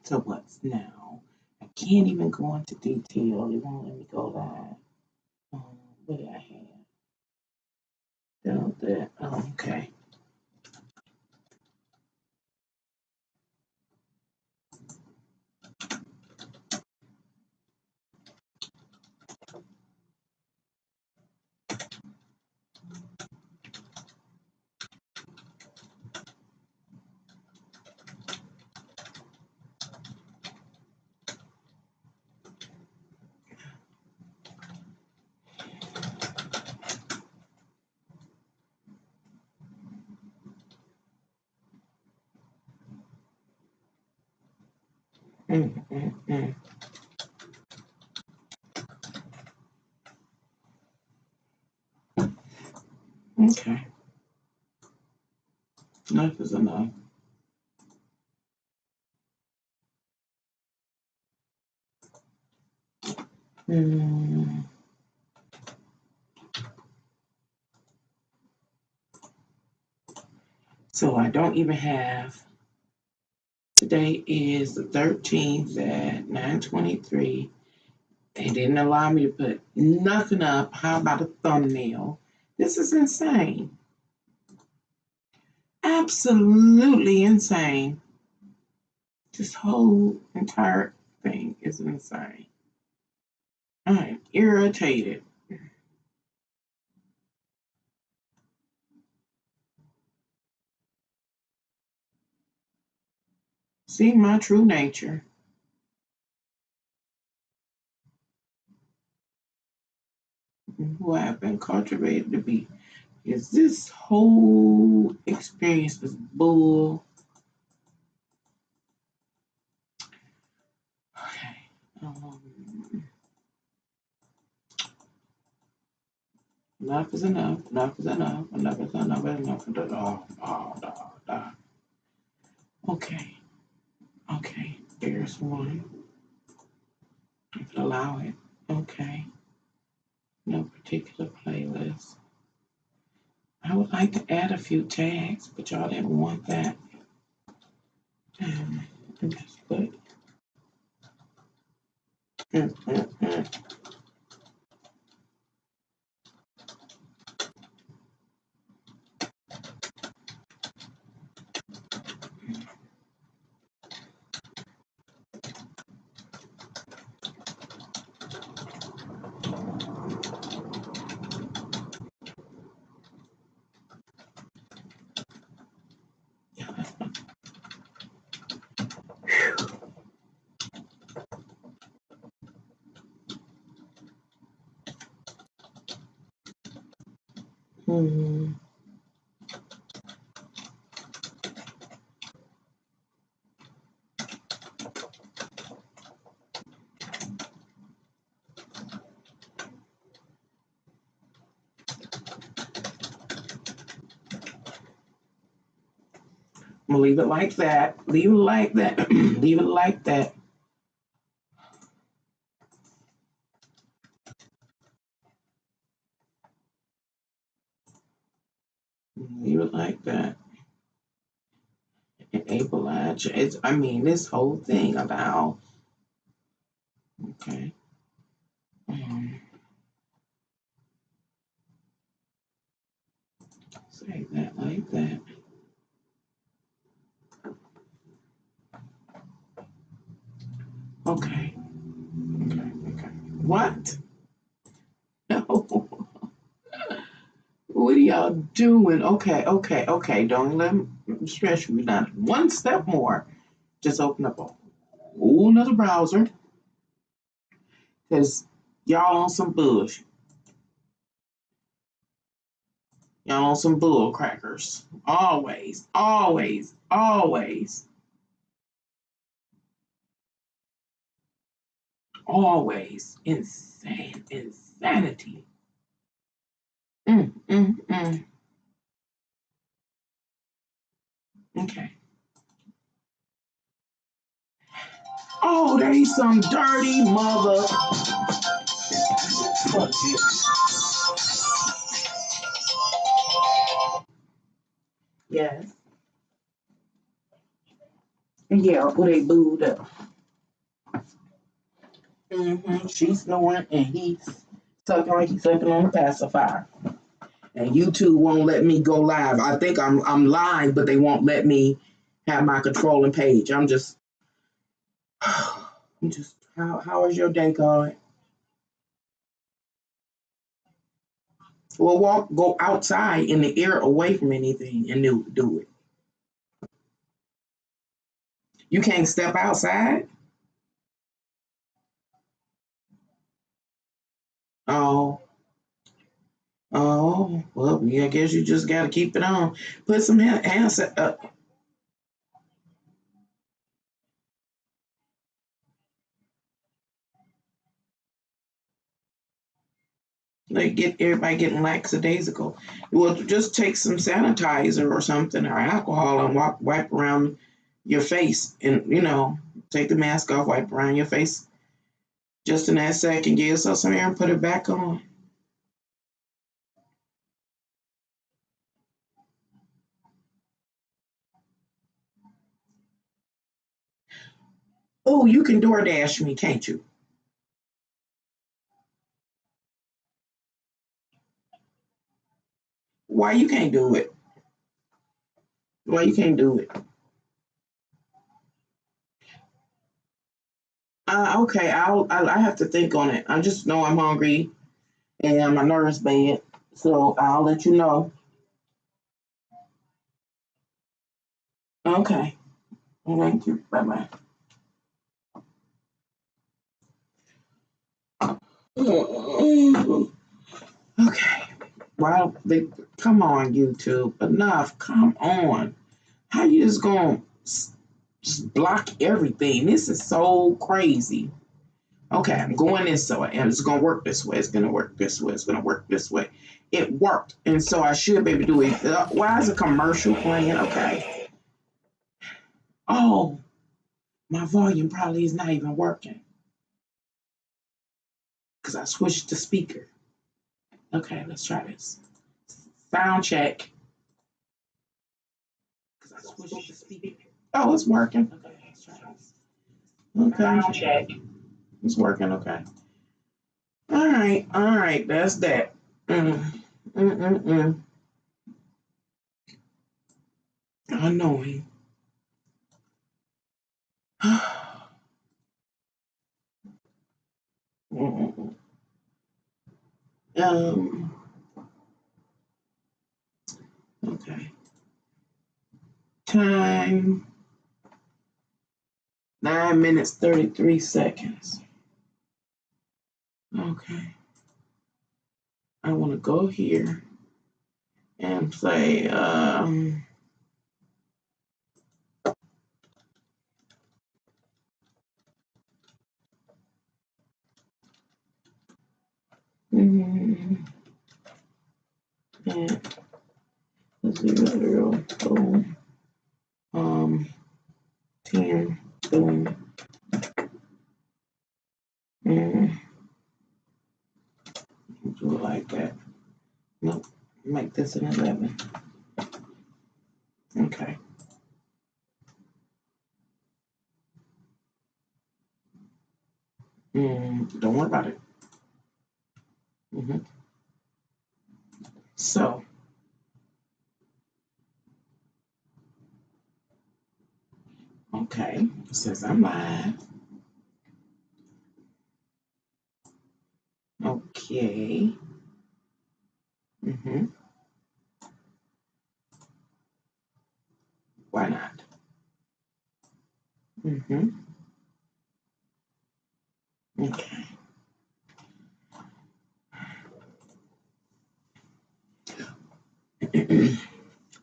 So what's now? I can't even go into detail. It won't let me go live. What did I have? Okay. Okay. Enough is enough. So I don't even have, today is the 13th at 9:23. They didn't allow me to put nothing up. How about a thumbnail? This is insane. Absolutely insane. This whole entire thing is insane. I am irritated. See my true nature. Who I have been cultivated to be. Is this whole experience is bull? Okay. Enough is enough. Enough is enough. Enough is enough. Enough is enough. Okay. Okay. There's one. If it allow it. Okay. No particular playlist. I would like to add a few tags, but y'all didn't want that. Just put. I'm gonna leave it like that. Leave it like that. Leave it like that. Leave it like that. Enable it's, I mean, this whole thing about, okay. Say that like that. Okay. Okay. What? No. What are y'all doing? Okay. Don't let me stress you. Not one step more. Just open up a whole nother browser. Because y'all on some bullshit. Y'all on some bull crackers. Always. Insanity. Okay. Oh, there he's some dirty mother. Yes. Yeah, who they booed up. She's snoring and he's sucking like he's sucking on a pacifier. And YouTube won't let me go live. I think I'm live, but they won't let me have my controlling page. I'm just how is your day going? Well, go outside in the air away from anything and do it. You can't step outside? Oh, oh, well, yeah, I guess you just got to keep it on. Put some hands up. Like get everybody getting lackadaisical. Well, just take some sanitizer or something or alcohol and wipe around your face, and take the mask off, wipe around your face just in that second. Give yourself some air and put it back on. Oh, you can DoorDash me, can't you? Why you can't do it? Why you can't do it? Okay, I have to think on it. I just know I'm hungry and my nerves bad, so I'll let you know. Okay, thank you. Bye bye. Okay. Well, come on, YouTube. Enough. Come on. How you just gonna just block everything? This is so crazy. Okay, I'm going this way, and it's gonna work this way. It's gonna work this way. It's gonna work this way. It worked, and so I should be able to do it. Why is a commercial playing? Okay. Oh, my volume probably is not even working because I switched to speaker. Okay, let's try this. Sound check. Because I switched to speaker. Oh, it's working. Okay, let's try this. Okay. Sound check. It's working. Okay. All right. All right. That's that. Mm. Annoying. um. Okay. Time 9 minutes 33 seconds. Okay. I want to go here and play. And 0 boom. 10 boom. And do it like that. Nope. Make this an 11. Okay. Don't worry about it. So, okay, it says I'm live. Okay. Why not? Okay.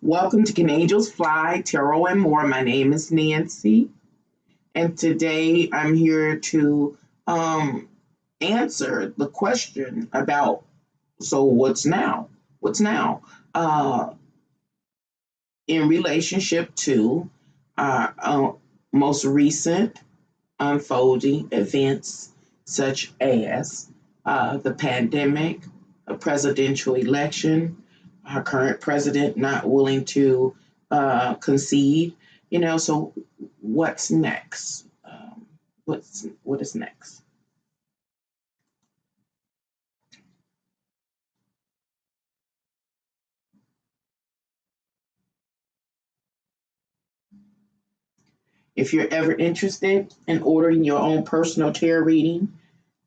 Welcome to Can Angels Fly, Tarot and More. My name is Nancy, and today I'm here to answer the question about what's now? What's now? In relationship to most recent unfolding events, such as the pandemic, a presidential election, our current president not willing to concede. So what's next? What is next? If you're ever interested in ordering your own personal tarot reading,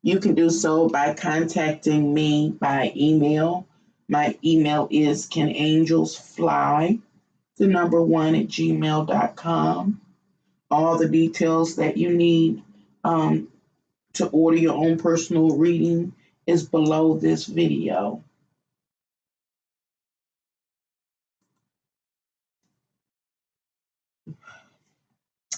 you can do so by contacting me by email. My email is canangelsfly, the number one at gmail.com. All the details that you need to order your own personal reading is below this video.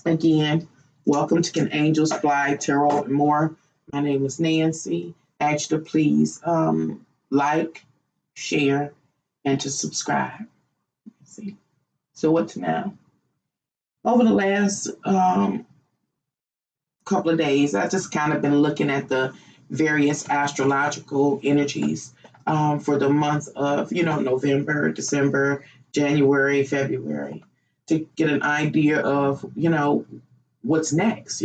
Again, welcome to Can Angels Fly Tarot and More. My name is Nancy. Ask you to please like, share, and to subscribe. See. So what's now? Over the last couple of days, I've just kind of been looking at the various astrological energies for the month of, November, December, January, February, to get an idea of, what's next,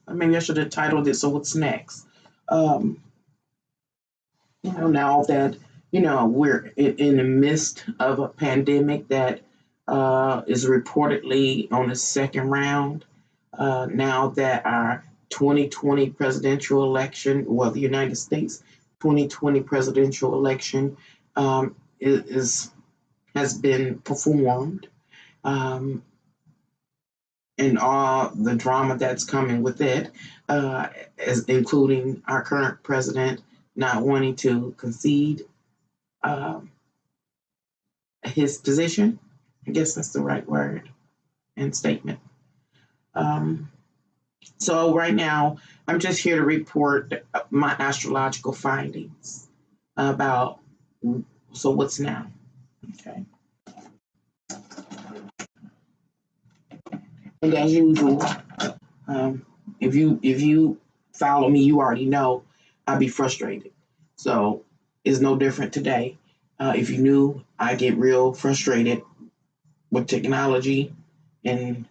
Maybe I should have titled it, So What's Next? Now that, we're in the midst of a pandemic that is reportedly on the second round, now that our 2020 presidential election, the United States 2020 presidential election has been performed, and all the drama that's coming with it, including our current president not wanting to concede his position. I guess that's the right word and statement. So right now, I'm just here to report my astrological findings about, so what's now, okay? And as usual, if you follow me, you already know I'd be frustrated. So it's no different today. If you knew, I get real frustrated with technology and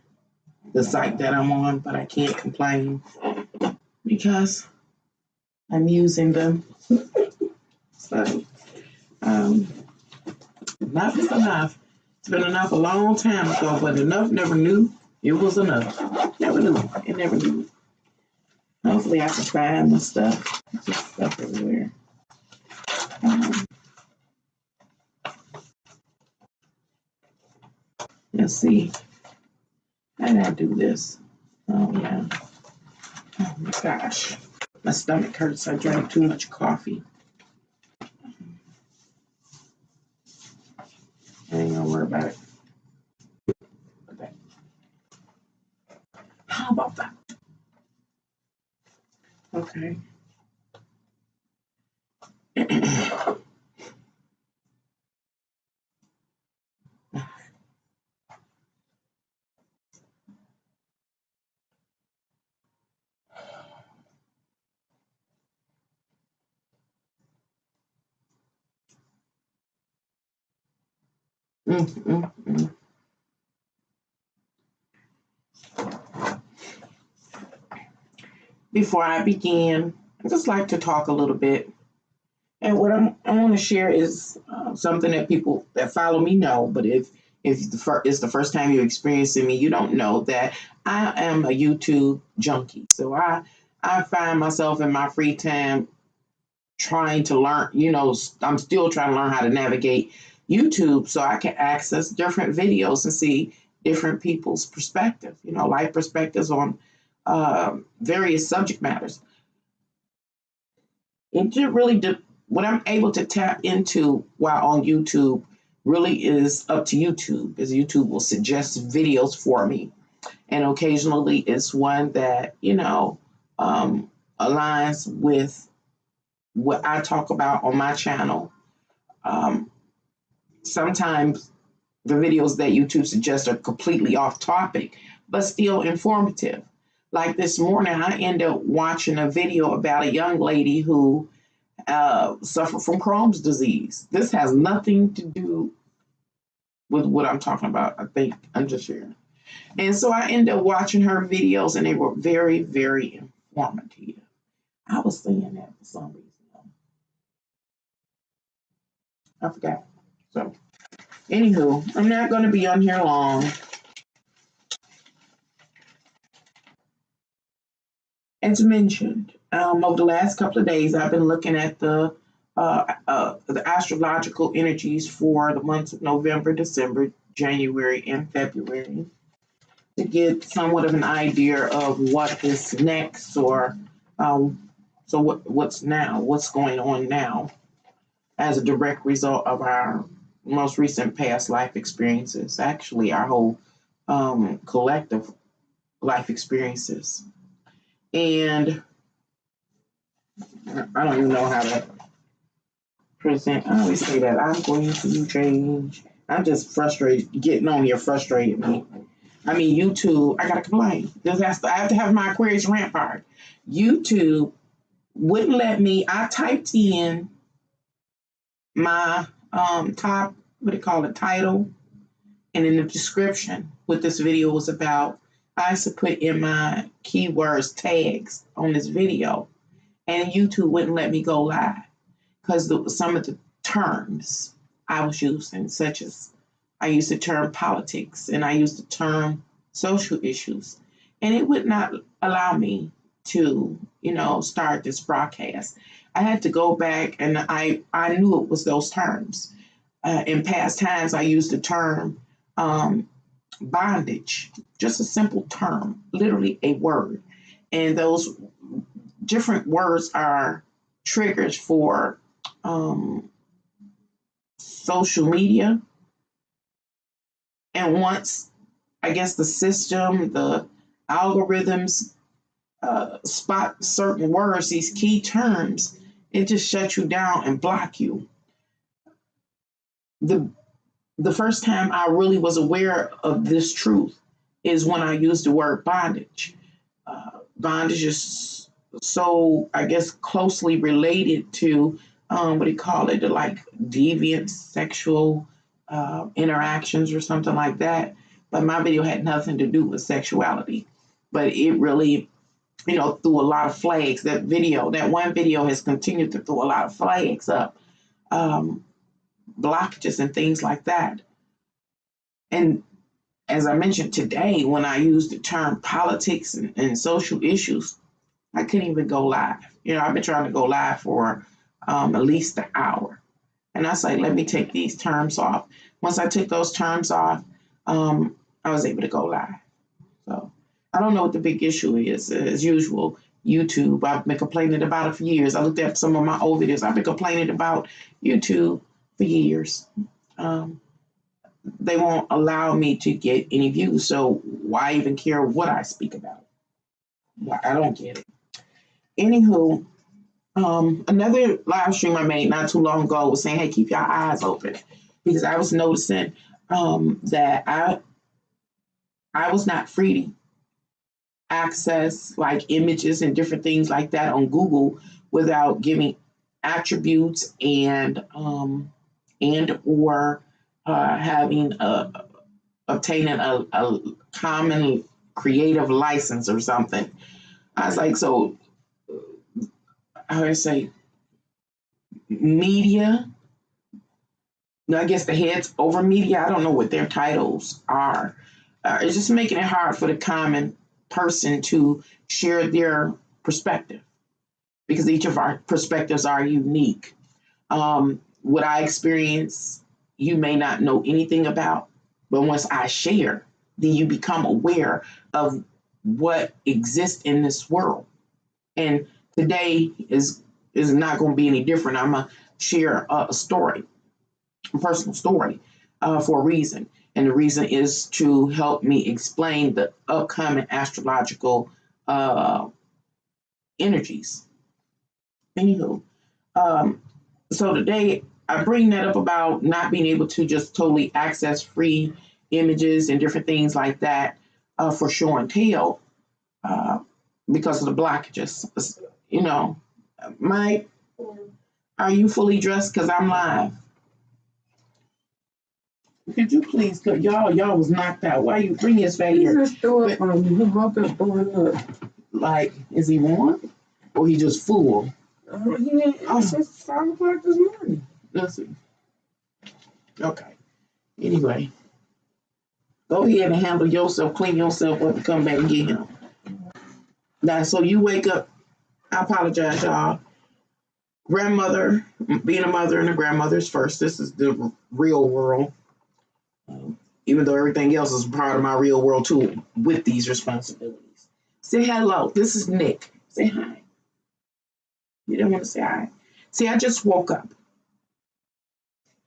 the site that I'm on, but I can't complain because I'm using them. So enough is enough. It's been enough a long time ago, but enough never knew it was enough. Never knew. It never knew. Hopefully I can find my stuff. It's just stuff everywhere. Let's see. How did I do this? Oh, yeah. Oh, my gosh. My stomach hurts. I drank too much coffee. I ain't gonna worry about it. Okay. How about that? Okay. Before I begin, I'd just like to talk a little bit. And what I want to share is something that people that follow me know, but if it's the first time you're experiencing me, you don't know that I am a YouTube junkie. So I find myself in my free time trying to learn, I'm still trying to learn how to navigate YouTube so I can access different videos and see different people's perspective, life perspectives on various subject matters. It just really, what I'm able to tap into while on YouTube really is up to YouTube, because YouTube will suggest videos for me. And occasionally it's one that, aligns with what I talk about on my channel. Sometimes the videos that YouTube suggests are completely off topic, but still informative. Like this morning, I ended up watching a video about a young lady who suffer from Crohn's disease. This has nothing to do with what I'm talking about. I think I'm just sharing. And so I ended up watching her videos, and they were very, very informative. I was saying that for some reason. I forgot. So, anywho, I'm not going to be on here long. As mentioned, over the last couple of days, I've been looking at the astrological energies for the months of November, December, January, and February to get somewhat of an idea of what is next, or what's now, what's going on now, as a direct result of our most recent past life experiences. Actually, our whole collective life experiences. And I don't even know how to present. I always say that I'm going to change. I'm just frustrated. Getting on here frustrated me. I mean, YouTube, I got to complain. I have to have my Aquarius rant part. YouTube wouldn't let me. I typed in my top, what do you call it, title, and in the description what this video was about. I used to put in my keywords tags on this video, and YouTube wouldn't let me go live because some of the terms I was using, such as I used the term politics and I used the term social issues, and it would not allow me to, start this broadcast. I had to go back, and I knew it was those terms. In past times, I used the term bondage, just a simple term, literally a word. And those different words are triggers for social media. And once, I guess, the system, the algorithms spot certain words, these key terms, it just shuts you down and block you. The first time I really was aware of this truth is when I used the word bondage. Bondage is so, I guess, closely related to, what do you call it, like deviant sexual interactions or something like that. But my video had nothing to do with sexuality. But it really, threw a lot of flags. That one video has continued to throw a lot of flags up. Blockages and things like that. And as I mentioned today, when I used the term politics and social issues, I couldn't even go live. I've been trying to go live for at least an hour. And I was like, let me take these terms off. Once I took those terms off, I was able to go live. So I don't know what the big issue is. As usual, YouTube, I've been complaining about it for years. I looked at some of my old videos. I've been complaining about YouTube for years. They won't allow me to get any views, so why even care what I speak about? I don't get it. Anywho, another live stream I made not too long ago was saying, hey, keep your eyes open, because I was noticing that I was not free to access like images and different things like that on Google without giving attributes and or having obtaining a common creative license or something. I was like, so how do I say, media, I guess the heads over media, I don't know what their titles are. It's just making it hard for the common person to share their perspective, because each of our perspectives are unique. What I experience, you may not know anything about, but once I share, then you become aware of what exists in this world. And today is not going to be any different. I'm going to share a story, a personal story, for a reason. And the reason is to help me explain the upcoming astrological energies. Anywho, so today I bring that up about not being able to just totally access free images and different things like that for show and tell because of the blockages. My Are you fully dressed? Because I'm live. Could you please, cause y'all was knocked out. Why you bring his face here? He just threw up on me. He woke up throwing up. Like, is he warm? Or he just full? He didn't. It's just 5 o'clock this morning. Listen. Okay. Anyway. Go ahead and handle yourself, clean yourself up, and come back and get him. Now, so you wake up. I apologize, y'all. Grandmother, being a mother and a grandmother is first. This is the real world. Even though everything else is part of my real world too, with these responsibilities. Say hello. This is Nick. Say hi. You didn't want to say hi. See, I just woke up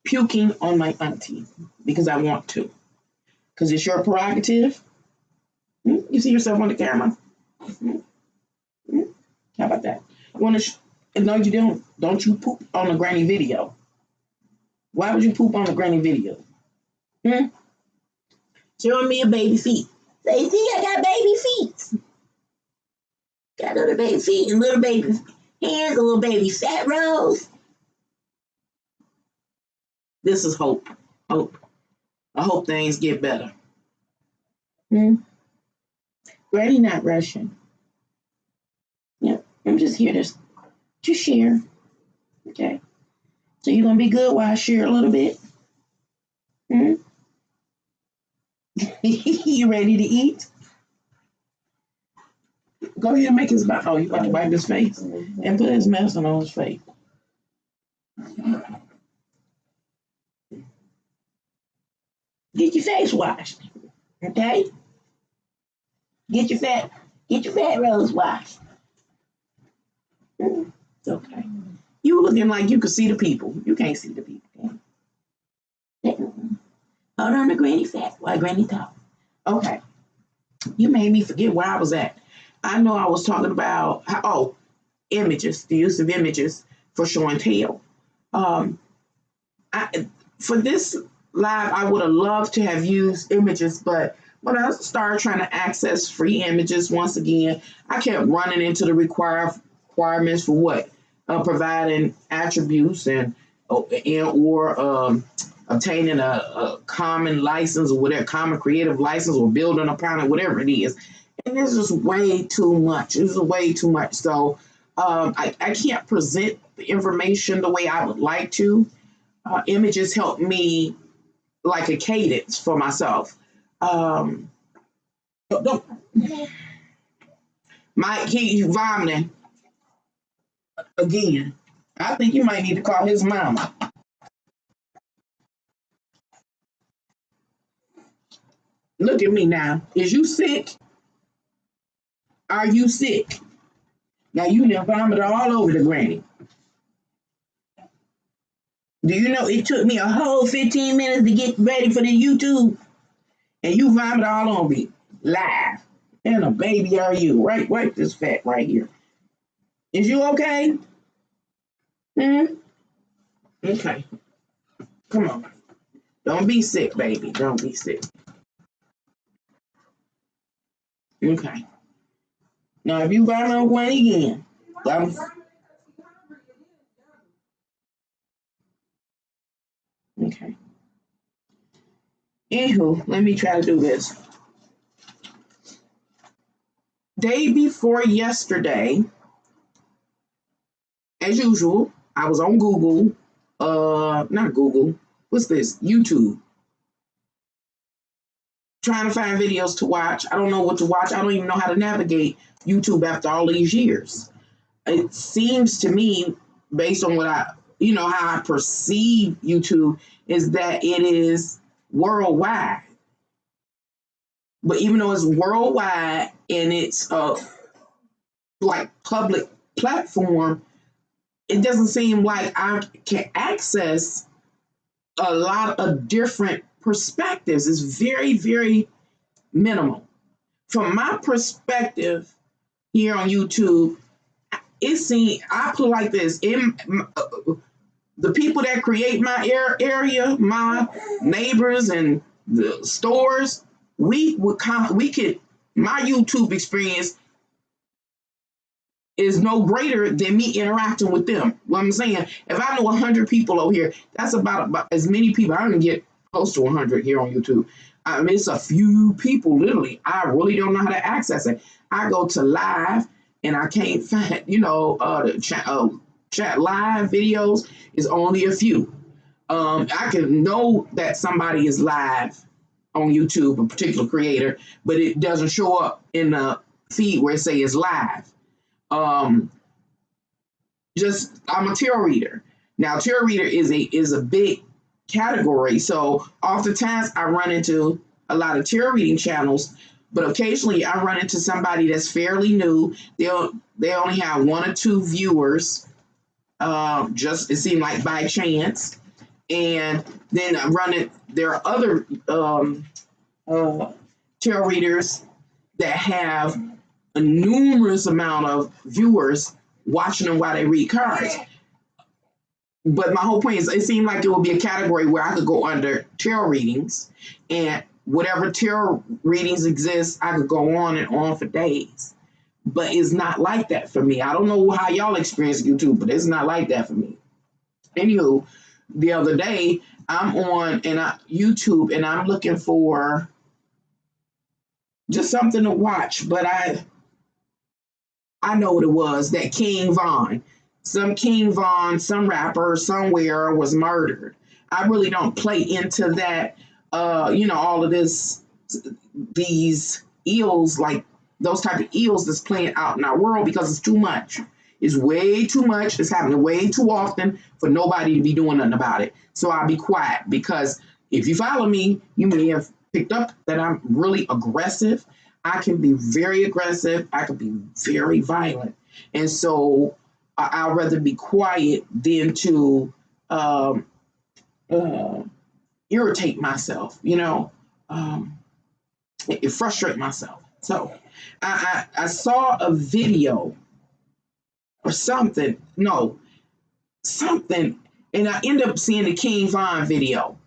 puking on my auntie because I want to. Because it's your prerogative. You see yourself on the camera? How about that? You want to? No, you don't. Don't you poop on the granny video? Why would you poop on the granny video? Showing me a baby feet. Say, see, I got baby feet. Got little baby feet and little baby hands, a little baby fat rolls. This is hope. Hope. I hope things get better. Granny not rushing. Yep, I'm just here to share. Okay. So you're gonna be good while I share a little bit? You ready to eat? Go ahead and make his mouth. Oh, you got to wipe his face and put his medicine on his face. Get your face washed. Okay? Get your fat rolls washed. Okay. You looking like you could see the people. You can't see the people. Hold on to Granny fat while Granny talk. Okay. You made me forget where I was at. I know I was talking about images, the use of images for show and tell. For this live, I would have loved to have used images, but when I started trying to access free images once again, I kept running into the requirements for what? Providing attributes and or obtaining a common license or whatever, common creative license or building upon it, whatever it is. And this is way too much. This is way too much. So I can't present the information the way I would like to. Images help me like a cadence for myself. Mike, he's vomiting again. I think you might need to call his mama. Look at me now. Is you sick? Are you sick? Now you done vomited all over the granny. Do you know it took me a whole 15 minutes to get ready for the YouTube? And you vomited all on me. Live. And a baby are you. Right, wipe this fat right here. Is you okay? Okay. Come on. Don't be sick, baby. Don't be sick. Okay. Now, if you vomit on Granny again, okay. Anywho, let me try to do this. Day before yesterday, as usual, I was on Google. Not Google. What's this? YouTube. Trying to find videos to watch. I don't know what to watch. I don't even know how to navigate YouTube after all these years. It seems to me, based on what how I perceive YouTube, is that it is worldwide. But even though it's worldwide and it's like public platform, it doesn't seem like I can access a lot of different perspectives. It's very, very minimal. From my perspective here on YouTube, I put it like this: the people that create my area, my neighbors and the stores, my YouTube experience is no greater than me interacting with them. What I'm saying, if I know 100 people over here, that's about as many people. I don't even get close to 100 here on YouTube. I mean, it's a few people, literally. I really don't know how to access it. I go to live and I can't find, the chat live videos is only a few. I can know that somebody is live on YouTube, a particular creator, but it doesn't show up in the feed where it say it's live. Just I'm a tarot reader. Now, tarot reader is a big category, so oftentimes I run into a lot of tarot reading channels, but occasionally I run into somebody that's fairly new. They only have one or two viewers, just it seemed like by chance, and then I run it. There are other tarot readers that have a numerous amount of viewers watching them while they read cards. But my whole point is, it seemed like it would be a category where I could go under tarot readings, and whatever tarot readings exist, I could go on and on for days. But it's not like that for me. I don't know how y'all experience YouTube, but it's not like that for me. Anywho, the other day I'm on YouTube and I'm looking for just something to watch, but I know what it was, that King Von. Some King Von, some rapper somewhere was murdered. I really don't play into that, all of these ills, like those type of ills that's playing out in our world, because it's too much. It's way too much. It's happening way too often for nobody to be doing nothing about it. So I'll be quiet, because if you follow me, you may have picked up that I'm really aggressive. I can be very aggressive. I can be very violent. And so I'd rather be quiet than to irritate myself, it frustrate myself. So I saw a video or something, and I ended up seeing the King Von video.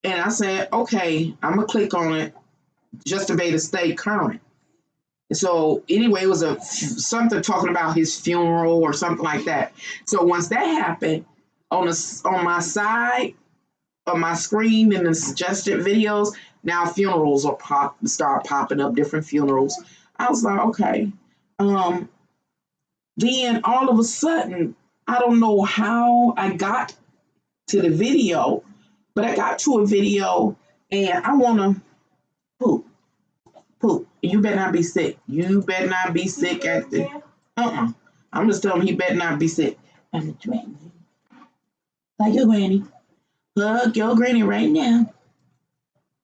And I said, okay, I'm going to click on it just to be to stay current. So anyway, it was something talking about his funeral or something like that. So once that happened, on my side of my screen in the suggested videos, now funerals start popping up, different funerals. I was like, okay. Then all of a sudden, I don't know how I got to the video, but I got to a video and I want to poop. You better not be sick. You better not be sick at the. I'm just telling him he better not be sick. I'm a granny. Hug your granny. Hug your granny right now.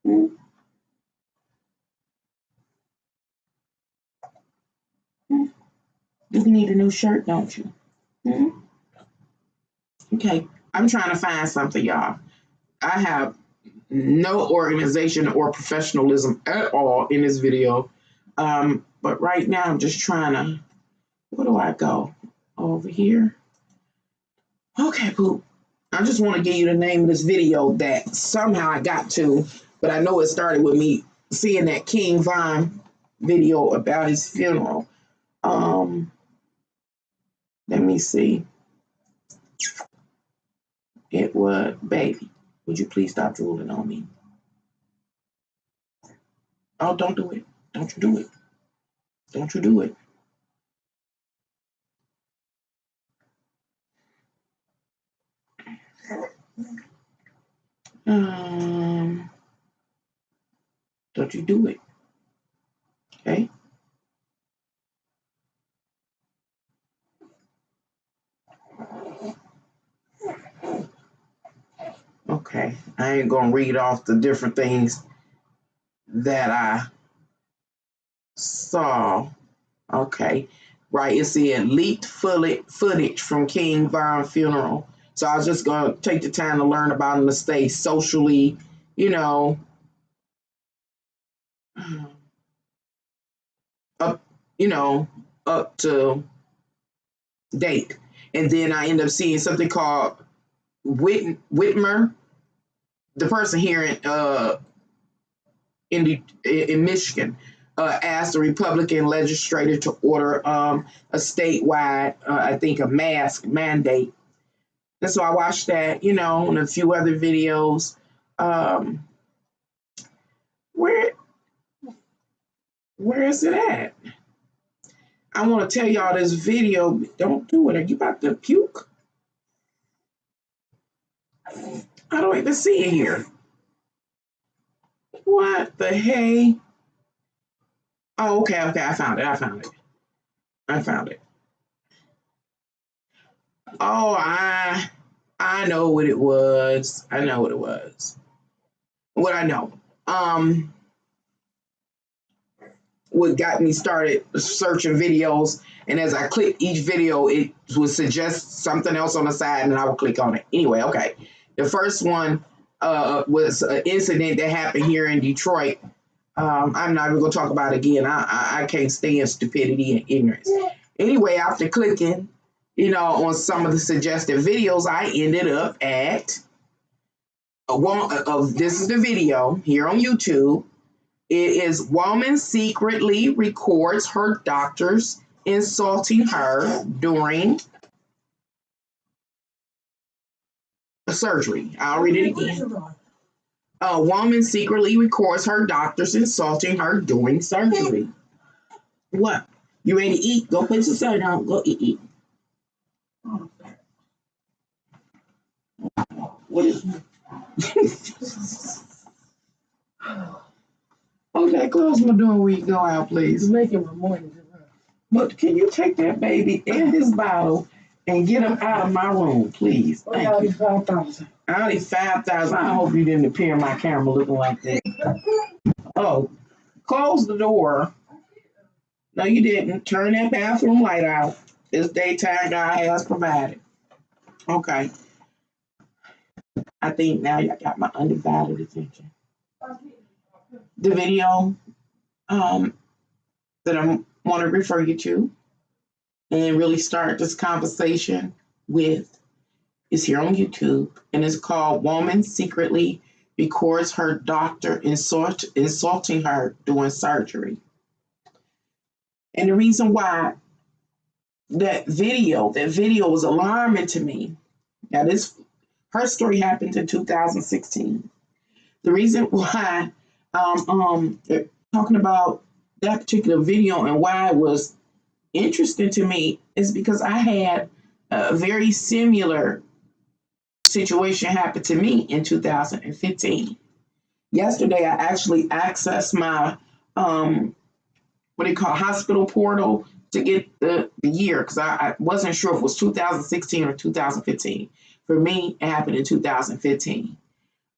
You need a new shirt, don't you? Okay, I'm trying to find something, y'all. I have no organization or professionalism at all in this video. But right now I'm just trying to, where do I go? Over here. Okay, poop. I just want to give you the name of this video that somehow I got to, but I know it started with me seeing that King Von video about his funeral. Let me see. It was, baby, would you please stop drooling on me? Oh, don't do it. Don't you do it. Don't you do it. Don't you do it. Okay? Okay, I ain't gonna read off the different things that I saw. Okay, right, it said leaked footage from King Von funeral. So I was just gonna take the time to learn about him to stay socially, up, up to date. And then I end up seeing something called Whitmer, the person here in Michigan. asked the Republican legislature to order a statewide, I think, a mask mandate. And so I watched that, and a few other videos. Where is it at? I want to tell y'all this video. Don't do it. Are you about to puke? I don't even see it here. What the hey? Oh, okay. I found it. Oh, I know what it was. What I know. What got me started searching videos, and as I click each video, it would suggest something else on the side, and I would click on it. Anyway, okay. The first one was an incident that happened here in Detroit. I'm not even going to talk about it again. I can't stand stupidity and ignorance. Anyway, after clicking, on some of the suggested videos, I ended up at this is the video here on YouTube. It is woman secretly records her doctors insulting her during a surgery. I'll read it again. A woman secretly records her doctors insulting her during surgery. What? You ready to eat? Go put some soda on. Go eat. What is Okay, close my door when you go out, please. It's making my morning. But can you take that baby and his bottle and get him out of my room, please? Thank you. 5,000. I need 5,000. I hope you didn't appear in my camera looking like that. Oh, close the door. No, you didn't. Turn that bathroom light out. It's daytime. God has provided. Okay. I think now you got my undivided attention. The video that I want to refer you to and really start this conversation with is here on YouTube, and it's called Woman Secretly Records Her Doctor Insulting Her During Surgery. And the reason why that video was alarming to me, now her story happened in 2016. The reason why they're talking about that particular video and why it was interesting to me is because I had a very similar situation happen to me in 2015. Yesterday, I actually accessed my hospital portal to get the year, because I wasn't sure if it was 2016 or 2015. For me, it happened in 2015.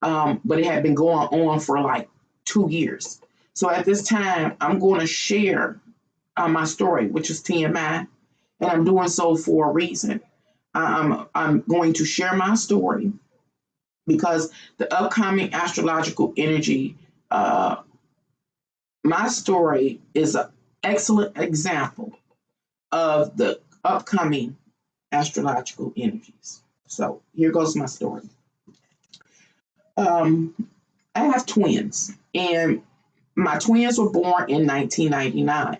But it had been going on for like 2 years. So at this time, I'm going to share my story, which is TMI, and I'm doing so for a reason. I'm going to share my story because the upcoming astrological energy, my story is an excellent example of the upcoming astrological energies. So here goes my story. I have twins, and my twins were born in 1999.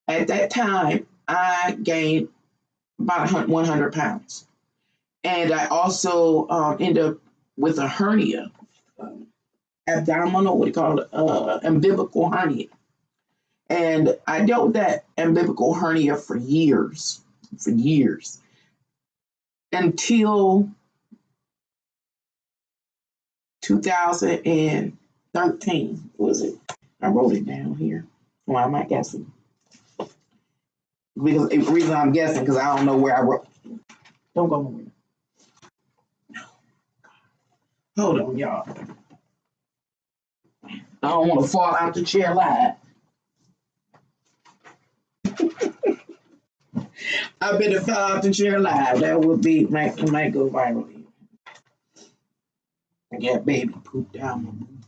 At that time, I gained about 100 pounds. And I also ended up with a hernia, abdominal, umbilical hernia. And I dealt with that umbilical hernia for years, until 2013, was it? I wrote it down here. Why am I guessing? Because the reason I'm guessing, because I don't know where I wrote. Don't go nowhere. Hold on, y'all. I don't want to fall out the chair live. I better fall out the chair live. That would be might go viral. Yeah, baby pooped down my boob.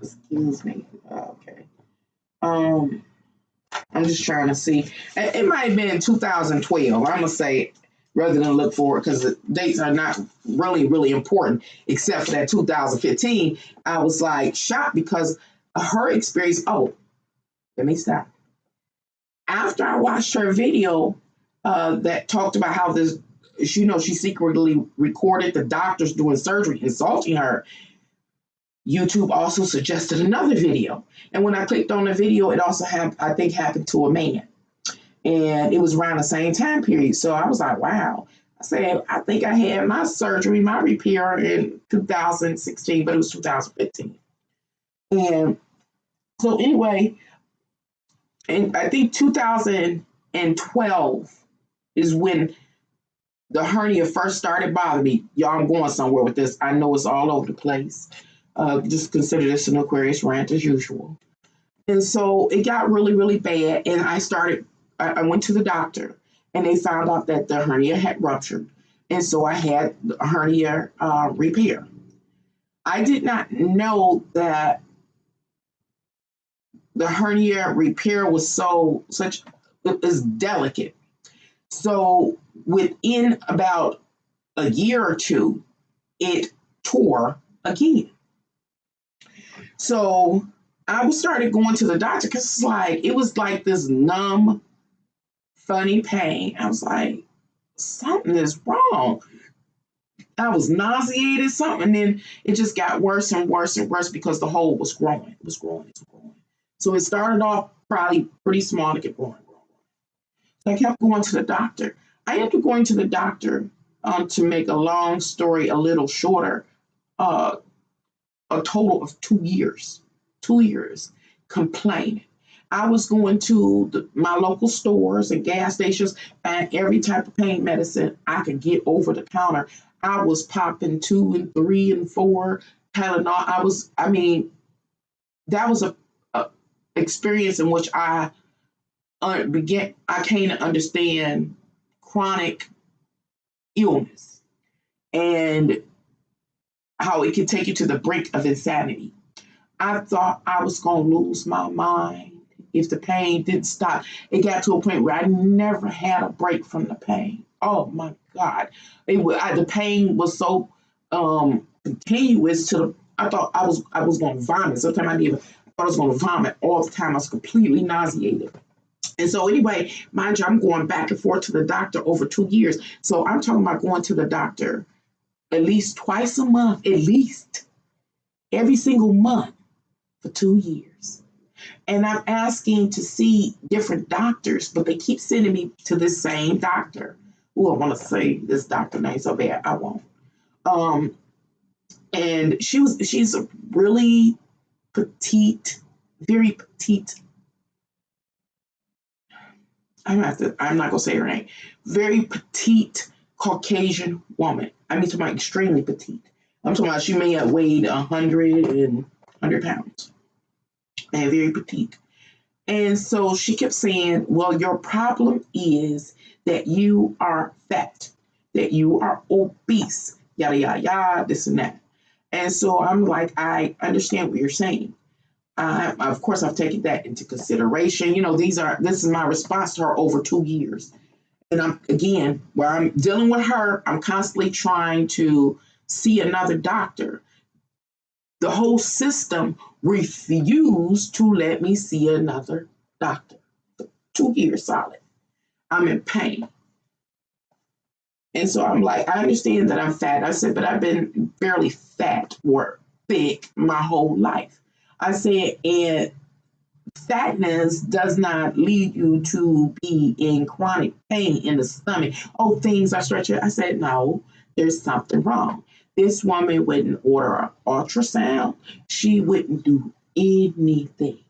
Excuse me. Okay. I'm just trying to see. It might have been 2012. I'm gonna say rather than look for it, because the dates are not really important, except for that 2015. I was like shocked because her experience. Oh, let me stop. After I watched her video that talked about how this, she secretly recorded the doctors doing surgery, insulting her, YouTube also suggested another video. And when I clicked on the video, it also happened to a man. And it was around the same time period. So I was like, wow. I said, I think I had my surgery, my repair in 2016, but it was 2015. And so anyway, and I think 2012 is when the hernia first started bothering me. Y'all, I'm going somewhere with this. I know it's all over the place. Just consider this an Aquarius rant as usual. And so it got really, really bad. And I went to the doctor and they found out that the hernia had ruptured. And so I had a hernia repair. I did not know that the hernia repair was is delicate. So within about a year or two, it tore again. So I started going to the doctor because it was like this numb, funny pain. I was like, something is wrong. I was nauseated, something, and then it just got worse and worse and worse because the hole was growing. It was growing. So it started off probably pretty small to get growing. So I kept going to the doctor. I ended up going to the doctor to make a long story a little shorter, a total of 2 years. 2 years complaining. I was going to my local stores and gas stations and every type of pain medicine I could get over the counter. I was popping 2 and 3 and 4 Tylenol. That was a experience in which I came to understand chronic illness and how it can take you to the brink of insanity. I thought I was going to lose my mind if the pain didn't stop. It got to a point where I never had a break from the pain. Oh my God. The pain was so continuous I thought I was going to vomit. Sometimes I thought I was going to vomit all the time. I was completely nauseated. And so anyway, mind you, I'm going back and forth to the doctor over 2 years. So I'm talking about going to the doctor at least twice a month, at least every single month for 2 years. And I'm asking to see different doctors, but they keep sending me to this same doctor. Oh, I want to say this doctor name so bad, I won't. And she's a really petite, very petite. I'm not gonna say her name. Very petite Caucasian woman. Talking about extremely petite. I'm talking about she may have weighed 100 pounds. And very petite. And so she kept saying, well, your problem is that you are fat, that you are obese, yada, yada, yada, this and that. And so I'm like, I understand what you're saying. Of course, I've taken that into consideration. This is my response to her over 2 years. And where I'm dealing with her, I'm constantly trying to see another doctor. The whole system refused to let me see another doctor for 2 years solid. I'm in pain. And so I'm like, I understand that I'm fat. I said, but I've been fairly fat or thick my whole life. I said, and fatness does not lead you to be in chronic pain in the stomach. Oh, things are stretching. I said, no, there's something wrong. This woman wouldn't order an ultrasound. She wouldn't do anything.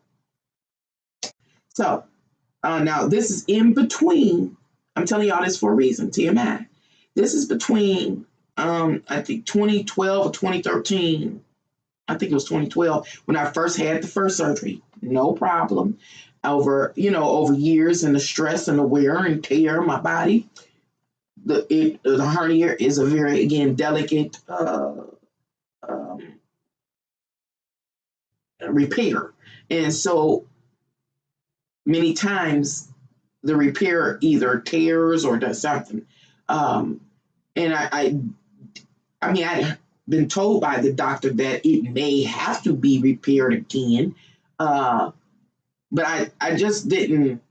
So now this is in between. I'm telling y'all this for a reason, TMI. This is between, I think 2012 or 2013. I think it was 2012 when I first had the first surgery. No problem. Over years and the stress and the wear and tear of my body. The hernia is a very, again, delicate repair. And so many times the repair either tears or does something. And I've been told by the doctor that it may have to be repaired again. but I just didn't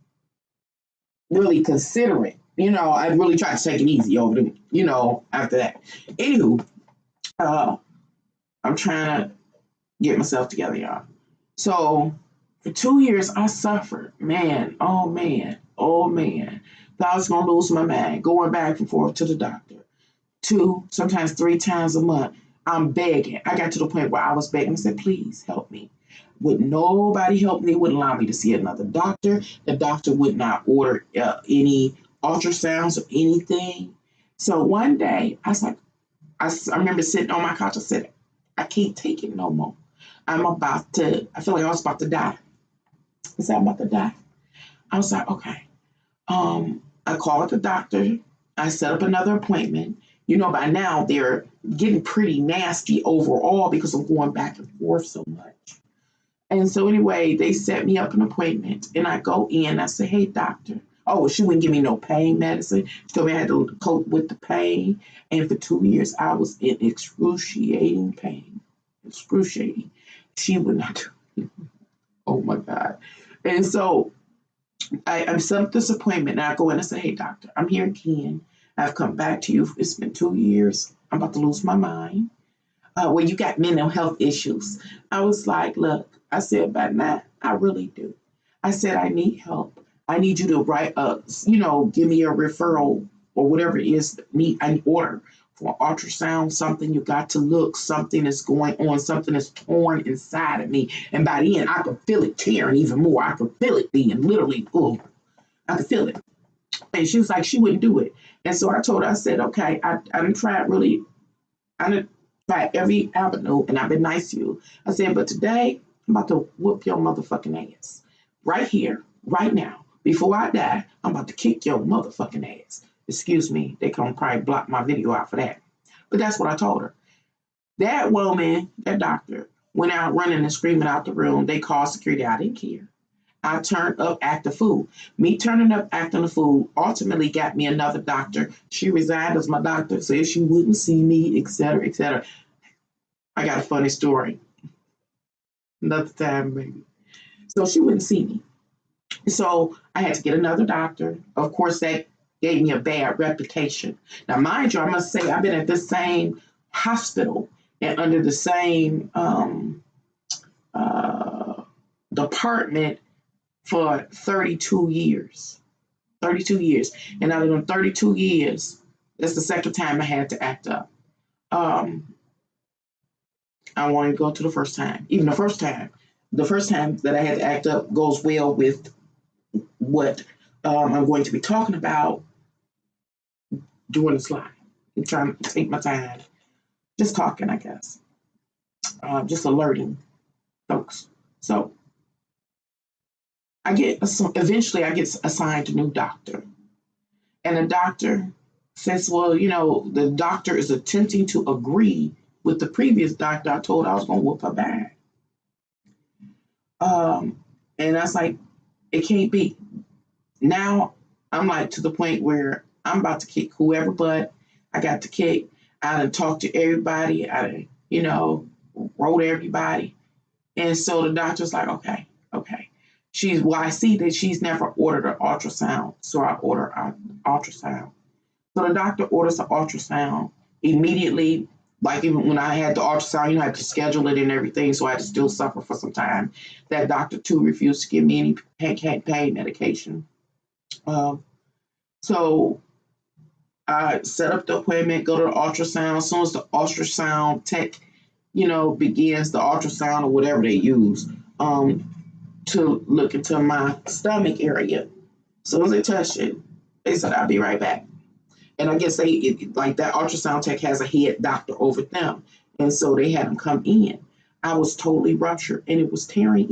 really consider it. I really tried to take it easy over the, after that. Anywho, uh, I'm trying to get myself together, y'all. So for 2 years, I suffered. Man, oh man, oh man. Thought I was going to lose my mind, going back and forth to the doctor. 2, sometimes 3 times a month. I'm begging. I got to the point where I was begging. I said, please help me. Would nobody help me? Wouldn't allow me to see another doctor. The doctor would not order any ultrasounds or anything. So one day, I was like, I remember sitting on my couch. I said, I can't take it no more. I feel like I was about to die. I said, I'm about to die. I was like, okay. I called the doctor. I set up another appointment. By now they're getting pretty nasty overall because I'm going back and forth so much. And so anyway, they set me up an appointment and I go in. I say, hey, doctor. Oh, well, she wouldn't give me no pain medicine. She told me I had to cope with the pain. And for 2 years, I was in excruciating pain. Excruciating. She would not. Oh, my God. And so I'm set up this appointment and I go in and say, hey, doctor, I'm here again. I've come back to you. It's been 2 years. I'm about to lose my mind. Well, you got mental health issues. I was like, look, I said, by now, I really do. I said, I need help. I need you to write, give me a referral or whatever it is I order for ultrasound, something you got to look, something is going on, something is torn inside of me. And by the end, I could feel it tearing even more. I could feel it being literally, I could feel it. And she was like, she wouldn't do it. And so I told her, I said, okay, I didn't try every avenue and I've been nice to you. I said, but today I'm about to whoop your motherfucking ass. Right here, right now. Before I die, I'm about to kick your motherfucking ass. Excuse me, they can probably block my video out for that. But that's what I told her. That woman, that doctor, went out running and screaming out the room. They called security. I didn't care. I turned up acting a fool. Me turning up acting a fool ultimately got me another doctor. She resigned as my doctor, said she wouldn't see me, etc., etc. I got a funny story. Another time, maybe. So she wouldn't see me. So I had to get another doctor. Of course, that gave me a bad reputation. Now, mind you, I must say I've been at the same hospital and under the same department for 32 years. 32 years. And out of them 32 years, that's the second time I had to act up. I want to go to the first time. Even the first time that I had to act up goes well with what I'm going to be talking about during the slide. I'm trying to take my time. Just talking, I guess. Just alerting folks. So eventually I get assigned a new doctor. And the doctor says, well, the doctor is attempting to agree with the previous doctor I told I was going to whoop her back. And I was like, it can't be. Now I'm like to the point where I'm about to kick whoever butt I got to kick. I done talked to everybody. I done, wrote everybody. And so the doctor's like, okay. I see that she's never ordered an ultrasound. So I order an ultrasound. So the doctor orders an ultrasound immediately. Like even when I had the ultrasound, I had to schedule it and everything. So I had to still suffer for some time. That doctor too refused to give me any pain medication. So I set up the appointment, go to the ultrasound. As soon as the ultrasound tech, begins the ultrasound or whatever they use, to look into my stomach area. As soon as they touched it, they said, I'll be right back. And I guess like that ultrasound tech has a head doctor over them. And so they had them come in. I was totally ruptured and it was tearing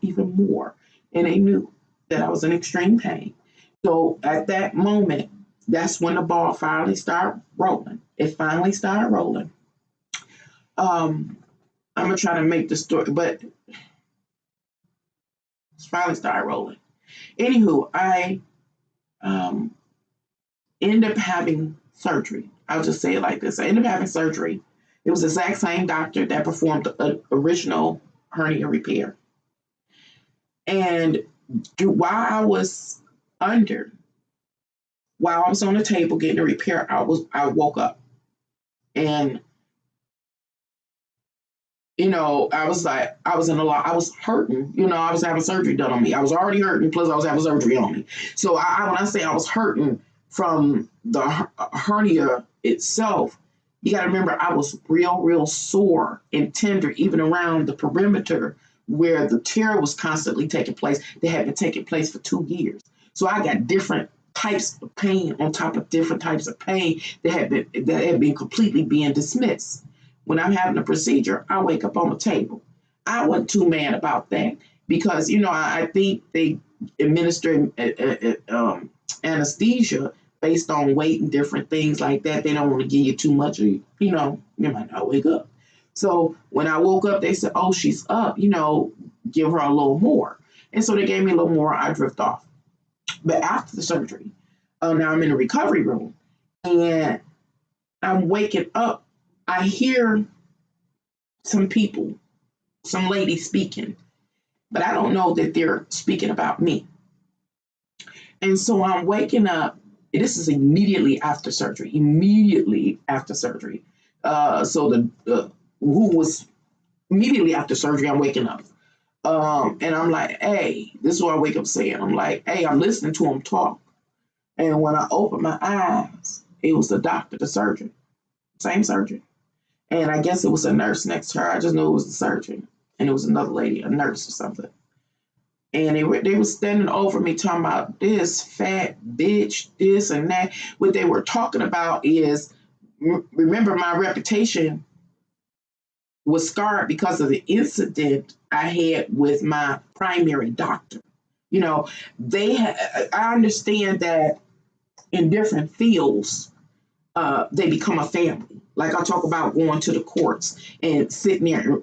even more. And they knew that I was in extreme pain. So at that moment, that's when the ball finally started rolling. It finally started rolling. I'm going to try to make the story, but it's finally started rolling. Anywho, I ended up having surgery. I'll just say it like this. I ended up having surgery. It was the exact same doctor that performed the original hernia repair. And while I was under, while I was on the table getting a repair, I woke up. And I was like, I was in a lot, I was hurting. I was having surgery done on me. I was already hurting, plus I was having surgery on me. So when I say I was hurting from the hernia itself, you got to remember I was real, real sore and tender, even around the perimeter where the tear was constantly taking place. They had been taking place for 2 years. So I got different types of pain on top of different types of pain that had been completely being dismissed. When I'm having a procedure, I wake up on the table. I wasn't too mad about that because, I think they administer anesthesia based on weight and different things like that. They don't want to give you too much, or, you might not wake up. So when I woke up, they said, oh, she's up, give her a little more. And so they gave me a little more. I drift off. But after the surgery, now I'm in a recovery room and I'm waking up. I hear some people, some ladies speaking, but I don't know that they're speaking about me. And so I'm waking up. This is immediately after surgery. Immediately after surgery. So who was immediately after surgery? I'm waking up, and I'm like, "Hey," this is what I wake up saying. I'm like, "Hey," I'm listening to him talk, and when I open my eyes, it was the doctor, the surgeon, same surgeon. And I guess it was a nurse next to her. I just knew it was the surgeon. And it was another lady, a nurse or something. And they were standing over me talking about this fat bitch, this and that. What they were talking about is, remember, my reputation was scarred because of the incident I had with my primary doctor. I understand that in different fields, they become a family. Like I talk about going to the courts and sitting there,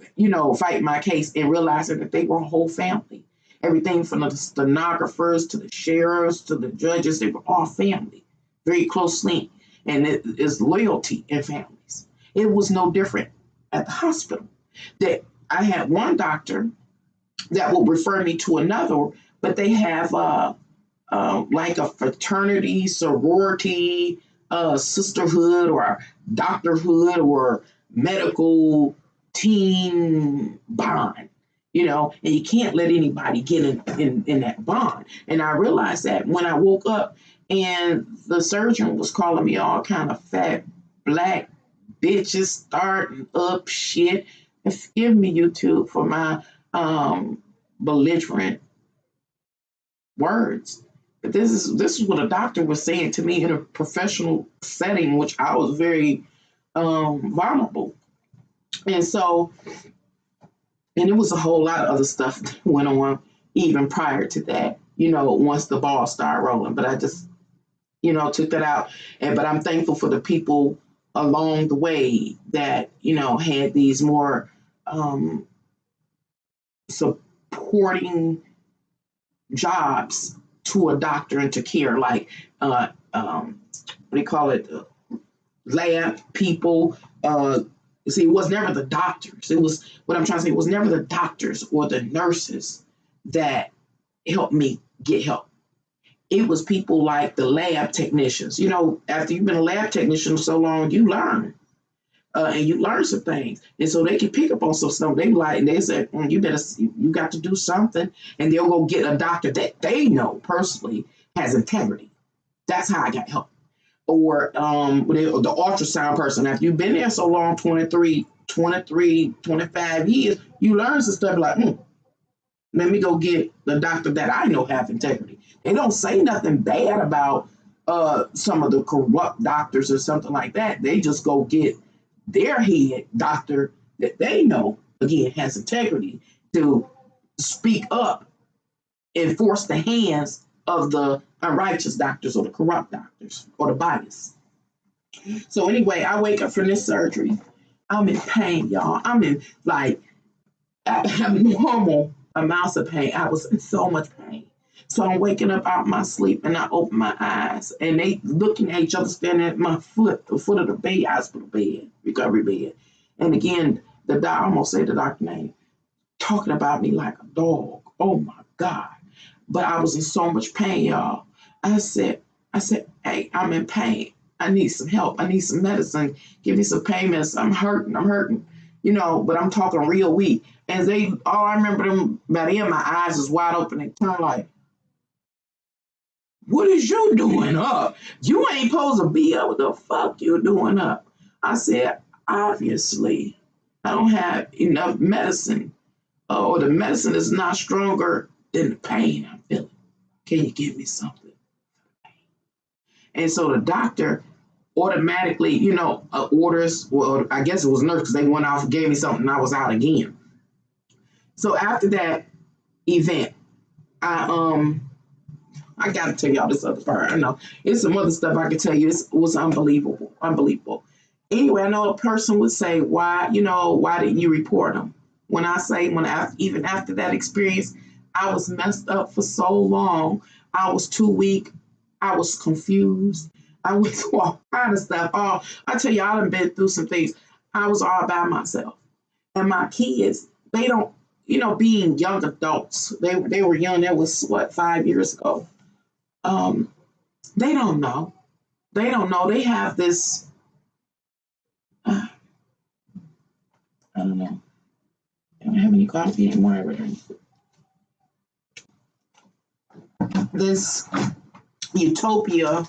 fighting my case and realizing that they were a whole family. Everything from the stenographers to the sheriffs to the judges, they were all family, very close linked. And it is loyalty in families. It was no different at the hospital. That I had one doctor that will refer me to another, but they have like a fraternity, sorority, sisterhood, or doctorhood, or medical team bond. And you can't let anybody get in that bond. And I realized that when I woke up and the surgeon was calling me all kind of fat black bitches starting up shit. And forgive me, YouTube, for my belligerent words. But this is what a doctor was saying to me in a professional setting, which I was very vulnerable. And so, and it was a whole lot of other stuff that went on even prior to that, once the ball started rolling. But I just, took that out. But I'm thankful for the people along the way that, had these more supporting jobs to a doctor and to care, like what do you call it, lab people. See, it was never the doctors. It was, what I'm trying to say, it was never the doctors or the nurses that helped me get help. It was people like the lab technicians. After you've been a lab technician so long, you learn. And you learn some things. And so they can pick up on some stuff. They like, and they say, you got to do something. And they'll go get a doctor that they know personally has integrity. That's how I got help. Or the ultrasound person. After you've been there so long, 23, 25 years, you learn some stuff like, let me go get the doctor that I know have integrity. They don't say nothing bad about some of the corrupt doctors or something like that. They just go get their head doctor that they know, again, has integrity to speak up and force the hands of the unrighteous doctors or the corrupt doctors or the bias. So anyway, I wake up from this surgery. I'm in pain, y'all. I'm in like abnormal amounts of pain. I was in so much pain. So I'm waking up out of my sleep and I open my eyes and they looking at each other, standing at my foot, the foot of the bed, hospital bed, recovery bed. And again, I almost said the doctor name, talking about me like a dog. Oh my God. But I was in so much pain, y'all. I said, hey, I'm in pain. I need some help. I need some medicine. Give me some pain medicine. I'm hurting. But I'm talking real weak. And I remember them, by then my eyes was wide open and turned like, what is you doing up? You ain't supposed to be up. What the fuck you doing up? I said, obviously, I don't have enough medicine. Oh, the medicine is not stronger than the pain I'm feeling. Can you give me something? And so the doctor automatically, orders, well, I guess it was nurse because they went off and gave me something and I was out again. So after that event, I gotta tell y'all this other part. I know it's some other stuff I could tell you. It was unbelievable. Anyway, I know a person would say, why didn't you report them? Even after that experience, I was messed up for so long. I was too weak. I was confused. I went through all kind of stuff. I tell you, I done been through some things. I was all by myself. And my kids, they don't, being young adults, they were young. That was 5 years ago. They don't know. They don't know. They have this, I don't know. I don't have any coffee anymore. This utopia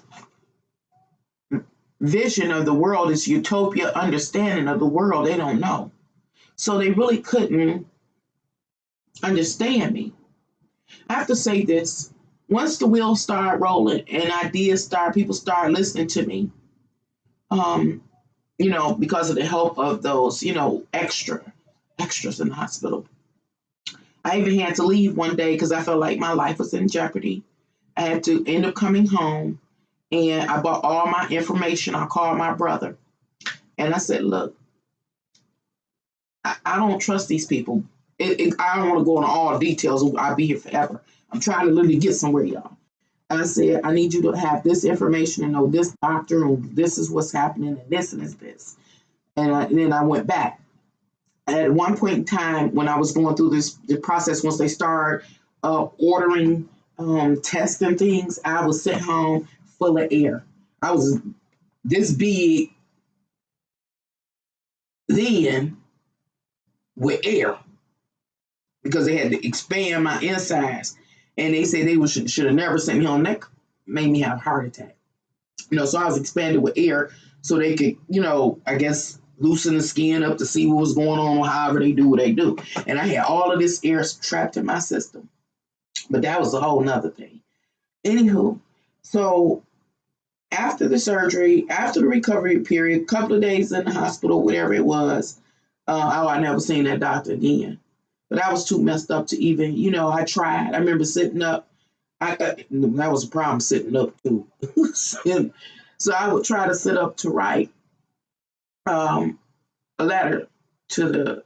vision of the world, this utopia understanding of the world, they don't know. So they really couldn't understand me. I have to say this. Once the wheels start rolling and people start listening to me, because of the help of those, extras in the hospital. I even had to leave one day because I felt like my life was in jeopardy. I had to end up coming home and I bought all my information. I called my brother and I said, look, I don't trust these people. I don't want to go into all details. I'll be here forever. I'm trying to literally get somewhere, y'all. I said, I need you to have this information and know this doctor and this is what's happening and this and this. And then I went back. At one point in time, when I was going through the process, once they started ordering tests and things, I was sent home full of air. I was this big then with air because they had to expand my insides. And they said they should have never sent me home. That made me have a heart attack. So I was expanded with air so they could, I guess, loosen the skin up to see what was going on, however they do what they do. And I had all of this air trapped in my system. But that was a whole nother thing. Anywho, so after the surgery, after the recovery period, a couple of days in the hospital, whatever it was, I never seen that doctor again. But I was too messed up to even, I tried. I remember sitting up. That was a problem, sitting up too. So I would try to sit up to write a letter to the,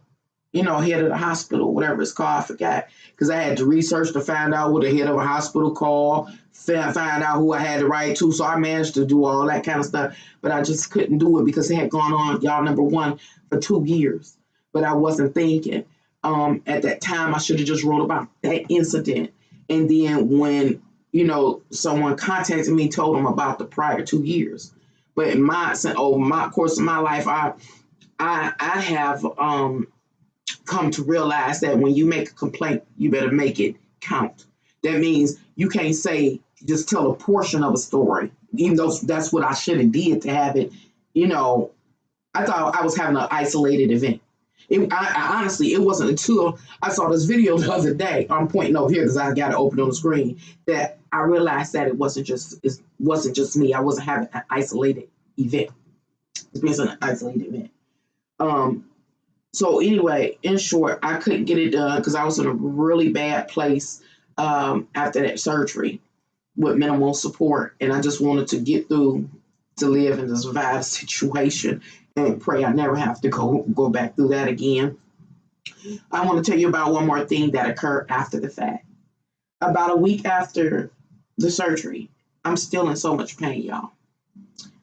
head of the hospital, whatever it's called, I forgot. Because I had to research to find out what the head of a hospital called, find out who I had to write to. So I managed to do all that kind of stuff. But I just couldn't do it because it had gone on, y'all, number one, for 2 years. But I wasn't thinking. At that time, I should have just wrote about that incident. And then when, someone contacted me, told them about the prior 2 years. But in over my course of my life, I have come to realize that when you make a complaint, you better make it count. That means you can't just tell a portion of a story, even though that's what I should have did to have it. I thought I was having an isolated event. I honestly, it wasn't until I saw this video the other day. I'm pointing over here because I got it open on the screen. That I realized that it wasn't just me. I wasn't having an isolated event. It wasn't an isolated event. So anyway, in short, I couldn't get it done because I was in a really bad place after that surgery with minimal support, and I just wanted to get through to live and to survive the situation. And pray I never have to go back through that again. I want to tell you about one more thing that occurred after the fact. About a week after the surgery, I'm still in so much pain, y'all.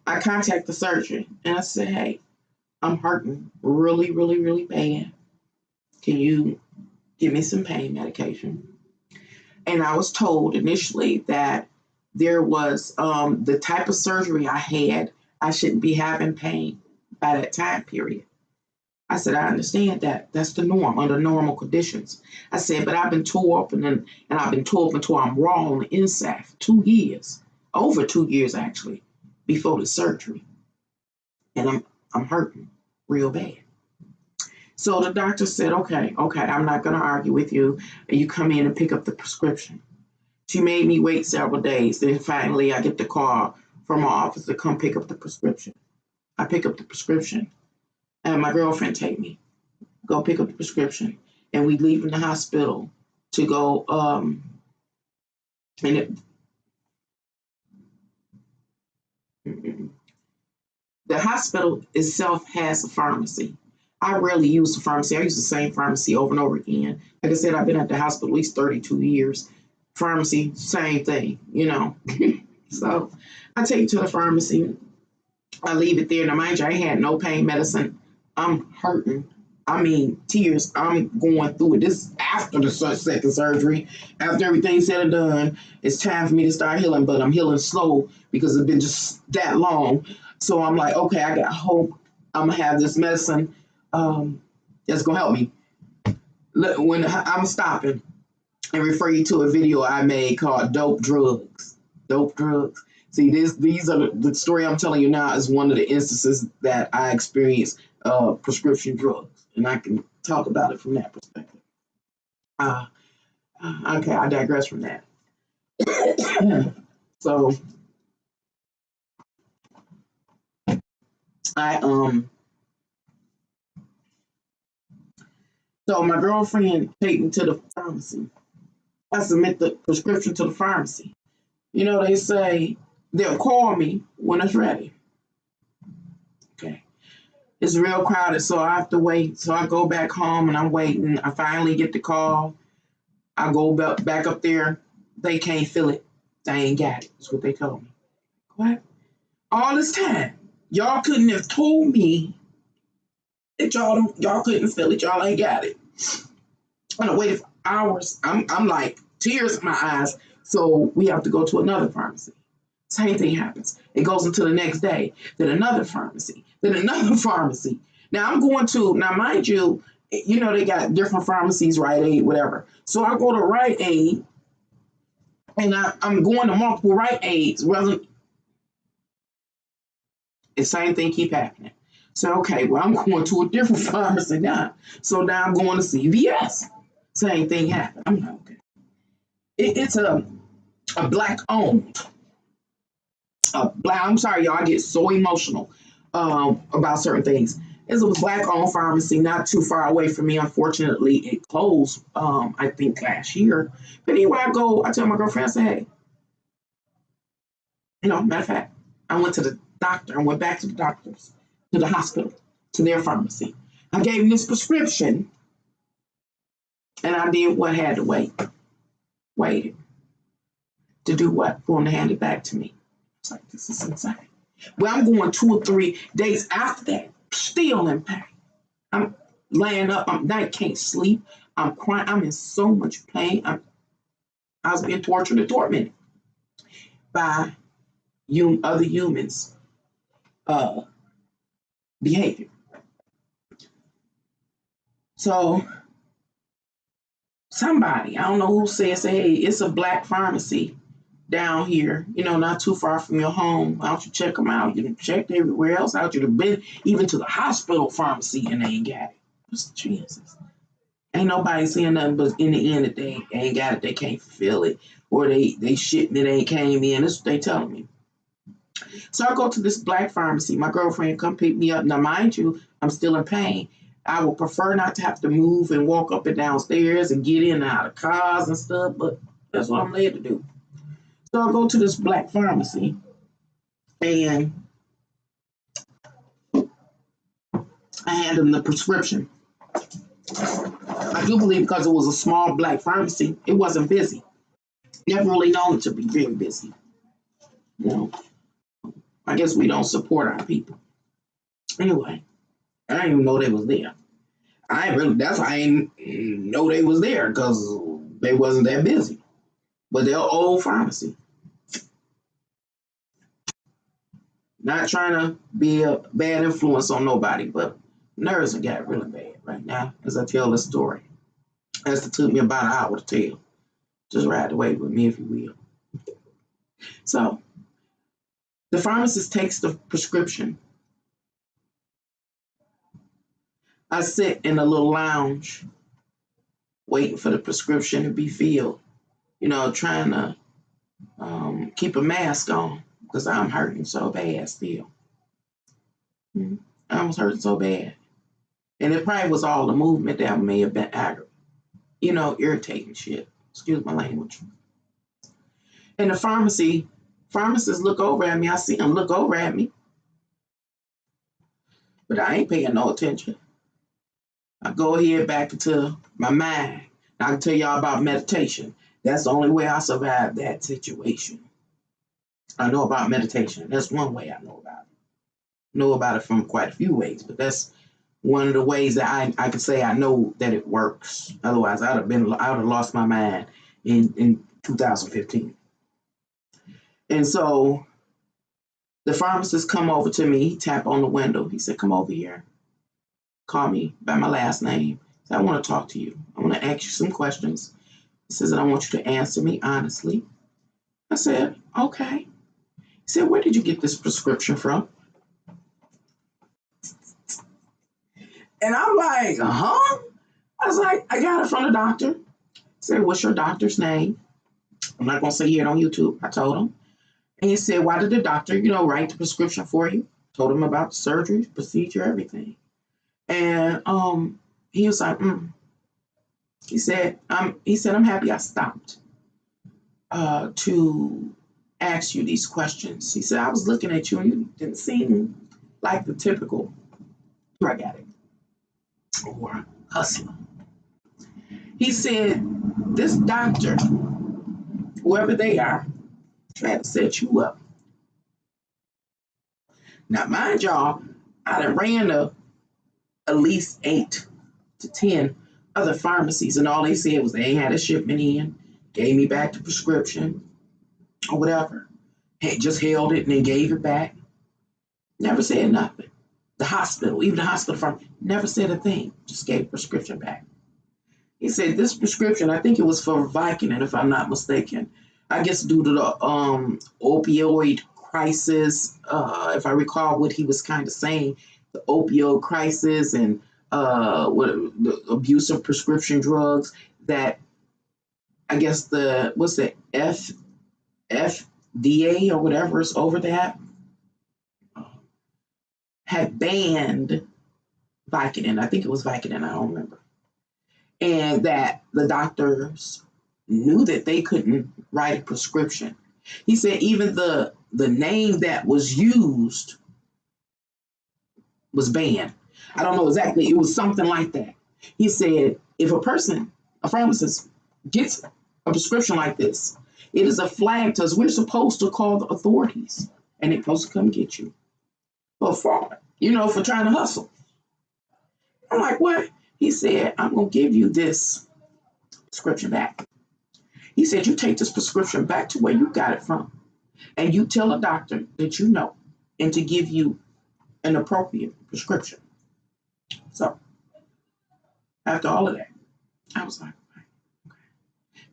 I contact the surgeon and I said, hey, I'm hurting really, really, really bad. Can you give me some pain medication? And I was told initially that there was the type of surgery I had, I shouldn't be having pain by that time period. I said, I understand that. That's the norm under normal conditions. I said, but I've been tore up and I've been tore up until I'm raw on the inside for 2 years, over 2 years actually, before the surgery. And I'm hurting real bad. So the doctor said, okay, I'm not going to argue with you. And you come in and pick up the prescription. She made me wait several days. Then finally I get the call from my office to come pick up the prescription. I pick up the prescription and my girlfriend take me, go pick up the prescription. And we leave in the hospital to go, the hospital itself has a pharmacy. I rarely use the pharmacy. I use the same pharmacy over and over again. Like I said, I've been at the hospital at least 32 years. Pharmacy, same thing, you know. So I take it to the pharmacy. I leave it there. Now, mind you, I had no pain medicine. I'm hurting. I mean, tears. I'm going through it. This is after the second surgery. After everything's said and done, it's time for me to start healing, but I'm healing slow because it's been just that long. So I'm like, okay, I got hope. I'm going to have this medicine that's going to help me. When I'm stopping and refer you to a video I made called Dope Drugs. Dope Drugs. See, these are the story I'm telling you now is one of the instances that I experienced prescription drugs. And I can talk about it from that perspective. Okay, I digress from that. So so my girlfriend take me to the pharmacy. I submit the prescription to the pharmacy. You know, they say they'll call me when it's ready. Okay. It's real crowded, so I have to wait. So I go back home and I'm waiting. I finally get the call. I go back up there. They can't fill it. They ain't got it. That's what they told me. What? All this time, y'all couldn't have told me that y'all couldn't fill it. Y'all ain't got it. And I waited for hours. I'm like tears in my eyes. So we have to go to another pharmacy. Same thing happens. It goes into the next day. Then another pharmacy. Then another pharmacy. Now now mind you, you know they got different pharmacies, Rite Aid, whatever. So I go to Rite Aid, and I'm going to multiple Rite Aids. Well, the same thing keep happening. So okay, well I'm going to a different pharmacy now. So now I'm going to CVS. Same thing happened. I'm like, okay. It's a black owned. I'm sorry, y'all. I get so emotional about certain things. It's a black owned pharmacy not too far away from me. Unfortunately, it closed, I think, last year. But anyway, I tell my girlfriend, I say, hey, matter of fact, I went to the doctor. I went back to the doctors, to the hospital, to their pharmacy. I gave them this prescription, and I did what I had to wait. Waited. To do what? For them to hand it back to me. It's like, this is insane. Well, I'm going 2 or 3 days after that, still in pain. I'm laying up. I can't sleep. I'm crying. I'm in so much pain. I was being tortured and tormented by other humans' behavior. So somebody, I don't know who says, hey, it's a black pharmacy down here, not too far from your home. Why don't you check them out? You can check everywhere else out. You'd have been even to the hospital pharmacy and they ain't got it. What's the chances? Ain't nobody saying nothing but in the end that they ain't got it, they can't feel it, or they shitting it ain't came in. That's what they telling me. So I go to this black pharmacy. My girlfriend come pick me up. Now, mind you, I'm still in pain. I would prefer not to have to move and walk up and downstairs and get in and out of cars and stuff, but that's what I'm led to do. So I go to this black pharmacy, and I hand them the prescription. I do believe because it was a small black pharmacy, it wasn't busy. Never really known it to be very busy. I guess we don't support our people. Anyway, I didn't even know they was there. That's why I didn't know they was there, because they wasn't that busy. but they're old pharmacy. Not trying to be a bad influence on nobody, but nerves have got really bad right now as I tell this story. As it took me about an hour to tell. Just ride the wave with me, if you will. So the pharmacist takes the prescription. I sit in a little lounge waiting for the prescription to be filled, trying to keep a mask on because I'm hurting so bad still. I was hurting so bad. And it probably was all the movement that may have been irritating shit. Excuse my language. And the pharmacists look over at me. I see them look over at me. But I ain't paying no attention. I go ahead back into my mind. Now, I can tell y'all about meditation. That's the only way I survived that situation. I know about meditation. That's one way I know about it. Know about it from quite a few ways, but that's one of the ways that I could say I know that it works. Otherwise, I would have lost my mind in 2015. And so the pharmacist come over to me. He tapped on the window. He said, "Come over here. Call me by my last name. He said, I want to talk to you. I want to ask you some questions." He says, "and I want you to answer me honestly." I said, "Okay." He said, "Where did you get this prescription from?" And I'm like, huh? I was like, "I got it from the doctor." He said, "What's your doctor's name?" I'm not going to say it on YouTube. I told him. And he said, "Why did the doctor, write the prescription for you?" Told him about the surgery, procedure, everything. And he was like, He said, "I'm happy I stopped to ask you these questions." He said, "I was looking at you and you didn't seem like the typical drug addict or hustler." He said, "This doctor, whoever they are, tried to set you up." Now, mind y'all, I done ran to at least 8 to 10 other pharmacies, and all they said was they ain't had a shipment in, gave me back the prescription or whatever. Hey, just held it and then gave it back. Never said nothing. Even the hospital pharmacy, never said a thing. Just gave the prescription back. He said this prescription, I think it was for Vicodin, if I'm not mistaken. I guess due to the opioid crisis, if I recall what he was kind of saying, the opioid crisis and the abuse of prescription drugs, that I guess what's the FDA or whatever is over that, had banned Vicodin. I think it was Vicodin, I don't remember. And that the doctors knew that they couldn't write a prescription. He said even the name that was used was banned. I don't know exactly. It was something like that. He said if a pharmacist, gets a prescription like this, it is a flag to us. We're supposed to call the authorities, and they're supposed to come get you for fraud, for trying to hustle. I'm like, what? He said, "I'm going to give you this prescription back." He said, "You take this prescription back to where you got it from, and you tell a doctor that you know, and to give you an appropriate prescription." So after all of that, I was like, okay.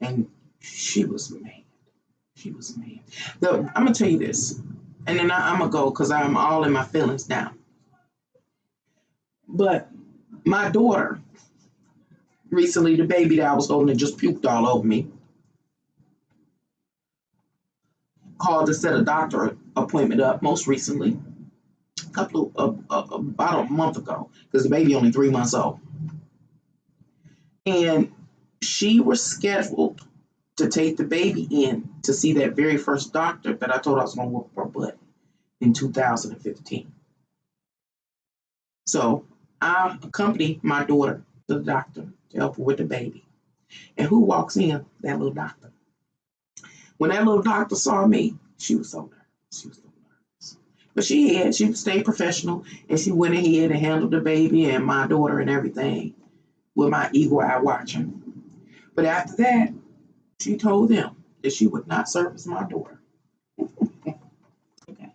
And she was mad. She was mad. I'm going to tell you this, and then I'm going to go because I'm all in my feelings now. But my daughter, recently, the baby that I was holding just puked all over me, called to set a doctor appointment up most recently, about a month ago, because the baby only 3 months old. And she was scheduled to take the baby in to see that very first doctor that I told I was going to whoop her butt in 2015. So I accompanied my daughter to the doctor to help her with the baby. And who walks in? That little doctor. When that little doctor saw me, she was so nervous. She was so nervous. But she stayed professional, and she went ahead and handled the baby and my daughter and everything with my eagle eye watching. But after that, she told them, that she would not service my daughter. Okay.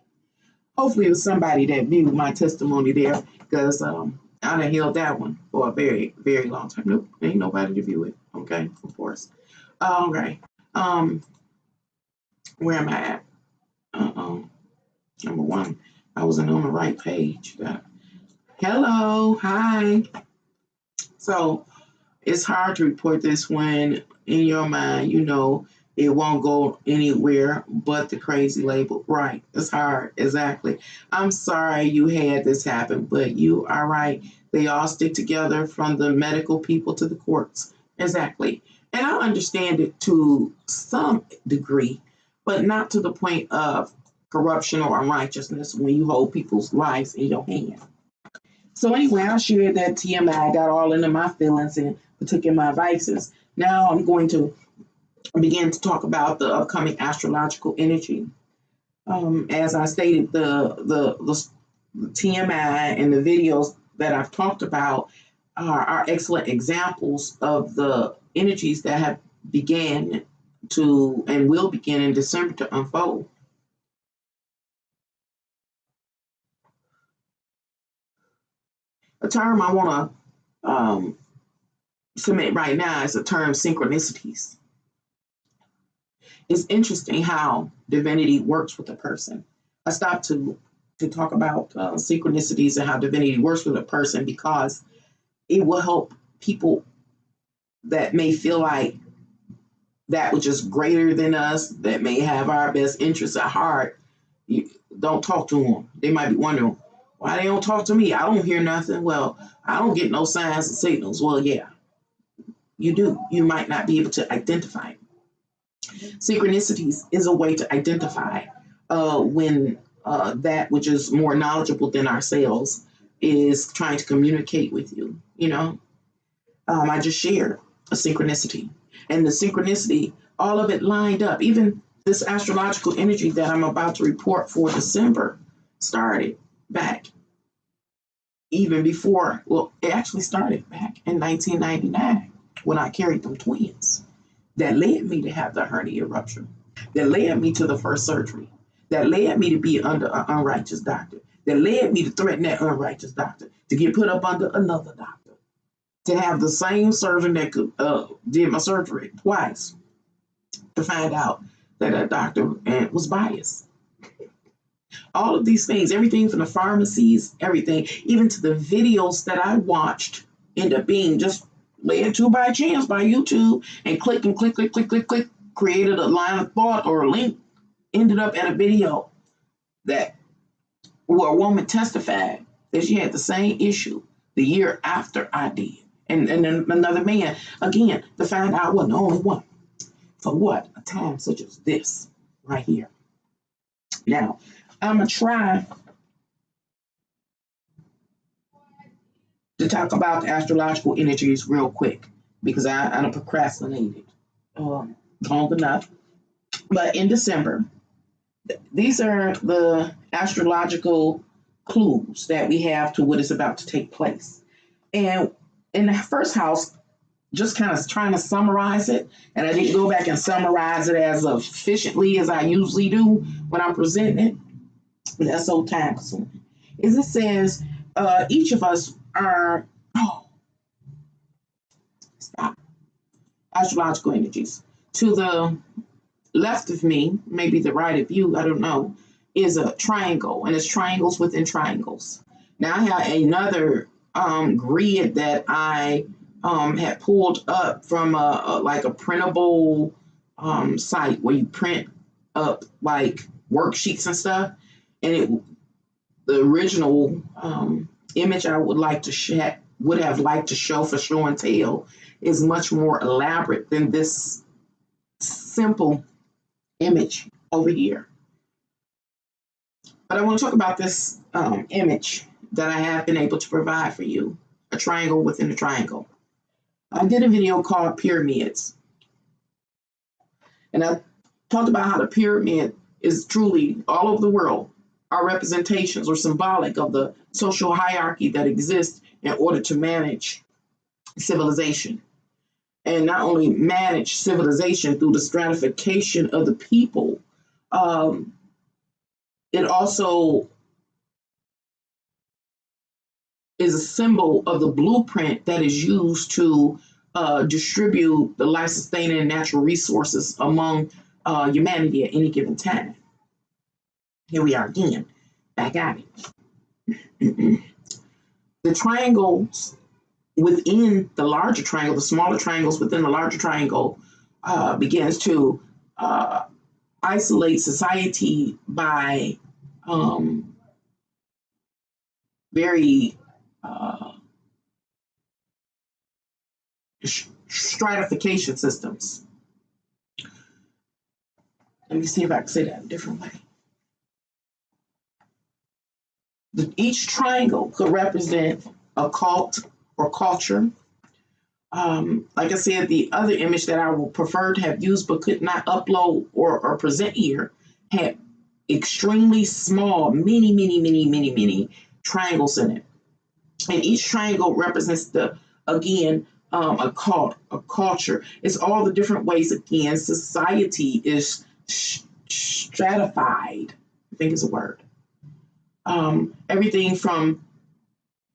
Hopefully it was somebody that viewed my testimony there, because I done held that one for a very, very long time. Nope, ain't nobody to view it. Okay, of course. All right. Where am I at? Number one, I wasn't on the right page. Hello, hi. So it's hard to report this when in your mind, you know, it won't go anywhere but the crazy label. Right. It's hard. Exactly. I'm sorry you had this happen, but you are right. They all stick together, from the medical people to the courts. Exactly. And I understand it to some degree, but not to the point of corruption or unrighteousness when you hold people's lives in your hand. So anyway, I shared that TMI, got all into my feelings and partook in my vices. Now I'm going to begin to talk about the upcoming astrological energy. As I stated, the TMI and the videos that I've talked about are excellent examples of the energies that have began to and will begin in December to unfold. A term I want to submit right now is the term synchronicities. It's interesting how divinity works with a person. I stopped to talk about synchronicities and how divinity works with a person because it will help people that may feel like that which is greater than us, that may have our best interests at heart. You don't talk to them. They might be wondering, why they don't talk to me? I don't hear nothing. Well, I don't get no signs and signals. Well, yeah, you do. You might not be able to identify it. Synchronicities is a way to identify when that which is more knowledgeable than ourselves is trying to communicate with you. You know, I just shared a synchronicity, and the synchronicity, all of it lined up. Even this astrological energy that I'm about to report for December started back even before. Well, it actually started back in 1999 when I carried them twins. That led me to have the hernia rupture, that led me to the first surgery, that led me to be under an unrighteous doctor, that led me to threaten that unrighteous doctor, to get put up under another doctor, to have the same surgeon that did my surgery twice, to find out that that doctor was biased. All of these things, everything from the pharmacies, everything, even to the videos that I watched, end up being just led to by chance by YouTube, and click and click, click, click, click, click, created a line of thought or a link, ended up in a video that where a woman testified that she had the same issue the year after I did. And then another man, again, to find out I wasn't the only one. For what? A time such as this right here. Now, I'm going to try to talk about the astrological energies real quick because I don't procrastinated long enough. But in December, these are the astrological clues that we have to what is about to take place. And in the first house, just kind of trying to summarize it, and I didn't go back and summarize it as efficiently as I usually do when I'm presenting it. But that's so time consuming. Is it says each of us are astrological energies. To the left of me, maybe the right of you, I don't know, is a triangle, and it's triangles within triangles. Now I have another grid that I had pulled up from like a printable site where you print up like worksheets and stuff, and the original image I would have liked to show for show and tell is much more elaborate than this simple image over here. But I want to talk about this image that I have been able to provide for you, a triangle within a triangle. I did a video called Pyramids, and I talked about how the pyramid is truly all over the world are representations or symbolic of the social hierarchy that exists in order to manage civilization. and not only manage civilization through the stratification of the people, um, it also is a symbol of the blueprint that is used to distribute the life sustaining and natural resources among humanity at any given time. Here we are again, back at it. The triangles within the larger triangle, the smaller triangles within the larger triangle, begins to isolate society by very stratification systems. Let me see if I can say that a different way. Each triangle could represent a cult or culture. Like I said, the other image that I would prefer to have used but could not upload or present here had extremely small, many triangles in it. And each triangle represents again, a cult, a culture. It's all the different ways, again, society is stratified, I think is a word. Everything from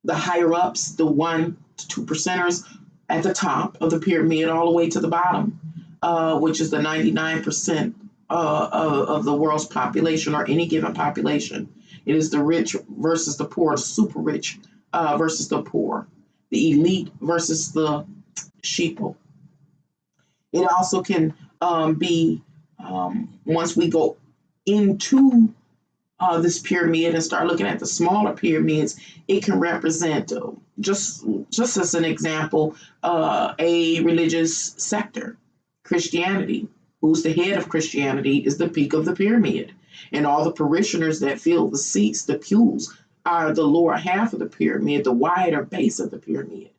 the higher ups, the 1 to 2%ers at the top of the pyramid, all the way to the bottom, which is the 99% of the world's population or any given population. It is the rich versus the poor, the super rich versus the poor, the elite versus the sheeple. It also can be, once we go into this pyramid and start looking at the smaller pyramids, it can represent, just as an example, a religious sector. Christianity, who's the head of Christianity, is the peak of the pyramid. And all the parishioners that fill the seats, the pews, are the lower half of the pyramid, the wider base of the pyramid.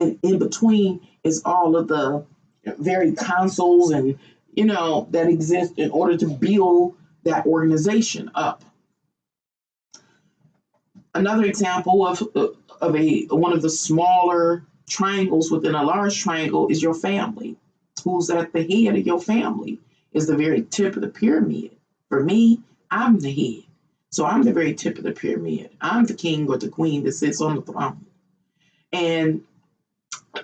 And in between is all of the very councils and, that exist in order to build that organization up. Another example of one of the smaller triangles within a large triangle is your family. Who's at the head of your family is the very tip of the pyramid. For me, I'm the head. So I'm the very tip of the pyramid. I'm the king or the queen that sits on the throne. And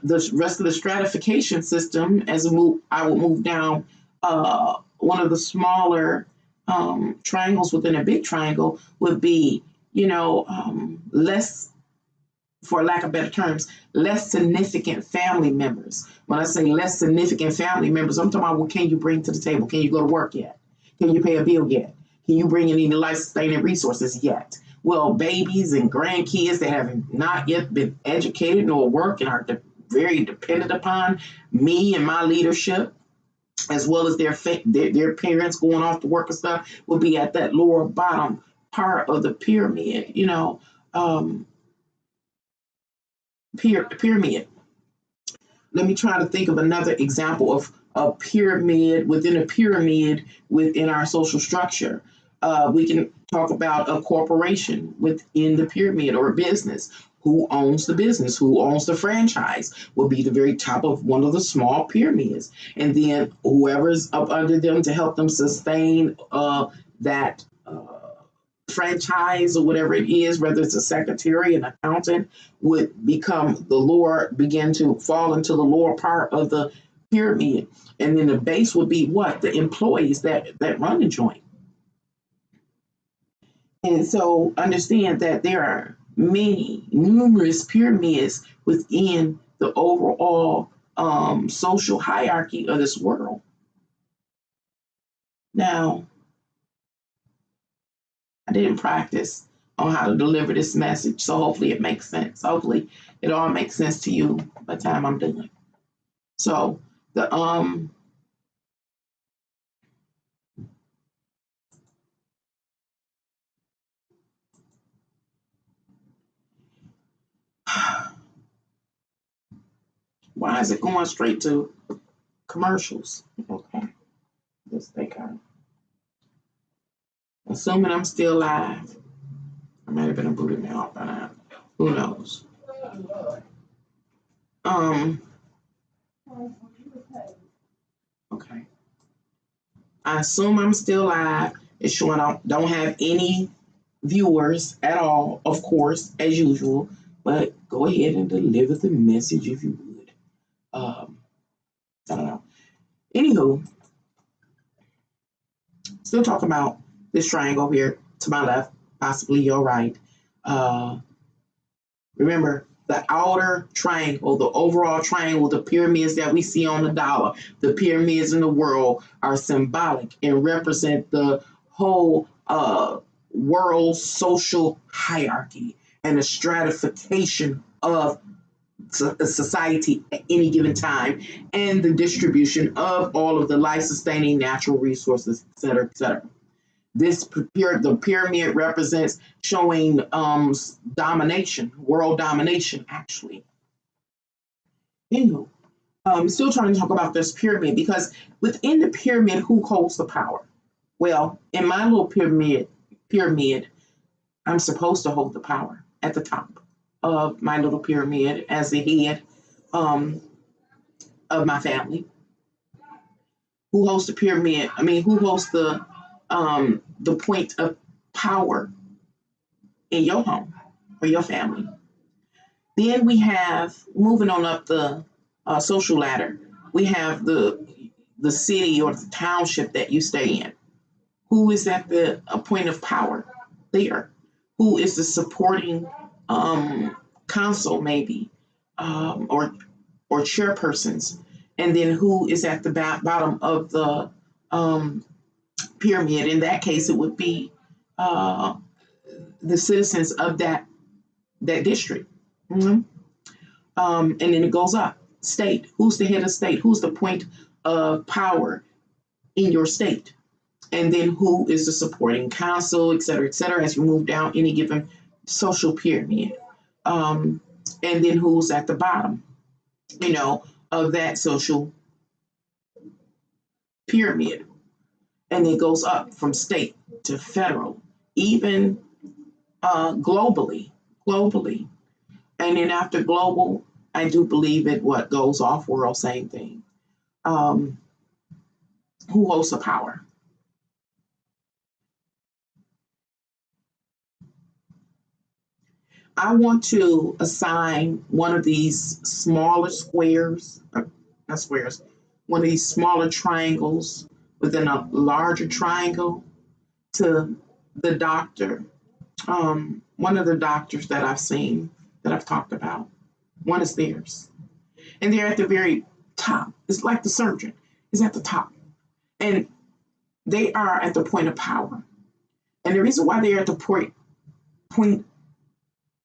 the rest of the stratification system, I will move down one of the smaller triangles within a big triangle would be, less, for lack of better terms, less significant family members. When I say less significant family members, I'm talking about what can you bring to the table? Can you go to work yet? Can you pay a bill yet? Can you bring in any life-sustaining resources yet? Well, babies and grandkids that have not yet been educated nor work and are very dependent upon me and my leadership, as well as their parents going off to work and stuff, will be at that lower bottom part of the pyramid, pyramid. Let me try to think of another example of a pyramid within our social structure. We can talk about a corporation within the pyramid or a business. Who owns the business? Who owns the franchise? Will be the very top of one of the small pyramids. And then whoever's up under them to help them sustain that franchise or whatever it is, whether it's a secretary, an accountant, would begin to fall into the lower part of the pyramid. And then the base would be what? The employees that run the joint. And so understand that there are numerous pyramids within the overall social hierarchy of this world. Now, I didn't practice on how to deliver this message, so hopefully it makes sense. Hopefully it all makes sense to you by the time I'm done. So the why is it going straight to commercials? Okay, let's take out. Assuming I'm still live. I might have been booted me off by now. Who knows? I assume I'm still live. It's showing I don't have any viewers at all, of course, as usual. But go ahead and deliver the message if you would. I don't know. Anywho, still talking about this triangle here to my left, possibly your right. Remember, the outer triangle, the overall triangle, the pyramids that we see on the dollar, the pyramids in the world are symbolic and represent the whole world social hierarchy and the stratification of society at any given time and the distribution of all of the life-sustaining natural resources, et cetera, et cetera. The pyramid represents showing domination, world domination, actually. Anywho, still trying to talk about this pyramid because within the pyramid, who holds the power? Well, in my little pyramid, I'm supposed to hold the power at the top of my little pyramid as the head of my family. Who hosts the pyramid? I mean, who hosts the point of power in your home or your family? Then we have, moving on up the social ladder, we have the city or the township that you stay in. Who is at the point of power there? Who is the supporting council, maybe, or chairpersons? And then who is at the bottom of the pyramid? In that case, it would be the citizens of that district. Mm-hmm. And then it goes up. State. Who's the head of state? Who's the point of power in your state? And then who is the supporting council, et cetera, as you move down any given social pyramid. And then who's at the bottom, of that social pyramid. And it goes up from state to federal, even globally. And then after global, I do believe it what goes off world, same thing. Who holds the power? I want to assign one of these smaller squares, not squares, one of these smaller triangles within a larger triangle to the doctor. One of the doctors that I've seen, that I've talked about, one is theirs. And they're at the very top. It's like the surgeon is at the top. And they are at the point of power. And the reason why they're at the point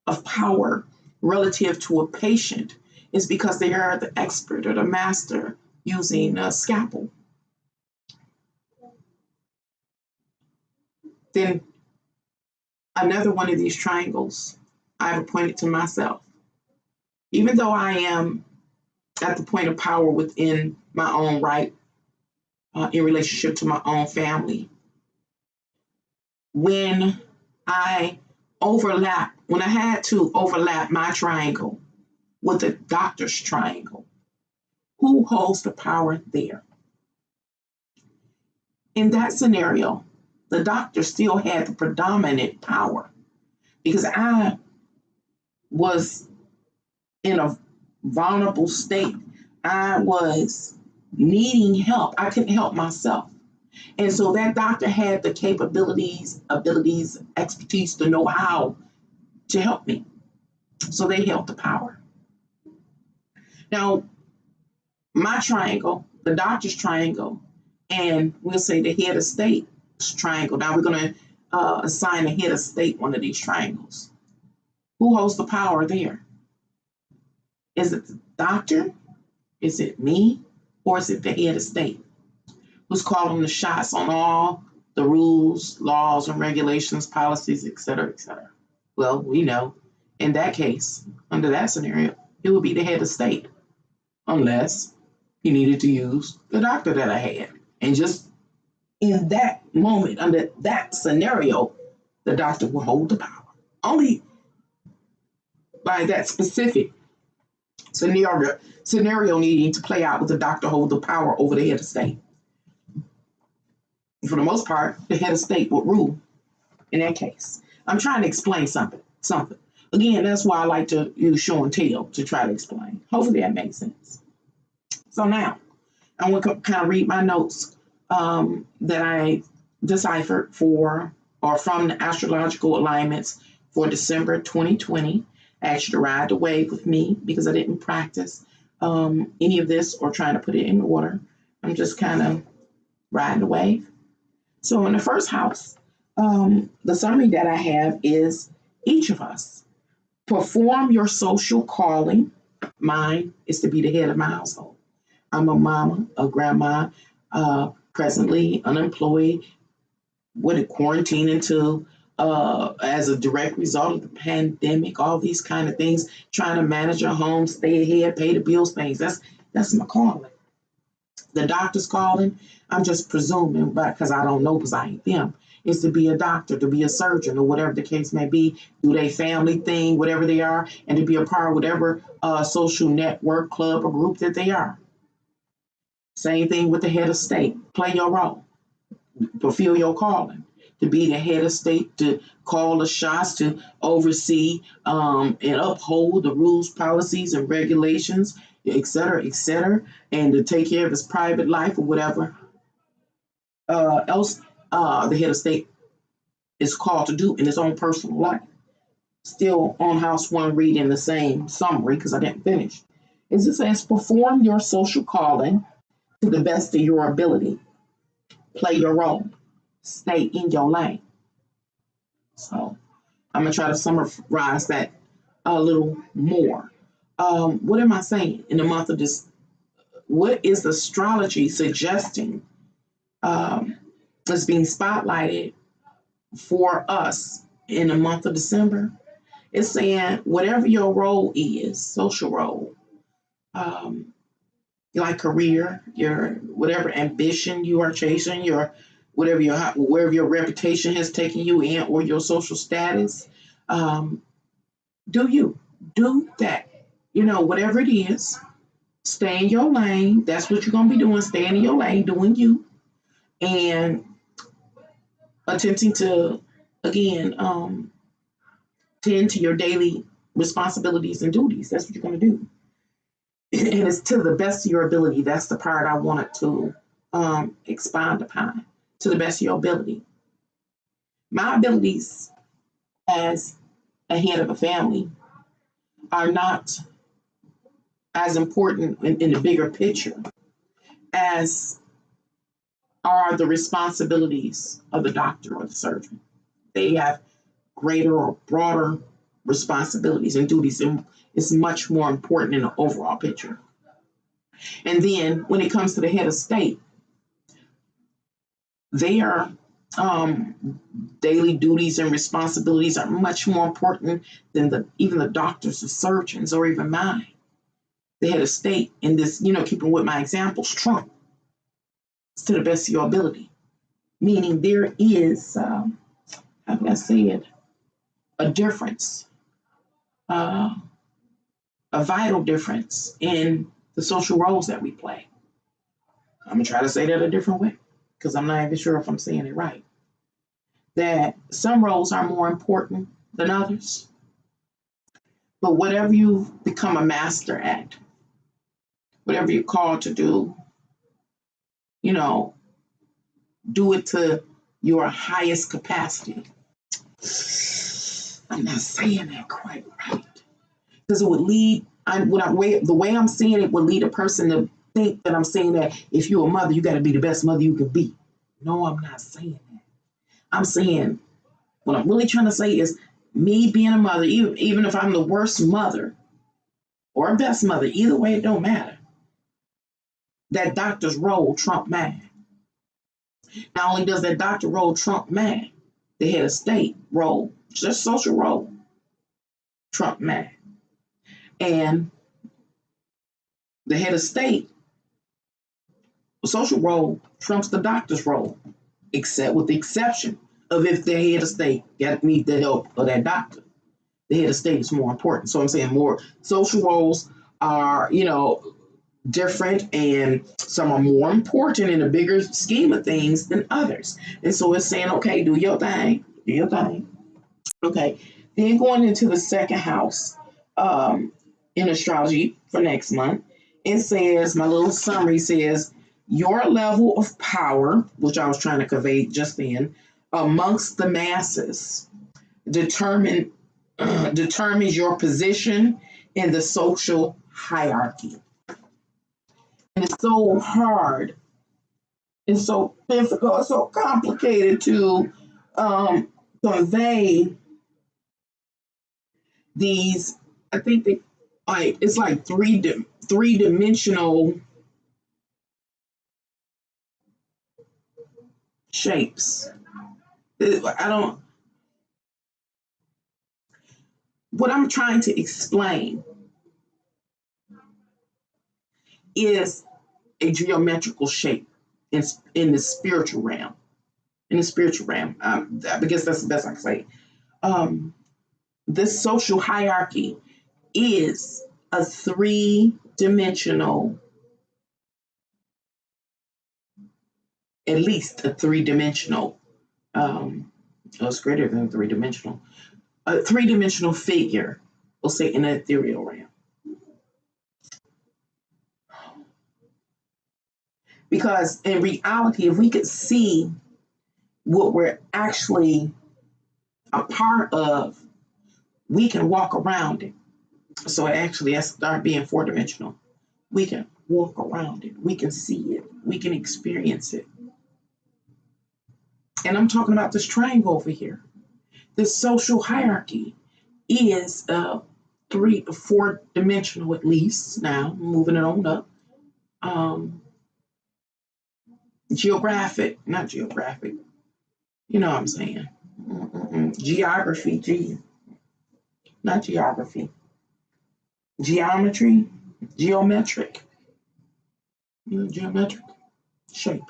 of power relative to a patient is because they are the expert or the master using a scalpel. Then another one of these triangles I've appointed to myself. Even though I am at the point of power within my own right, in relationship to my own family, when I had to overlap my triangle with the doctor's triangle, who holds the power there? In that scenario, the doctor still had the predominant power because I was in a vulnerable state. I was needing help. I couldn't help myself. And so that doctor had the capabilities, abilities, expertise to know how to help me. So they held the power. Now, my triangle, the doctor's triangle, and we'll say the head of state triangle. Now we're going to assign the head of state one of these triangles. Who holds the power there? Is it the doctor? Is it me? Or is it the head of state? Who's calling the shots on all the rules, laws, and regulations, policies, et cetera, et cetera? Well, we know in that case, under that scenario, it would be the head of state, unless he needed to use the doctor that I had. And just in that moment, under that scenario, the doctor will hold the power. Only by that specific scenario needing to play out with the doctor hold the power over the head of state. for the most part, the head of state would rule in that case. I'm trying to explain something. Again, that's why I like to use show and tell to try to explain. Hopefully that makes sense. So now, I want to kind of read my notes that I deciphered for or from the astrological alignments for December 2020. I asked you to ride the wave with me because I didn't practice any of this or trying to put it in order. I'm just kind of riding the wave. So in the first house, the summary that I have is each of us perform your social calling. Mine is to be the head of my household. I'm a mama, a grandma, presently unemployed, quarantine into as a direct result of the pandemic, all these kind of things, trying to manage a home, stay ahead, pay the bills, things. That's my calling. The doctor's calling, I'm just presuming, but because I don't know, because I ain't them, is to be a doctor, to be a surgeon, or whatever the case may be, do their family thing, whatever they are, and to be a part of whatever social network, club, or group that they are. Same thing with the head of state. Play your role. Fulfill your calling. To be the head of state, to call the shots, to oversee and uphold the rules, policies, and regulations, et cetera, and to take care of his private life or whatever else the head of state is called to do in his own personal life. Still on house one, reading the same summary because I didn't finish. It says, perform your social calling to the best of your ability. Play your role. Stay in your lane. So I'm going to try to summarize that a little more. What am I saying in the month of this? What is astrology suggesting is being spotlighted for us in the month of December? It's saying whatever your role is, social role, like career, your whatever ambition you are chasing, your whatever wherever your reputation has taken you in, or your social status, do that. Whatever it is, stay in your lane. That's what you're gonna be doing. Staying in your lane, doing you, and attempting to again tend to your daily responsibilities and duties. That's what you're gonna do. And it's to the best of your ability. That's the part I wanted to expound upon. To the best of your ability. My abilities as a head of a family are not as important in the bigger picture as are the responsibilities of the doctor or the surgeon. They have greater or broader responsibilities and duties, and it's much more important in the overall picture. And then when it comes to the head of state, their daily duties and responsibilities are much more important than even the doctors or surgeons or even mine. The head of state in this, keeping with my examples, Trump, to the best of your ability. Meaning there is, how can I say it, a difference, a vital difference in the social roles that we play. I'm going to try to say that a different way because I'm not even sure if I'm saying it right. That some roles are more important than others. But whatever you become a master at, whatever you're called to do, do it to your highest capacity. I'm not saying that quite right. Because it would lead, the way I'm saying it would lead a person to think that I'm saying that if you're a mother, you got to be the best mother you can be. No, I'm not saying that. I'm saying what I'm really trying to say is me being a mother, even if I'm the worst mother or best mother, either way, it don't matter. That doctor's role trump mine. Not only does that doctor role trump mine, the head of state role, just social role, trump mine. And the head of state, social role trumps the doctor's role, except with the exception of if the head of state needs the help of that doctor. The head of state is more important. So I'm saying more social roles are, different, and some are more important in the bigger scheme of things than others. And so it's saying, okay, do your thing, do your thing. Okay. Then going into the second house in astrology for next month, it says, my little summary says, your level of power, which I was trying to convey just then, amongst the masses determines your position in the social hierarchy. And it's so hard, it's so difficult, it's so complicated to convey these. I think they like it's like three dimensional shapes. I don't. What I'm trying to explain is a geometrical shape in the spiritual realm. In the spiritual realm, I guess that's the best I can say. This social hierarchy is a three-dimensional, at least a three-dimensional, it's greater than three-dimensional, a three-dimensional figure, we'll say in the ethereal realm. Because in reality, if we could see what we're actually a part of, we can walk around it. So it actually has to start being four-dimensional. We can walk around it. We can see it. We can experience it. And I'm talking about this triangle over here. This social hierarchy is three to four dimensional at least. Now moving it on up. Not geographic. You know what I'm saying? Geography, not geography. Geometry, geometric shape.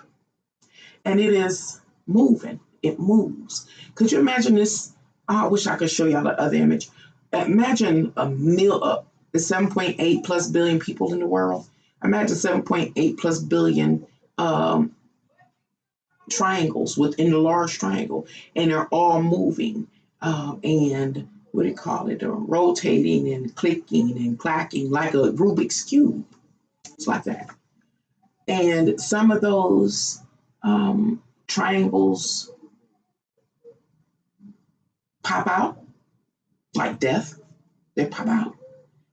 And it is moving. It moves. Could you imagine this? Oh, I wish I could show y'all the other image. Imagine the 7.8 plus billion people in the world. Imagine 7.8 plus billion triangles within the large triangle, and they're all moving. And what do you call it? They're rotating and clicking and clacking like a Rubik's Cube. It's like that. And some of those triangles pop out like death. They pop out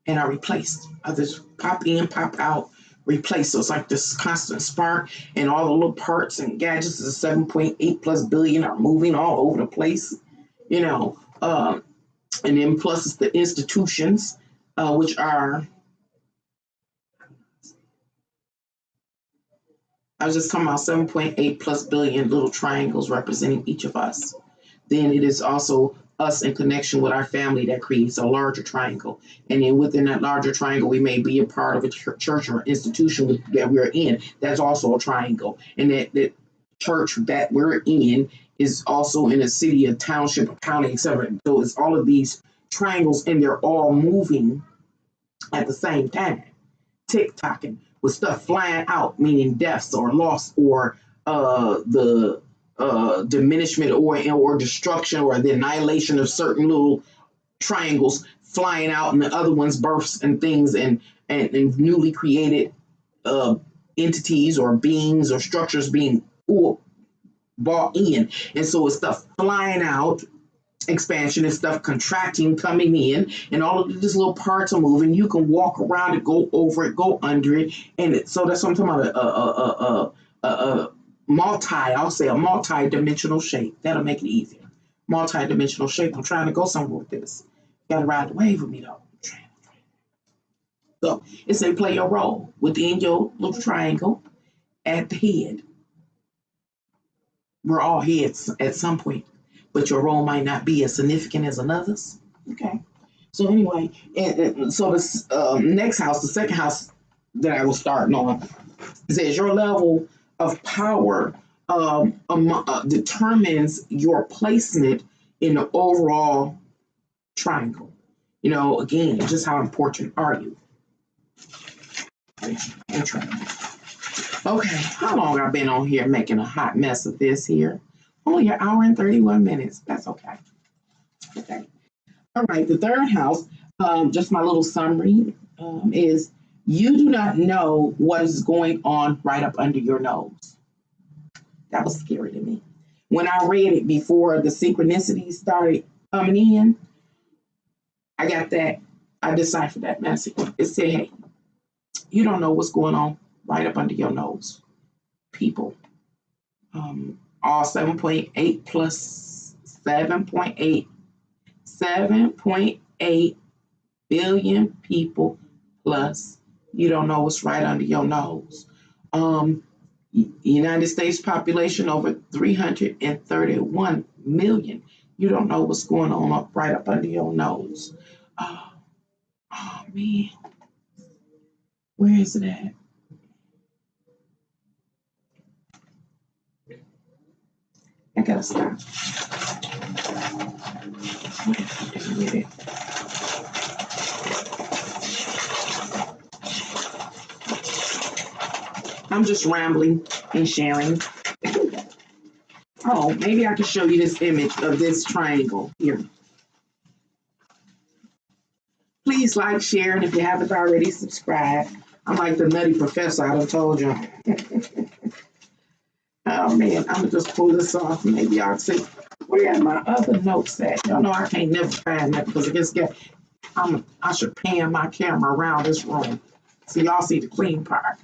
and are replaced. Others pop in, pop out, replaced. So it's like this constant spark, and all the little parts and gadgets of 7.8 plus billion are moving all over the place, you know. And then plus it's the institutions, which are, I was just talking about 7.8 plus billion little triangles representing each of us. Then it is also us in connection with our family that creates a larger triangle. And then within that larger triangle, we may be a part of a church or institution that we're in. That's also a triangle. And that church that we're in is also in a city, a township, a county, etc. So it's all of these triangles, and they're all moving at the same time, tick-tocking with stuff flying out, meaning deaths or loss or the diminishment or destruction or the annihilation of certain little triangles flying out, and the other ones births and things, and newly created entities or beings or structures being bought in. And so it's stuff flying out, expansion, and stuff contracting, coming in, and all of these little parts are moving. You can walk around it, go over it, go under it, and so that's what I'm talking about. I'll say a multi-dimensional shape. That'll make it easier. Multi-dimensional shape. I'm trying to go somewhere with this. You gotta ride the wave with me though. So it's a play your role within your little triangle at the head. We're all heads at some point, but your role might not be as significant as another's. Okay. So anyway, and so this next house, the second house that I was starting on, says your level of power determines your placement in the overall triangle. You know, again, just how important are you? Okay, how long I've been on here making a hot mess of this here? Only an hour and 31 minutes. That's okay. Okay. All right, the third house, just my little summary, is you do not know what is going on right up under your nose. That was scary to me. When I read it before the synchronicities started coming in, I got that. I deciphered that message. It said, hey, you don't know what's going on right up under your nose, people. All 7.8 plus 7.8 billion people plus. You don't know what's right under your nose. United States population over 331 million. You don't know what's going on right up under your nose. Oh man, where is it at? I gotta stop. With it. I'm just rambling and sharing. Oh, maybe I can show you this image of this triangle here. Please like, share, and if you haven't already, subscribe. I'm like the nutty professor, I done told you. Oh man, I'm gonna just pull this off. Maybe y'all see where are my other notes at. Y'all know I can't never find that because it gets I should pan my camera around this room so y'all see the clean part.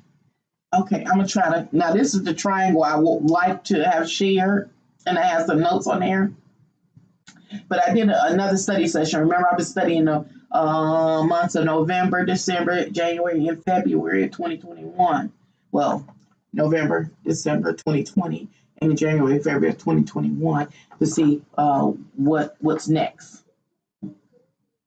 Okay, I'm gonna try to. Now this is the triangle I would like to have shared, and I have some notes on there. But I did another study session. Remember, I've been studying the months of November, December, January, and February of 2021. Well, November, December 2020, and January, February of 2021 to see what's next,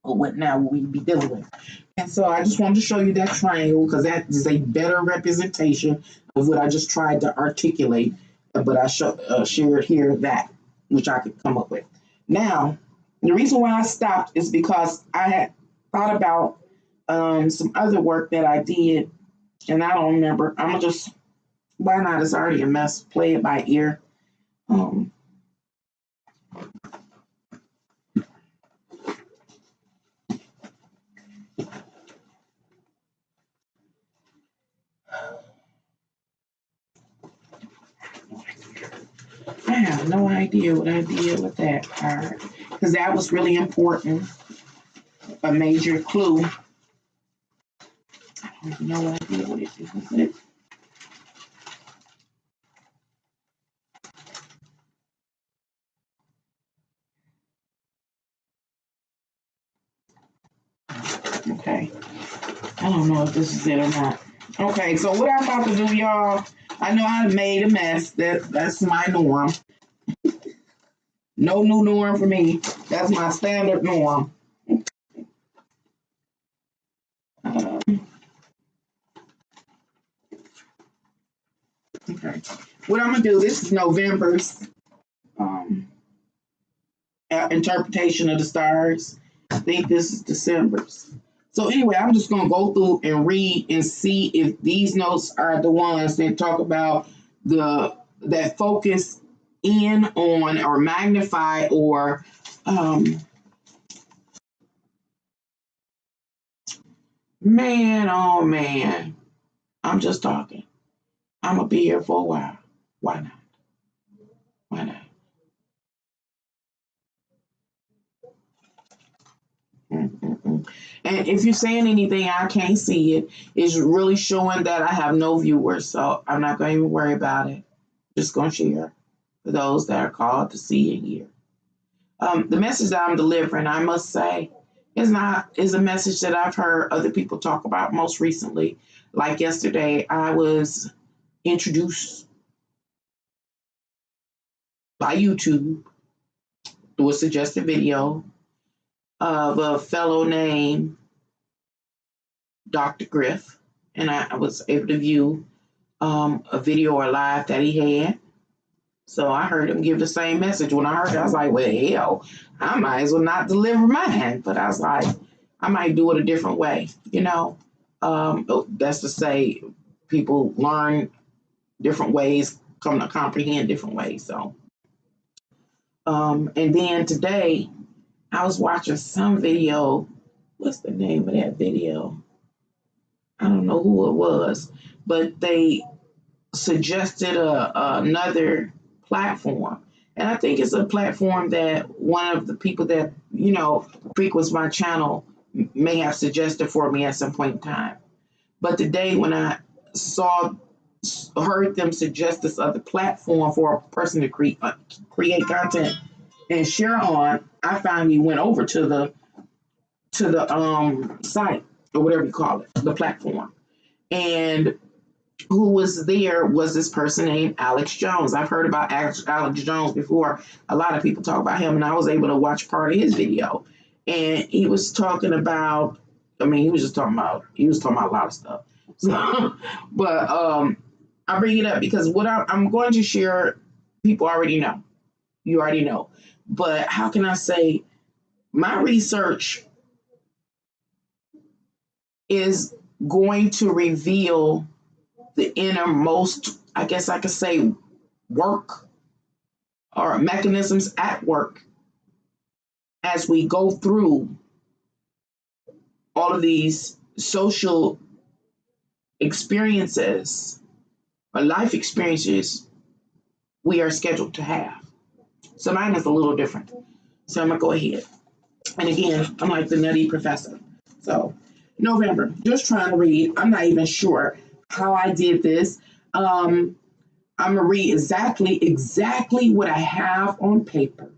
or what now will we be dealing with. And so I just wanted to show you that triangle because that is a better representation of what I just tried to articulate. But I shared here that which I could come up with. Now, the reason why I stopped is because I had thought about some other work that I did, and I don't remember. I'm gonna just, why not? It's already a mess. Play it by ear. I have no idea what I did with that part because that was really important. A major clue. I don't know what I did with it. Okay. I don't know if this is it or not. Okay, so what I'm about to do, y'all, I know I made a mess. That's my norm. No new norm for me. That's my standard norm. Okay. What I'm going to do, this is November's interpretation of the stars. I think this is December's. So anyway, I'm just going to go through and read and see if these notes are the ones that talk about that focus in on or magnify or man, oh man, I'm just talking. I'm going to be here for a while. Why not? Why not? Mm-mm-mm. And if you're saying anything, I can't see it. It's really showing that I have no viewers, so I'm not going to even worry about it. Just going to share for those that are called to see and hear. The message that I'm delivering, I must say, is a message that I've heard other people talk about most recently. Like yesterday, I was introduced by YouTube through a suggested video of a fellow named Dr. Griff, and I was able to view a video or live that he had. So I heard him give the same message. When I heard it, I was like, well, hell, I might as well not deliver mine. But I was like, I might do it a different way, you know. That's to say, people learn different ways, come to comprehend different ways. So, and then today I was watching some video. What's the name of that video? I don't know who it was, but they suggested another platform. And I think it's a platform that one of the people that, frequents my channel may have suggested for me at some point in time. But today when I heard them suggest this other platform for a person to create content and share on, I finally went over to the site, or whatever you call it, the platform. And who was there was this person named Alex Jones. I've heard about Alex Jones before. A lot of people talk about him, and I was able to watch part of his video. And he was talking about, he was talking about a lot of stuff. So, but I bring it up because what I'm going to share, people already know. You already know. But how can I say, my research is going to reveal the innermost, I guess I could say, work or mechanisms at work as we go through all of these social experiences or life experiences we are scheduled to have. So mine is a little different. So I'm going to go ahead. And again, I'm like the nutty professor. So November, just trying to read. I'm not even sure how I did this. I'm gonna read exactly what I have on paper,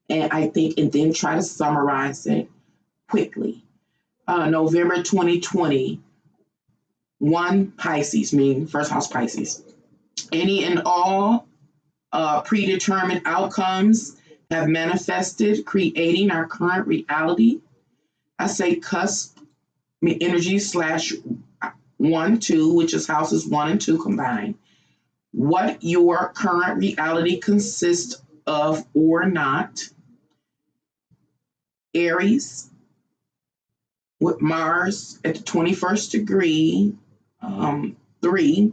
and then try to summarize it quickly. November 2020, 1 Pisces, meaning first house Pisces. Any and all predetermined outcomes have manifested, creating our current reality. I say cusp energy /1, 2, which is houses 1 and 2 combined. What your current reality consists of or not. Aries with Mars at the 21st degree, 3,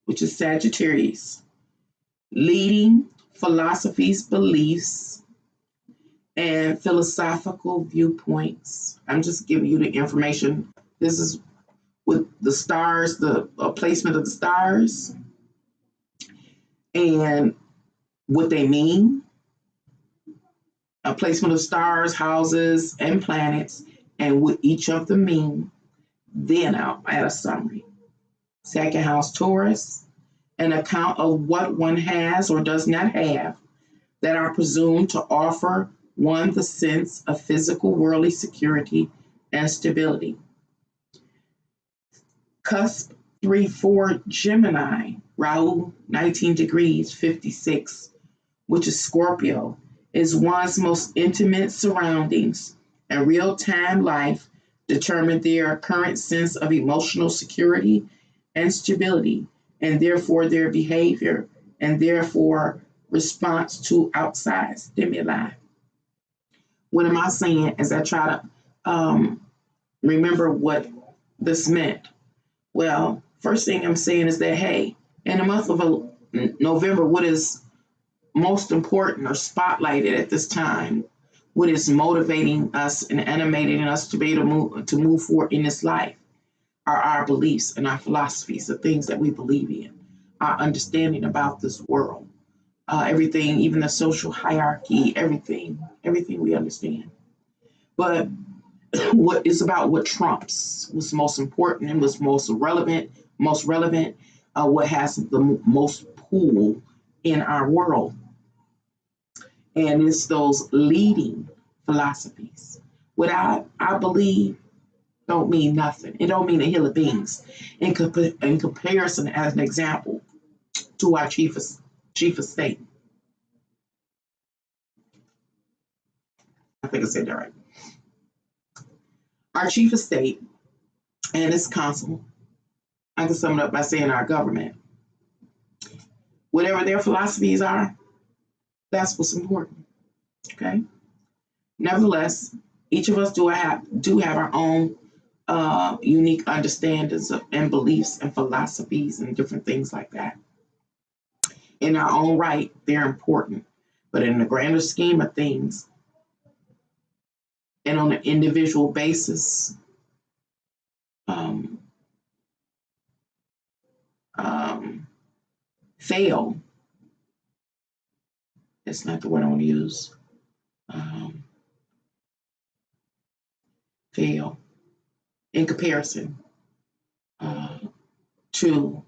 which is Sagittarius. Leading philosophies, beliefs, and philosophical viewpoints. I'm just giving you the information. This is with the stars, the placement of the stars, and what they mean. A placement of stars, houses, and planets, and what each of them mean. Then I'll add a summary. Second house Taurus, an account of what one has or does not have that are presumed to offer one the sense of physical worldly security and stability. Cusp 3-4 Gemini, Rahu 19 degrees 56, which is Scorpio, is one's most intimate surroundings and real-time life determine their current sense of emotional security and stability, and therefore their behavior, and therefore response to outside stimuli. What am I saying as I try to remember what this meant? Well, first thing I'm saying is that, hey, in the month of November, what is most important or spotlighted at this time, what is motivating us and animating us to be able to move forward in this life are our beliefs and our philosophies, the things that we believe in, our understanding about this world, everything, even the social hierarchy, everything we understand. But what is about what trumps, what's most important and what's most relevant, what has the most pull in our world. And it's those leading philosophies. What I believe don't mean nothing. It don't mean a hill of beans. In comparison, as an example, to our chief of state. I think I said that right. Our chief of state and his council, I can sum it up by saying our government. Whatever their philosophies are, that's what's important. Okay? Nevertheless, each of us do have our own unique understandings and beliefs and philosophies and different things like that. In our own right, they're important. But in the grander scheme of things, and on an individual basis, um, fail. That's not the word I want to use. Fail in comparison to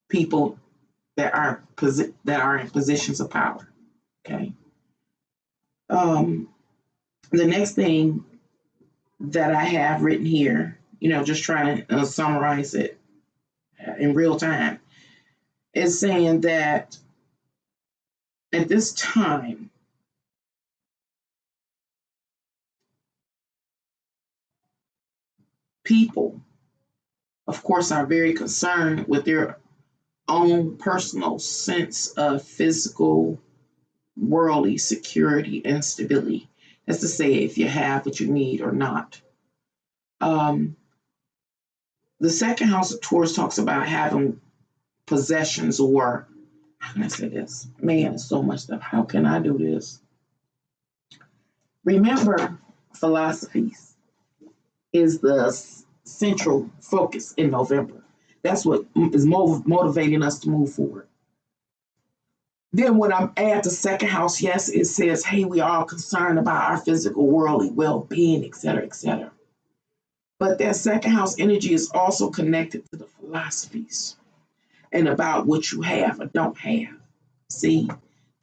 people that are in positions of power. Okay. The next thing that I have written here, just trying to summarize it in real time, is saying that at this time, people, of course, are very concerned with their own personal sense of physical, worldly security and stability. That's to say, if you have what you need or not. The second house of Taurus talks about having possessions, or how can I say this? Man, it's so much stuff. How can I do this? Remember, philosophies is the central focus in November. That's what is motivating us to move forward. Then when I add the second house, yes, it says, hey, we are all concerned about our physical, worldly well-being, et cetera, et cetera. But that second house energy is also connected to the philosophies and about what you have or don't have. See,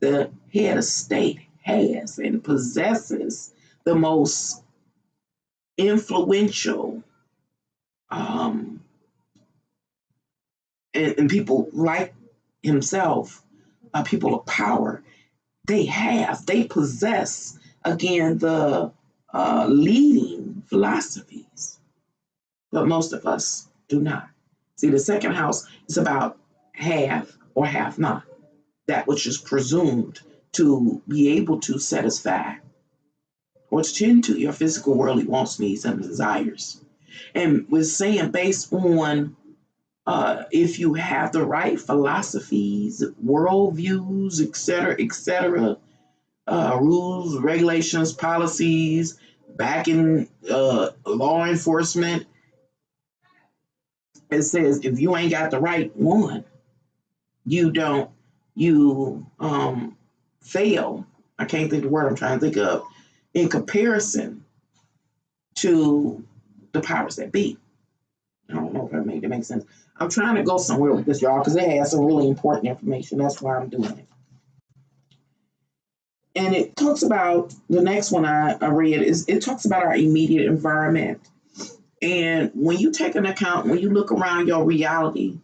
the head of state has and possesses the most influential and people like himself, people of power, they possess, again, the leading philosophies, but most of us do not. See, the second house is about have or have not, that which is presumed to be able to satisfy or tend to your physical, worldly wants, needs, and desires. And we're saying based on if you have the right philosophies, worldviews, et cetera, rules, regulations, policies, backing law enforcement, it says if you ain't got the right one, you fail. I can't think of the word I'm trying to think of, in comparison to the powers that be. I don't know if that makes sense. I'm trying to go somewhere with this, y'all, because it has some really important information. That's why I'm doing it. And it talks about, the next one I read is, it talks about our immediate environment. And when you take an account, when you look around your reality,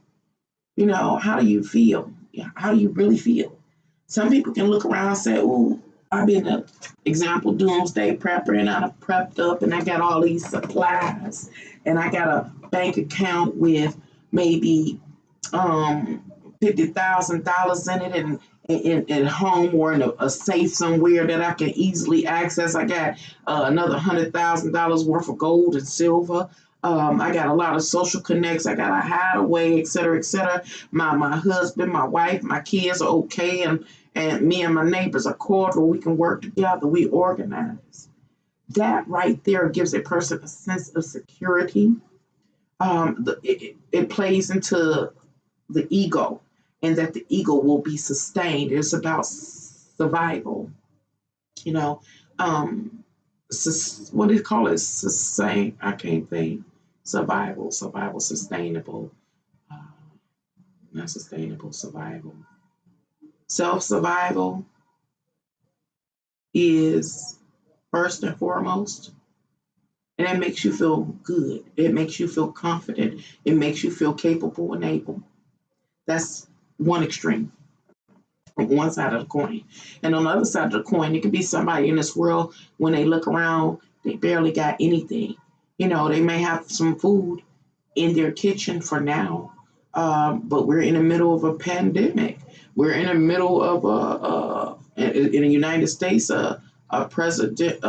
how do you feel? How do you really feel? Some people can look around and say, oh, I've been an example doomsday prepper, and I'm prepped up and I got all these supplies and I got a bank account with maybe $50,000 in it, and at home or in a safe somewhere that I can easily access. I got another $100,000 worth of gold and silver. I got a lot of social connects. I got a hideaway, et cetera, et cetera. My husband, my wife, my kids are okay, and me and my neighbors are cordial. We can work together. We organize. That right there gives a person a sense of security. It plays into the ego, and that the ego will be sustained. It's about survival. What do you call it? Sustain. I can't think. Survival, sustainable, not sustainable, survival. Self-survival is first and foremost, and it makes you feel good. It makes you feel confident. It makes you feel capable and able. That's one extreme, on one side of the coin. And on the other side of the coin, it could be somebody in this world, when they look around, they barely got anything. They may have some food in their kitchen for now, but we're in the middle of a pandemic. We're in the middle of in the United States, a president,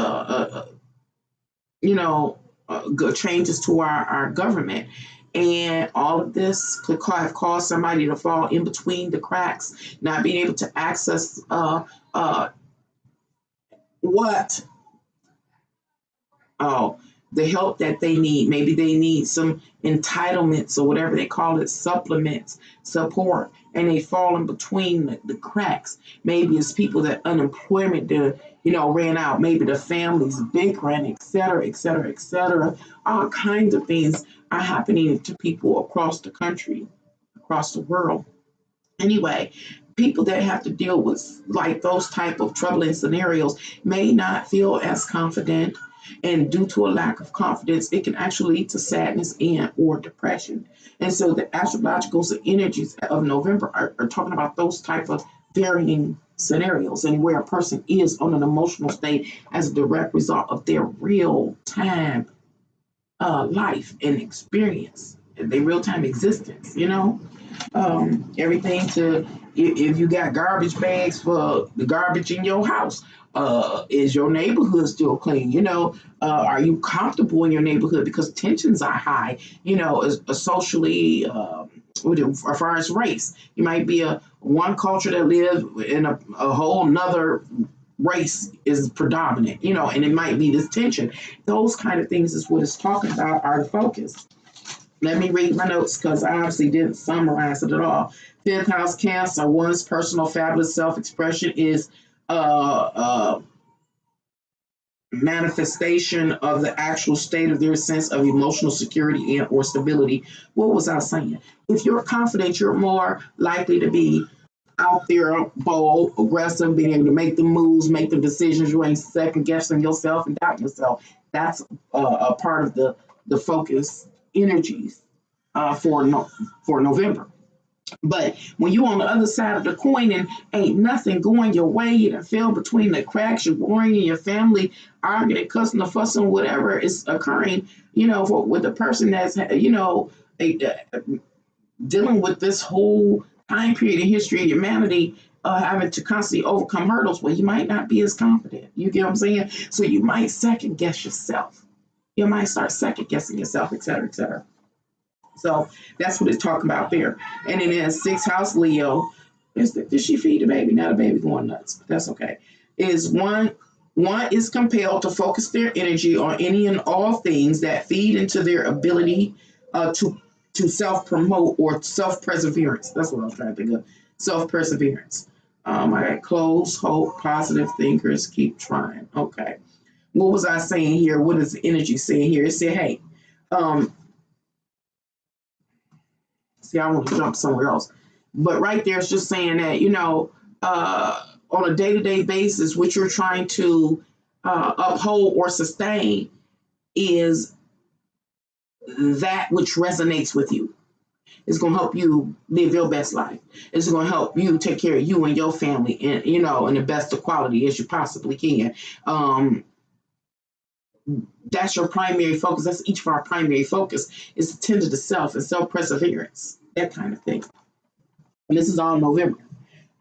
changes to our government. And all of this could have caused somebody to fall in between the cracks, not being able to access uh, what oh, the help that they need. Maybe they need some entitlements or whatever they call it, supplements, support, and they fall in between the cracks. Maybe it's people that unemployment, ran out. Maybe the families bickering, et cetera, et cetera, et cetera. All kinds of things are happening to people across the country, across the world. Anyway, people that have to deal with like those type of troubling scenarios may not feel as confident, and due to a lack of confidence it can actually lead to sadness and or depression. And so the astrological energies of November are talking about those type of varying scenarios and where a person is on an emotional state as a direct result of their real time life and experience, their real time existence, everything to if you got garbage bags for the garbage in your house, is your neighborhood still clean? Are you comfortable in your neighborhood because tensions are high? Socially, as far as race, you might be a one culture that lives in a whole nother race is predominant, and it might be this tension. Those kind of things is what it's talking about are the focus. Let me read my notes because I obviously didn't summarize it at all. Fifth house Cancer, one's personal fabulous self-expression is manifestation of the actual state of their sense of emotional security and or stability. What was I saying? If you're confident, you're more likely to be out there, bold, aggressive, being able to make the moves, make the decisions. You ain't second guessing yourself and doubting yourself. That's a part of the focus energies for November. But when you on the other side of the coin and ain't nothing going your way, you done fell between the cracks, you're worrying your family, arguing, cussing, or fussing, whatever is occurring, with the person that's, dealing with this whole time period in history of humanity, having to constantly overcome hurdles, well, you might not be as confident. You get what I'm saying? So you might second guess yourself. You might start second guessing yourself, et cetera, et cetera. So that's what it's talking about there. And then in sixth house Leo, did she feed the baby? Not a baby going nuts, but that's okay. Is one is compelled to focus their energy on any and all things that feed into their ability to self promote or self perseverance. That's what I was trying to think of. Self perseverance. I got close, hope, positive thinkers, keep trying. Okay. What was I saying here? What is the energy saying here? It said, hey, um, see, I want to jump somewhere else. But right there, it's just saying that, on a day to day basis, what you're trying to uphold or sustain is that which resonates with you. It's going to help you live your best life. It's going to help you take care of you and your family in the best of quality as you possibly can. That's your primary focus. That's each of our primary focus is to tend to the self and self perseverance, that kind of thing. And this is all November.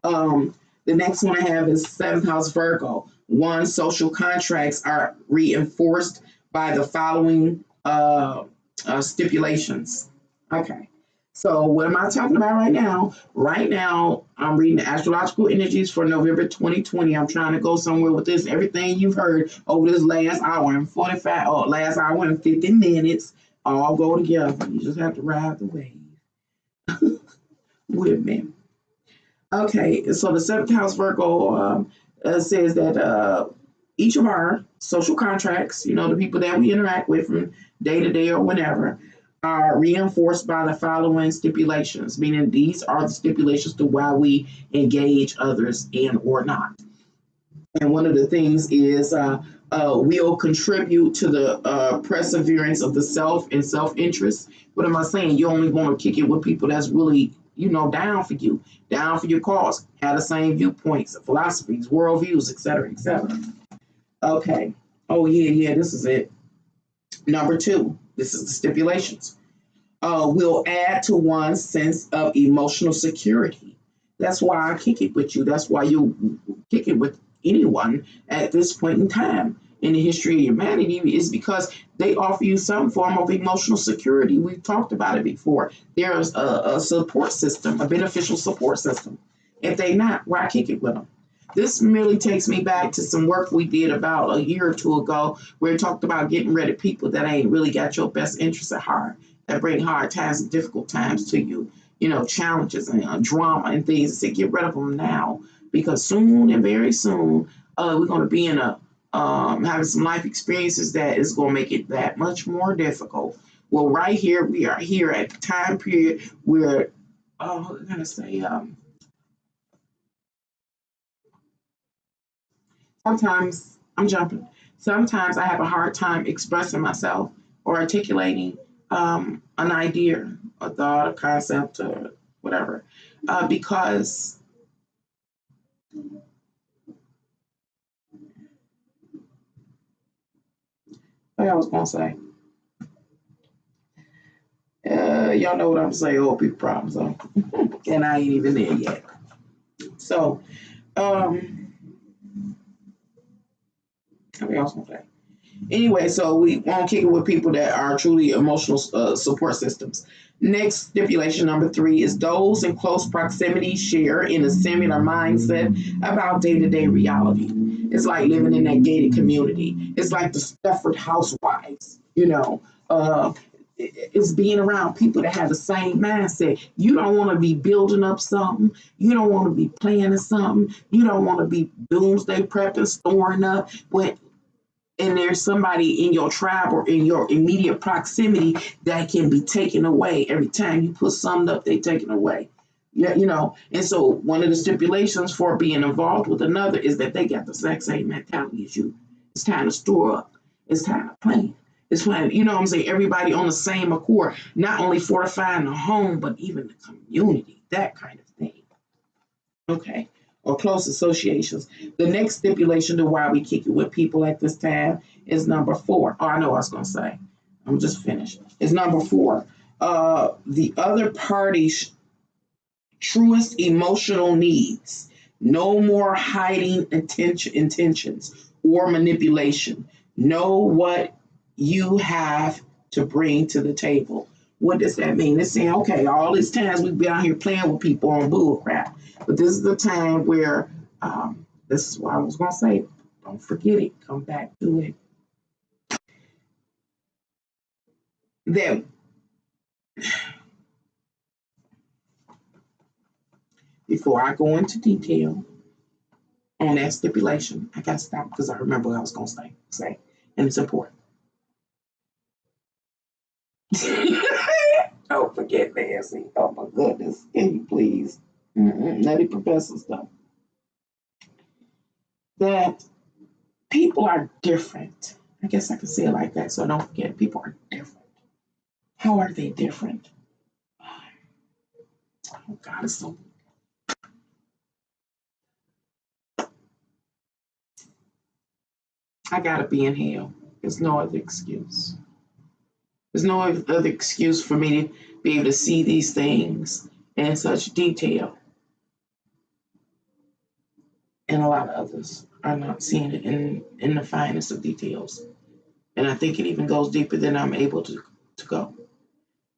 The next one I have is seventh house Virgo. One, social contracts are reinforced by the following stipulations. Okay. So what am I talking about right now? Right now, I'm reading the astrological energies for November 2020. I'm trying to go somewhere with this. Everything you've heard over this last hour and 45, or last hour and 50 minutes, all go together. You just have to ride the wave with me. Okay, so the seventh house Virgo says that each of our social contracts, the people that we interact with from day to day or whenever, are reinforced by the following stipulations, meaning these are the stipulations to why we engage others and or not. And one of the things is we'll contribute to the perseverance of the self and self-interest. What am I saying? You only want to kick it with people that's really, down for you, down for your cause, have the same viewpoints, philosophies, worldviews, et cetera, et cetera. Okay. Oh, yeah, this is it. Number two, this is the stipulations. Will add to one's sense of emotional security. That's why I kick it with you. That's why you kick it with anyone at this point in time. in the history of humanity is because they offer you some form of emotional security. We've talked about it before. There's a support system, a beneficial support system. If they not, why kick it with them? This merely takes me back to some work we did about a year or two ago where it talked about getting rid of people that ain't really got your best interests at heart, that bring hard times and difficult times to you, challenges and drama and things. To get rid of them now because soon and very soon we're going to be in a having some life experiences that is going to make it that much more difficult. Well, right here, we are here at the time period where, I'm going to say, sometimes I'm jumping. Sometimes I have a hard time expressing myself or articulating an idea, a thought, a concept, or whatever, because what I was going to say. Y'all know what I'm saying, old people problems, so. And I ain't even there yet. So, what else gonna say? Anyway, so we won't kick it with people that are truly emotional support systems. Next, stipulation number 3 is those in close proximity share in a similar mindset about day-to-day reality. It's like living in that gated community. It's like the Stepford housewives, it's being around people that have the same mindset. You don't want to be building up something. You don't want to be planning something. You don't want to be doomsday prepping, storing up. And there's somebody in your tribe or in your immediate proximity that can be taken away every time you put something up. They taken away. Yeah, And so one of the stipulations for being involved with another is that they got the exact same mentality as you. It's time to store up. It's time to plan. It's when, what I'm saying, everybody on the same accord, not only fortifying the home, but even the community, that kind of thing. Okay. Or close associations. The next stipulation to why we kick it with people at this time is number 4. Oh, I know what I was going to say. I'm just finished. It's number 4. The other party's truest emotional needs. No more hiding intentions or manipulation. Know what you have to bring to the table. What does that mean? It's saying, okay, all these times we've been out here playing with people on bull crap, but this is the time where this is what I was going to say. Don't forget it. Come back to it. That before I go into detail on that stipulation, I got to stop because I remember what I was going to say, and it's important. Don't forget Nancy. Oh my goodness. Can you please? Nutty professor stuff. That people are different. I guess I could say it like that. So don't forget, people are different. How are they different? Oh God, it's so. I gotta be in hell. There's no other excuse. There's no other excuse for me to be able to see these things in such detail. And a lot of others are not seeing it in the finest of details. And I think it even goes deeper than I'm able to go.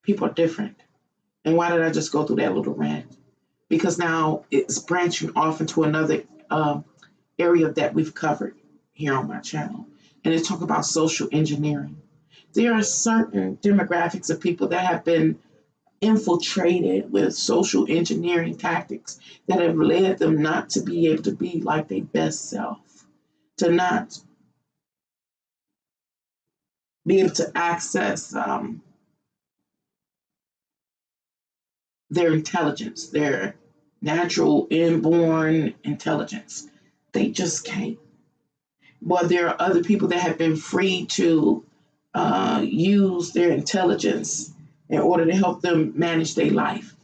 People are different. And why did I just go through that little rant? Because now it's branching off into another area that we've covered here on my channel. And it's talk about social engineering. There are certain demographics of people that have been infiltrated with social engineering tactics that have led them not to be able to be like their best self, to not be able to access their intelligence, their natural inborn intelligence. They just can't. But there are other people that have been free to use their intelligence in order to help them manage their life.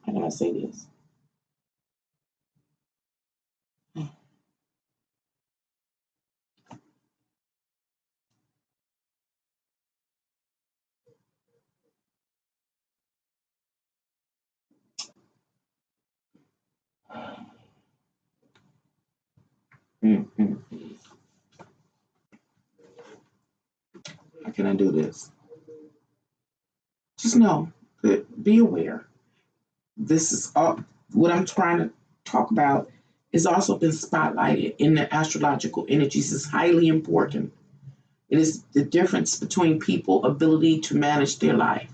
How can I say this? Mm-hmm. can I do this? Just know, be aware. This is all what I'm trying to talk about has also been spotlighted in the astrological energies. It's highly important. It is the difference between people's ability to manage their life,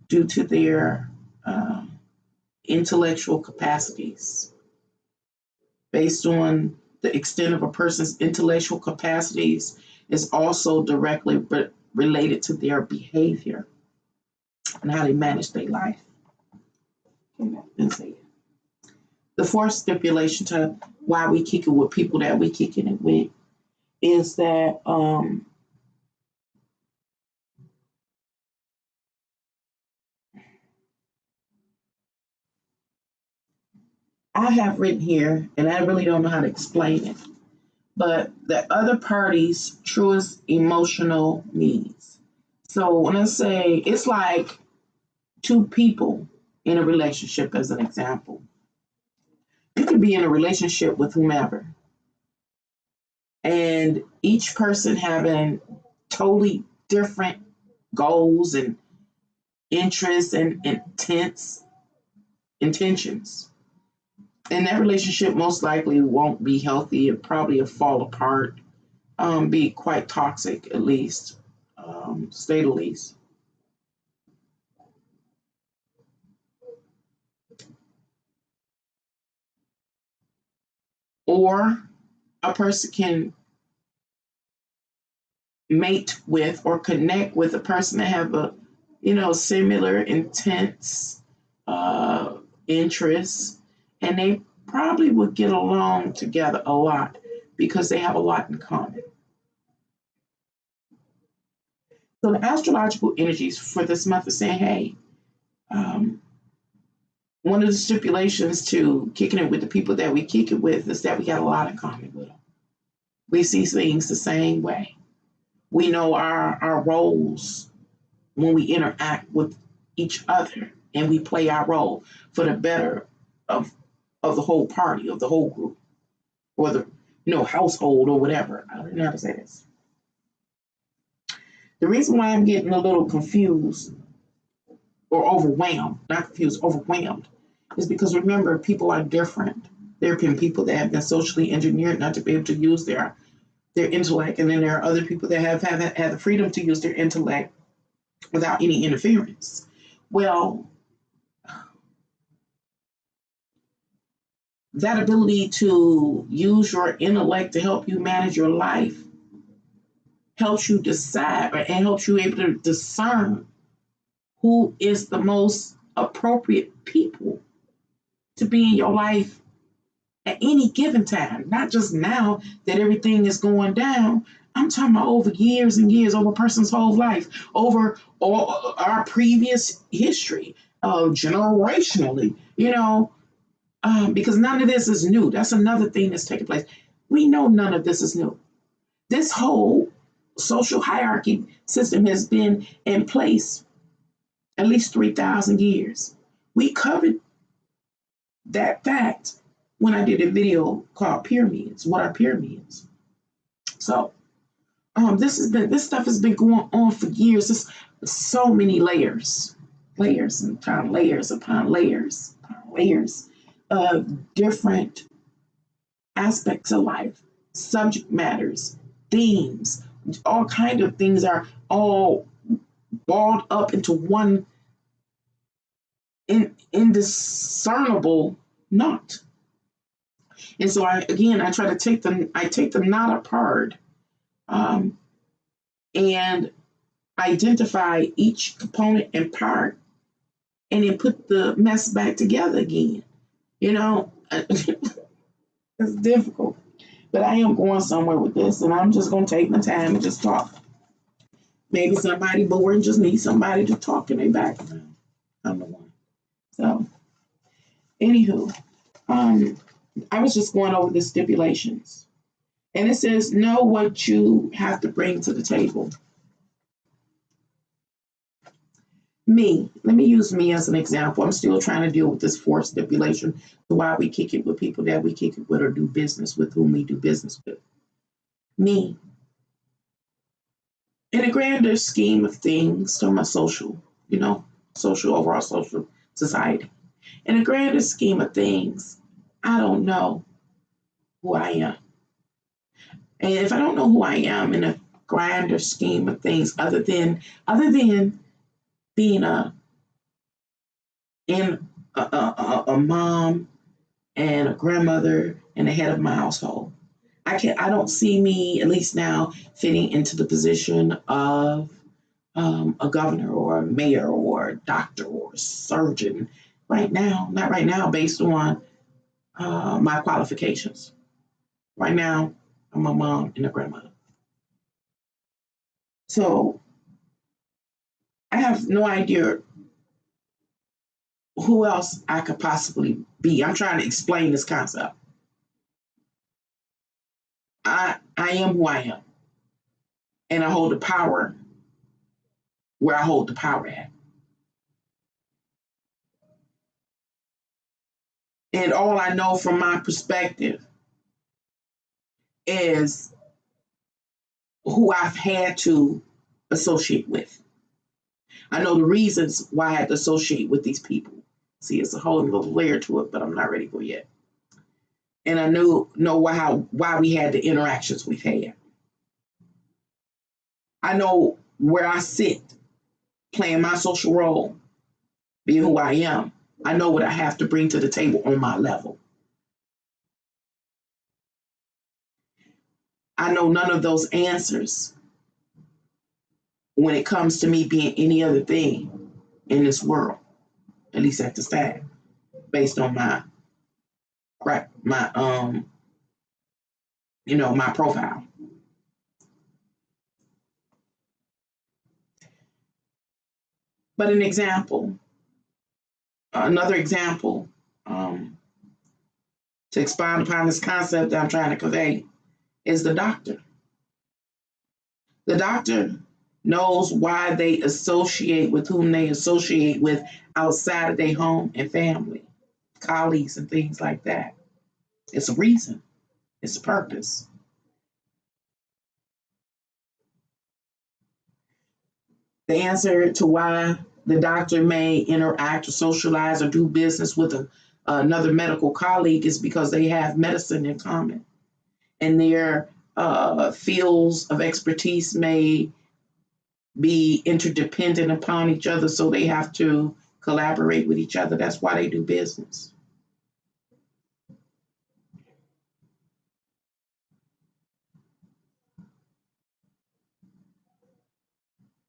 due to their intellectual capacities. Based on the extent of a person's intellectual capacities is also directly related to their behavior and how they manage their life. The fourth stipulation to why we kick it with people that we kicking it with is that I have written here, and I really don't know how to explain it, but the other party's truest emotional needs. So when I say it's like two people in a relationship, as an example, you can be in a relationship with whomever, and each person having totally different goals and interests and intentions. And that relationship most likely won't be healthy. It probably will fall apart, be quite toxic at least, to say the least. Or a person can mate with or connect with a person that have a, similar intense interests, and they probably would get along together a lot because they have a lot in common. So the astrological energies for this month are saying, hey, one of the stipulations to kicking it with the people that we kick it with is that we got a lot in common with them. We see things the same way. We know our roles when we interact with each other, and we play our role for the better of the whole party, of the whole group, or the household or whatever. I don't know how to say this. The reason why I'm getting a little confused or overwhelmed, not confused, overwhelmed, is because remember, people are different. There have been people that have been socially engineered not to be able to use their intellect, and then there are other people that have had the freedom to use their intellect without any interference. Well, that ability to use your intellect to help you manage your life helps you decide and helps you able to discern who is the most appropriate people to be in your life at any given time, not just now that everything is going down. I'm talking about over years and years, over a person's whole life, over all our previous history, generationally, because none of this is new. That's another thing that's taking place. We know none of this is new. This whole social hierarchy system has been in place at least 3,000 years. We covered that fact when I did a video called Pyramids. What are pyramids? So this stuff has been going on for years. There's so many layers upon layers upon layers upon layers of different aspects of life, subject matters, themes, all kind of things are all balled up into one indiscernible knot. And so I try to take the knot apart, and identify each component and part, and then put the mess back together again. It's difficult, but I am going somewhere with this, and I'm just going to take my time and just talk. Maybe somebody bored just needs somebody to talk in their background. I'm the one. So, anywho, I was just going over the stipulations. And it says, know what you have to bring to the table. Let me use me as an example. I'm still trying to deal with this fourth stipulation to why we kick it with people that we kick it with or do business with, whom we do business with. Me, In a grander scheme of things, to my social, overall social society. In a grander scheme of things, I don't know who I am. And if I don't know who I am in a grander scheme of things, other than being a mom and a grandmother and the head of my household, I don't see me, at least now, fitting into the position of a governor or a mayor or a doctor or a surgeon right now. Not right now, based on my qualifications. Right now, I'm a mom and a grandmother. So I have no idea who else I could possibly be. I'm trying to explain this concept. I am who I am, and I hold the power where I hold the power at. And all I know from my perspective is who I've had to associate with. I know the reasons why I had to associate with these people. See, it's a whole little layer to it, but I'm not ready for it yet. And I know why we had the interactions we've had. I know where I sit, playing my social role, being who I am. I know what I have to bring to the table on my level. I know none of those answers when it comes to me being any other thing in this world, at least at this time, based on my my profile. But another example, to expound upon this concept that I'm trying to convey, is the doctor. The doctor knows why they associate with whom they associate with outside of their home and family, colleagues, and things like that. It's a reason, it's a purpose. The answer to why the doctor may interact or socialize or do business with another medical colleague is because they have medicine in common, and their fields of expertise may be interdependent upon each other, so they have to collaborate with each other. That's why they do business.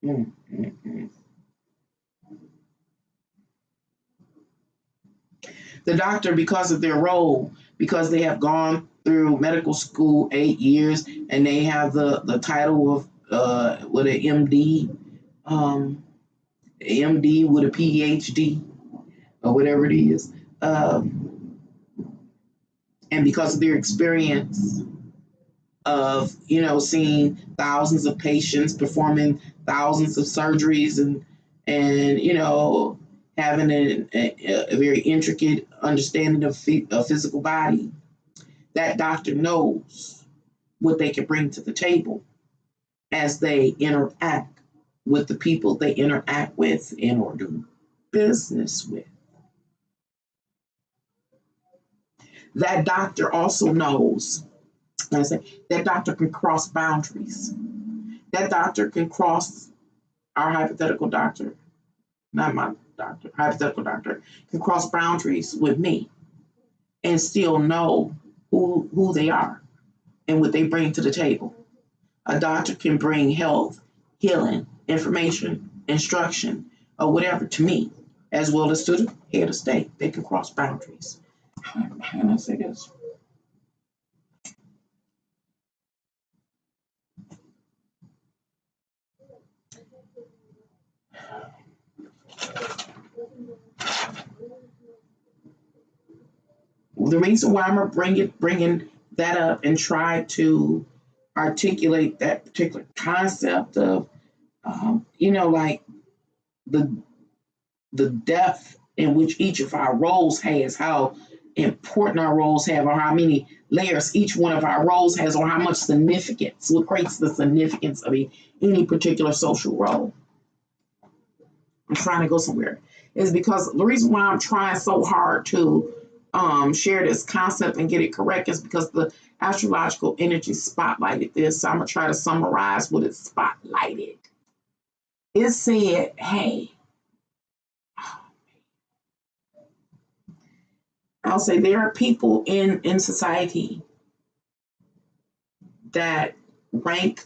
Mm, mm, mm. The doctor, because of their role, because they have gone through medical school 8 years and they have the title of with an MD, MD with a PhD or whatever it is, and because of their experience of seeing thousands of patients, performing thousands of surgeries, and having a very intricate understanding of a physical body, that doctor knows what they can bring to the table as they interact with the people they interact with in order to do business with. That doctor also knows, I say, that doctor can cross boundaries. That doctor can cross, our hypothetical doctor, not my doctor, hypothetical doctor, can cross boundaries with me and still know who they are and what they bring to the table. A doctor can bring health, healing, information, instruction, or whatever to me, as well as to the head of state. They can cross boundaries. How can I say this? The reason why I'm bringing that up and try to articulate that particular concept of, like the depth in which each of our roles has, how important our roles have, or how many layers each one of our roles has, or how much significance, what creates the significance of any particular social role. I'm trying to go somewhere. Is because the reason why I'm trying so hard to share this concept and get it correct is because the astrological energy spotlighted this. So I'm going to try to summarize what it spotlighted. It said, hey, I'll say there are people in society that rank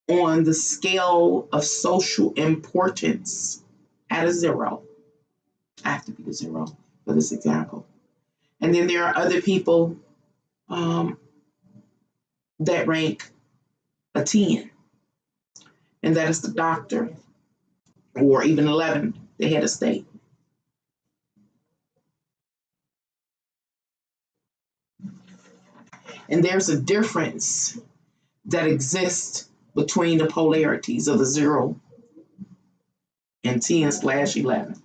on the scale of social importance at a 0. I have to be a 0 for this example. And then there are other people that rank a 10, and that is the doctor, or even 11, the head of state. And there's a difference that exists between the polarities of the 0 and 10/11.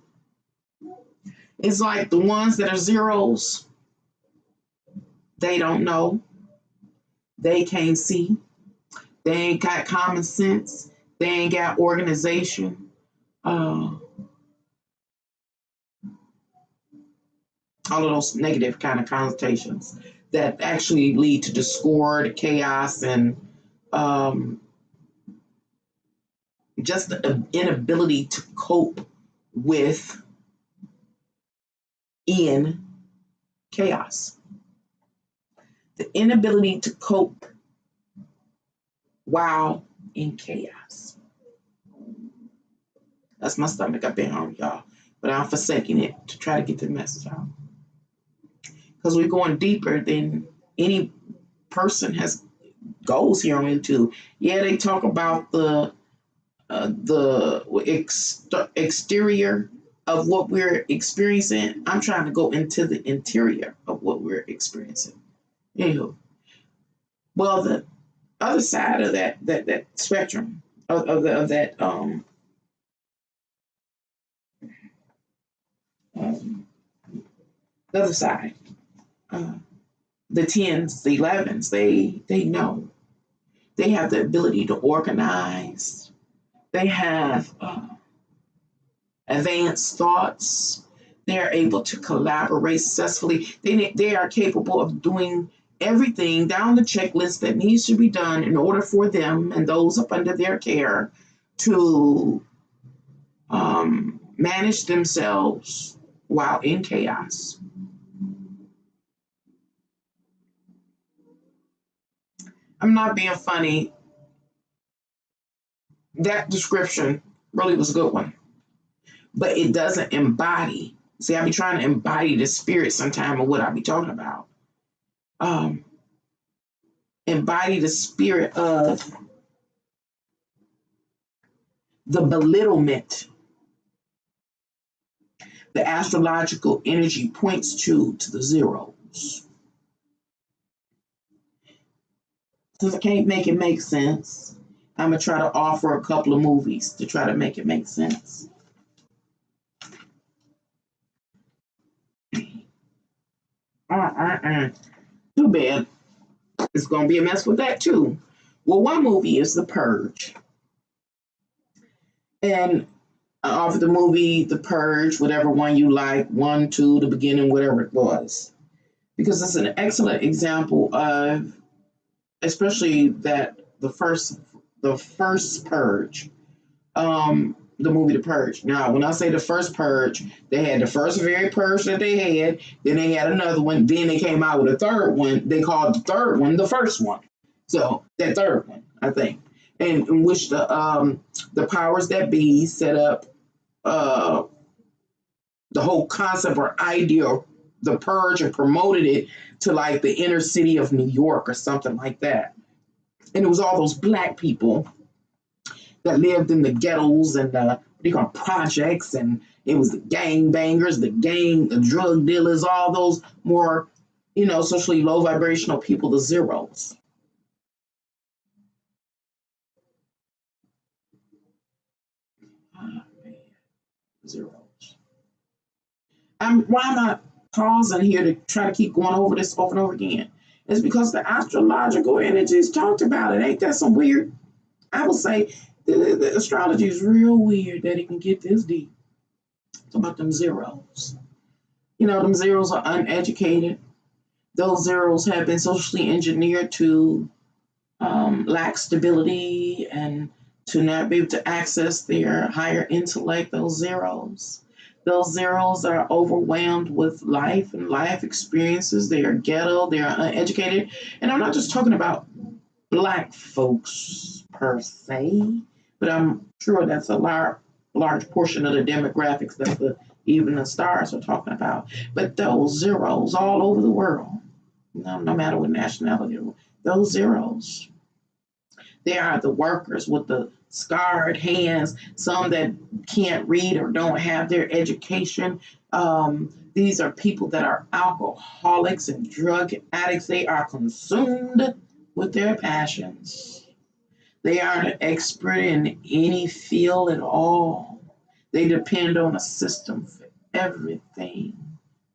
It's like the ones that are 0s, they don't know, they can't see, they ain't got common sense, they ain't got organization. All of those negative kind of connotations that actually lead to discord, chaos, and just the inability to cope with in chaos. The inability to cope while in chaos. That's my stomach up there home, y'all. But I'm forsaking it to try to get the message out. Because we're going deeper than any person has goes here on YouTube. Yeah, they talk about the exterior of what we're experiencing. I'm trying to go into the interior of what we're experiencing. Anywho, well, the other side of that spectrum of that the other side, the 10s, the 11s, they know. They have the ability to organize. They have advanced thoughts. They are able to collaborate successfully. They are capable of doing everything down the checklist that needs to be done in order for them and those up under their care to manage themselves while in chaos. I'm not being funny. That description really was a good one, but it doesn't embody. See, I be trying to embody the spirit sometime of what I be talking about. Embody the spirit of the belittlement the astrological energy points to the 0s. Since I can't make it make sense, I'm going to try to offer a couple of movies to try to make it make sense. Too bad. It's going to be a mess with that too. Well, one movie is The Purge. And I offered the movie The Purge, whatever one you like, 1, 2, the beginning, whatever it was. Because it's an excellent example of, especially that the first Purge, the movie The Purge. Now, when I say the first Purge, they had the first very Purge that they had, then they had another one, then they came out with a third one. They called the third one the first one. So that third one, I think, and in which the powers that be set up the whole concept or idea of the purge and promoted it to like the inner city of New York or something like that. And it was all those black people that lived in the ghettos and what do you call projects, and it was the gang bangers, the drug dealers, all those more, socially low vibrational people, the 0s. Oh, man. 0s. Why am I pausing here to try to keep going over this over and over again? It's because the astrological energies talked about it. Ain't that some weird? I would say the astrology is real weird that it can get this deep. It's about them zeros. Them zeros are uneducated. Those zeros have been socially engineered to lack stability and to not be able to access their higher intellect. Those zeros are overwhelmed with life and life experiences. They are ghetto, they are uneducated. And I'm not just talking about Black folks per se, but I'm sure that's a large portion of the demographics that even the stars are talking about. But those zeros all over the world, no matter what nationality, those zeros, they are the workers with the scarred hands, some that can't read or don't have their education. These are people that are alcoholics and drug addicts. They are consumed with their passions. They aren't an expert in any field at all. They depend on a system for everything.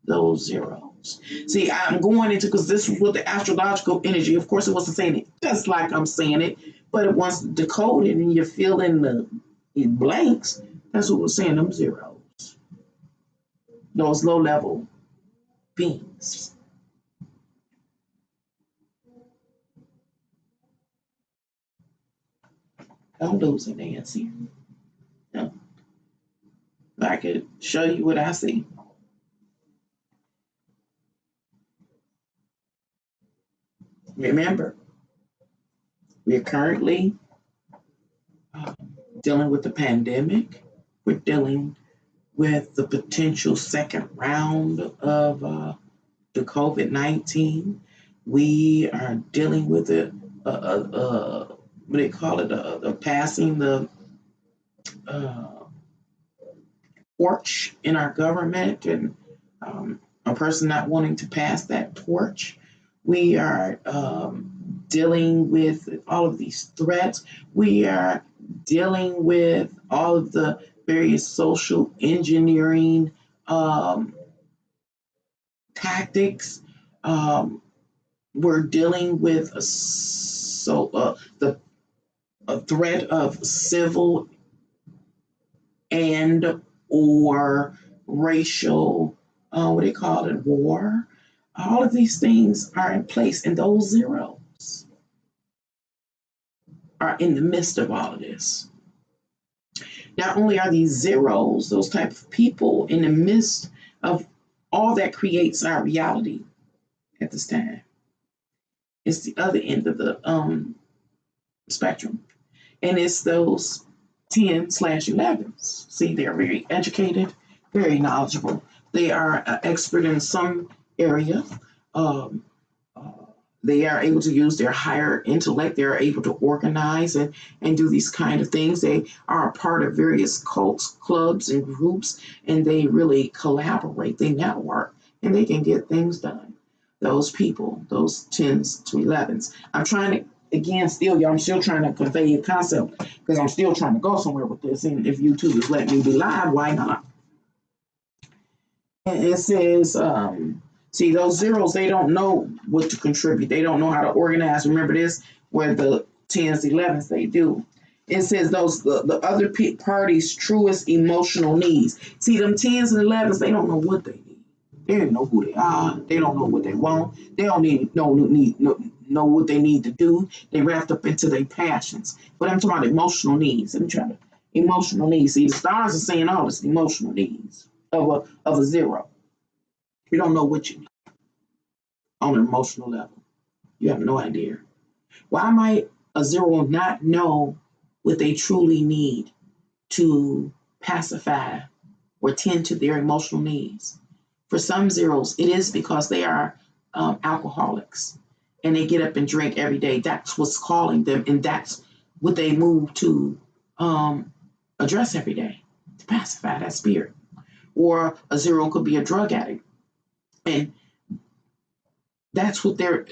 Those zeros. See, I'm going into, because this was with the astrological energy. Of course, it wasn't saying it just like I'm saying it, but once decoded and you fill in the blanks, that's what we're saying, them zeros. Those low level beings. Don't lose it, Nancy. No. I could show you what I see. Remember, we're currently dealing with the pandemic. We're dealing with the potential second round of the COVID-19. We are dealing with the what do they call it? The passing the torch in our government, and a person not wanting to pass that torch. We are dealing with all of these threats. We are dealing with all of the various social engineering tactics. We're dealing with the threat of civil and or racial, what do they call it, war. All of these things are in place, and those zeros are in the midst of all of this. Not only are these zeros, those type of people, in the midst of all that creates our reality at this time, it's the other end of the spectrum. And it's those 10/11s. See, they're very educated, very knowledgeable. They are expert in some area. They are able to use their higher intellect. They are able to organize and do these kind of things. They are a part of various cults, clubs, and groups, and they really collaborate. They network, and they can get things done. Those people, those 10/11s. I'm trying to, again, I'm still trying to convey a concept because I'm still trying to go somewhere with this. And if YouTube is letting me be live, why not? And it says, see, those zeros, they don't know what to contribute. They don't know how to organize. Remember this, where the 10s, 11s, they do. It says the other party's truest emotional needs. See, them 10s and 11s, they don't know what they need. They don't know who they are. They don't know what they want. They don't know what they need to do. They wrapped up into their passions. But I'm talking about emotional needs. Emotional needs. See, the stars are saying all this emotional needs of a zero. You don't know what you need on an emotional level. You have no idea. Why might a zero not know what they truly need to pacify or tend to their emotional needs? For some zeros, it is because they are alcoholics and they get up and drink every day. That's what's calling them, and that's what they move to address every day to pacify that spirit. Or a zero could be a drug addict, and that's what they're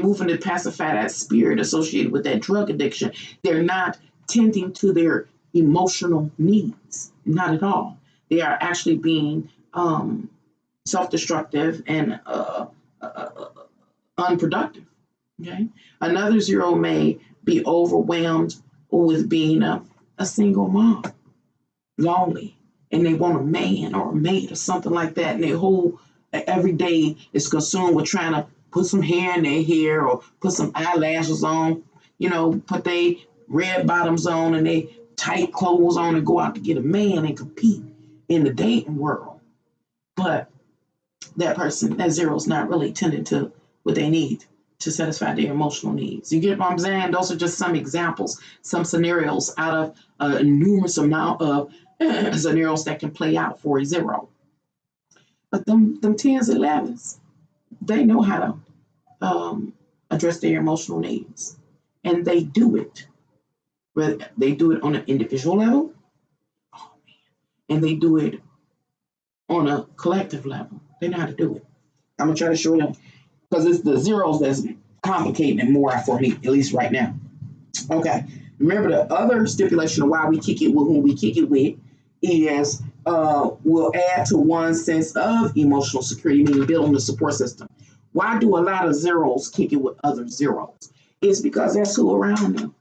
moving to pacify that spirit associated with that drug addiction. They're not tending to their emotional needs, not at all. They are actually being self-destructive, and unproductive. Okay. Another zero may be overwhelmed with being a single mom, lonely, and they want a man or a mate or something like that, and their whole every day is consumed with trying to put some hair in their hair or put some eyelashes on, put their red bottoms on and they tight clothes on and go out to get a man and compete in the dating world. But that zero is not really tending to what they need to satisfy their emotional needs. You get what I'm saying? Those are just some examples, some scenarios out of a numerous amount of scenarios that can play out for a zero. But them 10s, 11s, they know how to address their emotional needs. And they do it. They do it on an individual level, and they do it on a collective level. They know how to do it. I'm going to try to show them, because it's the zeros that's complicating it more for me, at least right now. Okay. Remember, the other stipulation of why we kick it with whom we kick it with is will add to one's sense of emotional security, meaning building the support system. Why do a lot of zeros kick it with other zeros? It's because that's who around them.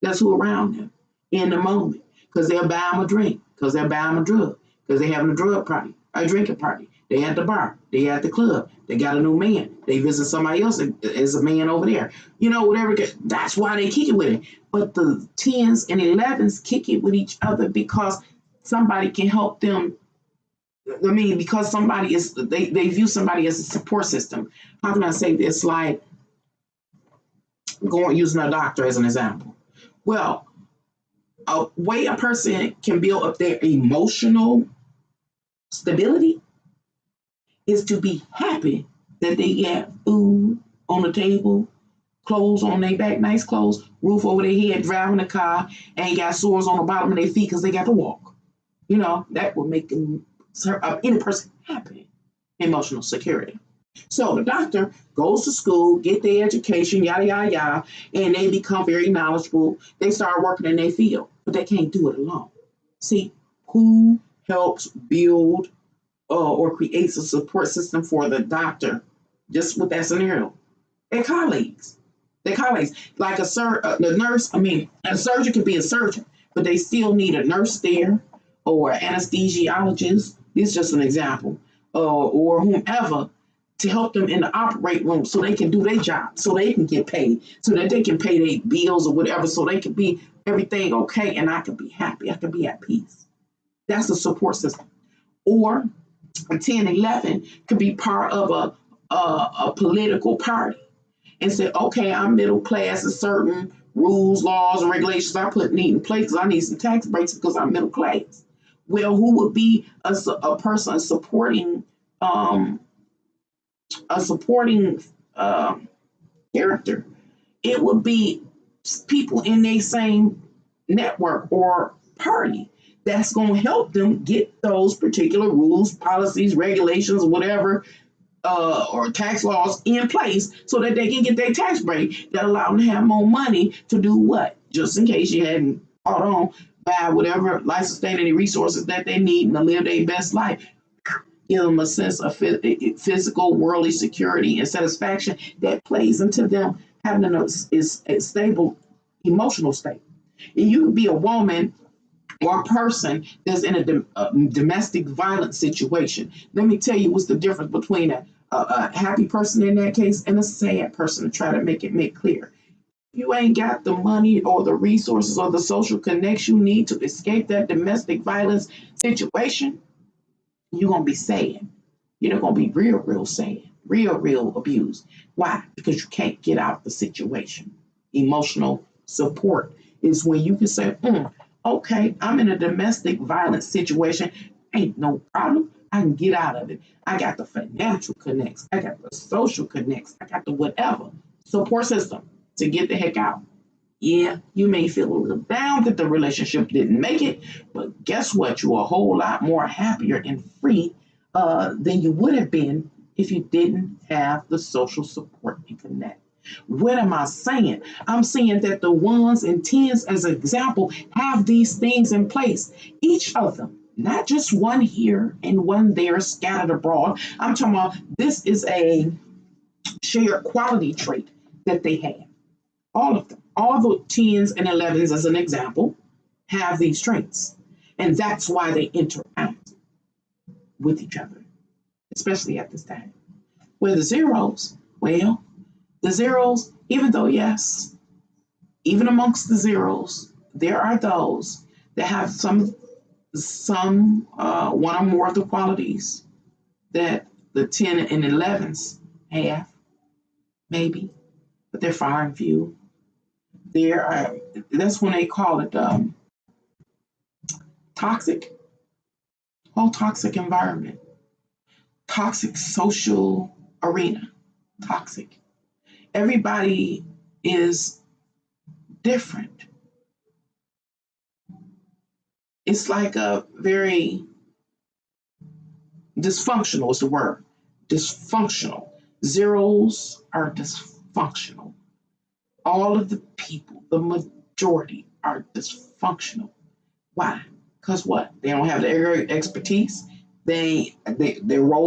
That's who around them in the moment. Because they'll buy them a drink, because they'll buy them a drug, because they're having a drug party, a drinking party. They at the bar, they at the club, they got a new man, they visit somebody else as a man over there. Whatever. That's why they kick it with it. But the 10s and 11s kick it with each other because somebody can help them. Because somebody is, they view somebody as a support system. How can I say this? Like, using a doctor as an example. Well, a way a person can build up their emotional stability is to be happy that they got food on the table, clothes on their back, nice clothes, roof over their head, driving a car, and got sores on the bottom of their feet because they got to walk. That would make any person happy. Emotional security. So the doctor goes to school, get their education, yada, yada, yada, and they become very knowledgeable. They start working in their field, but they can't do it alone. See, who helps build or creates a support system for the doctor just with that scenario? Their colleagues. Like the nurse, a surgeon can be a surgeon, but they still need a nurse there or anesthesiologist. This is just an example. Or whomever to help them in the operating room so they can do their job, so they can get paid, so that they can pay their bills or whatever, so they can be everything okay and I can be happy. I can be at peace. That's a support system. Or a 10, 11 could be part of a political party and say, okay, I'm middle class and certain rules, laws, and regulations I need in place because I need some tax breaks because I'm middle class. Well, who would be a person supporting character? It would be people in their same network or party that's going to help them get those particular rules, policies, regulations, whatever, or tax laws in place so that they can get their tax break that allow them to have more money to do what? Just in case you hadn't caught on, buy whatever life-sustaining resources that they need and to live their best life. Give them a sense of physical, worldly security and satisfaction that plays into them having a stable emotional state. And you can be a woman or a person that's in a domestic violence situation. Let me tell you what's the difference between a happy person in that case and a sad person, to try to make clear. You ain't got the money or the resources or the social connection you need to escape that domestic violence situation, you're going to be sad. You're going to be real sad, real abused. Why? Because you can't get out of the situation. Emotional support is when you can say, okay, I'm in a domestic violence situation. Ain't no problem. I can get out of it. I got the financial connects. I got the social connects. I got the whatever support system to get the heck out. Yeah, you may feel a little down that the relationship didn't make it, but guess what? You're a whole lot more happier and free than you would have been if you didn't have the social support and connect. What am I saying? I'm saying that the ones and tens, as an example, have these things in place. Each of them not just one here and one there scattered abroad. I'm talking about this is a shared quality trait that they have. All of them, all the 10s and 11s, as an example, have these traits. And that's why they interact with each other, especially at this time. Where the zeros, well, the zeros, even though, yes, even amongst the zeros, there are those that have some one or more of the qualities that the 10 and 11s have, maybe, but they're far and few. There are, that's when they call it toxic, whole toxic environment, toxic social arena, toxic. Everybody is different. It's like a very dysfunctional is the word. Dysfunctional. Zeros are dysfunctional. All of the people, the majority, are dysfunctional. Why? Because what? They don't have the expertise. Their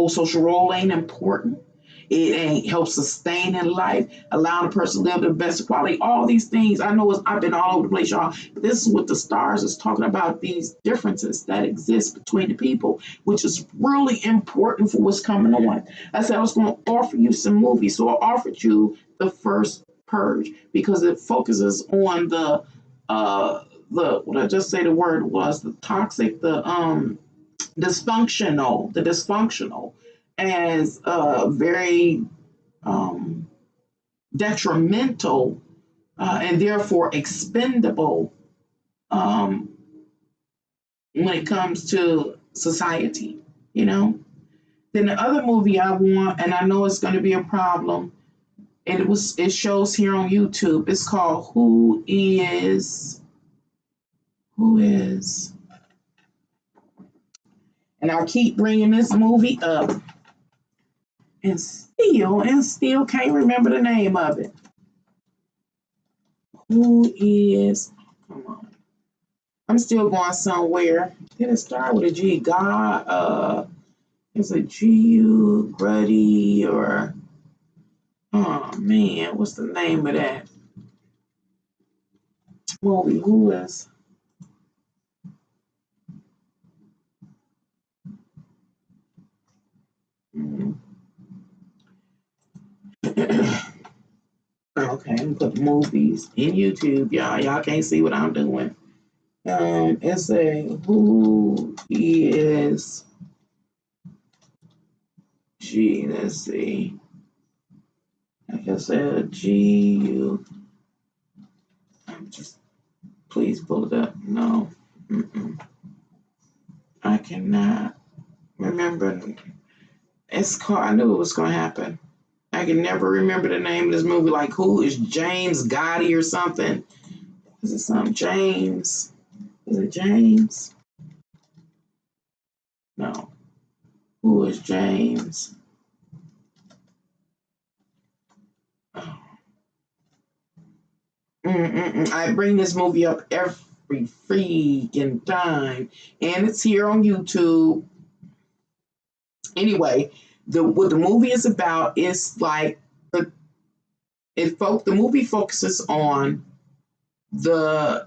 social role ain't important. It ain't help sustain in life, allowing a person to live the best quality. All these things. I know I've been all over the place, y'all. But this is what the stars is talking about, these differences that exist between the people, which is really important for what's coming on. I said I was going to offer you some movies. So I offered you The First Purge because it focuses on the what I just say the word was the toxic, the dysfunctional as very um, detrimental and therefore expendable um, when it comes to society, you know. Then the other movie I want, and I know it's going to be a problem, and it shows here on YouTube. It's called Who Is, and I keep bringing this movie up, and still can't remember the name of it. Who is? Come on, I'm still going somewhere. Did it start with a G? God, is it G-U, Gruddy, or oh man, what's the name of that movie? Who is? Mm. Okay, I'm gonna put movies in YouTube, y'all. Y'all can't see what I'm doing. It's a Who Is G? Let's see. Like I said, G-U. Just please pull it up. No, I cannot remember. It's called. I knew it was gonna happen. I can never remember the name of this movie. Like who is James Gotti or something? Is it something James? Is it James? No. Who is James? Oh. I bring this movie up every freaking time, and it's here on YouTube. Anyway, what the movie is about is like the movie focuses on the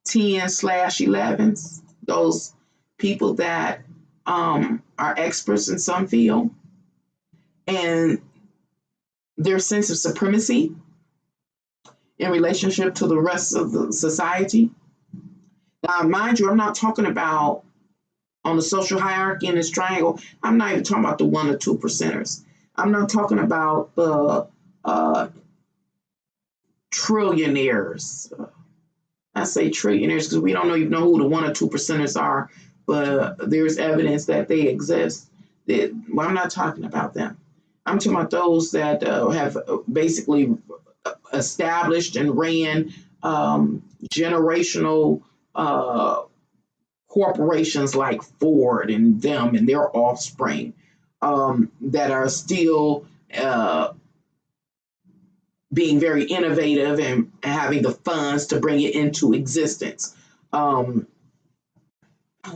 10/11s, those people that are experts in some field, and their sense of supremacy in relationship to the rest of the society. Now, mind you, I'm not talking about on the social hierarchy in this triangle. I'm not even talking about the 1 or 2 percenters. I'm not talking about the trillionaires. I say trillionaires because we don't even know who the 1 or 2 percenters are, but there's evidence that they exist. Well, I'm not talking about them. I'm talking about those that have basically established and ran generational corporations like Ford and them and their offspring that are still being very innovative and having the funds to bring it into existence.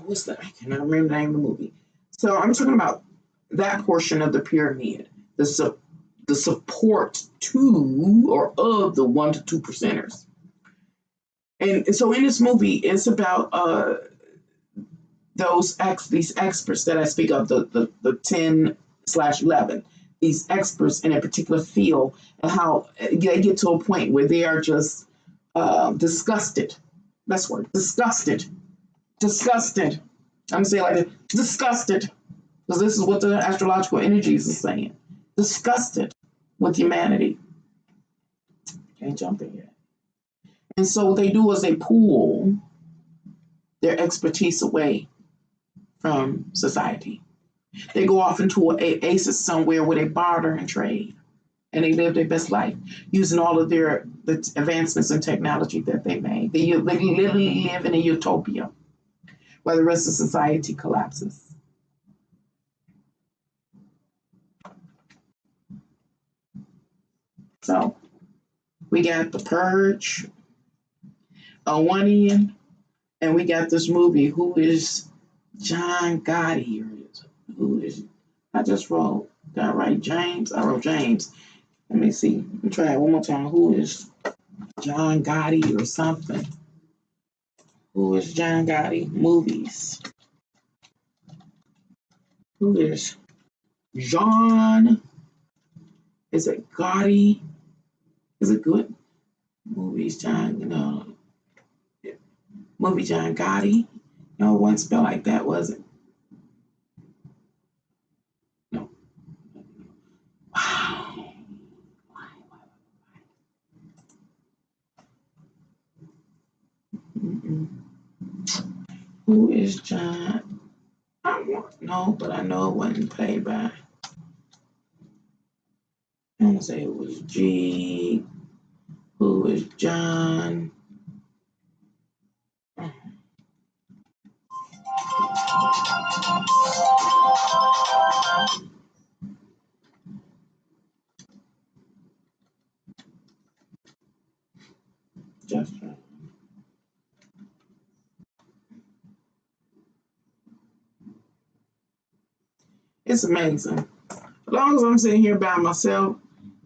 what's that? I cannot remember the name of the movie. So I'm talking about that portion of the pyramid, the support to or of the 1 to 2 percenters. And so in this movie, it's about these experts that I speak of, the 10/11, these experts in a particular field, and how they get to a point where they are just disgusted. That's the word, disgusted. Disgusted. I'm gonna say it like this, disgusted. Because this is what the astrological energies is saying. Disgusted with humanity. Can't jump in yet. And so what they do is they pull their expertise away from society. They go off into an oasis somewhere where they barter and trade. And they live their best life using all of the advancements in technology that they made. They literally live in a utopia where the rest of society collapses. So we got The Purge on one end, and we got this movie. Who is John Gotti? Who is, I just wrote, did I write James? I wrote James. Let me see. Let me try it one more time. Who is John Gotti or something? Who is John Gotti? Movies. Who is John? Is it Gotti? Is it good? Movies, John, movie John Gotti. No, it wasn't spelled like that, was it? No. Wow. Mm-mm. Who is John? I don't know, but I know it wasn't played by. I want to say it was G. Who is John? Just it's amazing. As long as I'm sitting here by myself,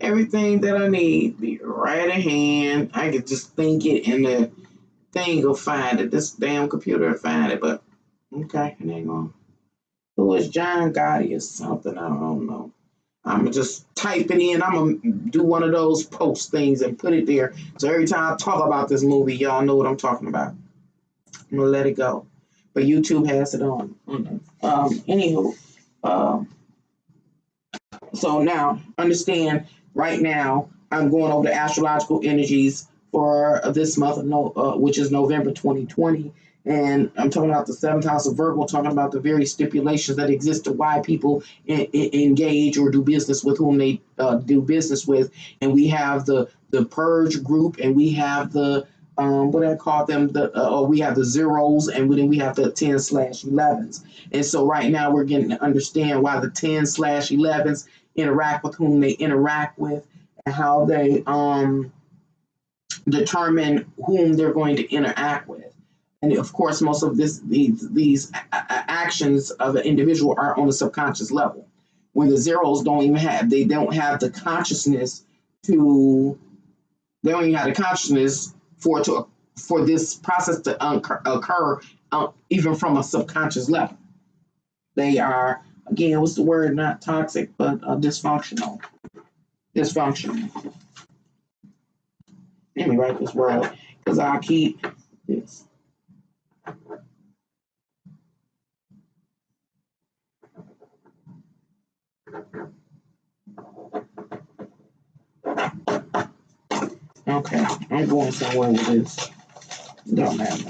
everything that I need be right at hand. I could just think it and the thing will find it. This damn computer will find it, but okay, it ain't going. Who is John Gotti or something? I don't know. I'm gonna just type it in. I'm gonna do one of those post things and put it there. So every time I talk about this movie, y'all know what I'm talking about. I'm gonna let it go. But YouTube has it on. Anywho, so now understand. Right now, I'm going over the astrological energies for this month of which is November 2020. And I'm talking about the seventh house of Virgo, talking about the various stipulations that exist to why people engage or do business with whom they do business with. And we have the purge group, and we have the what I call them, we have the zeros, and then we have the 10/11s. And so right now we're getting to understand why the 10/11s interact with whom they interact with, and how they determine whom they're going to interact with. And of course, most of these actions of an individual are on a subconscious level, where the zeros don't have the consciousness to, they don't even have the consciousness for this process to occur, even from a subconscious level. They are, again, what's the word? Not toxic, but dysfunctional. Dysfunctional. Let me write this word because I keep this. Okay, I'm going somewhere with this. Don't matter.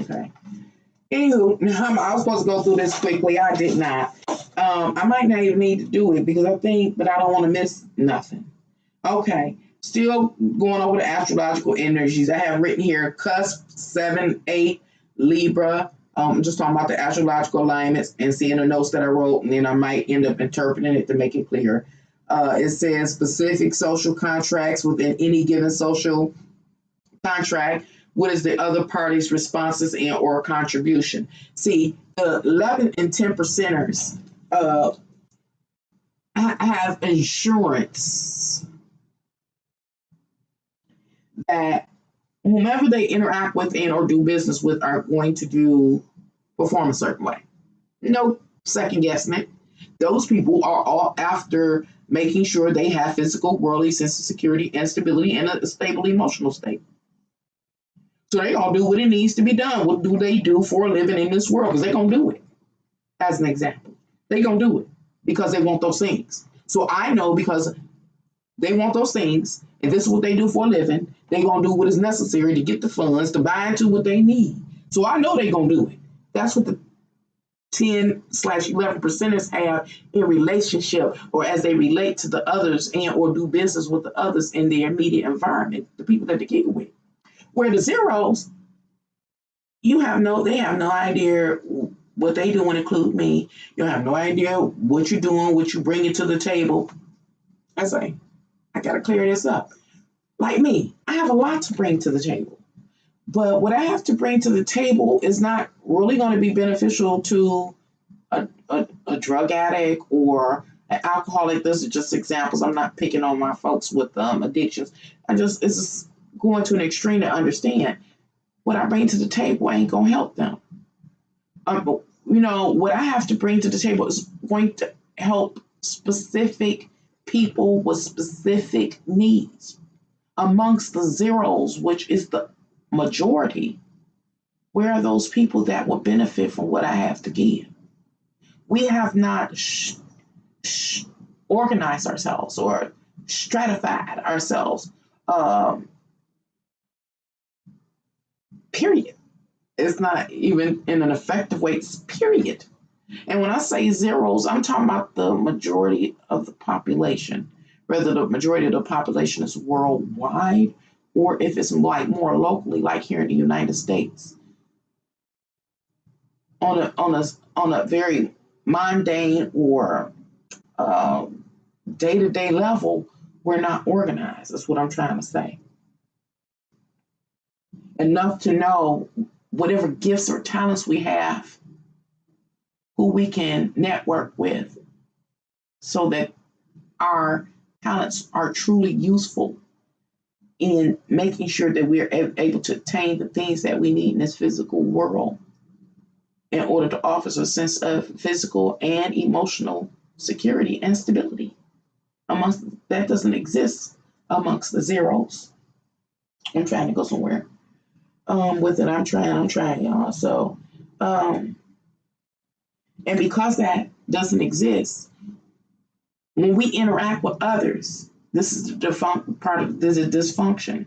Okay. Anywho, I was supposed to go through this quickly. I did not. I might not even need to do it because but I don't want to miss nothing. Okay. Still going over the astrological energies. I have written here cusp 7/8 Libra. I'm just talking about the astrological alignments and seeing the notes that I wrote, and then I might end up interpreting it to make it clear. It says specific social contracts within any given social contract What is the other party's responses and or contribution? See, the 11 and 10 percenters have insurance that whomever they interact with and or do business with are going to perform a certain way. No second guessing it. Those people are all after making sure they have physical, worldly sense of security and stability and a stable emotional state. So they gonna do what it needs to be done. What do they do for a living in this world? Because they're gonna do it. As an example, they gonna do it because they want those things. So I know because they want those things, and this is what they do for a living. They gonna do what is necessary to get the funds to buy into what they need. So I know they gonna do it. That's what the 10/11 percenters have in relationship or as they relate to the others and or do business with the others in their immediate environment, the people that they kick with. Where the zeros, they have no idea what they doing, include me. You have no idea what you're doing, what you bringing to the table. I say, I gotta clear this up. Like me, I have a lot to bring to the table. But what I have to bring to the table is not really going to be beneficial to a drug addict or an alcoholic. Those are just examples. I'm not picking on my folks with addictions. It's just going to an extreme to understand what I bring to the table ain't going to help them. What I have to bring to the table is going to help specific people with specific needs. Amongst the zeros, which is the majority, where are those people that will benefit from what I have to give? We have not organized ourselves or stratified ourselves. Period. It's not even in an effective way. It's period. And when I say zeros, I'm talking about the majority of the population, whether the majority of the population is worldwide or if it's like more locally, like here in the United States. On a very mundane or day-to-day level, we're not organized. That's what I'm trying to say. Enough to know whatever gifts or talents we have, who we can network with so that our talents are truly useful in making sure that we're able to attain the things that we need in this physical world in order to offer a sense of physical and emotional security and stability. That doesn't exist amongst the zeros. I'm trying to go somewhere with it. I'm trying, y'all. So, and because that doesn't exist, when we interact with others, this is the part of this is dysfunction.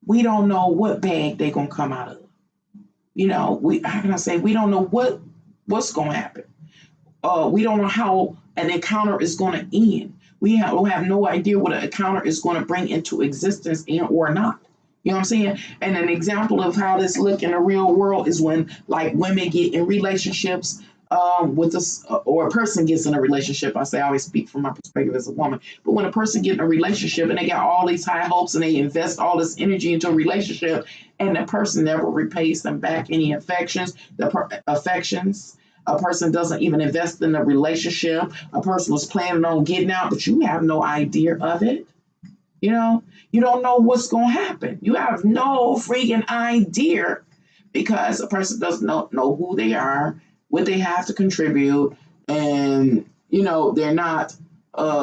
We don't know what bag they're gonna come out of. We don't know what's gonna happen. We don't know how an encounter is gonna end. We have no idea what an encounter is gonna bring into existence and or not. You know what I'm saying? And an example of how this look in the real world is when like women get in relationships with us, or a person gets in a relationship. I always speak from my perspective as a woman, but when a person gets in a relationship and they got all these high hopes and they invest all this energy into a relationship and the person never repays them back any affections, a person doesn't even invest in the relationship. A person was planning on getting out, but you have no idea of it. You don't know what's going to happen. You have no freaking idea because a person doesn't know who they are, what they have to contribute, and they're not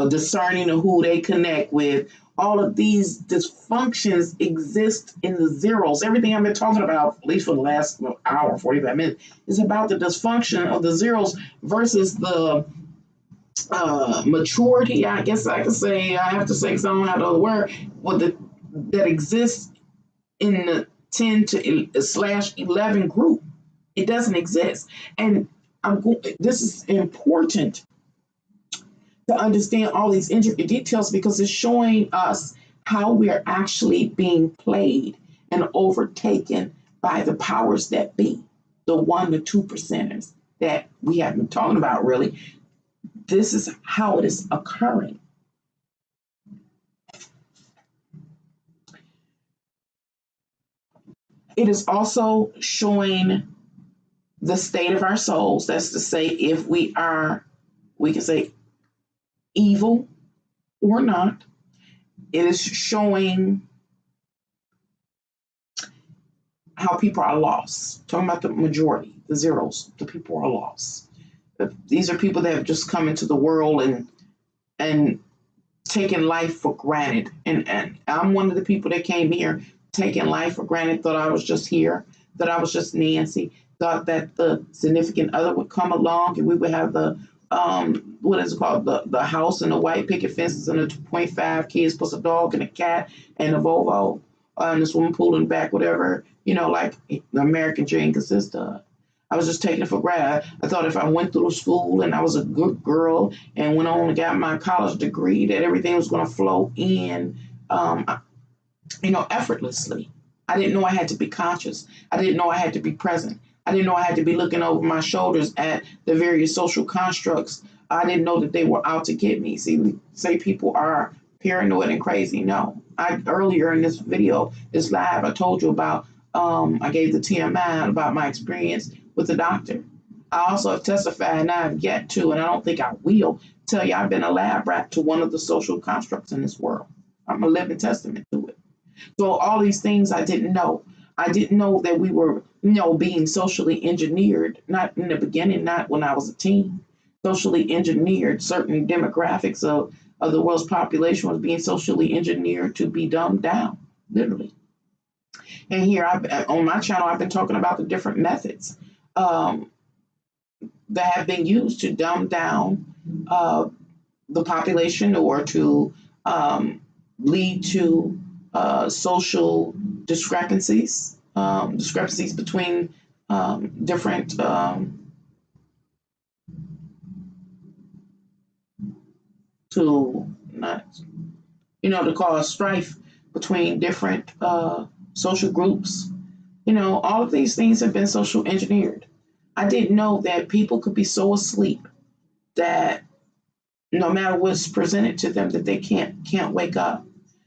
discerning of who they connect with. All of these dysfunctions exist in the zeros. Everything I've been talking about, at least for the last hour, 45 minutes, is about the dysfunction of the zeros versus the maturity. I guess I could say, I have to say because I don't have the other word, that exists in the 10 to /11 group. It doesn't exist. And this is important to understand all these intricate details because it's showing us how we're actually being played and overtaken by the powers that be, the 1 to 2 percenters that we have been talking about really. This is how it is occurring. It is also showing the state of our souls. That's to say, if we are, we can say, evil or not. It is showing how people are lost. Talking about the majority, the zeros, the people are lost. These are people that have just come into the world and taken life for granted. And I'm one of the people that came here taking life for granted, thought I was just here, that I was just Nancy, thought that the significant other would come along and we would have the what is it called, the house and the white picket fences and the 2.5 kids plus a dog and a cat and a Volvo and the swimming pool in the back, whatever, like the American dream consists of. I was just taking it for granted. I thought if I went through school and I was a good girl and went on and got my college degree, that everything was going to flow in, effortlessly. I didn't know I had to be conscious. I didn't know I had to be present. I didn't know I had to be looking over my shoulders at the various social constructs. I didn't know that they were out to get me. See, we say people are paranoid and crazy. No. Earlier in this video, this live, I told you about, I gave the TMI about my experience with the doctor. I also have testified, and I have yet to, and I don't think I will, tell you I've been a lab rat to one of the social constructs in this world. I'm a living testament to it. So all these things I didn't know. I didn't know that we were, being socially engineered, not in the beginning, not when I was a teen. Socially engineered, certain demographics of the world's population was being socially engineered to be dumbed down, literally. And here on my channel, I've been talking about the different methods that have been used to dumb down the population or to lead to social discrepancies, discrepancies between different to not, to cause strife between different social groups. All of these things have been social engineered. I didn't know that people could be so asleep that no matter what's presented to them, that they can't wake up.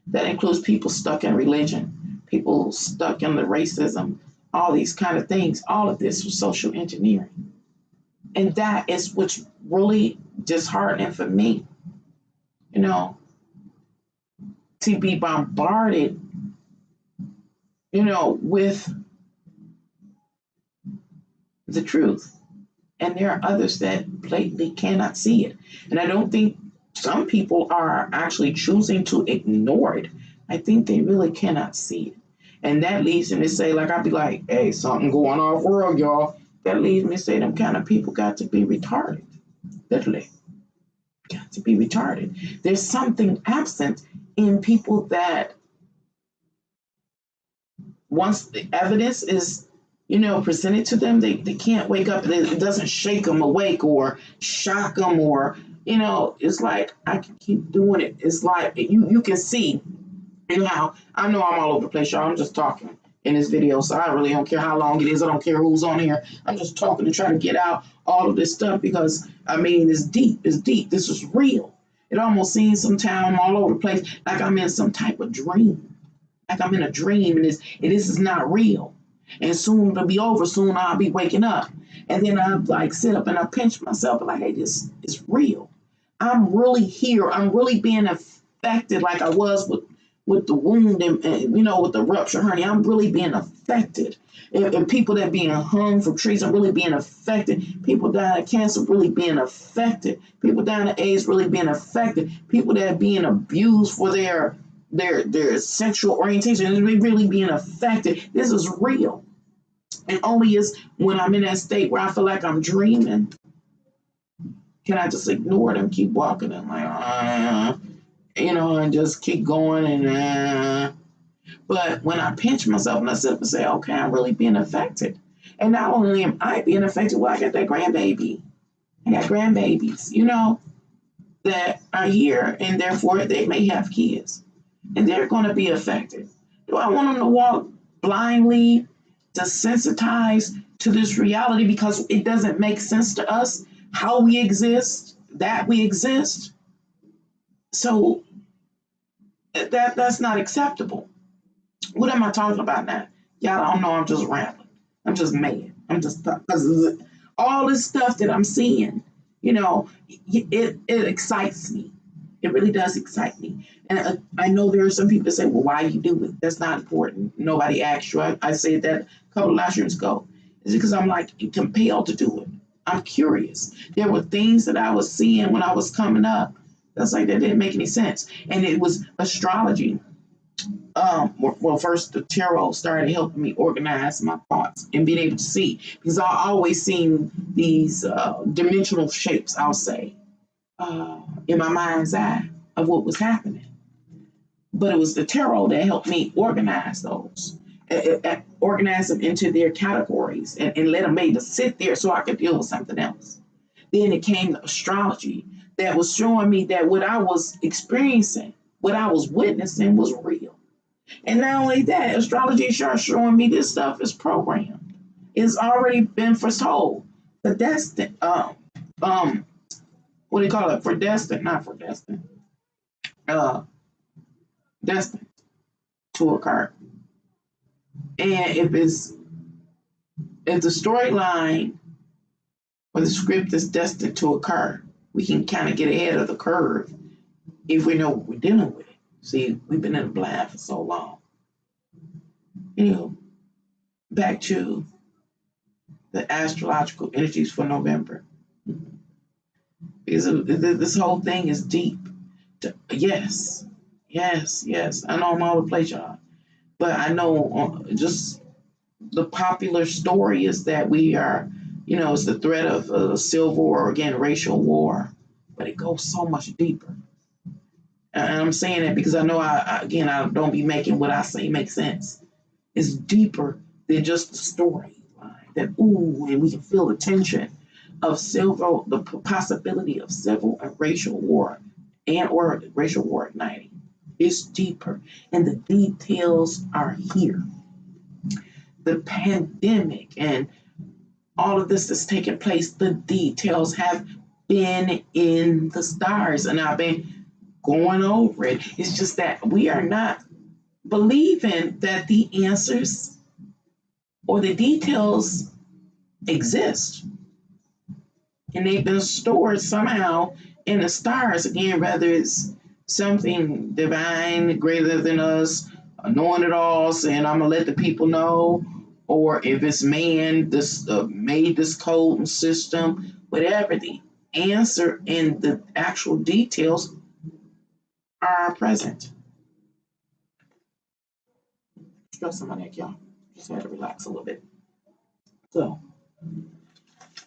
That includes people stuck in religion, people stuck in the racism, all these kind of things. All of this was social engineering. And that is what's really disheartening for me, to be bombarded, with the truth. And there are others that blatantly cannot see it. And I don't think some people are actually choosing to ignore it. I think they really cannot see it. And that leads me to say, like, I'd be like, hey, something going on world, y'all. That leads me to say them kind of people got to be retarded. Literally. Got to be retarded. There's something absent in people that once the evidence is, presented to them, they can't wake up. It doesn't shake them awake or shock them or, it's like, I can keep doing it. It's like, you can see, how, I know I'm all over the place, y'all. I'm just talking in this video, so I really don't care how long it is. I don't care who's on here. I'm just talking to try to get out all of this stuff because, it's deep. It's deep. This is real. It almost seems sometimes I'm all over the place, like I'm in some type of dream. Like I'm in a dream and this is not real. And soon it'll be over. Soon I'll be waking up. And then I like sit up and I pinch myself and like, hey, this is real. I'm really here. I'm really being affected like I was with the wound and with the rupture, honey. I'm really being affected. And people that being hung from trees are really being affected. People dying of cancer really being affected. People dying of AIDS really being affected. People that are being abused for their sexual orientation is really being affected. This is real. And only is when I'm in that state where I feel like I'm dreaming, can I just ignore it and keep walking and like, and just keep going and but when I pinch myself and I sit up and say, okay, I'm really being affected. And not only am I being affected, well, I got that grandbaby. I got grandbabies, that are here and therefore they may have kids. And they're going to be affected. Do I want them to walk blindly, desensitized to this reality because it doesn't make sense to us how we exist, that we exist? So that's not acceptable. What am I talking about now? Y'all don't know I'm just rambling. I'm just mad. I'm just because all this stuff that I'm seeing, it excites me. It really does excite me. And I know there are some people that say, well, why you do it? That's not important. Nobody asked you. I said that a couple of last years ago. It's because I'm like compelled to do it. I'm curious. There were things that I was seeing when I was coming up. That's like, that didn't make any sense. And it was astrology. Well, first the tarot started helping me organize my thoughts and being able to see, because I always seen these dimensional shapes, I'll say, in my mind's eye of what was happening. But it was the tarot that helped me organize those, organize them into their categories, and let them maybe sit there so I could deal with something else. Then it came the astrology that was showing me that what I was experiencing, what I was witnessing was real. And not only that, astrology starts showing me this stuff is programmed. It's already been foretold. The destined, what do you call it? For destined, not for destined. Destined to occur. And if the storyline or the script is destined to occur, we can kind of get ahead of the curve if we know what we're dealing with. See, we've been in the blind for so long. Back to the astrological energies for November. Because this whole thing is deep. Yes. I know I'm all over the place, y'all. But I know just the popular story is that we are, it's the threat of a civil war, again, racial war. But it goes so much deeper. And I'm saying that because I know, I don't be making what I say make sense. It's deeper than just the storyline. That, and we can feel the tension of the possibility of civil and racial war or racial war igniting. It's deeper, and the details are here. The pandemic and all of this that's taking place, the details have been in the stars, and I've been going over it. It's just that we are not believing that the answers or the details exist. And they've been stored somehow in the stars, again, whether it's something divine, greater than us, knowing it all, saying, I'm going to let the people know, or if it's man, this made this code and system, whatever, the answer and the actual details are present. Stressing my neck, y'all. Just had to relax a little bit. So,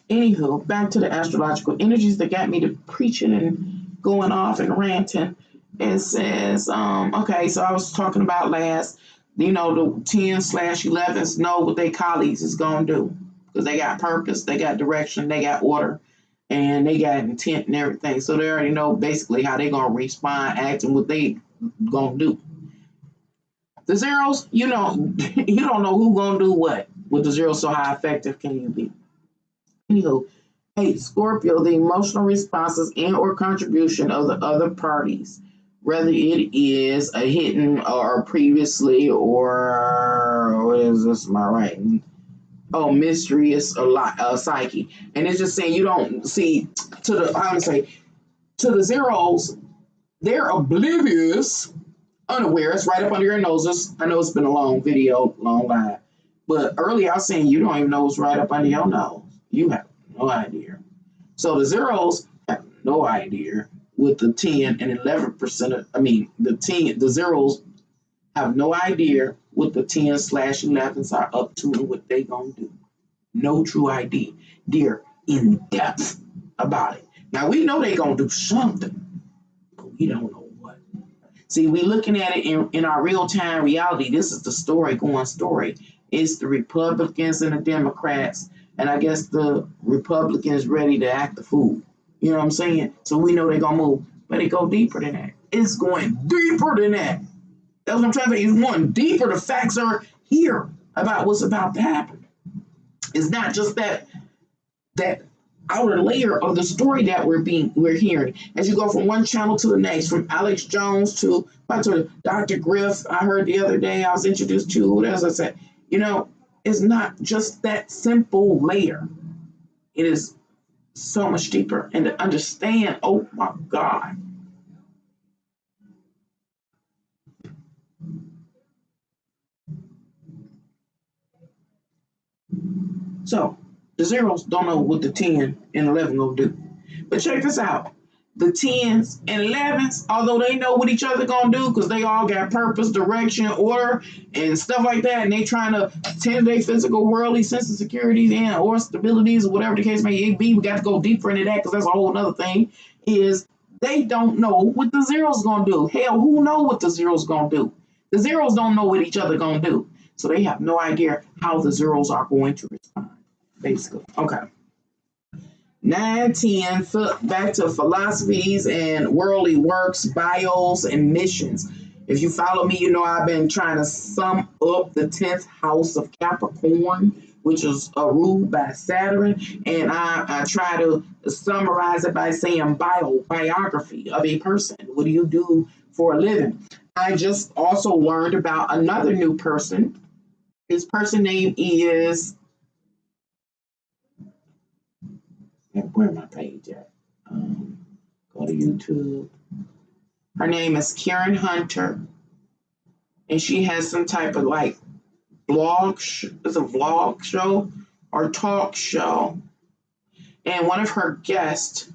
anywho, back to the astrological energies that got me to preaching and going off and ranting. It says, okay, so I was talking about last, the 10/11s know what their colleagues is going to do. Because they got purpose, they got direction, they got order, and they got intent and everything. So they already know basically how they're going to respond, act, and what they going to do. The zeros, you don't know who going to do what with the zeros, so how effective can you be? Anywho, 8, Scorpio, the emotional responses and or contribution of the other parties, whether it is a hidden or previously or what is this, am I writing? Oh, mysterious or psyche. And it's just saying you don't see to the zeros, they're oblivious, unaware. It's right up under your noses. I know it's been a long video, long live. But earlier I was saying you don't even know what's right up under your nose. You have no idea. So the zeros have no idea with the 10 and 11%. The zeros have no idea what the 10/11s are up to and what they gonna do. No true idea. They're in depth about it. Now we know they gonna do something, but we don't know what. See, we looking at it in our real-time reality. This is the story. It's the Republicans and the Democrats, and I guess the Republicans ready to act the fool. You know what I'm saying? So we know they're going to move, but it go deeper than that. It's going deeper than that. That's what I'm trying to say. It's going deeper. The facts are here about what's about to happen. It's not just that outer layer of the story that we're hearing. As you go from one channel to the next, from Alex Jones to Dr. Griff, I heard the other day, I was introduced to, what else I said? You know, it's not just that simple layer. It is so much deeper. And to understand, oh my God. So the zeros don't know what the 10 and 11 gonna do. But check this out. The 10s and 11s, although they know what each other gonna do because they all got purpose, direction, order, and stuff like that, and they trying to tend their physical, worldly sense of security and or stabilities or whatever the case may be. We got to go deeper into that because that's a whole other thing. Is they don't know what the zeros gonna do. Hell, who know what the zeros gonna do? The zeros don't know what each other gonna do, so they have no idea how the zeros are going to respond. Basically, okay. 9, 10, back to philosophies and worldly works, bios, and missions. If you follow me, you know I've been trying to sum up the 10th house of Capricorn, which is ruled by Saturn. And I try to summarize it by saying biography of a person. What do you do for a living? I just also learned about another new person. His person name is, where my page at? Go to YouTube. Her name is Karen Hunter, and she has some type of like it's a vlog show or talk show. And one of her guests,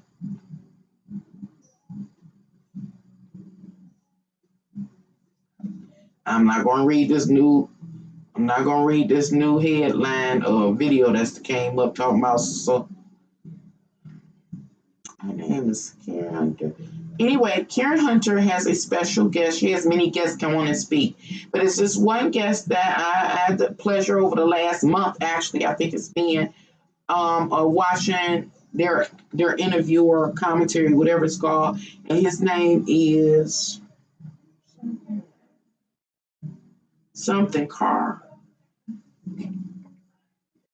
I'm not going to read this new headline or video that's came up talking about. So her name is Karen Hunter. Anyway, Karen Hunter has a special guest. She has many guests come on and speak. But it's this one guest that I had the pleasure over the last month, actually, I think it's been, watching their interview or commentary, whatever it's called. And his name is something Carr.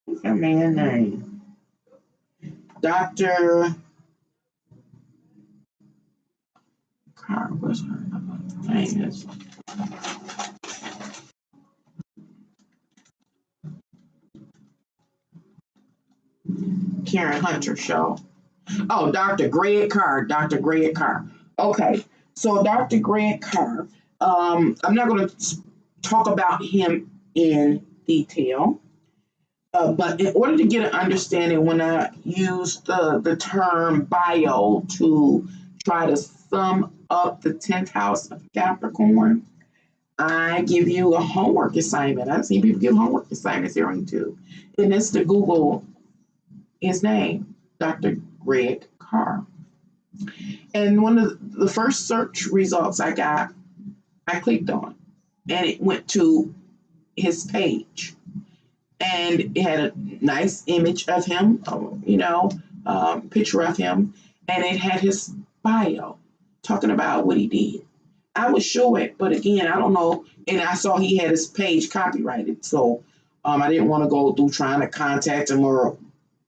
What's that man's name? Dr. Carr. What's her name? Is Karen Hunter show. Oh, Dr. Greg Carr. Dr. Greg Carr. Okay. So Dr. Greg Carr, I'm not going to talk about him in detail, but in order to get an understanding, when I use the term bio to try to sum up the 10th house of Capricorn, I give you a homework assignment. I've seen people give homework assignments here on YouTube. And it's to Google his name, Dr. Greg Carr. And one of the first search results I got, I clicked on, and it went to his page. And it had a nice image of him, picture of him, and it had his bio talking about what he did. I would show it, but again, I don't know. And I saw he had his page copyrighted, so I didn't want to go through trying to contact him or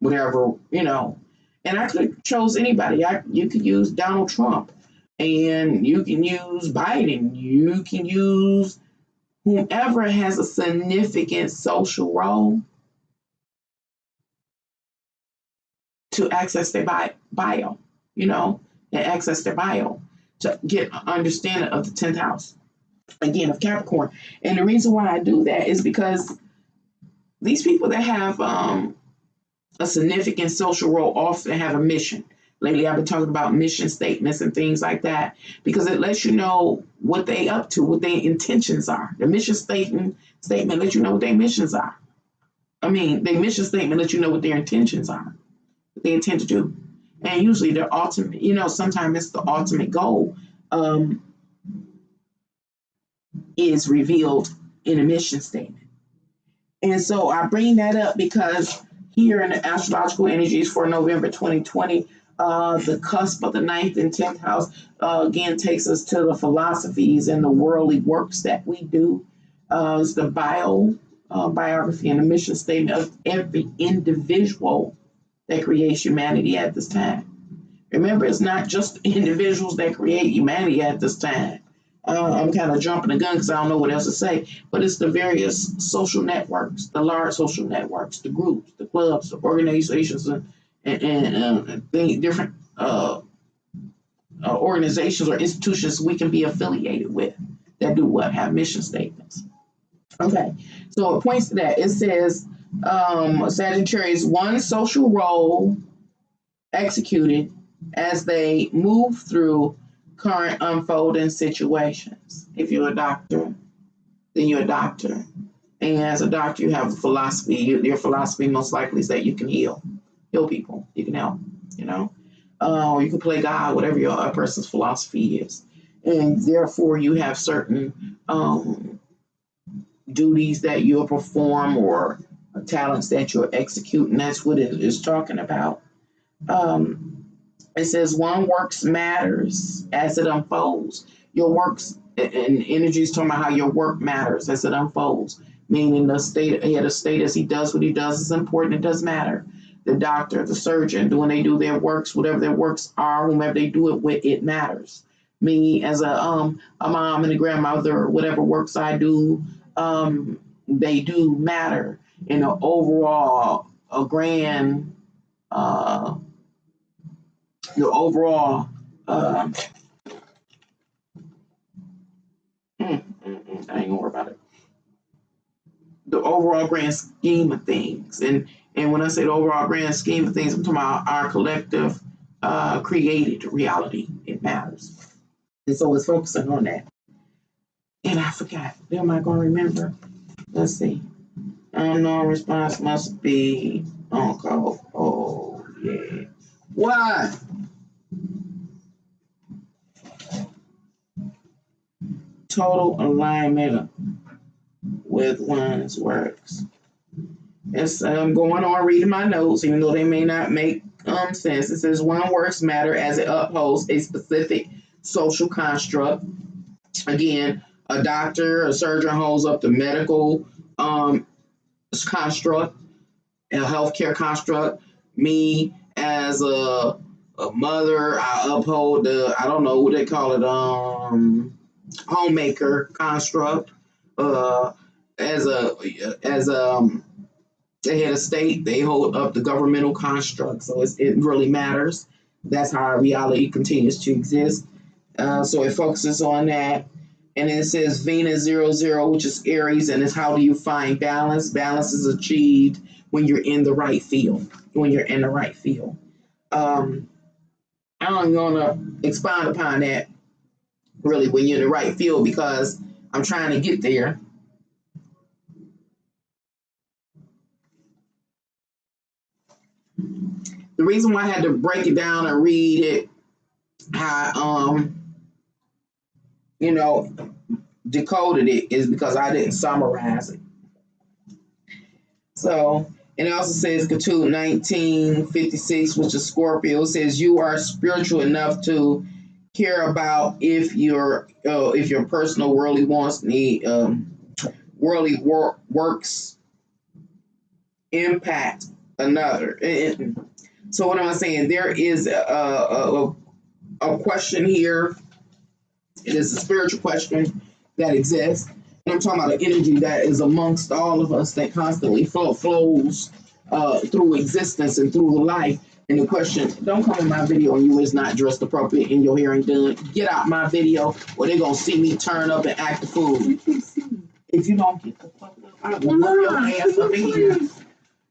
whatever, And I could have chose anybody. You could use Donald Trump, and you can use Biden. You can use whomever has a significant social role to access their bio, and access their bio to get an understanding of the 10th house, again, of Capricorn. And the reason why I do that is because these people that have a significant social role often have a mission. Lately, I've been talking about mission statements and things like that because it lets you know what they up to, what their intentions are. The mission statement lets you know what their missions are. Their mission statement lets you know what their intentions are, what they intend to do. And usually their ultimate, sometimes it's the ultimate goal is revealed in a mission statement. And so I bring that up because here in the astrological energies for November 2020, the cusp of the 9th and 10th house, again, takes us to the philosophies and the worldly works that we do. It's the biography and the mission statement of every individual that creates humanity at this time. Remember, it's not just individuals that create humanity at this time. I'm kind of jumping the gun because I don't know what else to say, but it's the various social networks, the large social networks, the groups, the clubs, the organizations, and different organizations or institutions we can be affiliated with that do what? Have mission statements. Okay, so it points to that. It says Sagittarius, one social role executed as they move through current unfolding situations. If you're a doctor, then you're a doctor. And as a doctor, you have a philosophy. Your philosophy most likely is that you can heal people. You can help, you know. Or you can play God, whatever your person's philosophy is. And therefore, you have certain duties that you'll perform or talents that you'll execute. And that's what it is talking about. It says one works matters as it unfolds. Your works and energy is talking about how your work matters as it unfolds. Meaning the state, he had a status, he does what he does is important, it does matter. The doctor, the surgeon, when they do their works, whatever their works are, whomever they do it with, it matters. Me as a mom and a grandmother, whatever works I do, they do matter in the overall, a grand, the overall, I ain't gonna worry about it. The overall grand scheme of things, and when I say the overall grand scheme of things, I'm talking about our collective created reality. It matters, and so it's focusing on that. And I forgot. Am I gonna remember? Let's see. Unknown response must be on call. Oh yeah. Why? Total alignment with one's works. Yes, I'm going on reading my notes, even though they may not make sense. It says one works matter as it upholds a specific social construct. Again, a doctor, a surgeon holds up the medical construct, a healthcare construct. Me as a mother, I uphold the, I don't know what they call it, homemaker construct. As a the head of state, they hold up the governmental construct, so it really matters. That's how our reality continues to exist. So it focuses on that. And then it says Venus 00, which is Aries, and it's how do you find balance? Balance is achieved when you're in the right field. When you're in the right field. I'm gonna expound upon that really when you're in the right field because I'm trying to get there. The reason why I had to break it down and read it, how decoded it is because I didn't summarize it. So, and it also says Cthulhu 1956, which is Scorpio, says you are spiritual enough to care about if your personal worldly wants, works impact another. So what am I saying? There is a question here. It is a spiritual question that exists. And I'm talking about an energy that is amongst all of us that constantly flows through existence and through life. And the question, don't come in my video and you is not dressed appropriate in your hair and done. Get out my video or they're going to see me turn up and act a fool. If you don't get the fuck up, I will whip your ass up in here.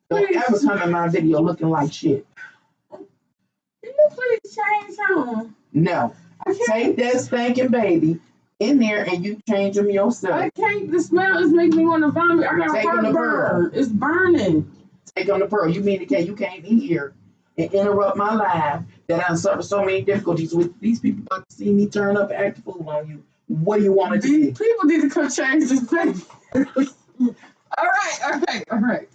Don't ever come in my video looking like shit. Can you please change them? No. Take that stinking baby in there and you change them yourself. I can't. The smell is making me want to vomit. I got heartburn. It's burning. Take on the pearl. You mean you can't be here and interrupt my life that I suffer so many difficulties with these people about to see me turn up and act a fool on you. What do you want to do? These people need to come change this baby. All right.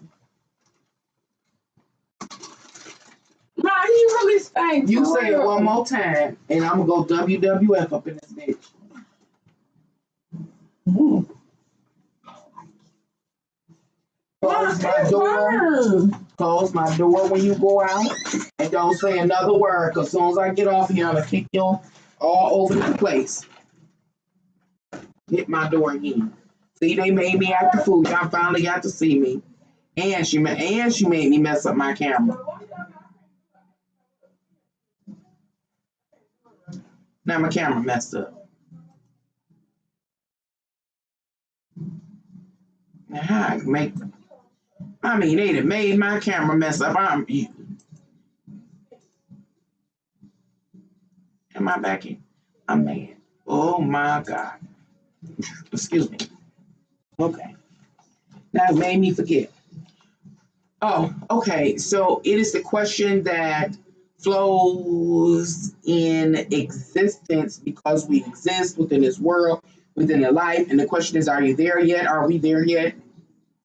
Ma, you really stank. You say it one more time, and I'm gonna go WWF up in this bitch. Close my door. Close my door when you go out, and don't say another word. Cause as soon as I get off here, I'm gonna kick you all over the place. hit my door again. See, they made me act a fool. Y'all finally got to see me. And she made me mess up my camera. Now my camera messed up. Now how I make they done made my camera mess up. Am I back in? I'm mad. Oh my God. Excuse me. Okay. That made me forget. Oh, okay. So it is the question that flows in existence because we exist within this world, within a life. And the question is, are you there yet? Are we there yet?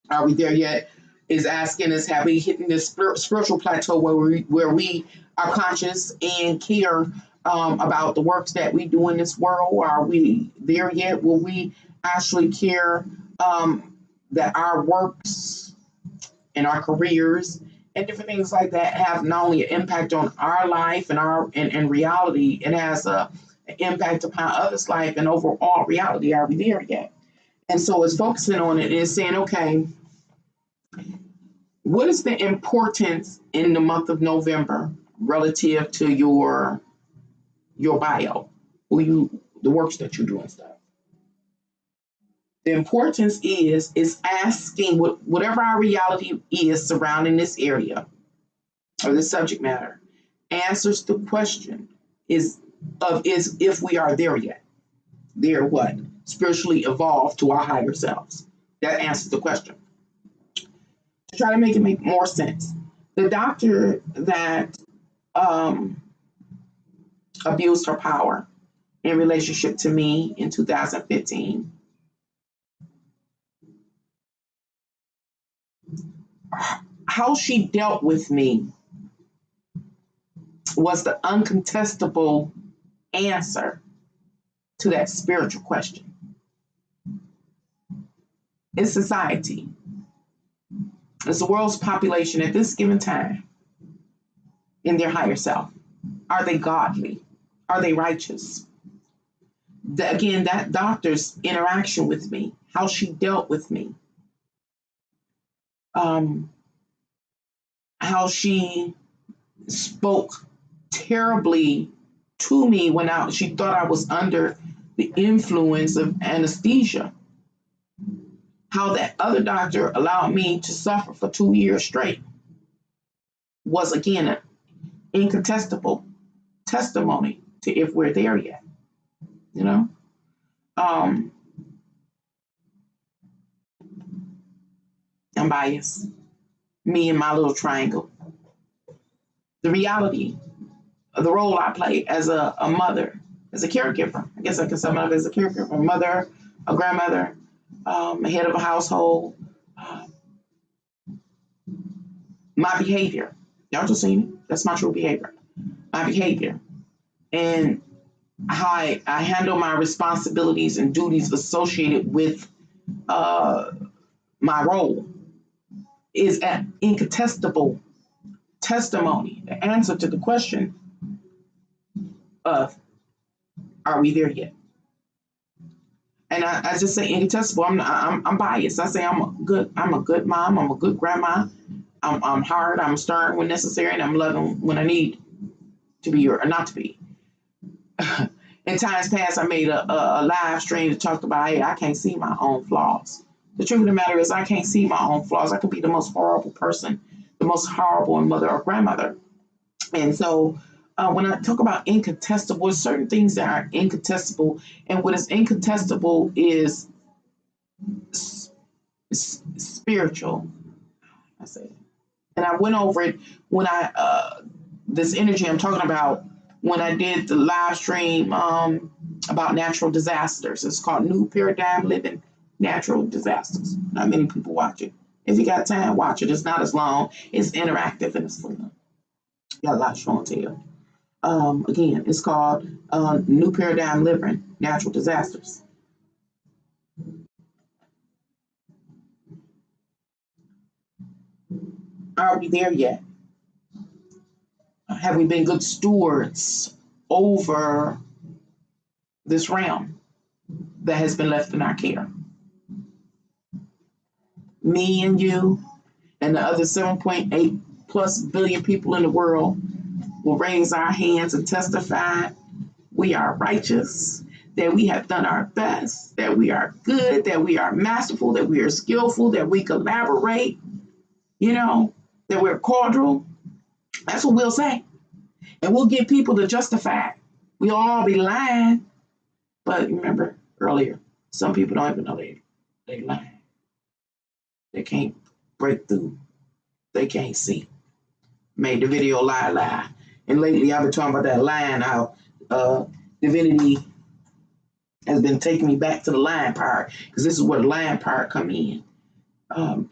Are we there yet? Is asking us, have we hit this spiritual plateau where we are conscious and care about the works that we do in this world? Are we there yet? Will we actually care that our works and our careers and different things like that have not only an impact on our life and our and reality, it has an impact upon others' life and overall reality. Are we there yet? And so it's focusing on it and it's saying, okay, what is the importance in the month of November relative to your bio, the works that you do and stuff? The importance is asking whatever our reality is surrounding this area or the subject matter, answers the question is if we are there yet. They're what? Spiritually evolved to our higher selves. That answers the question. To try to make it make more sense, the doctor that abused her power in relationship to me in 2015, how she dealt with me was the uncontestable answer to that spiritual question. It's society. It's the world's population at this given time in their higher self. Are they godly? Are they righteous? Again, that doctor's interaction with me, how she dealt with me, how she spoke terribly to me when she thought I was under the influence of anesthesia. How that other doctor allowed me to suffer for 2 years straight was, again, an incontestable testimony to if we're there yet. You know? I'm biased. Me and my little triangle. The reality of the role I play as a mother, as a caregiver. I guess I can sum it up as a caregiver, a mother, a grandmother, a head of a household. My behavior. Y'all just seen it. That's my true behavior. My behavior. And how I handle my responsibilities and duties associated with my role is an incontestable testimony, the answer to the question of, are we there yet? And I just say incontestable. I'm biased. I say I'm a good mom. I'm a good grandma. I'm hard. I'm stern when necessary, and I'm loving when I need to be or not to be. In times past, I made a live stream that talked about, hey, I can't see my own flaws. The truth of the matter is I can't see my own flaws. I could be the most horrible person, the most horrible mother or grandmother. And so when I talk about incontestable, there's certain things that are incontestable. And what is incontestable is spiritual. I say it. And I went over it when this energy I'm talking about when I did the live stream about natural disasters. It's called New Paradigm Living Natural Disasters. Not many people watch it. If you got time, watch it. It's not as long. It's interactive and it's fun. Got a lot of show and tell. Again, it's called New Paradigm Living Natural Disasters. Are we there yet? Have we been good stewards over this realm? that has been left in our care. Me and you and the other 7.8 plus billion people in the world will raise our hands and testify we are righteous, that we have done our best, that we are good, that we are masterful, that we are skillful, that we collaborate, that we're cordial. That's what we'll say. And we'll get people to justify it. We'll all be lying. But remember earlier, some people don't even know they lying. They can't break through. They can't see. Made the video lie. And lately I've been talking about that lying, how divinity has been taking me back to the lying part, because this is where the lying part come in.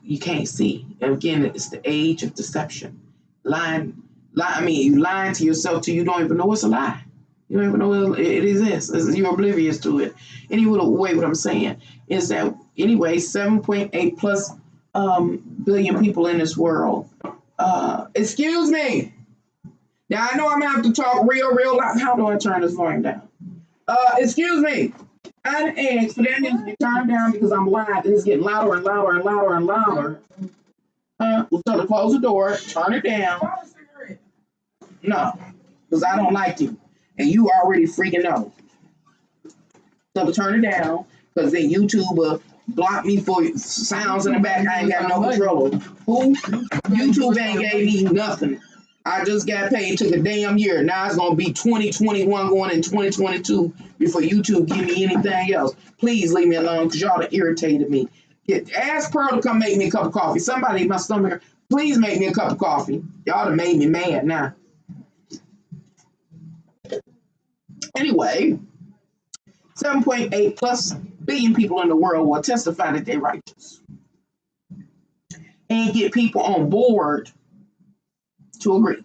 You can't see. And again, it's the age of deception. You lying to yourself till you don't even know it's a lie. You don't even know it exists. You're oblivious to it. Anyway, what I'm saying is that, anyway, 7.8 plus billion people in this world. Excuse me. Now, I know I'm going to have to talk real loud. How do I turn this volume down? Excuse me. I asked for that needs to be turned down because I'm live and it's getting louder and louder and louder and louder. We'll tell her to close the door, turn it down. No, because I don't like you. And you already freaking know. So to turn it down, because then YouTube will block me for sounds in the back I ain't got no control over. Who? YouTube ain't gave me nothing. I just got paid, took a damn year. Now it's going to be 2021 going in 2022 before YouTube give me anything else. Please leave me alone because y'all have irritated me. Ask Pearl to come make me a cup of coffee. Somebody in my stomach, please make me a cup of coffee. Y'all have made me mad now. Anyway, 7.8 plus billion people in the world will testify that they're righteous. And get people on board to agree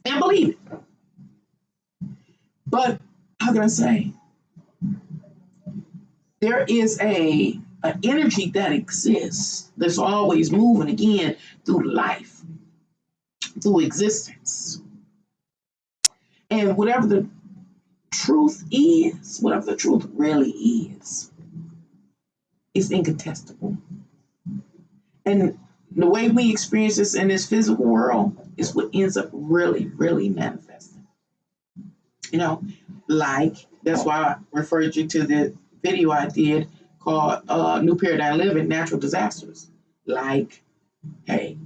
and believe it. But how can I say? There is an energy that exists that's always moving again through life, through existence. And whatever the truth is, whatever the truth really is incontestable. And the way we experience this in this physical world is what ends up really, really manifesting. Like, that's why I referred you to the video I did called New Paradigm Living, Natural Disasters. Like, hey,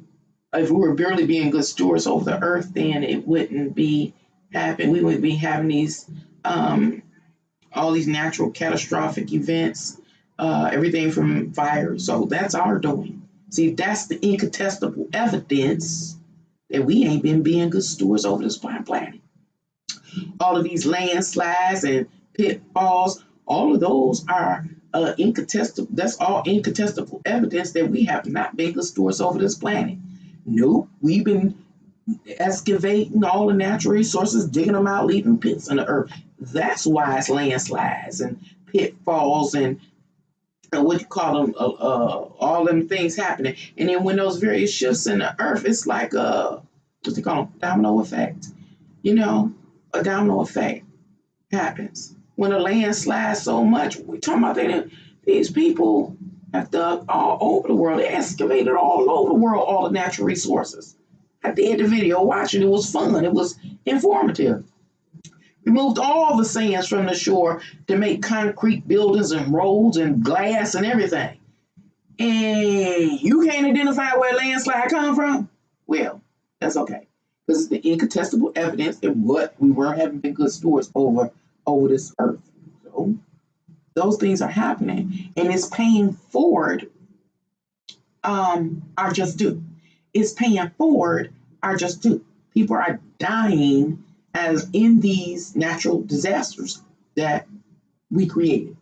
if we were barely being good stewards over the earth, then it wouldn't be happening. We wouldn't be having these, all these natural catastrophic events, everything from fire. So that's our doing. See, that's the incontestable evidence that we ain't been being good stewards over this planet. All of these landslides and pitfalls, all of those are incontestable. That's all incontestable evidence that we have not been good stewards over this planet. Nope, we've been excavating all the natural resources, digging them out, leaving pits in the earth. That's why it's landslides and pitfalls and what you call them, all them things happening. And then when those various shifts in the earth, it's like what they call them, domino effect. A domino effect happens. When the land slides so much, we're talking about these people have dug all over the world. They excavated all over the world, all the natural resources. I did the video watching. It was fun. It was informative. Removed all the sands from the shore to make concrete buildings and roads and glass and everything. And you can't identify where landslide come from? Well, that's okay. Because it's the incontestable evidence that what we haven't been good stewards over this earth. So those things are happening. And it's paying forward our just due. It's paying forward our just due. People are dying as in these natural disasters that we created.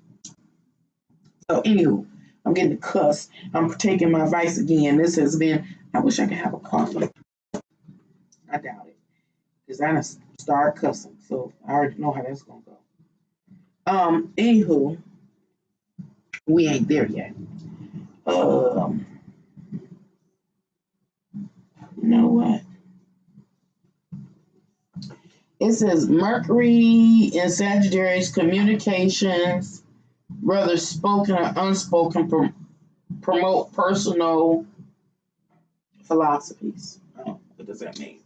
So anywho, I'm getting to cuss. I'm taking my advice again. This has been, I wish I could have a coffee. I doubt it. Because I done started cussing. So I already know how that's going to go. Anywho, we ain't there yet. You know what? It says Mercury in Sagittarius communications, whether spoken or unspoken, promote personal philosophies. Oh, what does that mean?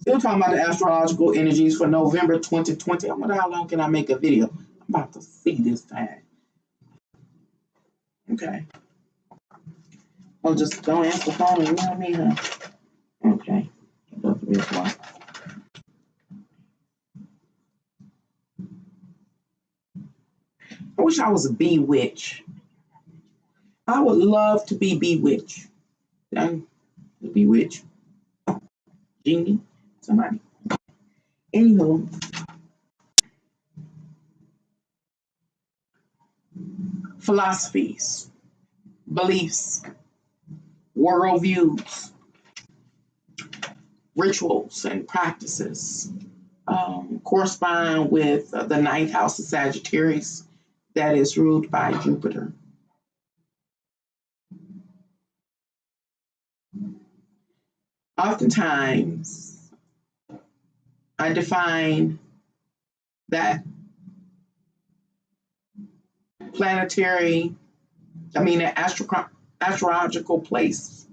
Still talking about the astrological energies for November 2020. I wonder how long can I make a video? I'm about to see this time. Okay. Oh, just don't answer the phone and ignore me, huh? Okay. That's the reason why. I wish I was a bee witch. I would love to be bee witch. Bee witch. Genie. Somebody. Anywho. Philosophies. Beliefs. Worldviews. Rituals and practices correspond with the ninth house of Sagittarius that is ruled by Jupiter. Oftentimes, I define that astrological place,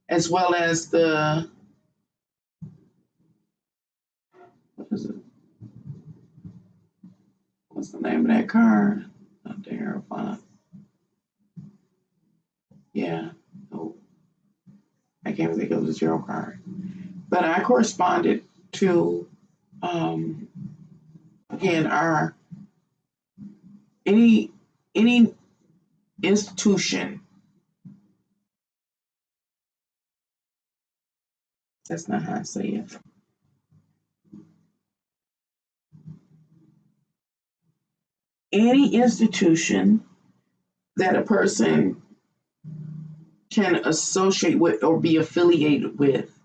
as well as the, what is it? What's the name of that card? Up there, yeah. Oh, I can't even think of the zero card. But I corresponded to, again, any institution. That's not how I say it. Any institution that a person can associate with or be affiliated with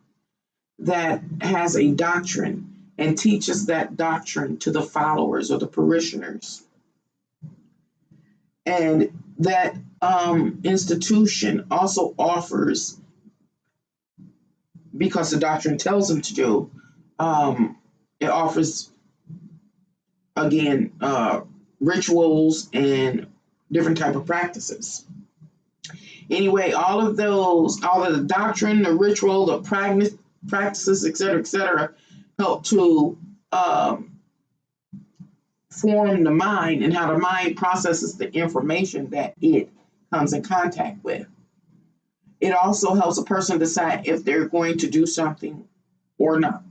that has a doctrine and teaches that doctrine to the followers or the parishioners. And that institution also offers, because the doctrine tells them to do, it offers, again, rituals and different type of practices. Anyway, all of the doctrine, the ritual, the practices, et cetera, help to form the mind and how the mind processes the information that it comes in contact with. It also helps a person decide if they're going to do something or not.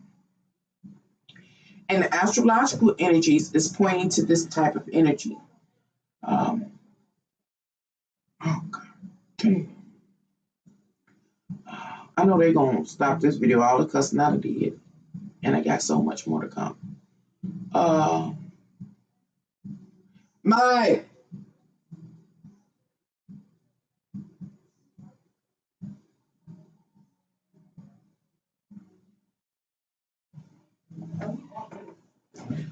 And the astrological energies is pointing to this type of energy. Oh, God. I know they're going to stop this video. All the cussing out I did. And I got so much more to come. Mike.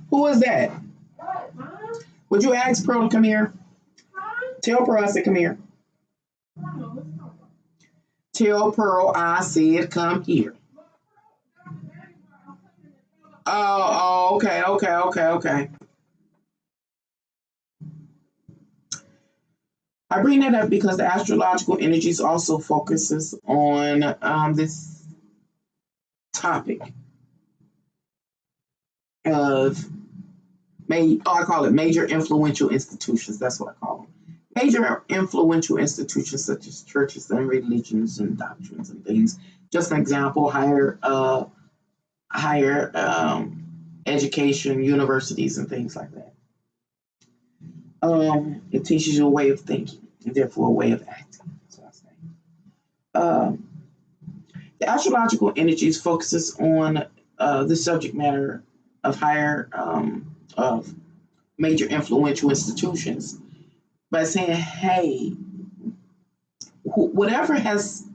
Who is that? Would you ask Pearl to come here? Tell Pearl I said come here. Tell Pearl I said come here. Oh, okay. I bring that up because the astrological energies also focuses on this topic of I call it major influential institutions. That's what I call them. Major influential institutions such as churches and religions and doctrines and things. Just an example, higher education, universities and things like that. It teaches you a way of thinking and therefore a way of acting. That's what I say. The astrological energies focuses on the subject matter of of major influential institutions by saying, hey, whatever has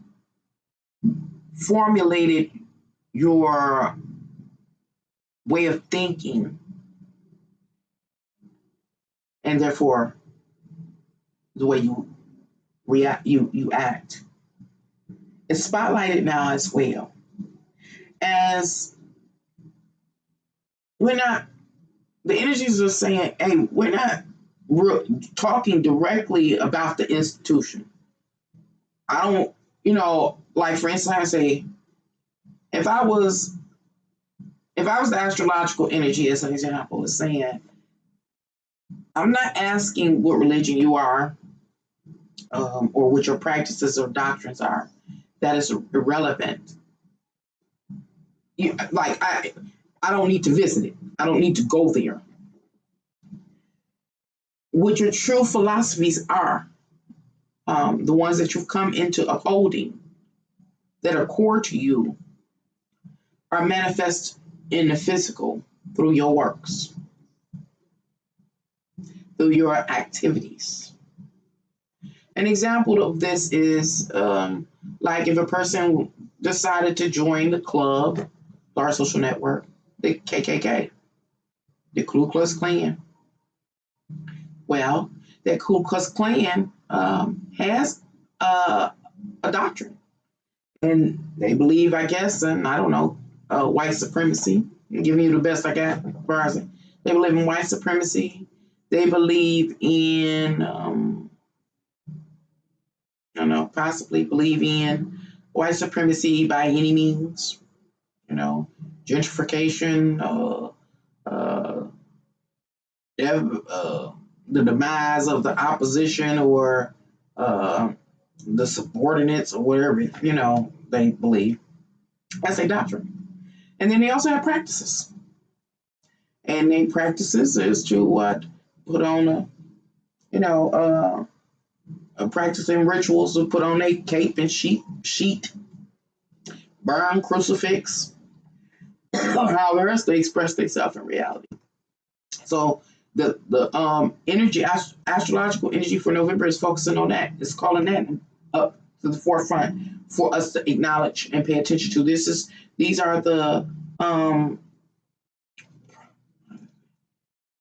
formulated your way of thinking and therefore the way you react, you act, is spotlighted now as well. as we're not, the energies are saying, hey, we're not talking directly about the institution. I don't, like for instance, I say, if I was the astrological energy, as an example, is saying, I'm not asking what religion you are, or what your practices or doctrines are. That is irrelevant. I don't need to visit it. I don't need to go there. What your true philosophies are, the ones that you've come into upholding, that are core to you, are manifest in the physical through your works, through your activities. An example of this is like if a person decided to join the club, our social network, the KKK, the Ku Klux Klan. Well, that Ku Klux Klan has a doctrine, and they believe, I guess, and I don't know, white supremacy. I'm giving you the best I got. They believe in white supremacy. They believe in, possibly believe in white supremacy by any means. Gentrification, the demise of the opposition or the subordinates or whatever, they believe. That's a doctrine. And then they also have practices. And their practices is to put on practicing rituals to put on a cape and sheet, burn crucifix, however else they express themselves in reality. So the energy, astrological energy for November is focusing on that. It's calling that up to the forefront for us to acknowledge and pay attention to. These are the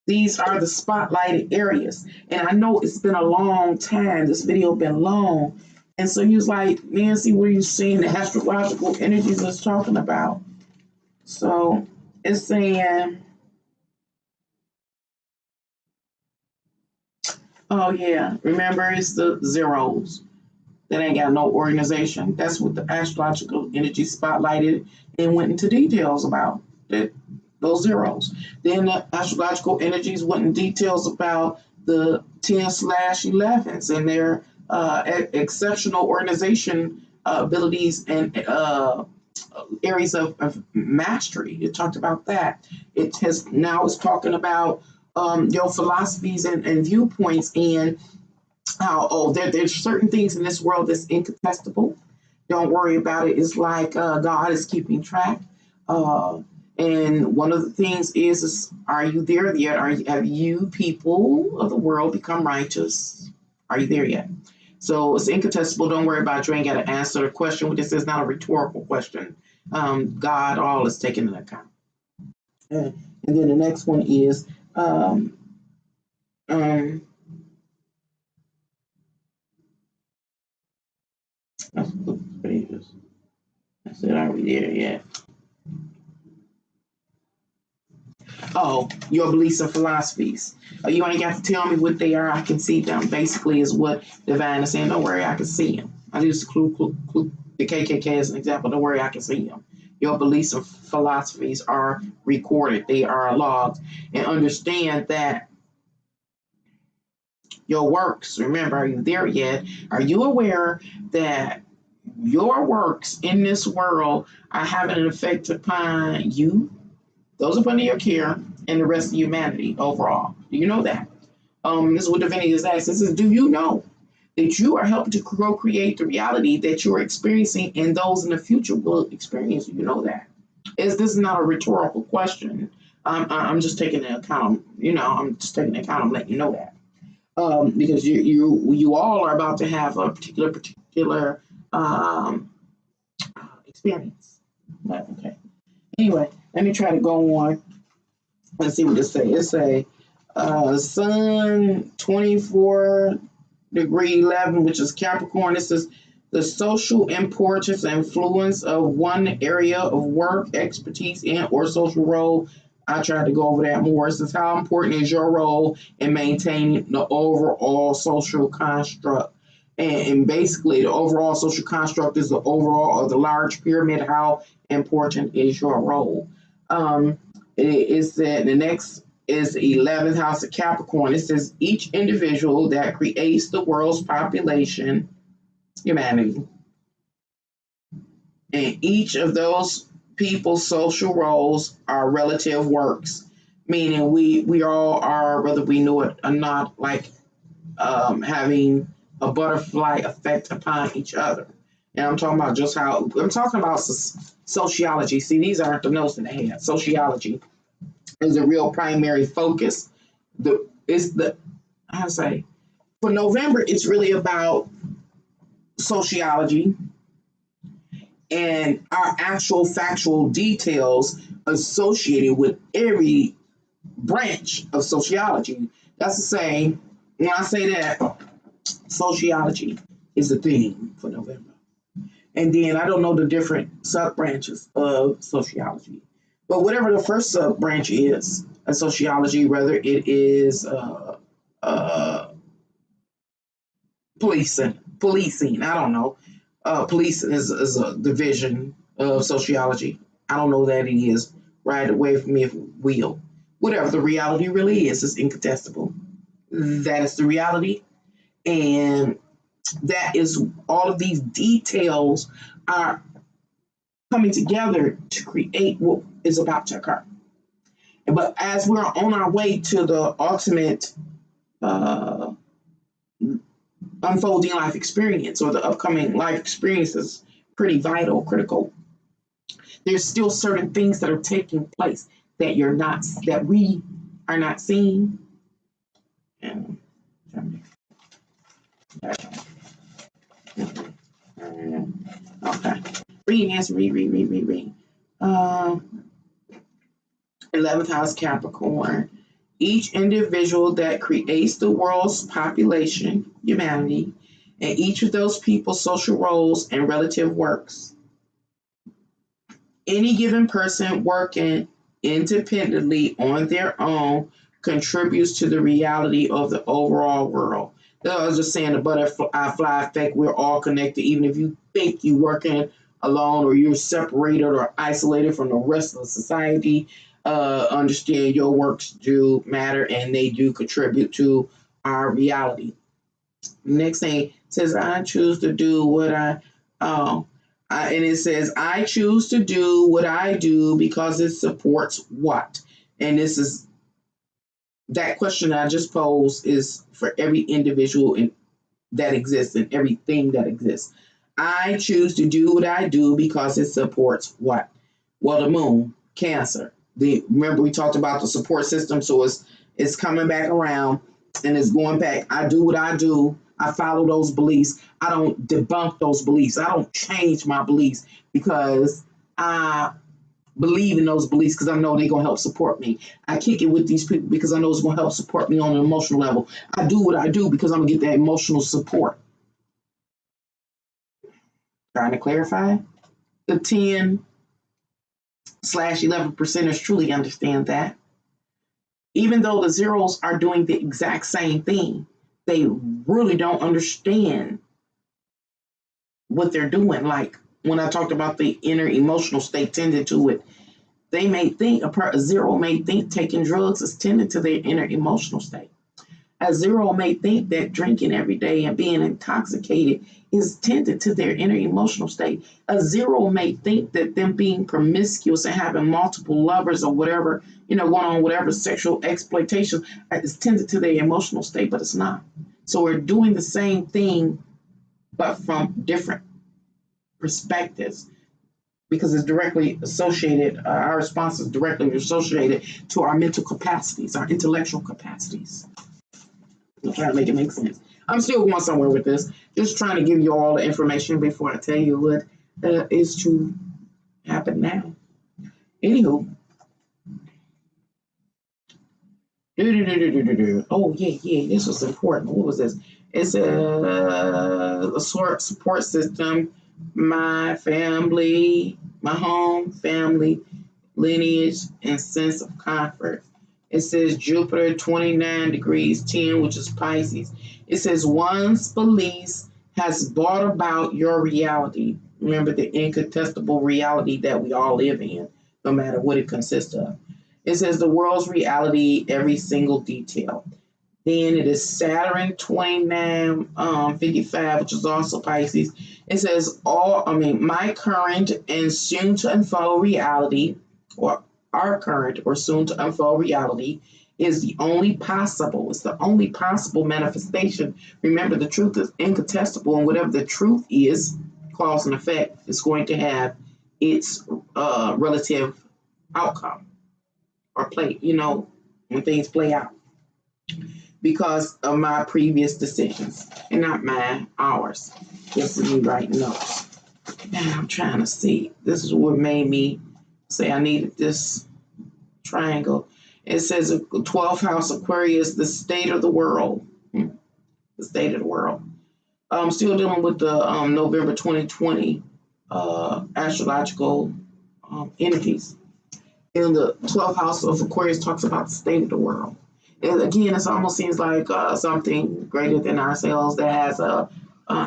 spotlighted areas. And I know it's been a long time. This video been long. And so he was like, Nancy, what are you seeing the astrological energies is talking about? So it's saying, oh yeah, remember it's the zeros that ain't got no organization. That's what the astrological energy spotlighted and went into details about. Those zeros. Then the astrological energies went in details about the 10/11s and their exceptional organization abilities and areas of mastery. It talked about that. It's talking about your philosophies and viewpoints and how there's certain things in this world that's incontestable. Don't worry about it. It's like God is keeping track. And one of the things is are you there yet? Have you people of the world become righteous? Are you there yet? So it's incontestable. Don't worry about it. You ain't got to answer the question. This is not a rhetorical question. God all is taken into account. And then the next one is let's look at the pages. I said, are we there yet? Oh, your beliefs and philosophies. You ain't got to tell me what they are. I can see them. Basically, is what Divine is saying. Don't worry, I can see them. I use the KKK as an example. Don't worry, I can see them. Your beliefs and philosophies are recorded. They are logged. And understand that your works, remember, are you there yet? Are you aware that your works in this world are having an effect upon you, those up under your care, and the rest of humanity overall? Do you know that? This is what Divinity is asking. This is, do you know that you are helping to co-create the reality that you're experiencing and those in the future will experience? Do you know that? This is not a rhetorical question. I'm just taking into account, I'm just taking into account, I'm letting you know that. Because you all are about to have a particular experience. But, okay. Anyway, let me try to go on. Let's see what it say. It say Sun 24 degree 11, which is Capricorn. This is the social importance and influence of one area of work, expertise, and or social role. I tried to go over that more. It says, how important is your role in maintaining the overall social construct? And basically, the overall social construct is the overall of the large pyramid. How important is your role? It said the next is the 11th house of Capricorn. It says each individual that creates the world's population, humanity, and each of those people's social roles are relative works, meaning we all are, whether we know it or not, like having a butterfly effect upon each other. And I'm talking about just how I'm talking about sociology. See, these aren't the notes in the head. Sociology is a real primary focus. It's the I say for November, it's really about sociology and our actual factual details associated with every branch of sociology. That's to say, when I say that sociology is the theme for November. And then I don't know the different sub branches of sociology. But whatever the first sub branch is of sociology, whether it is policing, I don't know. Policing is a division of sociology. I don't know that it is. Right away from me if you will. Whatever the reality really is incontestable. That is the reality. And that is all of these details are coming together to create what is about to occur. But as we're on our way to the ultimate unfolding life experience, or the upcoming life experience is pretty vital, critical, there's still certain things that are taking place that we are not seeing. And okay. Read, Nancy, read. 11th house Capricorn. Each individual that creates the world's population, humanity, and each of those people's social roles and relative works. Any given person working independently on their own contributes to the reality of the overall world. I was just saying the butterfly effect, we're all connected, even if you think you're working alone or you're separated or isolated from the rest of the society. Understand your works do matter and they do contribute to our reality. Next thing says, I choose to do what and it says, I choose to do what I do because it supports what? And this is that question I just posed is for every individual that exists and everything that exists. I choose to do what I do because it supports what? Well, the moon, Cancer. Remember we talked about the support system, so it's coming back around and it's going back. I do what I do. I follow those beliefs. I don't debunk those beliefs. I don't change my beliefs because I believe in those beliefs because I know they're going to help support me. I kick it with these people because I know it's going to help support me on an emotional level. I do what I do because I'm going to get that emotional support. Trying to clarify? The 10/11% truly understand that. Even though the zeros are doing the exact same thing, they really don't understand what they're doing. Like when I talked about the inner emotional state tended to it, they may think, a zero may think taking drugs is tending to their inner emotional state. A zero may think that drinking every day and being intoxicated is tended to their inner emotional state. A zero may think that them being promiscuous and having multiple lovers or whatever, going on whatever sexual exploitation is tended to their emotional state, but it's not. So we're doing the same thing, but from different perspectives because it's directly associated, our response is directly associated to our mental capacities, our intellectual capacities. I'm trying to make it make sense. I'm still going somewhere with this. Just trying to give you all the information before I tell you what is to happen now. Anywho. Oh, yeah, this was important. What was this? It's a support system, my family, my home, family, lineage, and sense of comfort. It says Jupiter 29 degrees 10, which is Pisces. It says one's beliefs has brought about your reality. Remember the incontestable reality that we all live in, no matter what it consists of. It says the world's reality, every single detail. Then it is Saturn 2955, which is also Pisces. It says my current and soon to unfold reality, or our current or soon to unfold reality, is the only possible. It's the only possible manifestation. Remember, the truth is incontestable, and whatever the truth is, cause and effect, is going to have its relative outcome or play. When things play out, because of my previous decisions, and not mine, ours. This is me writing notes. Now I'm trying to see. This is what made me say I needed this triangle. It says 12th house Aquarius, the state of the world. The state of the world. I'm still dealing with the November 2020 astrological energies. And the 12th house of Aquarius talks about the state of the world. And again, it almost seems like something greater than ourselves that has a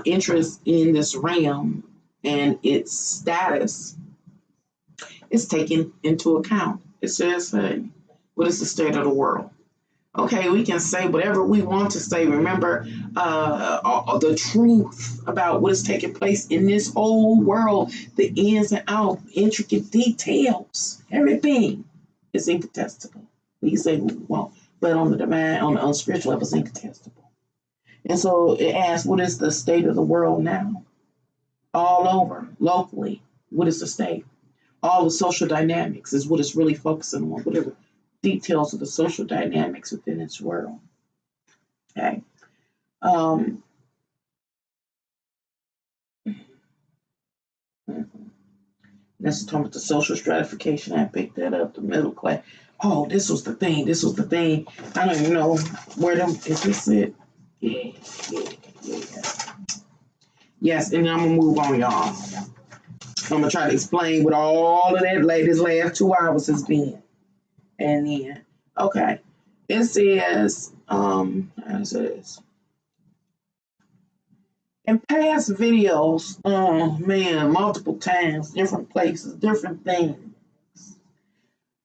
interest in this realm, and its status is taken into account. It says, what is the state of the world? Okay, we can say whatever we want to say. Remember, the truth about what is taking place in this whole world, the ins and outs, intricate details, everything is incontestable. You say, well, but on the divine, on the spiritual level, it's incontestable. And so it asks, what is the state of the world now? All over, locally, what is the state? All the social dynamics is what it's really focusing on. What are the details of the social dynamics within its world? Okay. That's talking about the social stratification. I picked that up, the middle class. Oh, this was the thing. This was the thing. I don't even know where them. Is this it? Yeah. Yes, and I'm gonna move on, y'all. I'm gonna try to explain what all of that this last 2 hours has been. And then, okay, it says, how does this? In past videos, oh man, multiple times, different places, different things,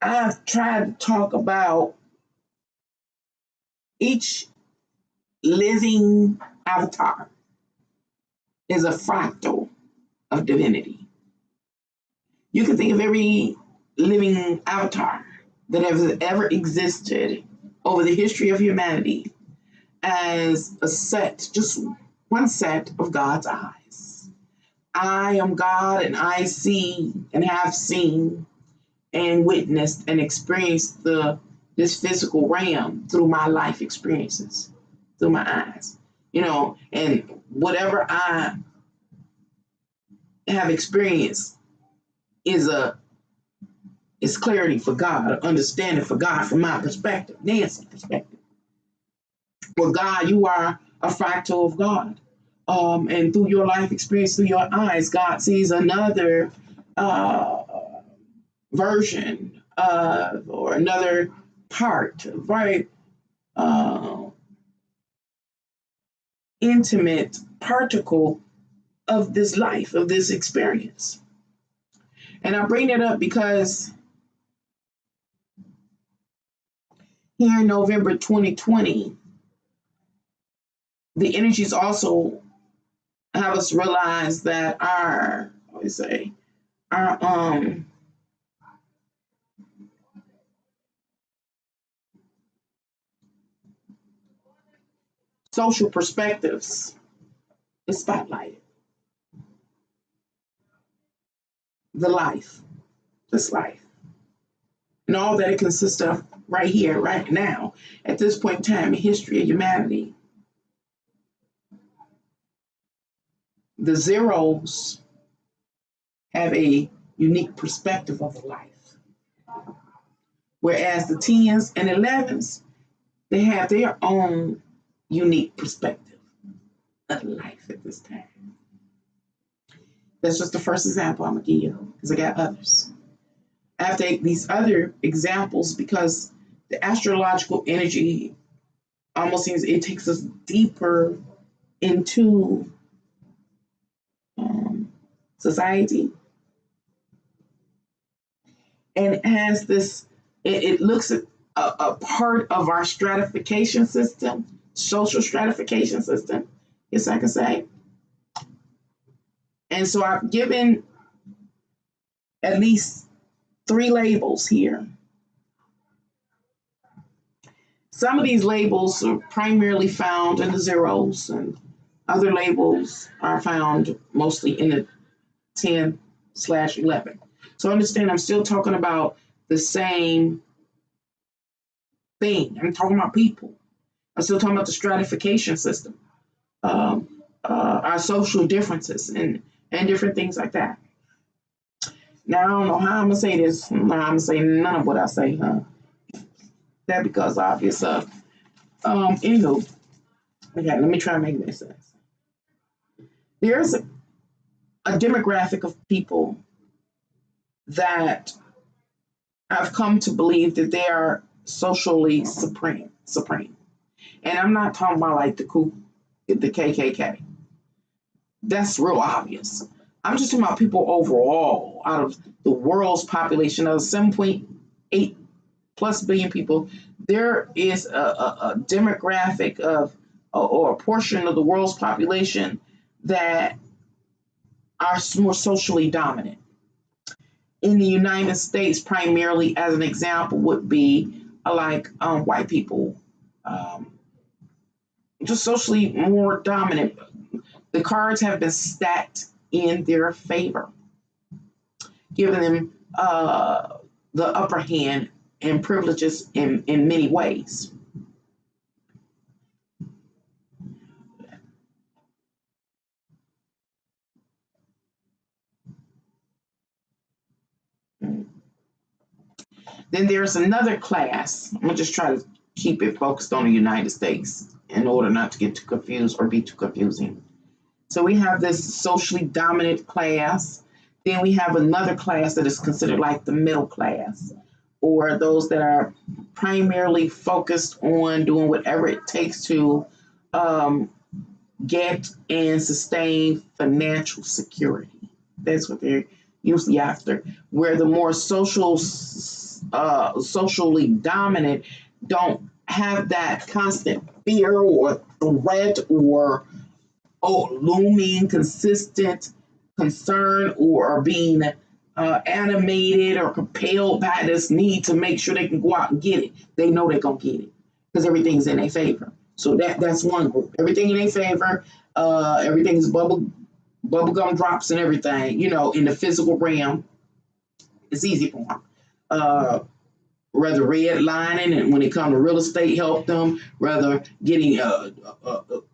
I've tried to talk about each living avatar is a fractal of divinity. You can think of every living avatar that has ever existed over the history of humanity as a set, just one set of God's eyes. I am God, and I see and have seen and witnessed and experienced this physical realm through my life experiences, through my eyes. And whatever I have experienced is clarity for God, understanding for God from my perspective, Nancy's perspective. For God, you are a fractal of God. And through your life experience, through your eyes, God sees another version or another part, very intimate particle of this life, of this experience. And I bring it up because here in November 2020, the energies also have us realize that our social perspectives is spotlighted. This life, and all that it consists of right here, right now, at this point in time in history of humanity. The zeros have a unique perspective of the life, whereas the 10s and 11s, they have their own unique perspective. life at this time. That's just the first example I'm going to give you because I got others. I have to take these other examples because the astrological energy almost seems it takes us deeper into society, and it has this. It looks at a part of our stratification system, social stratification system, yes, I can say. And so I've given at least 3 labels here. Some of these labels are primarily found in the zeros, and other labels are found mostly in the 10/11. So understand, I'm still talking about the same thing. I'm talking about people. I'm still talking about the stratification system, our social differences, and different things like that. Now, I don't know how I'm going to say this. I'm going to say none of what I say, huh? That because obvious. Anywho, okay, let me try and make this sense. There's a demographic of people that I've come to believe that they are socially supreme. And I'm not talking about like the KKK. That's real obvious. I'm just talking about people overall. Out of the world's population of 7.8 plus billion people, there is a demographic of or a portion of the world's population that are more socially dominant. In the United States, primarily as an example, would be like white people, just socially more dominant. The cards have been stacked in their favor, giving them the upper hand and privileges in many ways. Then there's another class. I'm going to just try to keep it focused on the United States in order not to get too confused or be too confusing. So we have this socially dominant class. Then we have another class that is considered like the middle class, or those that are primarily focused on doing whatever it takes to get and sustain financial security. That's what they're usually after. Where the more socially dominant don't have that constant fear or threat or looming consistent concern or being animated or compelled by this need to make sure they can go out and get it. They know they're going to get it because everything's in their favor. So that's one group. Everything in their favor. Everything is bubblegum drops and everything, in the physical realm. It's easy for them. Rather redlining, and when it comes to real estate, help them. Rather getting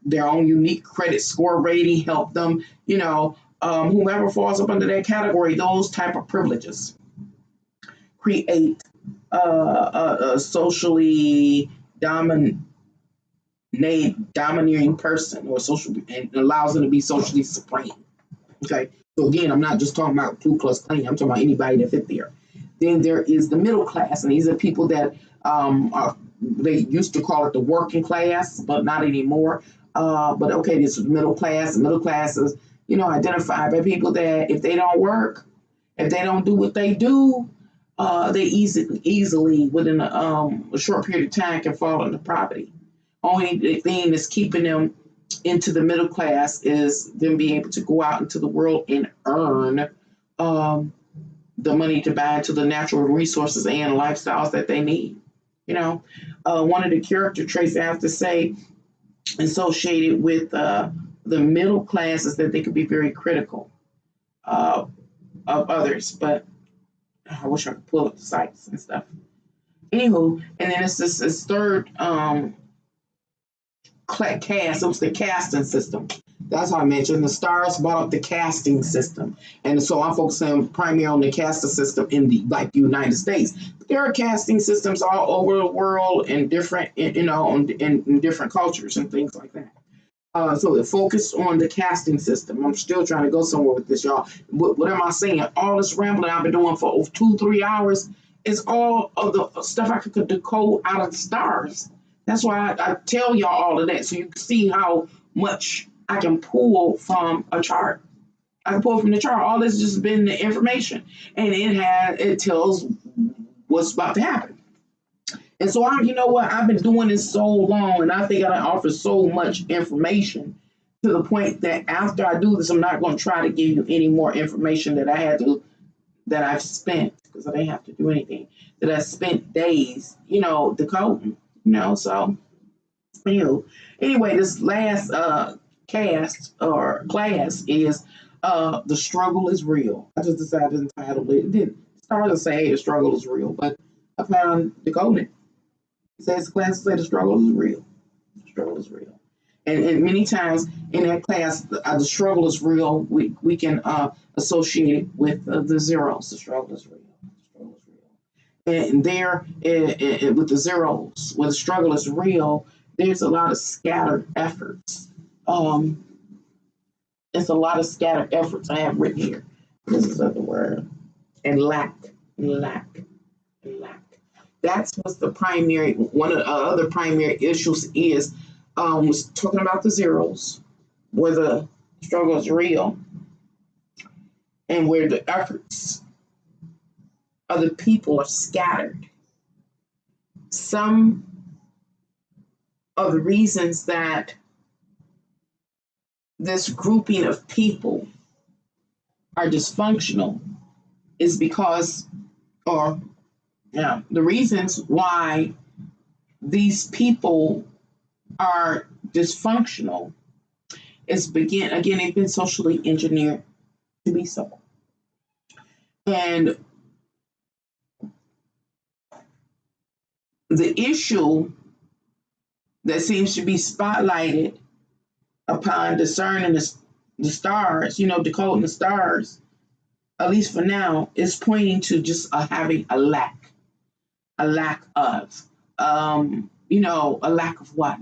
their own unique credit score rating, help them. Whomever falls up under that category, those type of privileges create a socially domineering person, or social, and allows them to be socially supreme. Okay, so again, I'm not just talking about Ku Klux Klan. I'm talking about anybody that fit there. Then there is the middle class, and these are people that they used to call it the working class, but not anymore. But okay, this is middle class. The middle class is, identified by people that if they don't work, if they don't do what they do, they easily within a short period of time can fall into poverty. Only thing that's keeping them into the middle class is them being able to go out into the world and earn the money to buy into the natural resources and lifestyles that they need. One of the character traits I have to say associated with the middle class is that they could be very critical of others, but I wish I could pull up the sites and stuff. Anywho, and then it's this third cast. It was the casting system. That's how I mentioned the stars brought up the casting system, and so I'm focusing primarily on the casting system in the United States. But there are casting systems all over the world and different, in different cultures and things like that. So it focused on the casting system. I'm still trying to go somewhere with this, y'all. What am I saying? All this rambling I've been doing for 2-3 hours is all of the stuff I could decode out of the stars. That's why I tell y'all all of that, so you can see how much I can pull from a chart. I can pull from the chart. All this has just been the information, and it tells what's about to happen. And so you know what? I've been doing this so long, and I think I offer so much information to the point that after I do this, I'm not going to try to give you any more information that I've spent, because I didn't have to do anything, that I spent days, decoding, So, anyway, this last cast or class is "The Struggle is Real." I just decided to entitle it. It didn't start to say, "Hey, the struggle is real," but I found decoding. It says the class say the struggle is real. The struggle is real. And many times in that class, the struggle is real. We can associate it with the zeros. The struggle is real. The struggle is real. And there, with the zeros, where the struggle is real, there's a lot of scattered efforts. It's a lot of scattered efforts I have written here. This is the word. And lack. That's what's the primary, one of the other primary issues is, was talking about the zeros, where the struggle is real, and where the efforts of the people are scattered. Some of the reasons that this grouping of people are dysfunctional is because, the reasons why these people are dysfunctional is again, they've been socially engineered to be so. And the issue that seems to be spotlighted upon discerning the stars, decoding the stars, at least for now, is pointing to just having a lack of, a lack of what?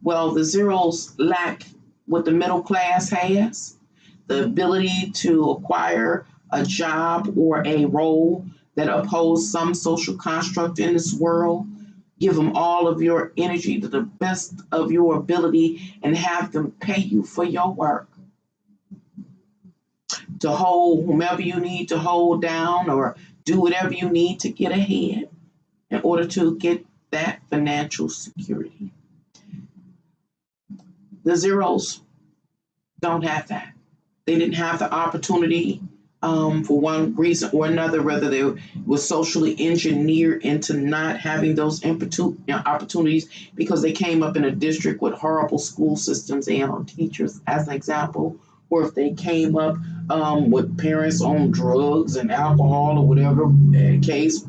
Well, the zeros lack what the middle class has, the ability to acquire a job or a role that upholds some social construct in this world. Give them all of your energy to the best of your ability and have them pay you for your work. To hold whomever you need to hold down or do whatever you need to get ahead in order to get that financial security. The zeros don't have that. They didn't have the opportunity for one reason or another, whether they were socially engineered into not having those opportunities because they came up in a district with horrible school systems and teachers, as an example, or if they came up with parents on drugs and alcohol or whatever case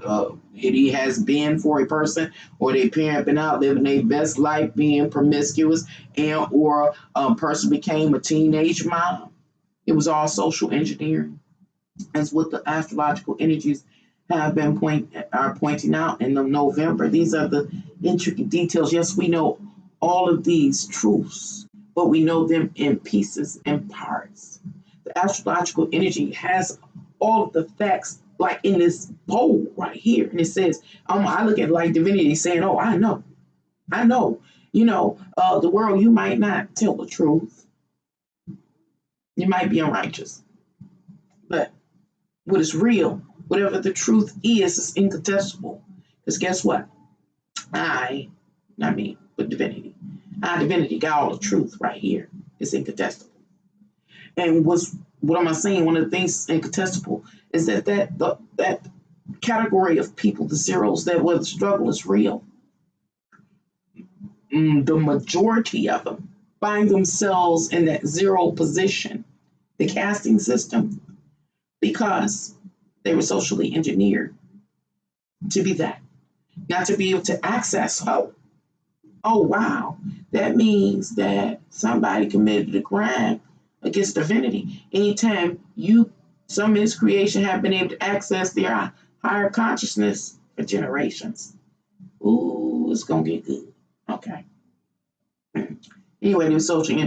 it has been for a person, or their parent been out living their best life being promiscuous, and or a person became a teenage mom. It was all social engineering. That's what the astrological energies have been pointing out in November. These are the intricate details. Yes, we know all of these truths, but we know them in pieces and parts. The astrological energy has all of the facts, like in this bowl right here, and it says, I look at it like divinity saying, "Oh, I know. The world, you might not tell the truth. You might be unrighteous, but what is real, whatever the truth is incontestable. Because guess what? Not me, but divinity. Divinity got all the truth right here. It's incontestable. And what am I saying? One of the things incontestable is that category of people, the zeros, that where the struggle is real. The majority of them find themselves in that zero position, the casting system, because they were socially engineered to be that, not to be able to access hope. Oh, wow. That means that somebody committed a crime against divinity. Anytime some of his creation have been able to access their higher consciousness for generations. Ooh, it's going to get good. Okay. Anyway, they were socially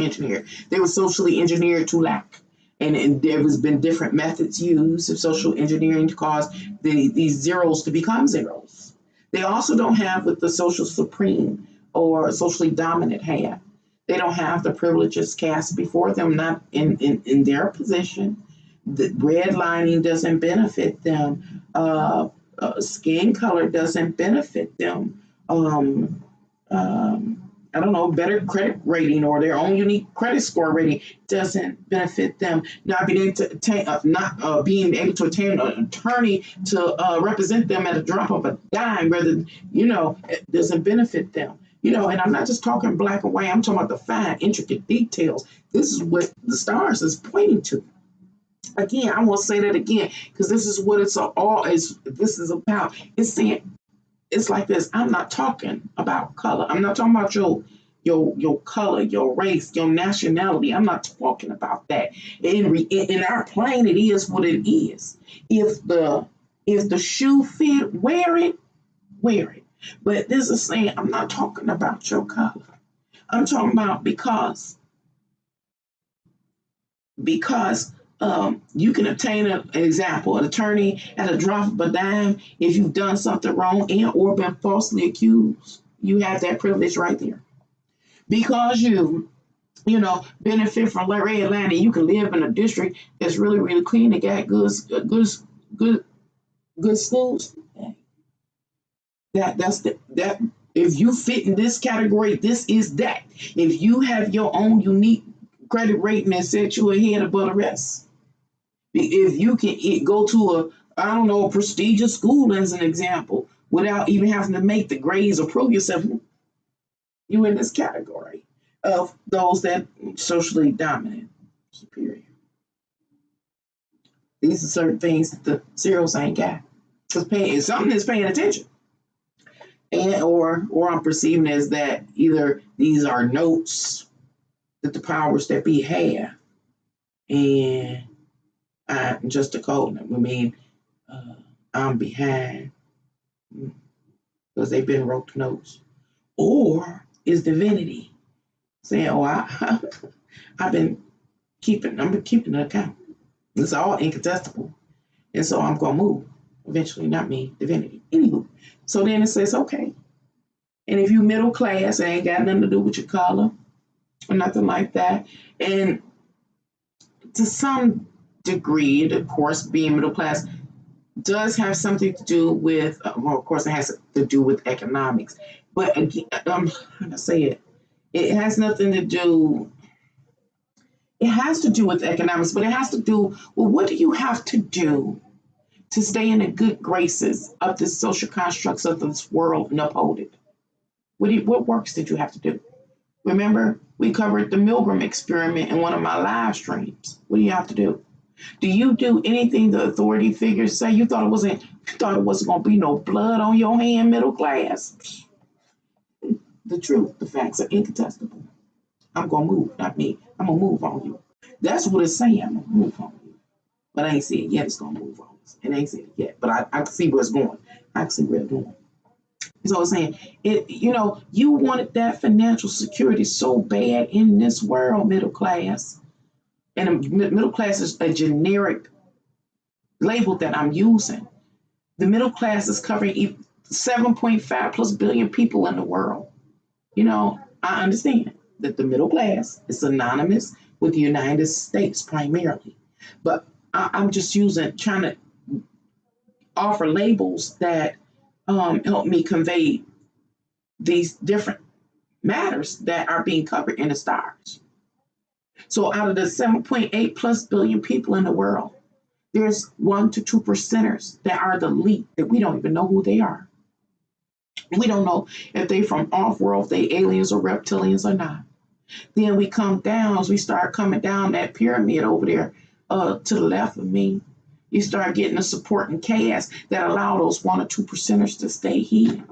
engineered. They were socially engineered to lack. And there has been different methods used of social engineering to cause these zeros to become zeros. They also don't have what the social supreme or socially dominant have. They don't have the privileges cast before them, not in their position. The redlining doesn't benefit them. Skin color doesn't benefit them. I don't know, better credit rating or their own unique credit score rating doesn't benefit them. Not being able to being able to obtain an attorney to represent them at a drop of a dime, rather, it doesn't benefit them. And I'm not just talking black and white. I'm talking about the fine, intricate details. This is what the stars is pointing to. Again, I won't say that again because this is what this is about. It's saying it's like this. I'm not talking about color. I'm not talking about your color, your race, your nationality. I'm not talking about that. In our plane, it is what it is. If the shoe fit, wear it. But this is saying I'm not talking about your color. I'm talking about because you can obtain an attorney at a drop of a dime if you've done something wrong and or been falsely accused. You have that privilege right there. Because you benefit from redlining, you can live in a district that's really, really clean. They got good schools. That if you fit in this category, this is that. If you have your own unique credit rating that sets you ahead above the rest. If you can go to a prestigious school as an example, without even having to make the grades or prove yourself, you in this category of those that socially dominant, superior. These are certain things that the zeros ain't got. Because something is paying attention. And or I'm perceiving as that either these are notes that the powers that be have, and I'm just a code. I'm behind because they've been wrote notes. Or is divinity saying, I've been keeping an account. It's all incontestable. And so I'm gonna move. Eventually, not me, divinity. Anywho. So then it says, okay. And if you middle class, it ain't got nothing to do with your color or nothing like that. And to some degree, of course, being middle class does have something to do with, of course, it has to do with economics. But again, I'm going to say it. It has nothing to do. It has to do with economics, but it has to do with what do you have to do to stay in the good graces of the social constructs of this world and uphold it? What works did you have to do? Remember, we covered the Milgram experiment in one of my live streams. What do you have to do? Do you do anything the authority figures say? You thought it wasn't going to be no blood on your hand, middle class? The truth, the facts are incontestable. I'm going to move, not me. I'm going to move on you. That's what it's saying. I'm going to move on you. But I ain't said yet it's going to move on us. It ain't said it yet. But I can see where it's going. I can see where it's going. So it's saying, you wanted that financial security so bad in this world, middle class. And middle class is a generic label that I'm using. The middle class is covering 7.5 plus billion people in the world. I understand that the middle class is synonymous with the United States primarily. But I'm just trying to offer labels that help me convey these different matters that are being covered in the stars. So out of the 7.8 plus billion people in the world, there's 1 to 2 percenters that are the elite that we don't even know who they are. We don't know if they from off-world, if they aliens or reptilians or not. Then we come down, as we start coming down that pyramid over there to the left of me, you start getting the supporting cast that allow those 1 or 2 percenters to stay here.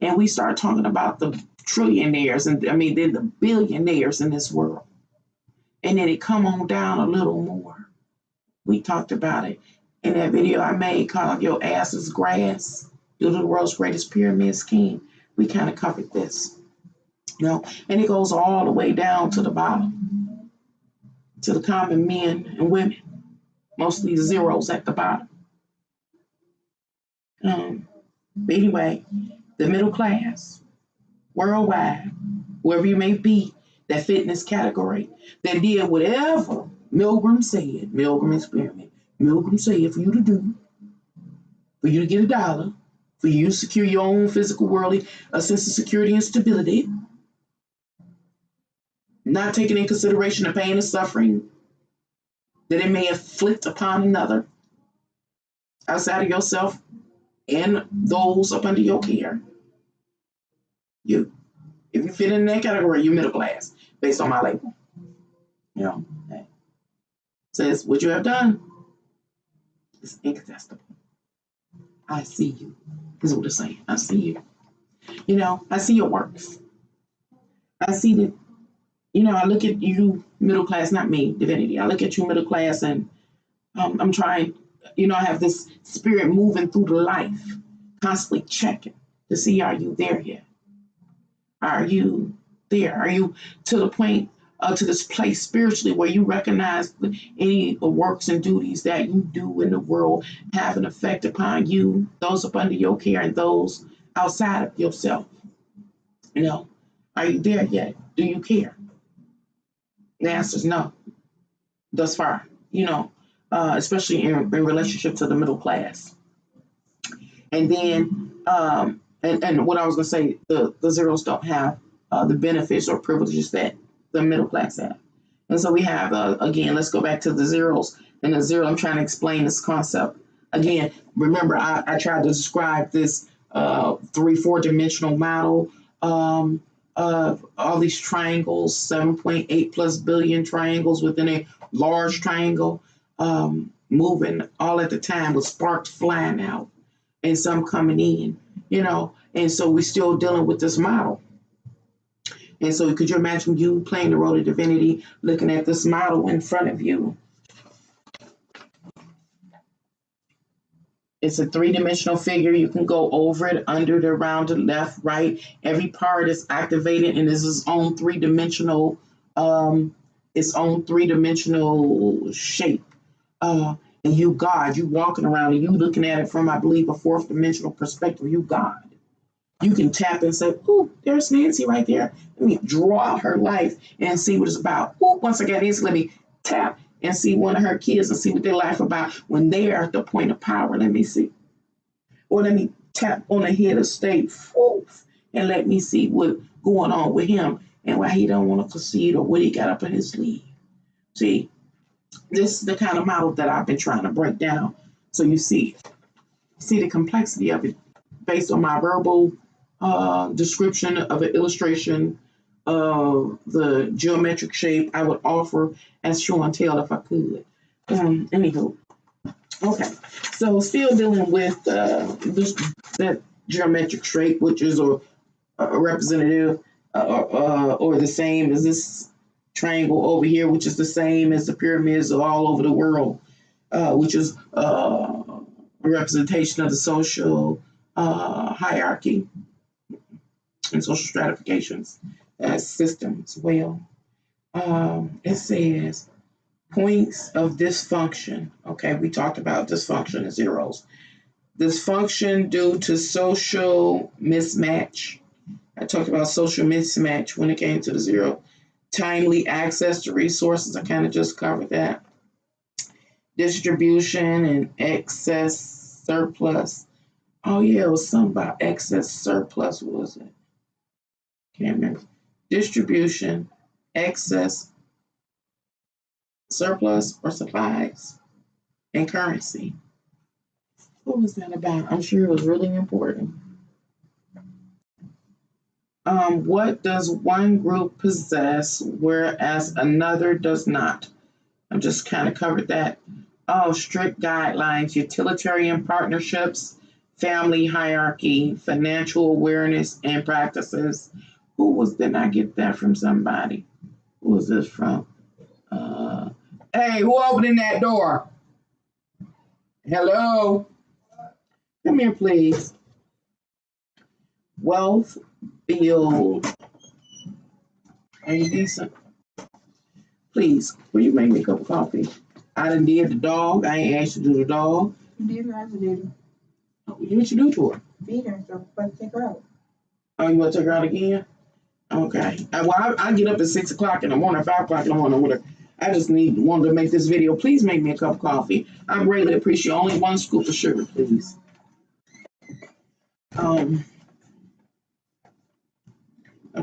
And we start talking about the trillionaires then the billionaires in this world. And then it come on down a little more. We talked about it in that video I made called Your Ass is Grass, Due to the World's Greatest Pyramid Scheme. We kind of covered this. And it goes all the way down to the bottom, to the common men and women, mostly zeros at the bottom. But anyway, the middle class, worldwide, wherever you may be, that fit in this category, that did whatever Milgram said, Milgram experiment, Milgram said for you to do, for you to get $1, for you to secure your own physical worldly sense of security and stability, not taking in consideration the pain and suffering that it may afflict upon another outside of yourself and those up under your care. If you fit in that category, you're middle class, based on my label. Says what you have done is incontestable. I see you. This is what it's saying. I see you. I see your works. I see that. I look at you, middle class, not me, divinity. I look at you, middle class, and I'm trying. I have this spirit moving through the life, constantly checking to see, are you there yet? Are you there? Are you to the point, to this place spiritually where you recognize any works and duties that you do in the world have an effect upon you, those up under your care, and those outside of yourself? Are you there yet? Do you care? The answer is no, thus far, especially in relationship to the middle class. And then, and what I was going to say, the zeros don't have the benefits or privileges that the middle class have. And so we have, again, let's go back to the zeros. And the zero, I'm trying to explain this concept. Again, remember, I tried to describe this 3-4 dimensional model of all these triangles, 7.8 plus billion triangles within a large triangle, moving all at the time with sparks flying out and some coming in, and so we're still dealing with this model. And so could you imagine you playing the role of divinity, looking at this model in front of you? It's a 3-dimensional figure. You can go over it, under it, around it, left, right. Every part is activated and is its own 3-dimensional, shape. And you God, you walking around and you looking at it from, I believe, a 4th dimensional perspective. You God. You can tap and say, "Ooh, there's Nancy right there. Let me draw out her life and see what it's about. Ooh, once I got Nancy, let me tap and see one of her kids and see what their life about when they are at the point of power. Let me see. Or let me tap on the head of state, and let me see what's going on with him and why he don't want to proceed or what he got up in his sleeve." See, this is the kind of model that I've been trying to break down. So you see the complexity of it based on my verbal description of an illustration of the geometric shape I would offer as show and tell if I could. Anywho, okay. So still dealing with that geometric shape, which is a representative or the same as this triangle over here, which is the same as the pyramids all over the world, which is a representation of the social hierarchy and social stratifications system as well. It says points of dysfunction. Okay, we talked about dysfunction and zeros. Dysfunction due to social mismatch. I talked about social mismatch when it came to the zero. Timely access to resources. I kind of just covered that. Distribution and excess surplus. Oh yeah, it was something about excess surplus. What was it? Can't remember. Distribution, excess surplus or supplies, and currency. What was that about? I'm sure it was really important. What does one group possess whereas another does not? I just kind of covered that. Oh, strict guidelines, utilitarian partnerships, family hierarchy, financial awareness and practices. Didn't I get that from somebody? Who was this from? Hey, who opened that door? Hello? Come here, please. Wealth build Are you decent? Please, will you make me a cup of coffee? I done did the dog. I ain't asked you to do the dog. You did what I did. What you do to her? Feed her, so let's take her out. Oh, you want to take her out again? Okay. Well, I get up at 6 o'clock in the morning, 5 o'clock in the morning with her. I just wanted to make this video. Please make me a cup of coffee. I greatly appreciate only 1 scoop of sugar, please. I'm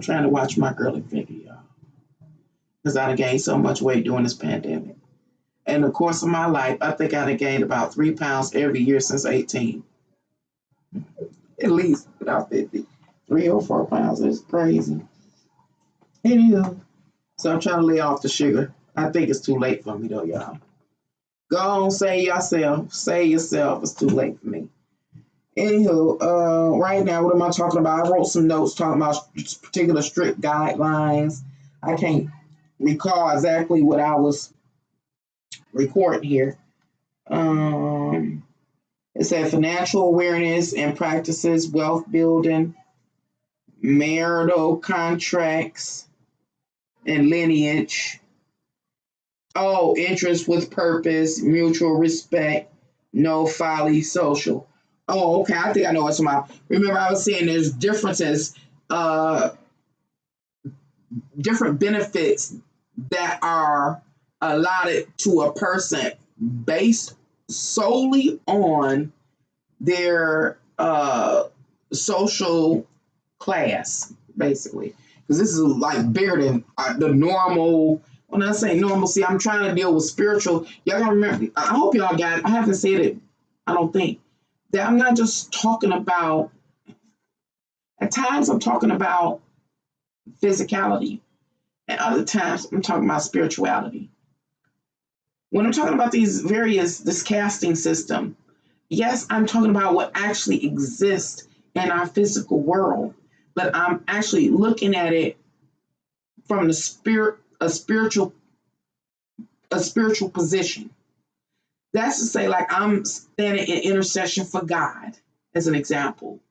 trying to watch my girly figure, y'all, because I done gained so much weight during this pandemic. In the course of my life, I think I done gained about 3 pounds every year since 18. At least about 50. 3 or 4 pounds. It's crazy. Anywho, so I'm trying to lay off the sugar. I think it's too late for me though, y'all. Go on, say yourself. Say yourself. It's too late for me. Anywho, right now, what am I talking about? I wrote some notes talking about particular strict guidelines. I can't recall exactly what I was recording here. It said financial awareness and practices, wealth building, marital contracts, and lineage. Oh, interest with purpose, mutual respect, no folly, social. Oh, okay. I think I know what's about. Remember, I was saying there's differences, different benefits that are allotted to a person based solely on their social class, basically. Because this is like bigger than the normal. When I say normal, see, I'm trying to deal with spiritual. Y'all gotta remember, I hope y'all got it. I haven't said it, I don't think, that I'm not just talking about, at times I'm talking about physicality, and other times I'm talking about spirituality. When I'm talking about this casting system, yes, I'm talking about what actually exists in our physical world, but I'm actually looking at it from a spiritual position. That's to say, like, I'm standing in intercession for God, as an example,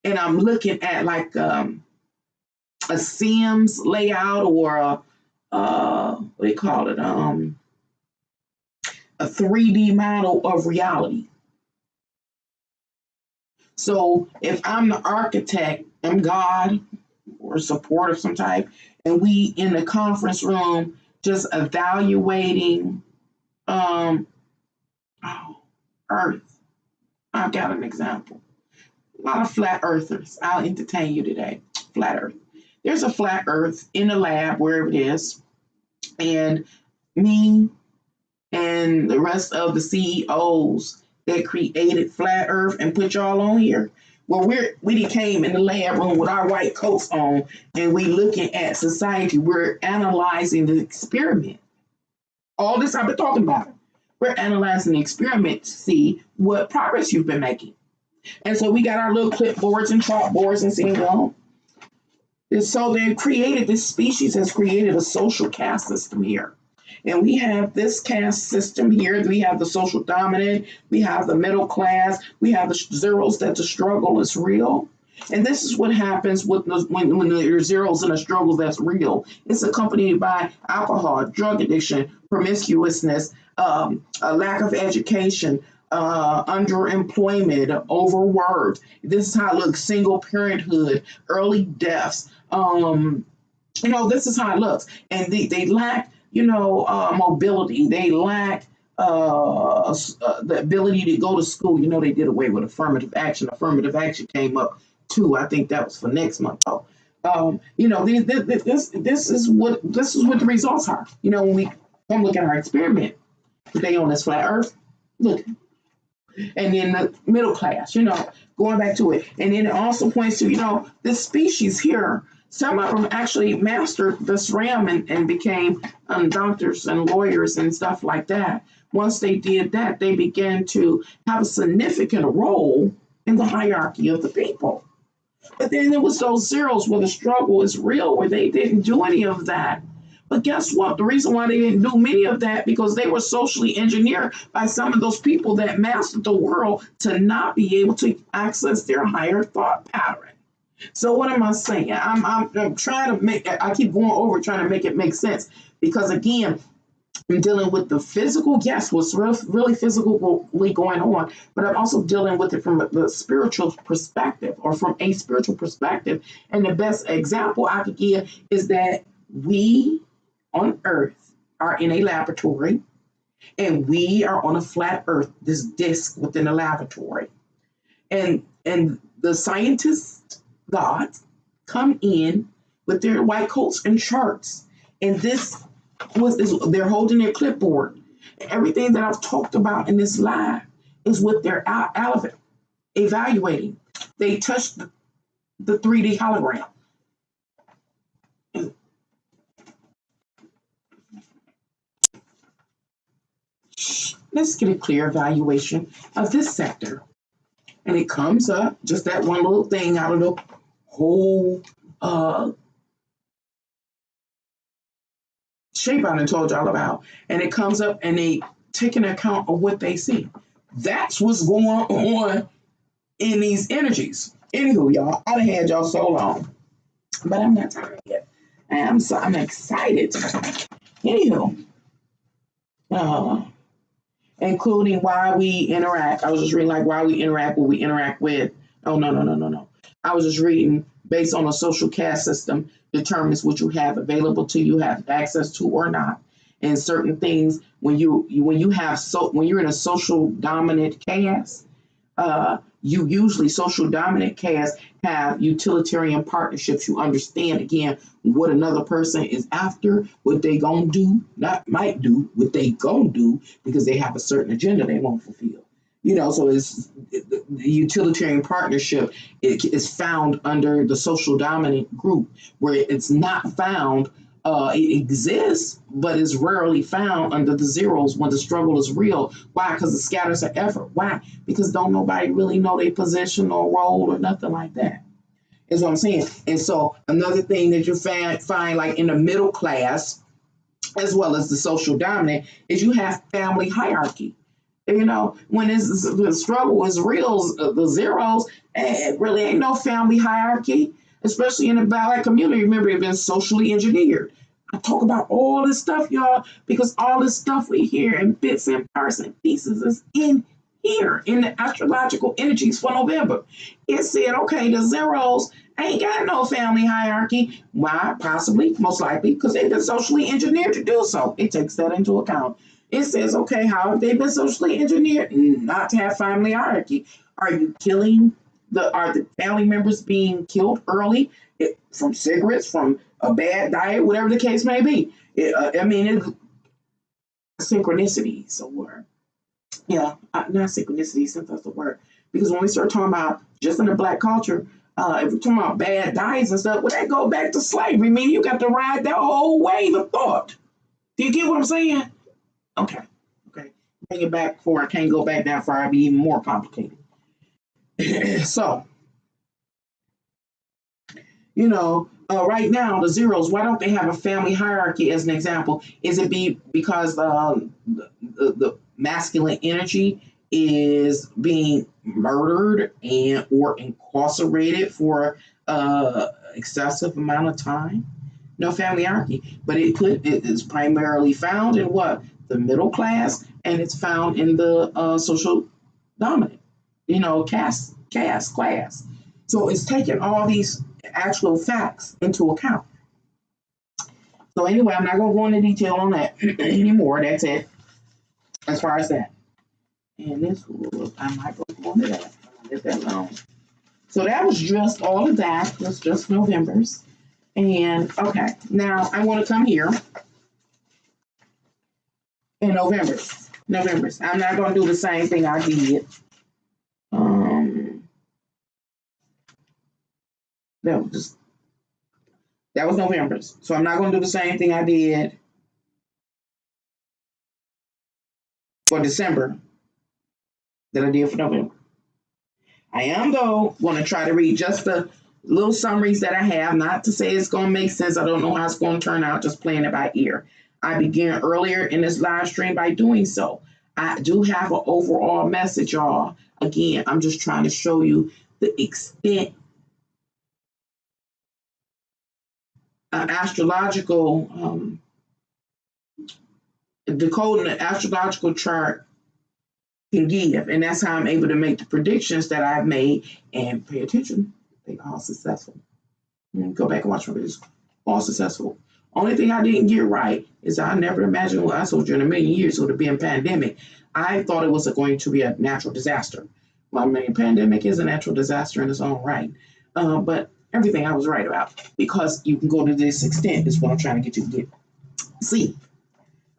and I'm looking at like a Sims layout or what do you call it? A 3D model of reality. So if I'm the architect, I'm God or support of some type, and we in the conference room just evaluating Earth. I've got an example. A lot of flat earthers. I'll entertain you today. Flat Earth. There's a flat Earth in the lab, wherever it is, and me and the rest of the CEOs that created Flat Earth and put y'all on here. Well, we came in the lab room with our white coats on, and we looking at society. We're analyzing the experiment. All this I've been talking about. We're analyzing the experiment to see what progress you've been making. And so we got our little clipboards and chalkboards and saying, well, and so they created, this species has created a social caste system here. And we have this caste system here. We have the social dominant. We have the middle class. We have the zeros that the struggle is real. And this is what happens with when there are zeros in a struggle that's real. It's accompanied by alcohol, drug addiction, promiscuousness, a lack of education, underemployment, overworked. This is how it looks: single parenthood, early deaths. This is how it looks. And they lack, mobility. They lack the ability to go to school. They did away with affirmative action. Affirmative action came up too. I think that was for next month. Though. This is what the results are. When we come look at our experiment today on this flat Earth, look, and then the middle class, going back to it, and then it also points to this species here. Some of them actually mastered this realm and became doctors and lawyers and stuff like that. Once they did that, they began to have a significant role in the hierarchy of the people. But then there was those zeros where the struggle is real, where they didn't do any of that. But guess what? The reason why they didn't do many of that, because they were socially engineered by some of those people that mastered the world to not be able to access their higher thought pattern. So what am I saying? I'm trying to make. I keep going over trying to make it make sense because again, I'm dealing with the physical, yes, what's really physically going on, but I'm also dealing with it from the spiritual perspective or from a spiritual perspective. And the best example I could give is that we on Earth are in a laboratory and we are on a flat Earth, this disc within a laboratory. And the scientists, gods, come in with their white coats and charts. And this they're holding their clipboard. Everything that I've talked about in this live is what they're evaluating. They touched the 3D hologram. Let's get a clear evaluation of this sector. And it comes up, just that one little thing out of the whole shape I done told y'all about. And it comes up and they take an account of what they see. That's what's going on in these energies. Anywho, y'all, I done had y'all so long, but I'm not tired yet. And I'm excited. Anywho, uh, including why we interact. I was just reading like why we interact, what we interact with. Oh no. I was just reading based on a social caste system determines what you have available to you, have access to or not. And certain things when when you're in a social dominant caste, you usually social dominant casts have utilitarian partnerships. You understand again what another person is after, what they gonna do, not might do, what they gonna do because they have a certain agenda they want to fulfill. So the utilitarian partnership is found under the social dominant group, where it's not found. It exists, but is rarely found under the zeros when the struggle is real. Why? Because it scatters the effort. Why? Because don't nobody really know their position or role or nothing like that. Is what I'm saying. And so another thing that you find like in the middle class, as well as the social dominant, is you have family hierarchy. When the struggle is real, the zeros, it really ain't no family hierarchy, especially in the Black community. Remember, it's been socially engineered. I talk about all this stuff, y'all, because all this stuff we hear in bits and parts and pieces is in here in the astrological energies for November. It said, okay, the zeros ain't got no family hierarchy. Why? Possibly, most likely, because they've been socially engineered to do so. It takes that into account. It says, okay, how have they been socially engineered not to have family hierarchy? Are you killing are the family members being killed early from cigarettes, from a bad diet, whatever the case may be? Synchronicities or not synchronicity, since that's the word. Because when we start talking about just in the Black culture, if we're talking about bad diets and stuff, well, that go back to slavery. I mean, you got to ride that whole wave of thought. Do you get what I'm saying? Okay. Bring it back before I can't go back that far. It'd be even more complicated. So, right now, the zeros, why don't they have a family hierarchy as an example? Is it because the masculine energy is being murdered and or incarcerated for excessive amount of time? No family hierarchy, but it is primarily found in what? The middle class, and it's found in the social dominant, caste class. So it's taking all these actual facts into account. So anyway, I'm not going to go into detail on that anymore. That's it, as far as that. And this, I might go into that. I'll get that alone. So that was just all of that. It was just November's. And okay, now I want to come here in November's. I'm not going to do the same thing I did. That was November's. So I'm not going to do the same thing I did for December that I did for November. I am, though, going to try to read just the little summaries that I have, not to say it's going to make sense. I don't know how it's going to turn out, just playing it by ear. I began earlier in this live stream by doing so. I do have an overall message, y'all. Again, I'm just trying to show you the extent astrological decoding the astrological chart can give, and that's how I'm able to make the predictions that I've made. And pay attention, they all successful. Go back and watch my videos. All successful. Only thing I didn't get right is I never imagined what I told you in a million years would be a pandemic. I thought it was going to be a natural disaster. Well, I mean, pandemic is a natural disaster in its own right. But everything I was right about, because you can go to this extent is what I'm trying to get you to get. See.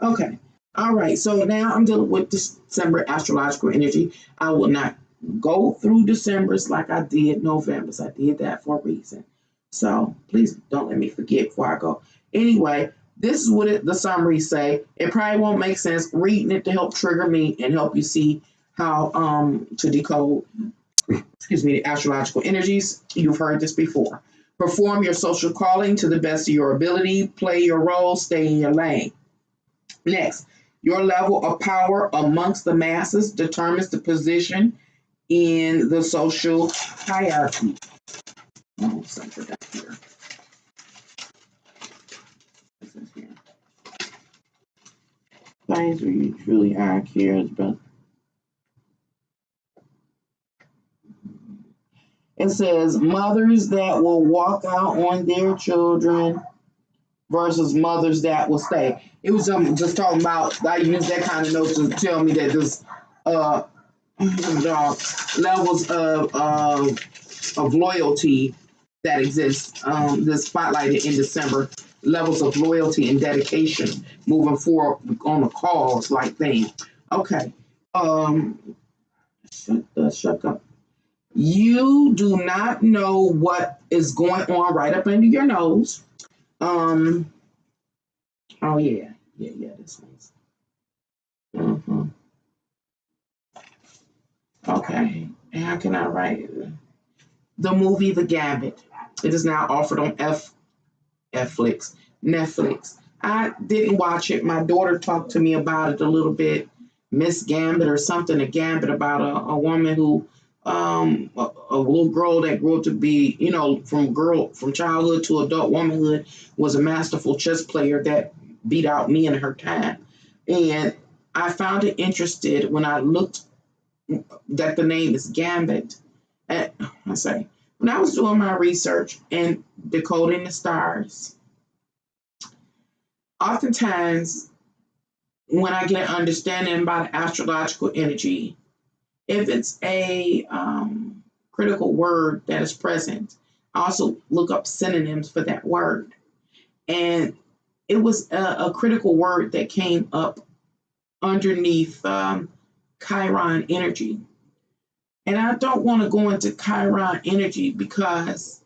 Okay. All right. So now I'm dealing with December astrological energy. I will not go through December's like I did November's. I did that for a reason. So please don't let me forget before I go. Anyway, this is what the summaries say. It probably won't make sense reading it to help trigger me and help you see how to decode, the astrological energies. You've heard this before. Perform your social calling to the best of your ability. Play your role. Stay in your lane. Next, your level of power amongst the masses determines the position in the social hierarchy. Oh, something down here. This is here. Things where you truly are cares about. It says mothers that will walk out on their children versus mothers that will stay. It was just talking about, I used that kind of note to tell me that this levels of loyalty that exists, this spotlighted in December, levels of loyalty and dedication moving forward on a cause like thing. Okay. Shut up. You do not know what is going on right up under your nose. Oh yeah, this one's. Okay, and how can I write it? The movie The Gambit. It is now offered on Netflix. I didn't watch it. My daughter talked to me about it a little bit. Miss Gambit or something. A Gambit about a woman who, a little girl that grew up to be, from childhood to adult womanhood, was a masterful chess player that beat out me in her time. And I found it interested when I looked that the name is Gambit. When I was doing my research and decoding the stars, oftentimes when I get an understanding about astrological energy, if it's a critical word that is present, I also look up synonyms for that word. And it was a critical word that came up underneath Chiron energy. And I don't want to go into Chiron energy because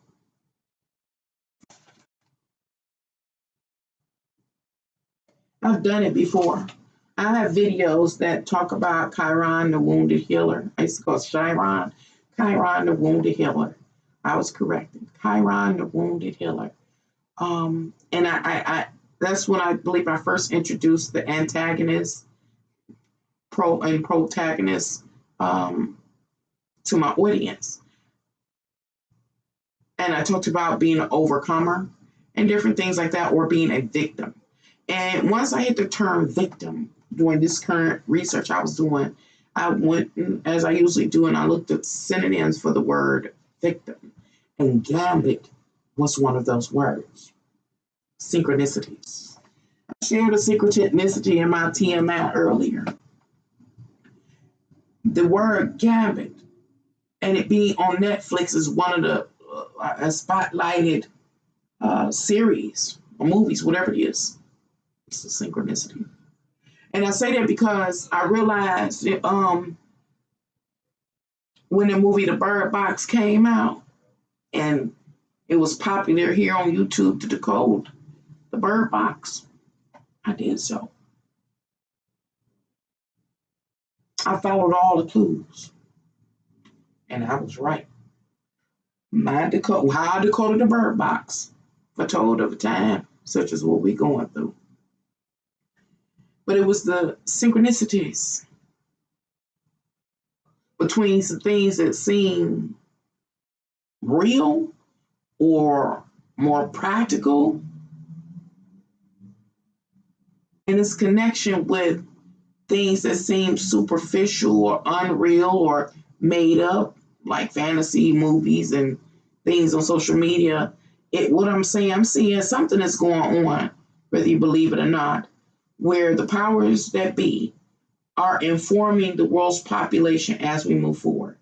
I've done it before. I have videos that talk about Chiron, the wounded healer. I used to call it Chiron the wounded healer. I was corrected. Chiron, the wounded healer. And I that's when I believe I first introduced the antagonist, and protagonist to my audience. And I talked about being an overcomer and different things like that, or being a victim. And once I hit the term victim during this current research I was doing, I went, as I usually do, and I looked at synonyms for the word victim. And gambit was one of those words. Synchronicities. I shared a synchronicity in my TMI earlier. The word gambit, and it being on Netflix, is one of the spotlighted series or movies, whatever it is. It's a synchronicity. And I say that because I realized that, when the movie The Bird Box came out, and it was popular here on YouTube to decode The Bird Box, I did so. I followed all the clues, and I was right. How I decoded The Bird Box, foretold of a time such as what we're going through. But it was the synchronicities between some things that seem real or more practical and its connection with things that seem superficial or unreal or made up, like fantasy movies and things on social media. What I'm seeing something that's going on, whether you believe it or not, where the powers that be are informing the world's population as we move forward.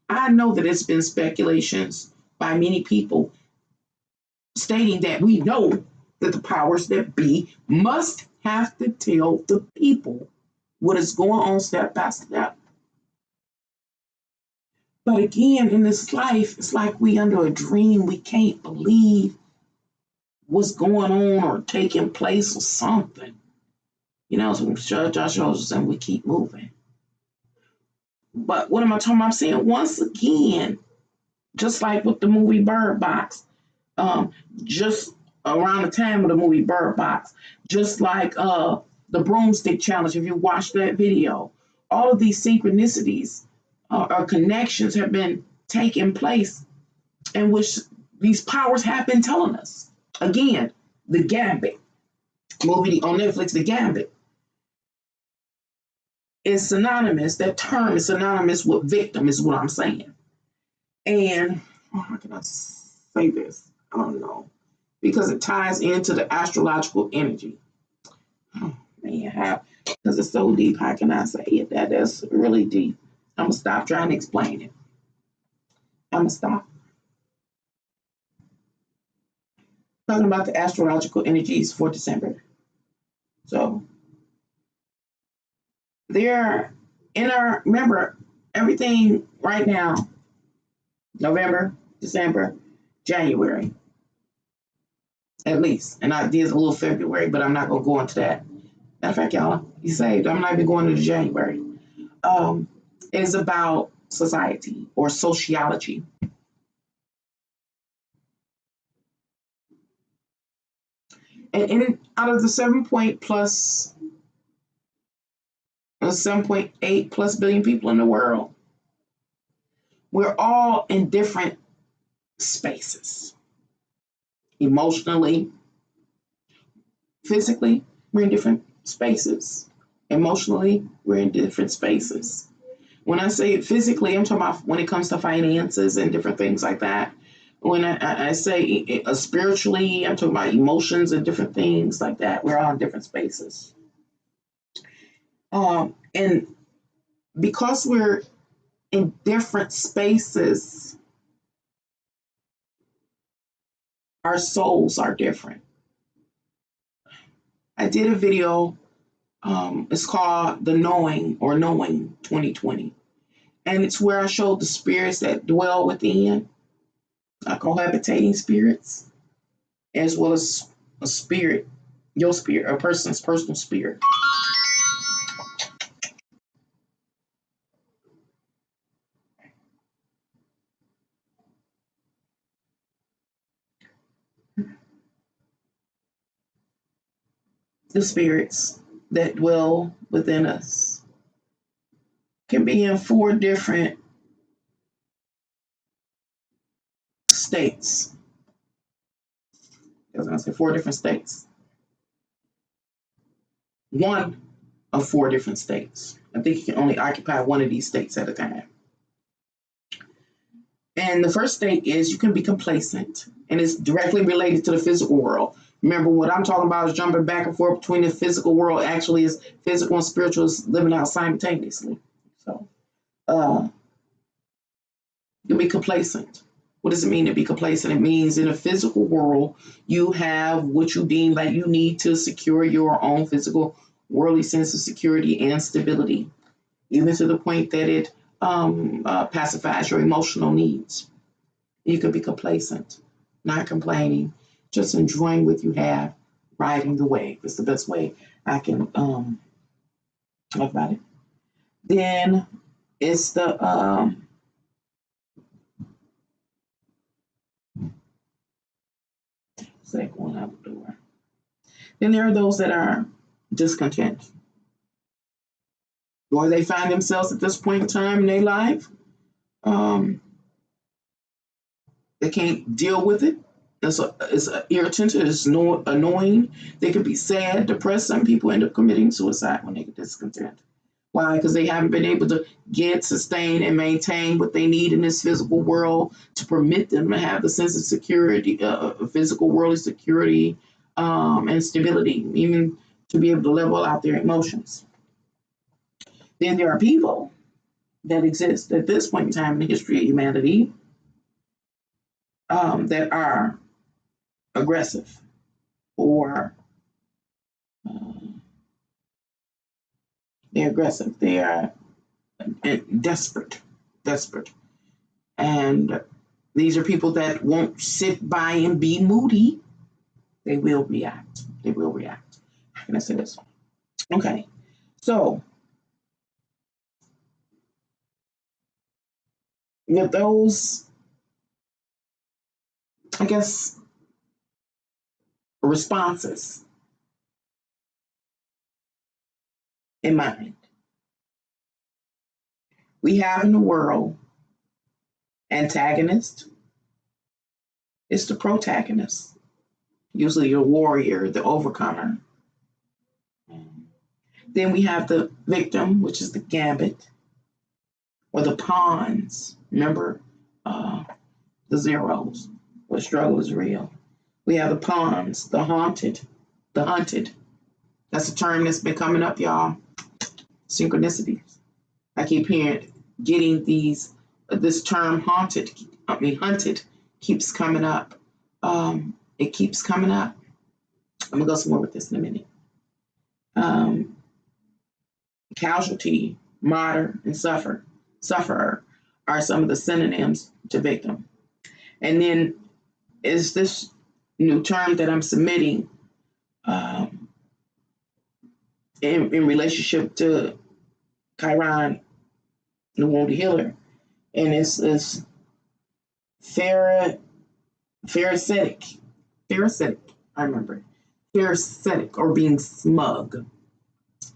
I know that it's been speculations by many people stating that we know that the powers that be must have to tell the people what is going on step by step. But again, in this life, it's like we under a dream. We can't believe what's going on or taking place or something. You know, so Joshua was saying we keep moving. But what am I talking about? I'm saying once again, just like with the movie Bird Box, just around the time of the movie Bird Box, just like the broomstick challenge, if you watch that video, all of these synchronicities or connections have been taking place in which these powers have been telling us. Again, the Gambit movie on Netflix, the Gambit, is synonymous, that term is synonymous with victim, is what I'm saying. And how can I say this? I don't know. Because it ties into the astrological energy. Oh, man, because it's so deep. How can I say it? That's really deep. I'm going to stop trying to explain it. I'm going to stop. Talking about the astrological energies for December. So, remember, everything right now, November, December, January, at least. And I did a little February, but I'm not going to go into that. Matter of fact, y'all, you saved. I'm not even going into January. Is about society or sociology. And out of the 7.8 plus billion people in the world, we're all in different spaces. Emotionally, physically, we're in different spaces. Emotionally, we're in different spaces. When I say physically, I'm talking about when it comes to finances and different things like that. When I say spiritually, I'm talking about emotions and different things like that. We're all in different spaces. And because we're in different spaces, our souls are different. I did a video, it's called The Knowing or Knowing 2020. And it's where I showed the spirits that dwell within, cohabitating spirits, as well as a spirit, your spirit, a person's personal spirit. The spirits that dwell within us can be in 4 different states. I was going to say 4 different states. One of 4 different states. I think you can only occupy one of these states at a time. And the first state is you can be complacent, and it's directly related to the physical world. Remember, what I'm talking about is jumping back and forth between the physical world. Actually, is physical and spiritual is living out simultaneously. So, you can be complacent. What does it mean to be complacent? It means in a physical world, you have what you deem like you need to secure your own physical, worldly sense of security and stability, even to the point that it pacifies your emotional needs. You could be complacent, not complaining, just enjoying what you have, riding the wave. It's the best way I can talk about it. Then it's the going out the door. Then there are those that are discontent, or they find themselves at this point in time in their life. They can't deal with it, it's irritant, it's annoying. They could be sad, depressed. Some people end up committing suicide when they get discontent. Why? Because they haven't been able to get, sustain, and maintain what they need in this physical world to permit them to have the sense of security, physical worldly security, and stability, even to be able to level out their emotions. Then there are people that exist at this point in time in the history of humanity that are aggressive or they're aggressive. They are desperate, and these are people that won't sit by and be moody. They will react. How can I say this? Okay, so with those, I guess, responses in mind, we have in the world antagonist is the protagonist, usually the warrior, the overcomer. Then we have the victim, which is the gambit, or the pawns. Remember the zeros, where struggle is real. We have the pawns, the hunted. That's a term that's been coming up, y'all. Synchronicities. I keep hearing, getting this term hunted keeps coming up. It keeps coming up. I'm gonna go somewhere with this in a minute. Casualty, martyr, and sufferer are some of the synonyms to victim. And then is this new term that I'm submitting in relationship to Chiron, the wounded healer, and it's pharisaic. I remember pharisaic, or being smug,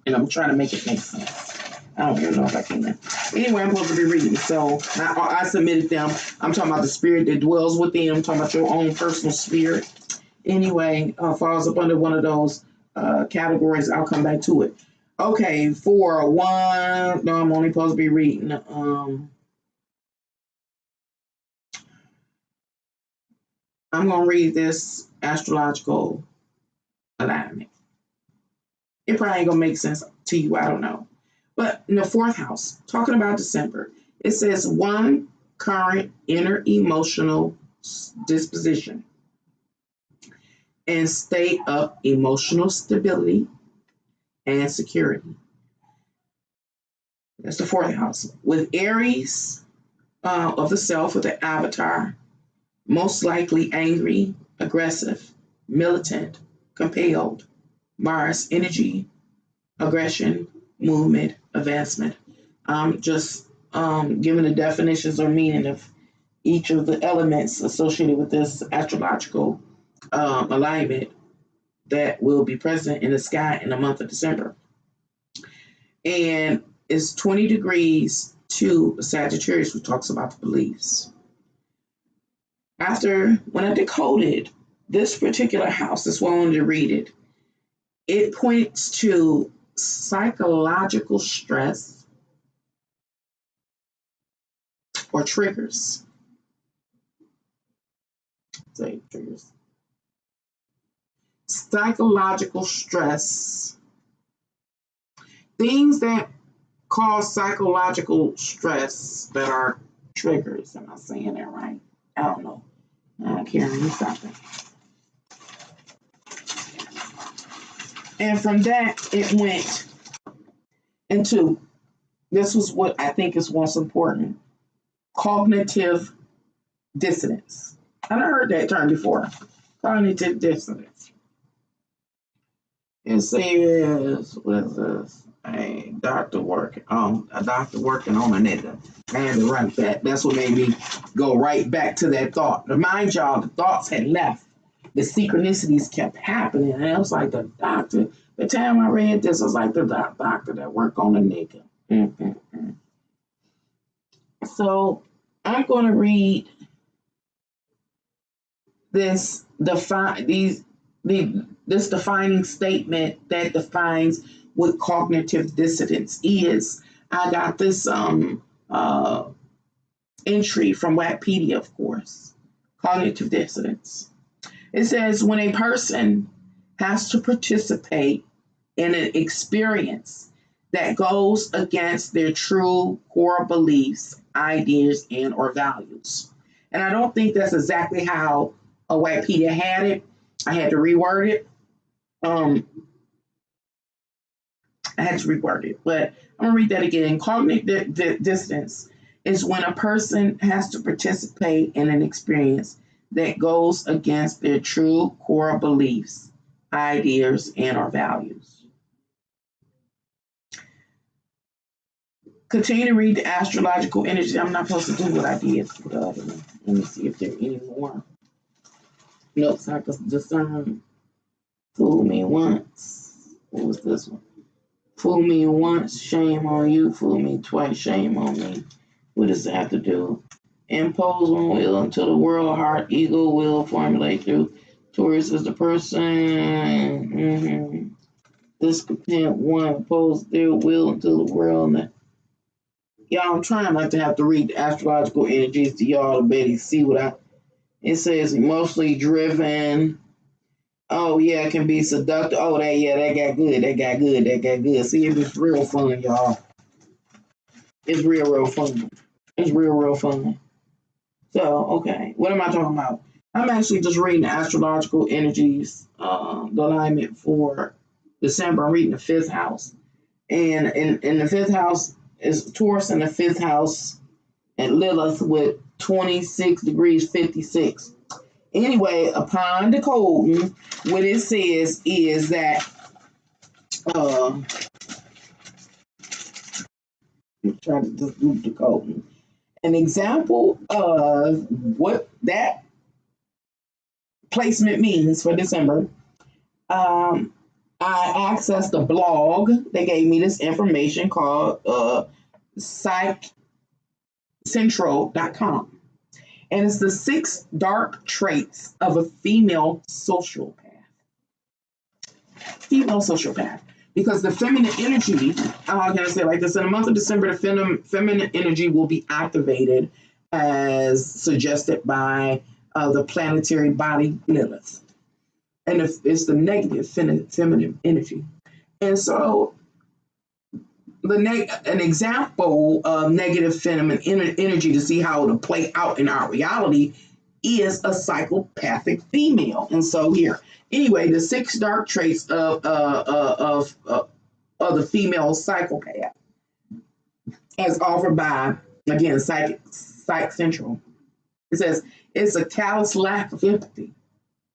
and I'm trying to make it make sense. I don't even know if I can. Anyway, I'm supposed to be reading, so I submitted them. I'm talking about the spirit that dwells within. I'm talking about your own personal spirit. Anyway, falls up under one of those categories. I'll come back to it. Okay, for one, no, I'm only supposed to be reading. I'm going to read this astrological alignment. It probably ain't going to make sense to you. I don't know. But in the fourth house, talking about December, it says one current inner emotional disposition and state of emotional stability and security. That's the fourth house. With Aries of the self, with the avatar, most likely angry, aggressive, militant, compelled. Mars, energy, aggression, movement, advancement. Just giving the definitions or meaning of each of the elements associated with this astrological alignment that will be present in the sky in the month of December. And it's 20 degrees to Sagittarius, which talks about the beliefs. When I decoded this particular house, that's why I wanted to read it, it points to psychological stress or triggers. Say triggers. Psychological stress. Things that cause psychological stress that are triggers. Am I saying that right? I don't know. I don't care. Let me stop it. And from that, it went into, this was what I think is most important, cognitive dissonance. I've heard that term before, cognitive dissonance. It says, what is this? A doctor working on a nigga. I had to write that. That's what made me go right back to that thought. Remind y'all, the thoughts had left. The synchronicities kept happening. And I was like, the doctor. The time I read this, I was like, the doctor that work on a nigga. So I'm going to read this this defining statement that defines what cognitive dissonance is. I got this entry from Wikipedia, of course. Cognitive dissonance. It says when a person has to participate in an experience that goes against their true core beliefs, ideas, and or values. And I don't think that's exactly how a Wikipedia had it. I had to reword it. I had to reword it, but I'm gonna read that again. Cognitive dissonance is when a person has to participate in an experience that goes against their true core beliefs, ideas, and or values. Continue to read the astrological energy. I'm not supposed to do what I did for the other one. Let me see if there are any more notes I could discern. Fool me once. What was this one? Fool me once, shame on you. Fool me twice, shame on me. What does it have to do? Impose one will until the world heart ego will formulate through. Taurus is the person. Discontent one impose their will until the world. Y'all, I'm trying not to have to read the astrological energies to y'all to better see what it says emotionally driven. Oh yeah, it can be seductive. Oh that got good. That got good. See, it's real fun, y'all. It's real fun. It's real fun. So, okay, what am I talking about? I'm actually just reading the astrological energies, the alignment for December. I'm reading the fifth house. And in the fifth house is Taurus in the fifth house and Lilith with 26 degrees 56. Anyway, upon decoding, what it says is that I'm trying to just do decoding. An example of what that placement means for December. I accessed a blog. They gave me this information called psychcentral.com. And it's the 6 dark traits of a female sociopath. Female sociopath. Because the feminine energy, how can I say it like this? In the month of December, the feminine energy will be activated as suggested by the planetary body Lilith. And it's the negative feminine energy. And so an example of negative feminine energy to see how it'll play out in our reality is a psychopathic female. And so here, anyway, the 6 dark traits of the female psychopath, as offered by again Psych Central. It says it's a callous lack of empathy.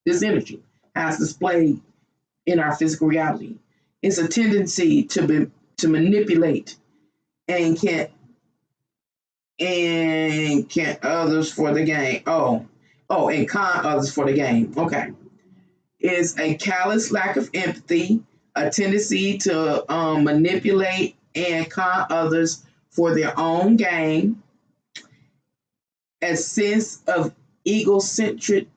This energy as displayed in our physical reality. It's a tendency to manipulate and can others for the gain. And con others for the gain. Okay. It's a callous lack of empathy, a tendency to manipulate and con others for their own gain, a sense of egocentricism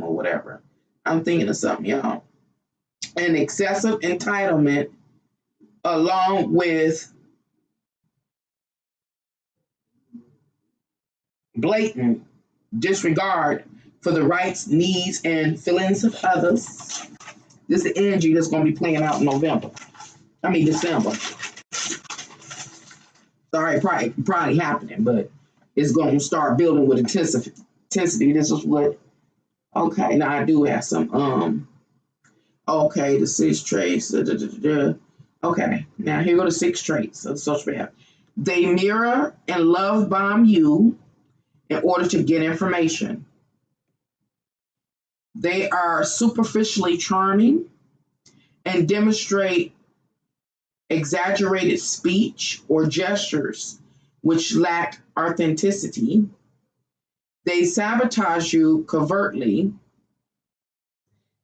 or whatever. I'm thinking of something, y'all. An excessive entitlement along with blatant disregard for the rights, needs, and feelings of others. This is the energy that's going to be playing out in December. Sorry, probably happening, but it's going to start building with intensity. This is what. Okay, now I do have some. Okay, the 6 traits. Okay, now here go the 6 traits of the sociopath. They mirror and love bomb you in order to get information. They are superficially charming and demonstrate exaggerated speech or gestures which lack authenticity. They sabotage you covertly.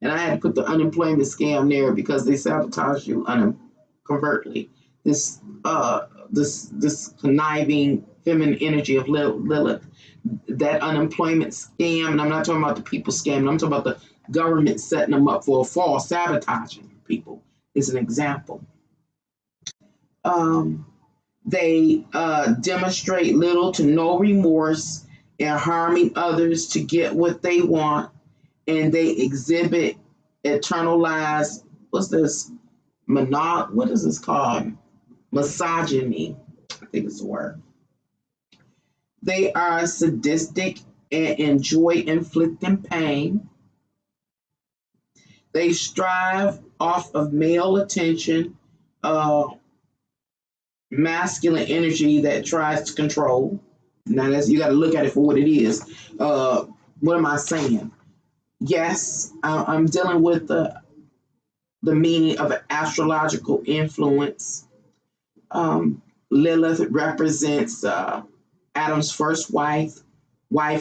And I had to put the unemployment scam there because they sabotage you covertly. This conniving feminine energy of Lilith. That unemployment scam, and I'm not talking about the people scamming, I'm talking about the government setting them up for a fall, sabotaging people is an example. They demonstrate little to no remorse in harming others to get what they want, and they exhibit internalized, what's this? What is this called? Misogyny, I think it's the word. They are sadistic and enjoy inflicting pain. They strive off of male attention, masculine energy that tries to control. Now that's, you got to look at it for what it is. What am I saying? Yes, I'm dealing with the meaning of an astrological influence. Lilith represents Adam's first wife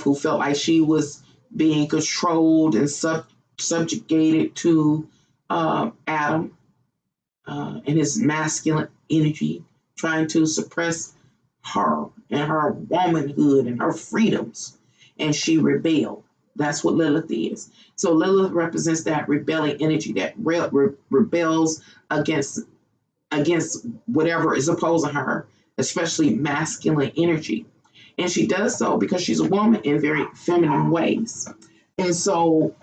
who felt like she was being controlled and subjugated to Adam and his masculine energy, trying to suppress her and her womanhood and her freedoms, and she rebelled. That's what Lilith is. So Lilith represents that rebelling energy that rebels against whatever is opposing her, especially masculine energy. And she does so because she's a woman in very feminine ways. And so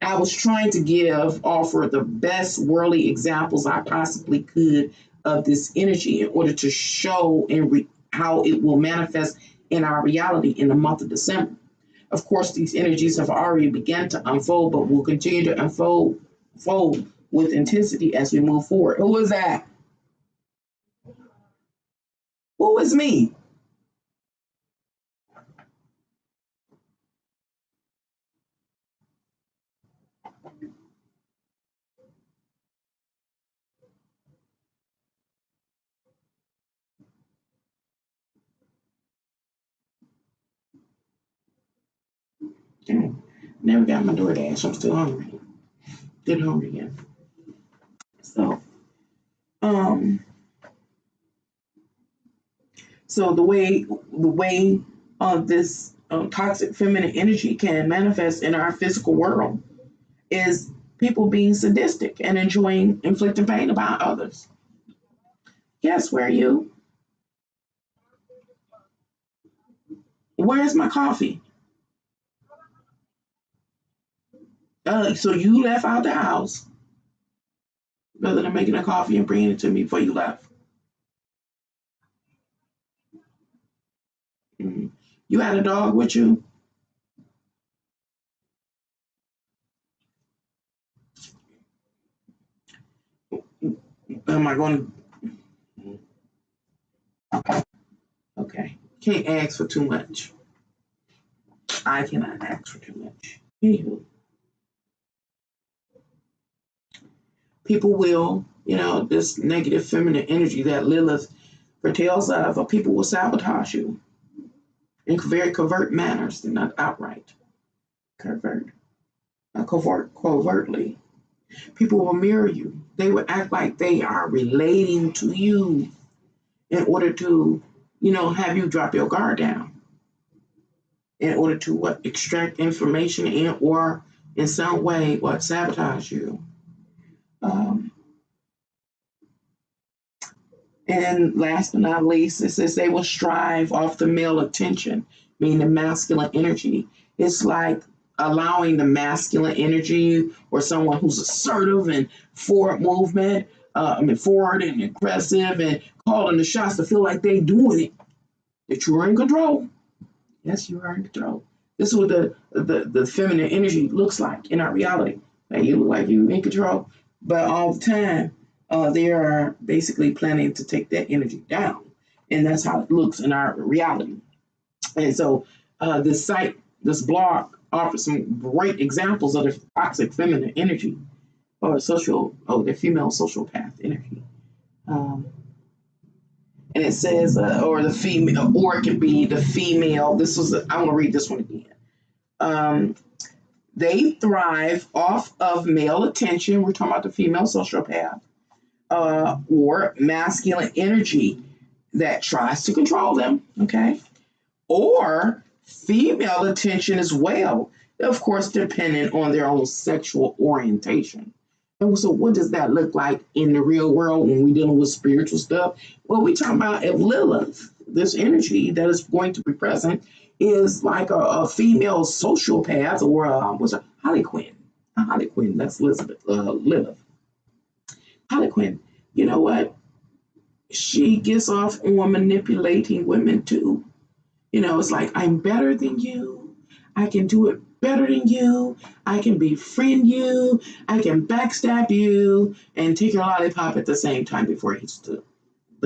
I was trying to offer the best worldly examples I possibly could of this energy in order to show how it will manifest in our reality in the month of December. Of course, these energies have already begun to unfold, but will continue to unfold with intensity as we move forward. Who is that? Who is me? Never got my DoorDash. I'm still hungry. Get hungry again. So, so the way this toxic feminine energy can manifest in our physical world is people being sadistic and enjoying inflicting pain upon others. Yes, where are you? Where's my coffee? So you left out the house rather than making a coffee and bringing it to me before you left. Mm. You had a dog with you? Am I going to? Okay. Can't ask for too much. I cannot ask for too much. Anywho, people will, this negative feminine energy that Lilith foretells of, or people will sabotage you in very covert manners, and not outright covertly. People will mirror you. They will act like they are relating to you in order to, have you drop your guard down. In order to extract information or in some way sabotage you. And last but not least, it says they will strive off the male attention, meaning the masculine energy. It's like allowing the masculine energy or someone who's assertive and forward movement, forward and aggressive and calling the shots to feel like they doing it, that you are in control. Yes, you are in control. This is what the feminine energy looks like in our reality. Like you look like you in control, but all the time they are basically planning to take that energy down, and that's how it looks in our reality. And so this blog offers some great examples of the toxic feminine energy, or the female sociopath energy. And it says, or the female, or it could be the female. I'm going to read this one again. They thrive off of male attention. We're talking about the female sociopath, or masculine energy that tries to control them, okay? Or female attention as well, of course, depending on their own sexual orientation. And so, what does that look like in the real world when we're dealing with spiritual stuff? Well, we're talking about if Lilith, this energy that is going to be present, is like a female sociopath or what's a Harley Quinn. A Harley Quinn, that's Lilith. Harley Quinn, you know what? She gets off on manipulating women too. You know, it's like, I'm better than you. I can do it better than you. I can befriend you. I can backstab you and take your lollipop at the same time before it hits the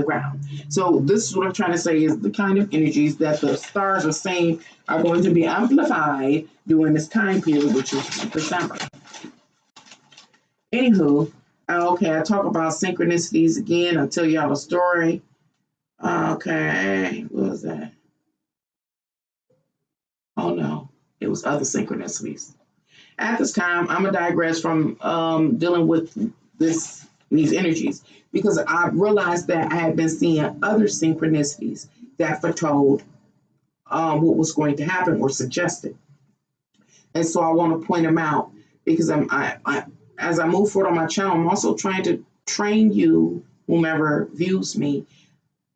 ground. So this is what I'm trying to say is the kind of energies that the stars are saying are going to be amplified during this time period, which is December. Anywho, okay, I talk about synchronicities again. I'll tell y'all a story. Okay, what was that? Oh no, it was other synchronicities. At this time, I'm gonna digress from dealing with these energies because I realized that I had been seeing other synchronicities that foretold what was going to happen or suggested, and so I want to point them out because as I move forward on my channel, I'm also trying to train you, whomever views me,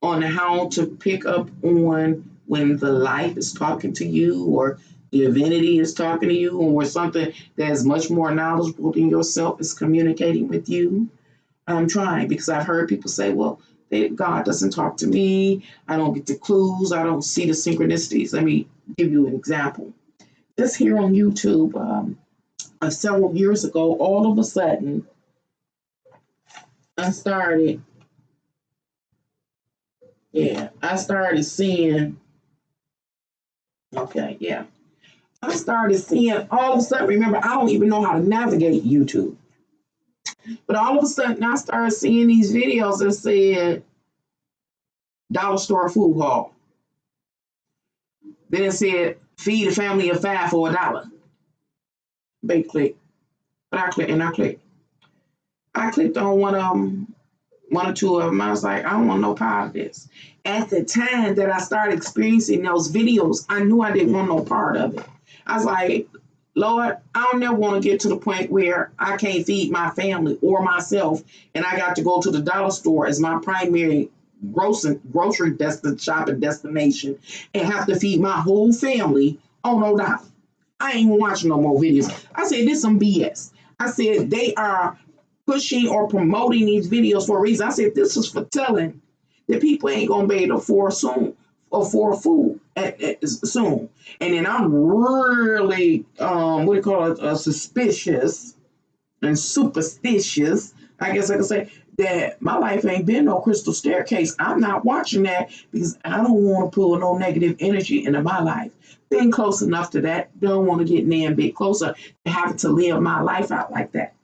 on how to pick up on when the life is talking to you or the divinity is talking to you or something that is much more knowledgeable than yourself is communicating with you. I'm trying because I've heard people say, well, God doesn't talk to me. I don't get the clues. I don't see the synchronicities. Let me give you an example. Just here on YouTube, several years ago, all of a sudden, I started seeing, okay, yeah. I started seeing all of a sudden, remember, I don't even know how to navigate YouTube. But all of a sudden, I started seeing these videos that said dollar store food hall. Then it said feed a family of 5 for $1. Big click. But I clicked and I clicked. I clicked on one or two of them. I was like, I don't want no part of this. At the time that I started experiencing those videos, I knew I didn't want no part of it. I was like, Lord, I don't never want to get to the point where I can't feed my family or myself, and I got to go to the dollar store as my primary grocery shopping destination and have to feed my whole family on no dollar. I ain't even watching no more videos. I said, this some BS. I said, they are pushing or promoting these videos for a reason. I said, this is for telling that people ain't going to be able to afford food soon. And then I'm really, suspicious and superstitious, I guess I could say, that my life ain't been no crystal staircase. I'm not watching that because I don't want to pull no negative energy into my life. Been close enough to that. Don't want to get near and bit closer to having to live my life out like that.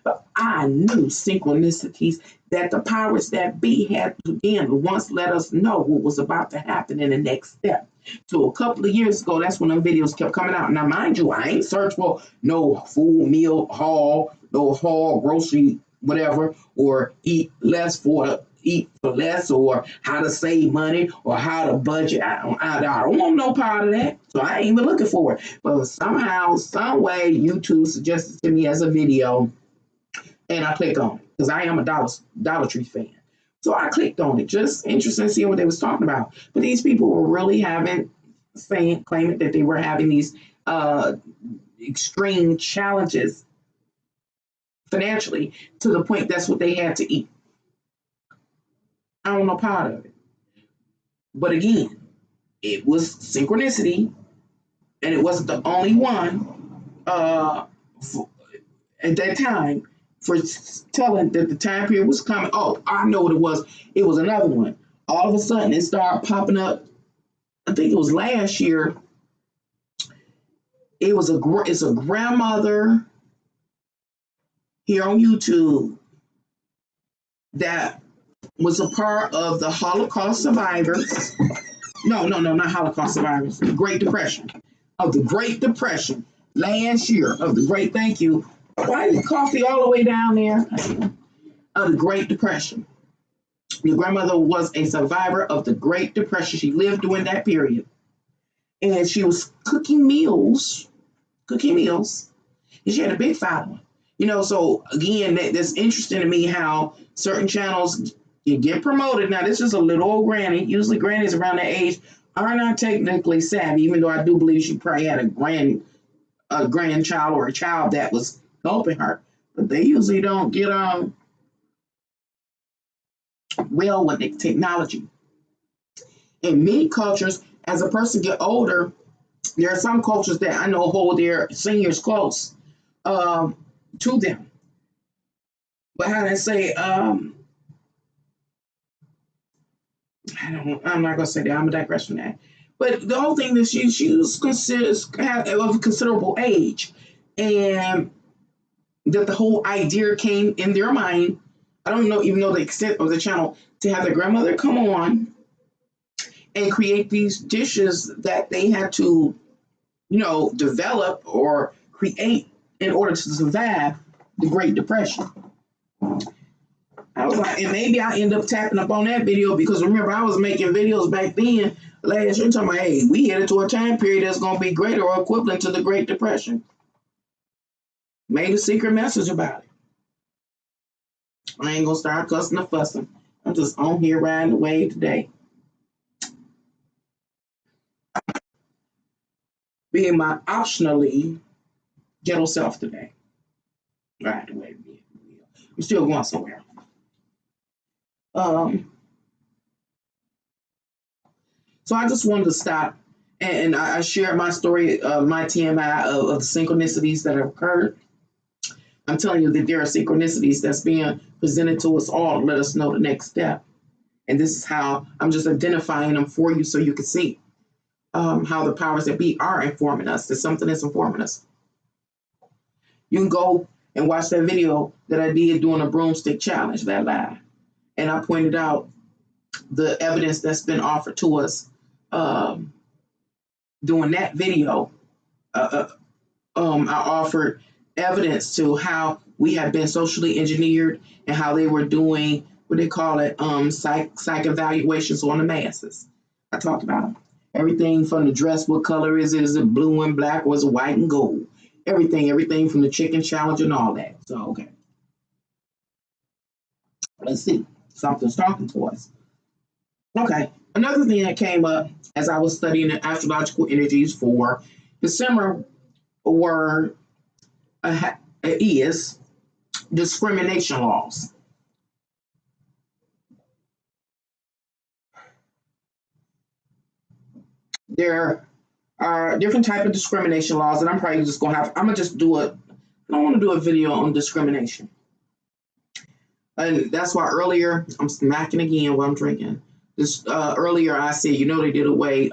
But I knew synchronicities that the powers that be had again once let us know what was about to happen in the next step. So a couple of years ago, that's when them videos kept coming out. Now, mind you, I ain't searched for no full meal haul, no haul grocery, whatever, or eat for less, or how to save money, or how to budget. I don't want no part of that. So I ain't even looking for it. But somehow, some way, YouTube suggested to me as a video, and I clicked on it because I am a Dollar Tree fan. So I clicked on it, just interested in seeing what they was talking about. But these people were really claiming that they were having these extreme challenges financially to the point that's what they had to eat. I don't know part of it. But again, it was synchronicity, and it wasn't the only one at that time for telling that the time period was coming. Oh, I know what it was. It was another one. All of a sudden, it started popping up. I think it was last year. It's a grandmother here on YouTube that was a part of the Holocaust survivors. No, not Holocaust survivors. The Great Depression. Of the Great Depression. Last year of the Great, thank you. Why is coffee all the way down there? Of the Great Depression. Your grandmother was a survivor of the Great Depression. She lived during that period. And she was cooking meals, and she had a big following. So again, that's interesting to me how certain channels you get promoted. Now, this is a little old granny. Usually grannies around that age are not technically savvy, even though I do believe she probably had a grandchild or a child that was helping her. But they usually don't get well with the technology. In many cultures, as a person get older, there are some cultures that I know hold their seniors close to them. But how do I say? I'm not gonna say that. I'm gonna digress from that. But the whole thing is she was considered of considerable age, and that the whole idea came in their mind. I don't know even know the extent of the channel to have their grandmother come on and create these dishes that they had to, develop or create in order to survive the Great Depression. I was like, and maybe I end up tapping up on that video because remember I was making videos back then last year talking about, hey, we headed to a time period that's going to be greater or equivalent to the Great Depression. Made a secret message about it. I ain't going to start cussing or fussing. I'm just on here riding the wave today. Being my optionally ghetto self today. Riding the wave. I'm still going somewhere. So I just wanted to stop and I shared my story, my TMI of the synchronicities that have occurred. I'm telling you that there are synchronicities that's being presented to us all to let us know the next step. And this is how I'm just identifying them for you so you can see how the powers that be are informing us, that something is informing us. You can go and watch that video that I did doing a broomstick challenge, that live. And I pointed out the evidence that's been offered to us doing that video. I offered evidence to how we have been socially engineered and how they were doing what they call it, psych evaluations on the masses. I talked about them. Everything from the dress, what color is it? Is it blue and black or is it white and gold? Everything from the chicken challenge and all that. So, okay. Let's see. Something's talking to us. Okay. Another thing that came up as I was studying the astrological energies for December is discrimination laws. There are different type of discrimination laws, and I'm probably just gonna do I don't want to do a video on discrimination. And that's why earlier, I'm smacking again while I'm drinking. Earlier I said, they did away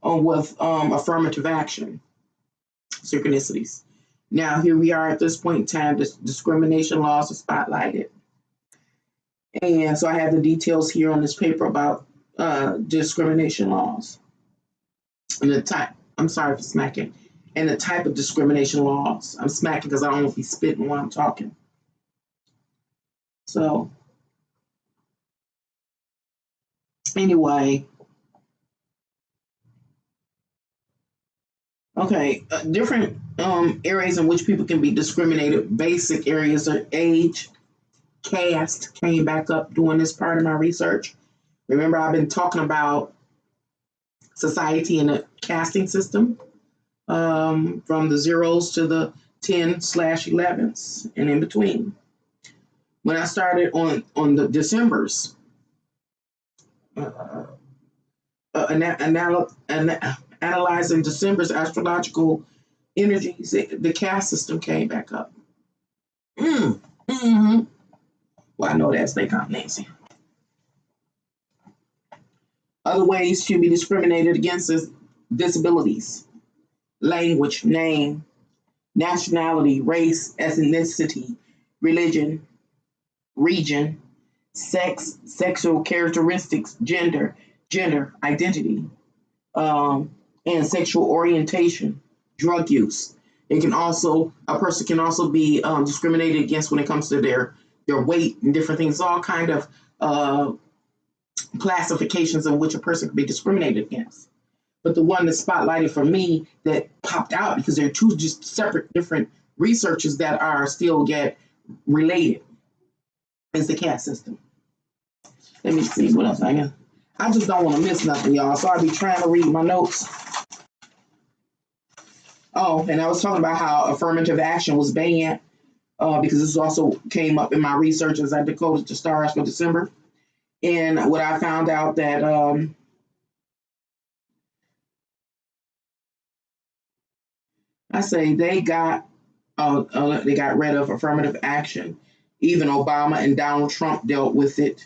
with affirmative action, synchronicities. Now here we are at this point in time, discrimination laws are spotlighted. And so I have the details here on this paper about discrimination laws. And the type, I'm sorry for smacking, and the type of discrimination laws. I'm smacking because I don't want to be spitting while I'm talking. So, anyway, okay, different areas in which people can be discriminated. Basic areas are age, caste came back up doing this part of my research. Remember, I've been talking about society and the casting system from the zeros to the 10/11s and in between. When I started on the Decembers, analyzing December's astrological energies, the caste system came back up. Mm-hmm. Well, I know that's their combination. Other ways to be discriminated against is disabilities, language, name, nationality, race, ethnicity, religion, region, sex, sexual characteristics, gender identity, and sexual orientation, drug use. A person can also be discriminated against when it comes to their their weight and different things, all kind of classifications in which a person could be discriminated against. But the one that spotlighted for me that popped out, because they're two just separate different researches that are still yet related, is the caste system. Let me see what else I can. I just don't want to miss nothing, y'all. So I'll be trying to read my notes. Oh, and I was talking about how affirmative action was banned because this also came up in my research as I decoded the stars for December. And what I found out that I say they got rid of affirmative action. Even Obama and Donald Trump dealt with it.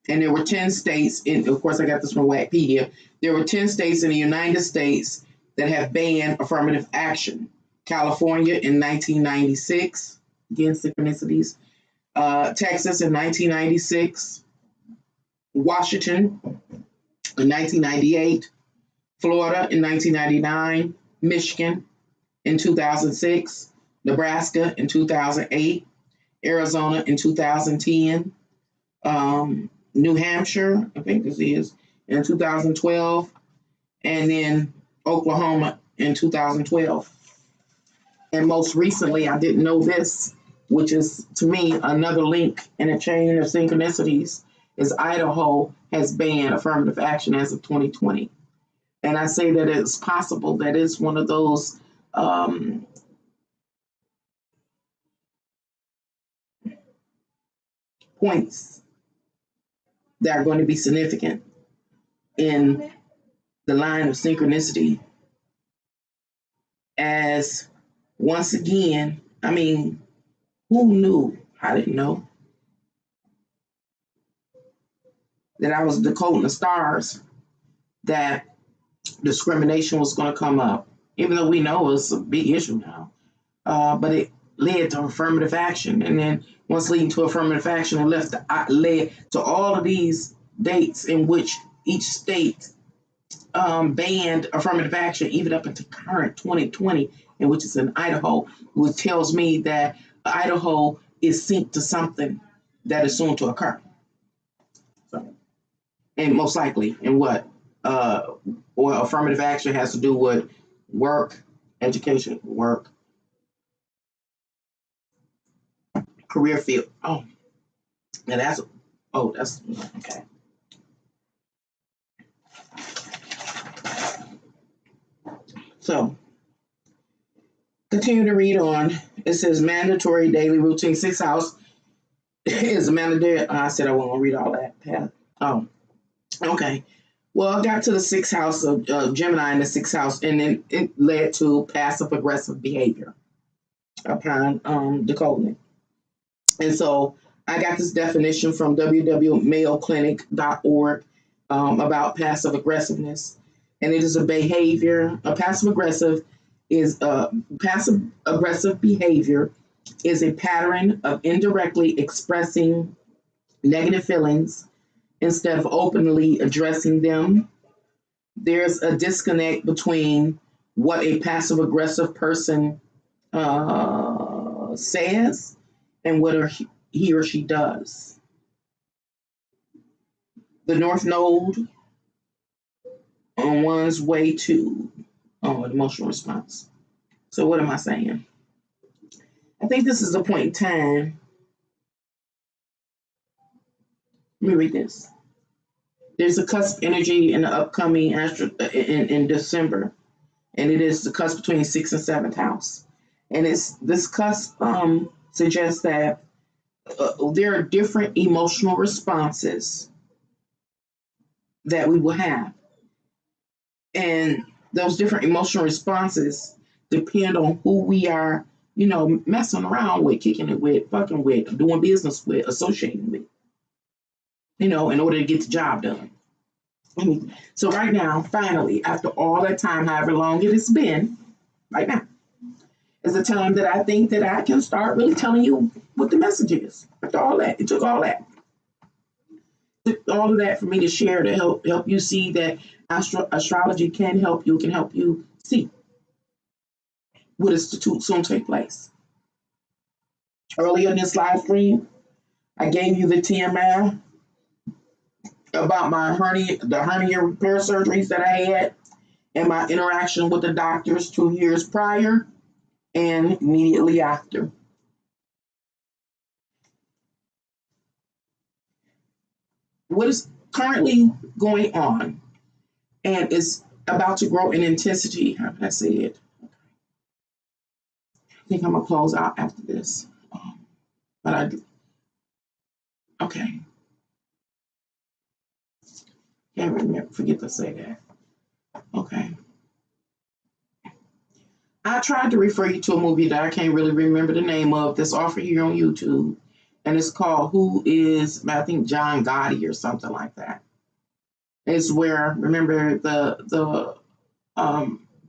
And there were 10 states, of course I got this from Wikipedia, there were 10 states in the United States that have banned affirmative action. California in 1996, again, synchronicities. Texas in 1996. Washington in 1998. Florida in 1999. Michigan in 2006. Nebraska in 2008. Arizona in 2010. New Hampshire, I think this is, in 2012, and then Oklahoma in 2012. And most recently, I didn't know this, which is, to me, another link in a chain of synchronicities, is Idaho has banned affirmative action as of 2020. And I say that it's possible that it's one of those points that are going to be significant in the line of synchronicity, as once again, I mean, who knew? I didn't know that I was decoding the stars that discrimination was going to come up, even though we know it's a big issue now. But it led to affirmative action, and then once leading to affirmative action, it led to all of these dates in which each state banned affirmative action, even up into current 2020, in which is in Idaho, which tells me that Idaho is synced to something that is soon to occur. So, and most likely in what? Or affirmative action has to do with work, education, work, career field. Oh, and that's okay. So, continue to read on. It says mandatory daily routine. 6th house is a mandatory. I said I wasn't going to read all that. Oh, okay. Well, I got to the 6th house of Gemini in the 6th house, and then it led to passive aggressive behavior upon decoding it. And so I got this definition from www.mayoclinic.org about passive aggressiveness. And it is a behavior, passive aggressive behavior is a pattern of indirectly expressing negative feelings instead of openly addressing them. There's a disconnect between what a passive aggressive person says and what he or she does. The North Node on one's way to an emotional response. So what am I saying? I think this is the point in time. Let me read this. There's a cusp energy in the upcoming in December, and it is the cusp between 6th and 7th house. And this cusp suggests that there are different emotional responses that we will have. And those different emotional responses depend on who we are, messing around with, kicking it with, fucking with, doing business with, associating with, in order to get the job done. So right now, finally, after all that time, however long it has been, right now, is the time that I think that I can start really telling you what the message is. After all that, it took all that. All of that for me to share to help you see that astrology can help you see what is to soon take place. Earlier in this live stream, I gave you the TMI about the hernia repair surgeries that I had and my interaction with the doctors 2 years prior and immediately after. What is currently going on and is about to grow in intensity. How can I say it? I think I'm gonna close out after this. But I do. Okay. Can't remember, forget to say that. Okay. I tried to refer you to a movie that I can't really remember the name of that's offered here on YouTube. And it's called Who is, I think, John Gotti or something like that. It's where, remember, the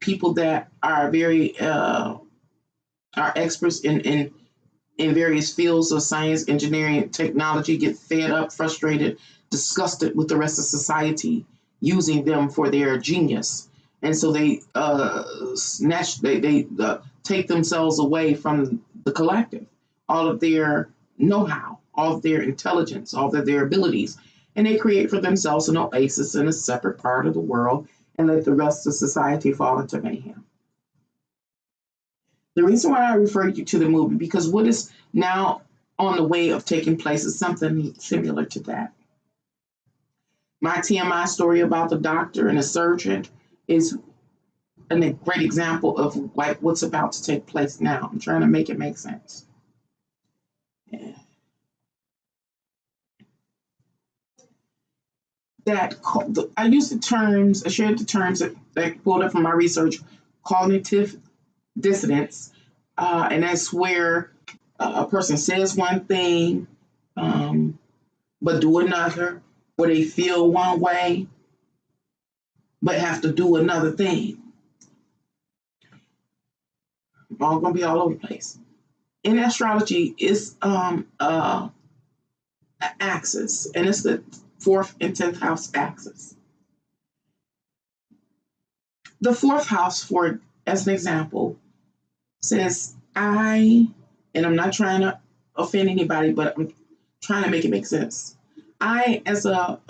people that are very are experts in various fields of science, engineering, technology get fed up, frustrated, disgusted with the rest of society using them for their genius. And so they take themselves away from the collective, all of their know-how, all of their intelligence, all of their abilities, and they create for themselves an oasis in a separate part of the world and let the rest of society fall into mayhem. The reason why I referred you to the movie, because what is now on the way of taking place is something similar to that. My TMI story about the doctor and the surgeon is a great example of like what's about to take place now. I'm trying to make it make sense. Yeah. I shared the terms that pulled up from my research, cognitive dissonance, and that's where a person says one thing, but do another, or they feel one way, but have to do another thing. All gonna be all over the place. In astrology, it's axis, and it's the 4th and 10th house axis. The 4th house, for as an example, says and I'm not trying to offend anybody, but I'm trying to make it make sense. I, as a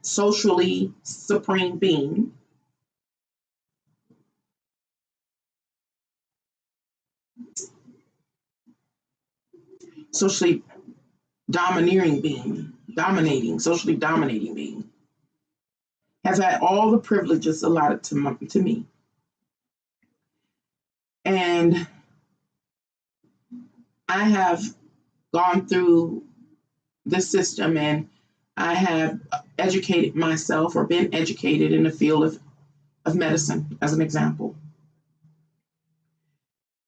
socially supreme being, socially socially dominating being, has had all the privileges allotted to me. And I have gone through this system and I have educated myself or been educated in the field of medicine, as an example.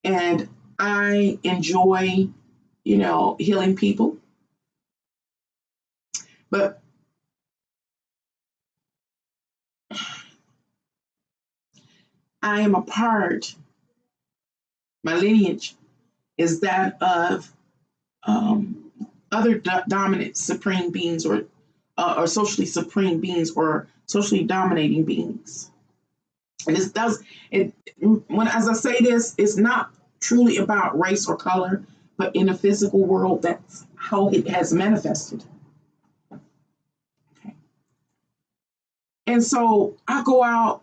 And I enjoy, healing people. But I am my lineage is that of other dominant supreme beings or socially supreme beings or socially dominating beings. And as I say this, it's not truly about race or color, but in the physical world, that's how it has manifested. Okay. And so I go out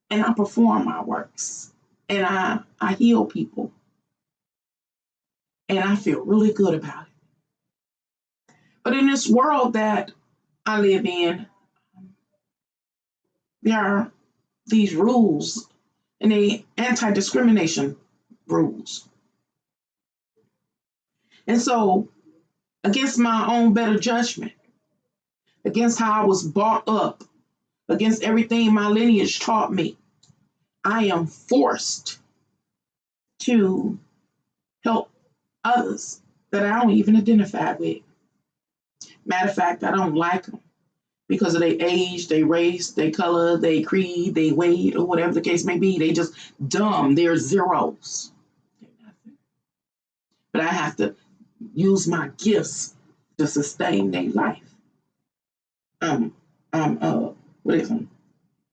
and I perform my works and I heal people. And I feel really good about it. But in this world that I live in, there are these rules and the anti-discrimination rules. And so, against my own better judgment, against how I was brought up, against everything my lineage taught me, I am forced to help others that I don't even identify with. Matter of fact, I don't like them because of their age, their race, their color, their creed, their weight, or whatever the case may be. They just dumb. They're zeros. But I have to use my gifts to sustain their life. What is it?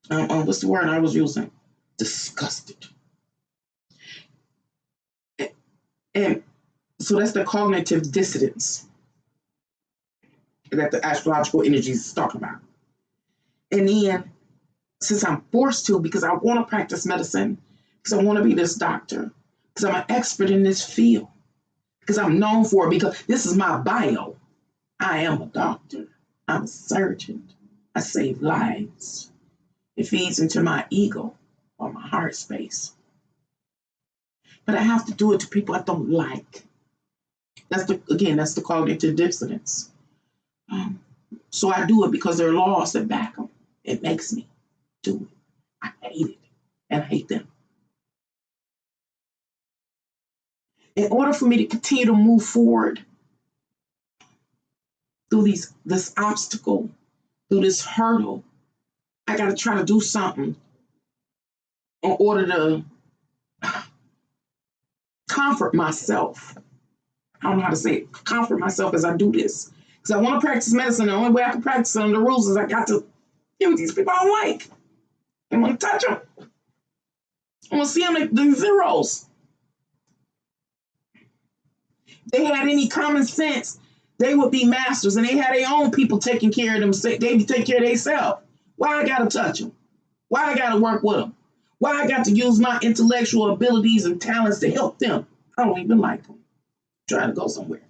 What's the word I was using? Disgusted. And so that's the cognitive dissonance that the astrological energies is talking about. And then, since I'm forced to, because I want to practice medicine, because I want to be this doctor, because I'm an expert in this field, because I'm known for it, because this is my bio. I am a doctor. I'm a surgeon. I save lives. It feeds into my ego or my heart space. But I have to do it to people I don't like. That's the cognitive dissonance. So I do it because there are laws that back them. It makes me do it. I hate it and I hate them. In order for me to continue to move forward through this obstacle, through this hurdle, I got to try to do something in order to comfort myself. I don't know how to say it. Comfort myself as I do this. Because I want to practice medicine. The only way I can practice it under the rules is I got to deal with these people I don't like. I want to touch them. I want to see them at the zeros. If they had any common sense, they would be masters, and they had their own people taking care of them. They be taking care of themselves. Why I got to touch them? Why I got to work with them? Why I got to use my intellectual abilities and talents to help them? I don't even like them. I'm trying to go somewhere.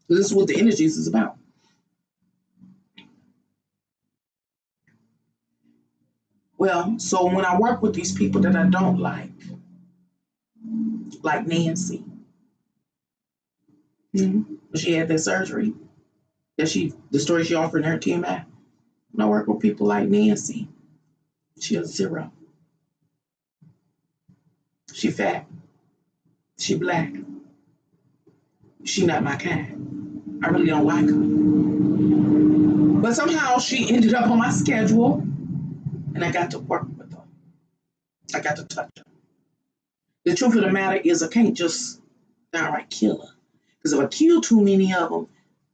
This is what the energies is about. Well, so when I work with these people that I don't like Nancy, she had that surgery, the story she offered in her TMI. When I work with people like Nancy, she a 0. She fat. She black. She not my kind. I really don't like her. But somehow she ended up on my schedule, and I got to work with her. I got to touch her. The truth of the matter is I can't just downright kill her. Because if I kill too many of them,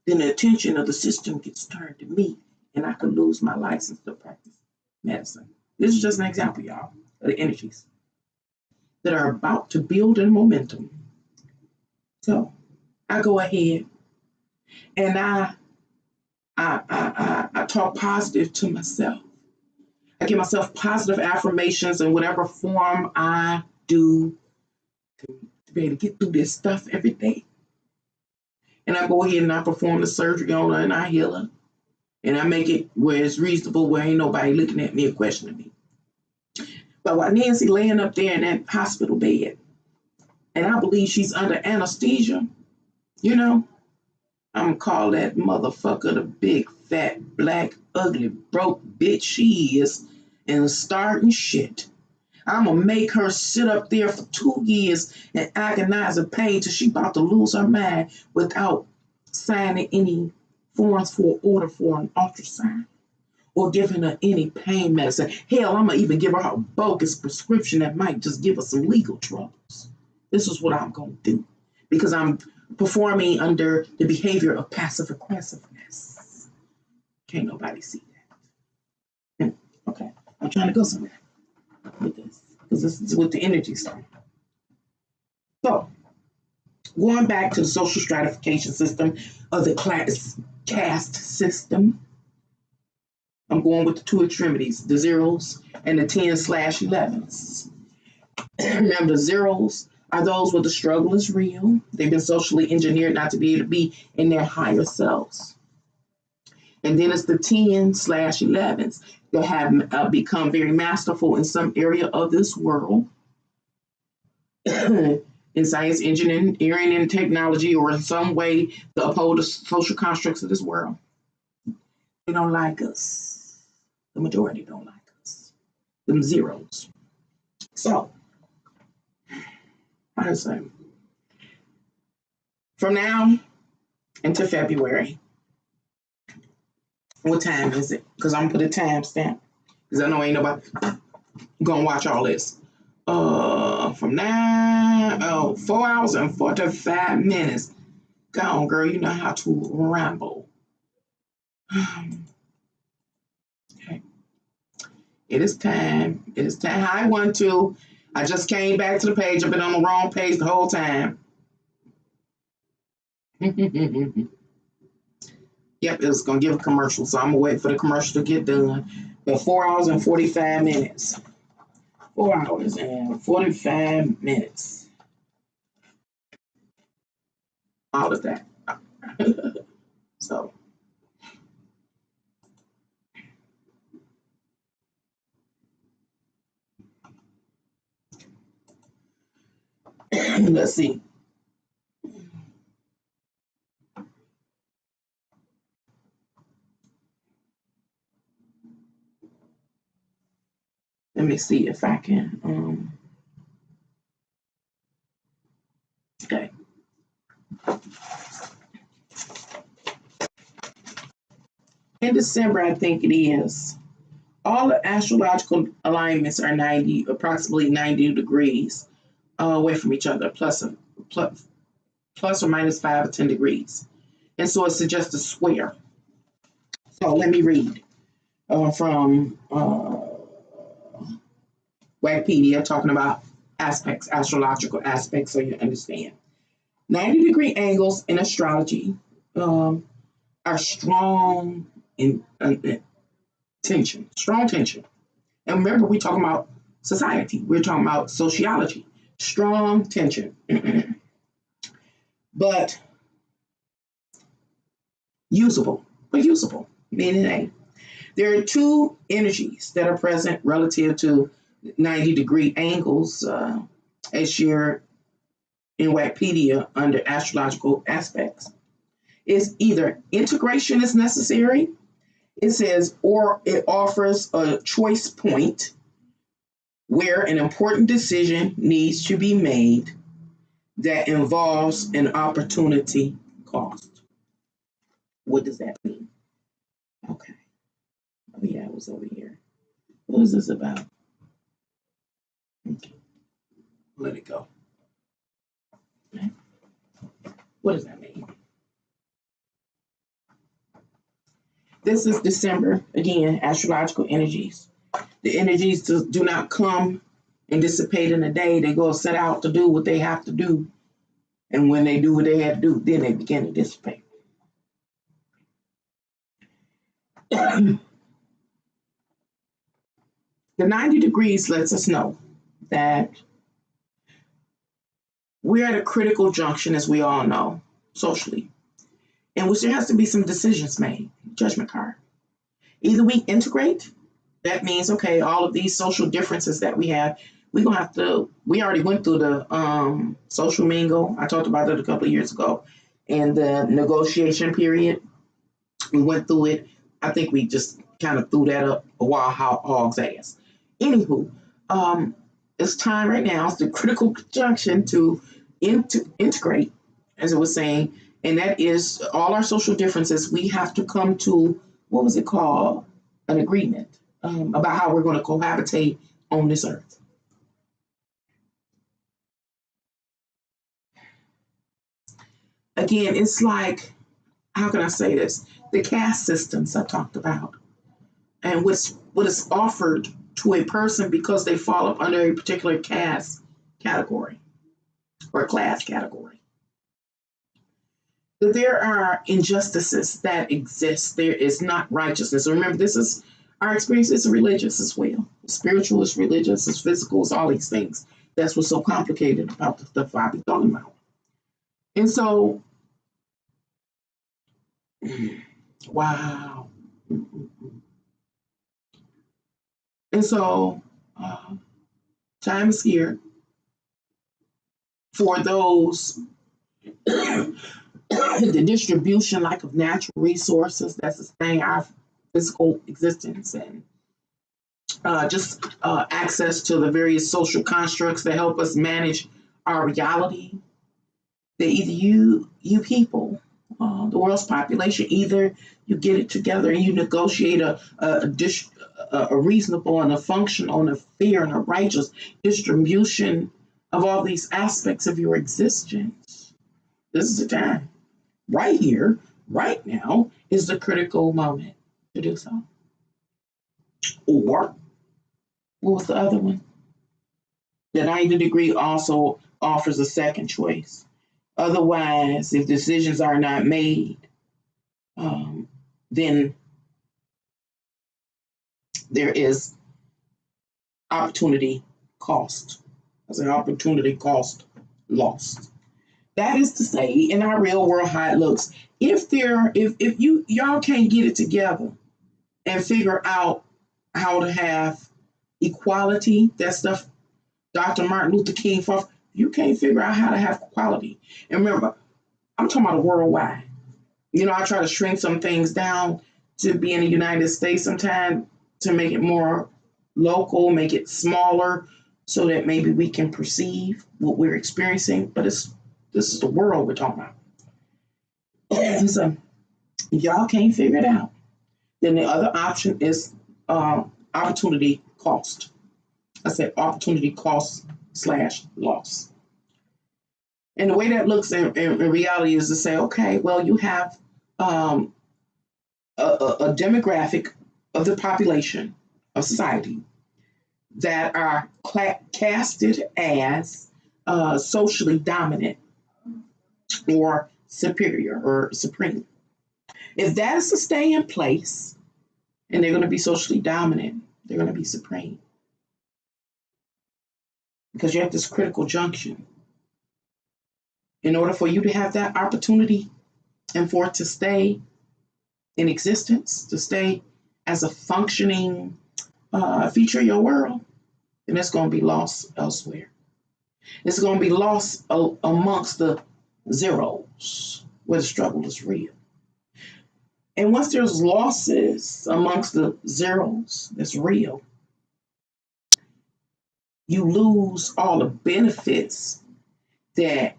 then the attention of the system gets turned to me, and I could lose my license to practice medicine. This is just an example, y'all, of the energies that are about to build in momentum. So I go ahead and I talk positive to myself. I give myself positive affirmations in whatever form I do to be able to get through this stuff every day. And I go ahead and I perform the surgery on her and I heal her. And I make it where it's reasonable, where ain't nobody looking at me or questioning me. But while Nancy laying up there in that hospital bed, and I believe she's under anesthesia, I'm gonna call that motherfucker the big, fat, black, ugly, broke bitch she is, and starting shit. I'm gonna make her sit up there for 2 years and agonize in pain till she about to lose her mind without signing any forms for order for an ultrasound or giving her any pain medicine. Hell, I'm gonna even give her a bogus prescription that might just give her some legal troubles. This is what I'm gonna do because I'm performing under the behavior of passive aggressiveness. Can't nobody see that. Okay, I'm trying to go somewhere with this because this is what the energies are. So, going back to the social stratification system of the class caste system, I'm going with the 2 extremities, the zeros and the 10/11s. Remember, the zeros are those where the struggle is real. They've been socially engineered not to be able to be in their higher selves. And then it's the 10/11s that have become very masterful in some area of this world, in science, engineering, and technology, or in some way to uphold the social constructs of this world. They don't like us. The majority don't like us. Them zeros. So, I say, from now into February, what time is it? Because I'm going to put a timestamp. Because I know ain't nobody going to watch all this. From now, 4 hours and 45 minutes. Go on, girl. You know how to ramble. Okay. It is time. It is time. Hi, 1, 2. I just came back to the page. I've been on the wrong page the whole time. Yep, it was gonna give a commercial, so I'm gonna wait for the commercial to get done. But 4 hours and 45 minutes. 4 hours and 45 minutes. All of that. So let's see. Let me see if I can. Okay. In December, I think it is. All the astrological alignments are approximately 90 degrees away from each other, plus or minus 5 or 10 degrees. And so it suggests a square. So let me read from Wikipedia talking about aspects, astrological aspects, so you understand. 90-degree angles in astrology are strong in tension, strong tension. And remember, we're talking about society, we're talking about sociology, strong tension. But usable, meaning there are two energies that are present relative to 90-degree angles, as shared in Wikipedia under astrological aspects. It's either integration is necessary, it says, or it offers a choice point where an important decision needs to be made that involves an opportunity cost. What does that mean? Okay. Oh, yeah, it was over here. What is this about? Okay. Let it go. Okay. What does that mean? This is December, again, astrological energies. The energies do not come and dissipate in a day. They go set out to do what they have to do. And when they do what they have to do, then they begin to dissipate. The 90 degrees lets us know that we're at a critical junction, as we all know, socially, in which there has to be some decisions made, judgment card. Either we integrate, that means, okay, all of these social differences that we have, we already went through the social mingle. I talked about that a couple of years ago. And the negotiation period, we went through it. I think we just kind of threw that up a while hog's ass. Anywho, it's time right now. It's the critical junction to integrate, as it was saying, and that is all our social differences. We have to come to, what was it called? An agreement about how we're going to cohabitate on this earth. Again, it's like, how can I say this? The caste systems I talked about, and what is offered to a person because they fall up under a particular caste category or class category. There are injustices that exist. There is not righteousness. Remember, this is our experience is religious as well. Spiritual is religious, is physical, is all these things. That's what's so complicated about the stuff I be talking about. And so, wow. And so, time is here for those the distribution like of natural resources that sustain our physical existence, and just access to the various social constructs that help us manage our reality. That either you people, the world's population, either you get it together and you negotiate a reasonable and a functional and a fair and a righteous distribution of all these aspects of your existence. This is the time. Right here, right now, is the critical moment to do so. Or, what was the other one? The 90 degree also offers a second choice. Otherwise, if decisions are not made, then there is opportunity cost. I say opportunity cost lost. That is to say, in our real world, how it looks. If y'all can't get it together and figure out how to have equality, that stuff Dr. Martin Luther King fought. You can't figure out how to have equality. And remember, I'm talking about worldwide. I try to shrink some things down to be in the United States sometimes to make it more local, make it smaller, so that maybe we can perceive what we're experiencing. But this is the world we're talking about. So if y'all can't figure it out, then the other option is opportunity cost. I said opportunity cost / loss. And the way that looks in reality is to say, okay, well, you have a demographic of the population of society that are casted as socially dominant or superior or supreme. If that is to stay in place and they're going to be socially dominant, they're going to be supreme. Because you're at this critical junction. In order for you to have that opportunity and for it to stay in existence, to stay as a functioning feature of your world, then it's going to be lost elsewhere. It's going to be lost amongst the zeros where the struggle is real. And once there's losses amongst the zeros that's real, you lose all the benefits that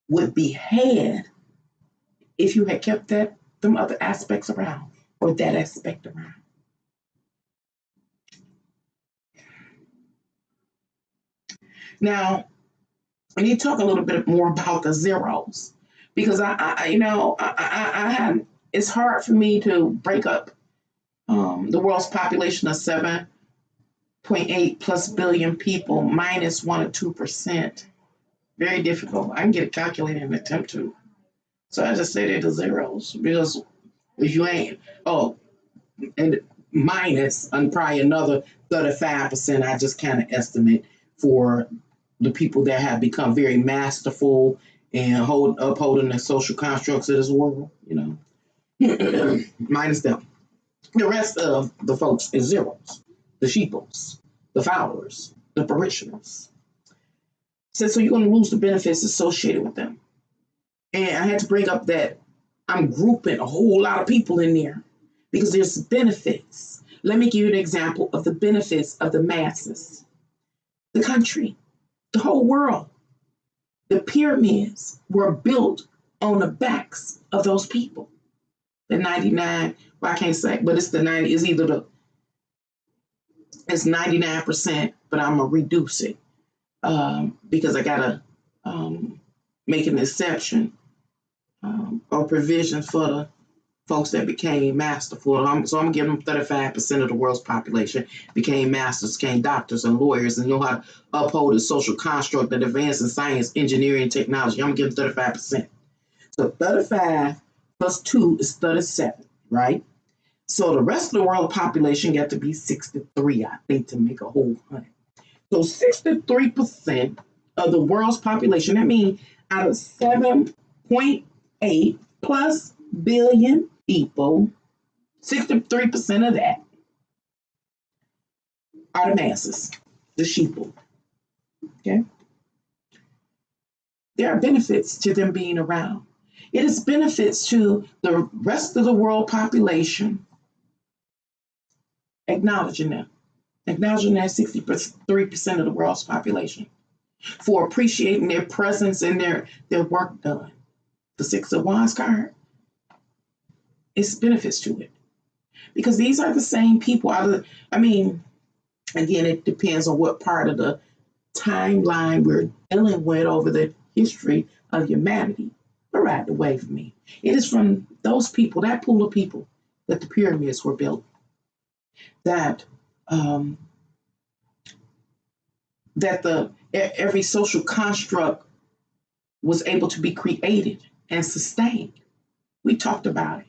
would be had if you had kept them other aspects around or that aspect around. Now, I need to talk a little bit more about the zeros because it's hard for me to break up the world's population of 7.8 plus billion people minus 1 or 2%. Very difficult. I can get a calculator and attempt to. So I just say they're the zeros because if you ain't, and minus and probably another 35%, I just kind of estimate for the people that have become very masterful and upholding the social constructs of this world, minus them. The rest of the folks is zeros, the sheeples, the followers, the parishioners. So you're going to lose the benefits associated with them. And I had to bring up that I'm grouping a whole lot of people in there because there's benefits. Let me give you an example of the benefits of the masses, the country, the whole world. The pyramids were built on the backs of those people. The 99, well, I can't say, but it's the 90, it's 99%, but I'm going to reduce it because I got to make an exception or provision for the folks that became masterful. So I'm going to give them 35% of the world's population became masters, became doctors and lawyers, and know how to uphold the social construct that advance in science, engineering, and technology. I'm going to give them 35%. So 35 plus 2 is 37, right? So the rest of the world population got to be 63, I think, to make a whole 100. So 63% of the world's population, that means out of 7.8 plus billion people, 63% of that are the masses, the sheeple. Okay? There are benefits to them being around. It is benefits to the rest of the world population acknowledging that 63% of the world's population for appreciating their presence and their work done. The Six of Wands card, it's benefits to it. Because these are the same people. Again, it depends on what part of the timeline we're dealing with over the history of humanity. But right away from me. It is from those people, that pool of people, that the pyramids were built. That every social construct was able to be created and sustained. We talked about it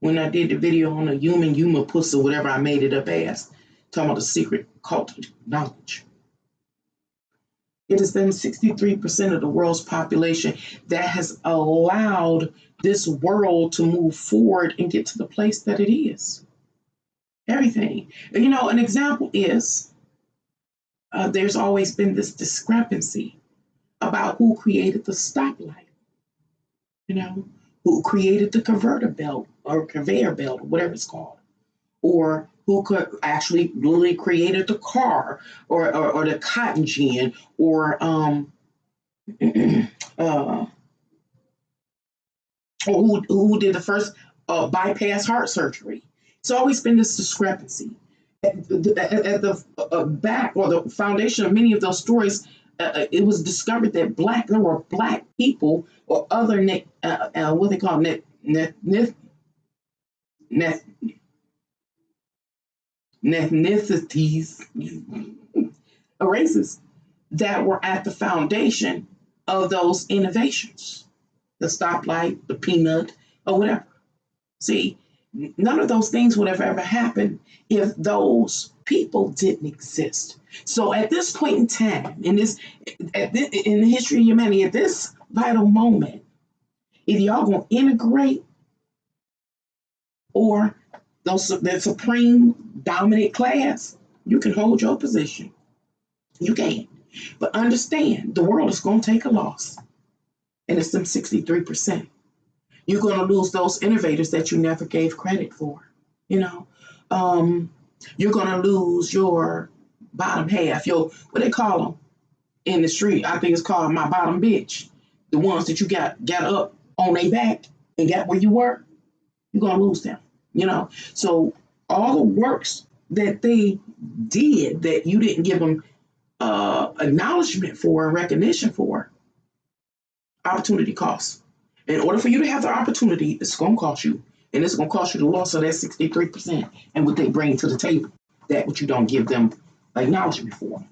when I did the video on the human puss or whatever I made it up as, talking about the secret cult of knowledge. It is then 63% of the world's population that has allowed this world to move forward and get to the place that it is. Everything. You know, an example is there's always been this discrepancy about who created the stoplight, you know, who created the conveyor belt or whatever it's called, or who could actually really created the car or the cotton gin or or who did the first bypass heart surgery. It's always been this discrepancy. At the back or the foundation of many of those stories, it was discovered that there were black people or other what they call ethnicities, races that were at the foundation of those innovations, the stoplight, the peanut, or whatever. See, none of those things would have ever happened if those people didn't exist. So at this point in time, in the history of humanity, at this vital moment, either y'all gonna integrate or the supreme dominant class, you can hold your position. You can. But understand, the world is gonna take a loss. And it's them 63%. You're going to lose those innovators that you never gave credit for. You know, you're going to lose your bottom half, your, what they call them in the street. I think it's called my bottom bitch. The ones that you got up on their back and got where you were, you're going to lose them. You know, so all the works that they did that you didn't give them acknowledgement for and recognition for, opportunity costs. In order for you to have the opportunity, it's going to cost you. And it's going to cost you the loss of that 63% and what they bring to the table, that what you don't give them acknowledgement for.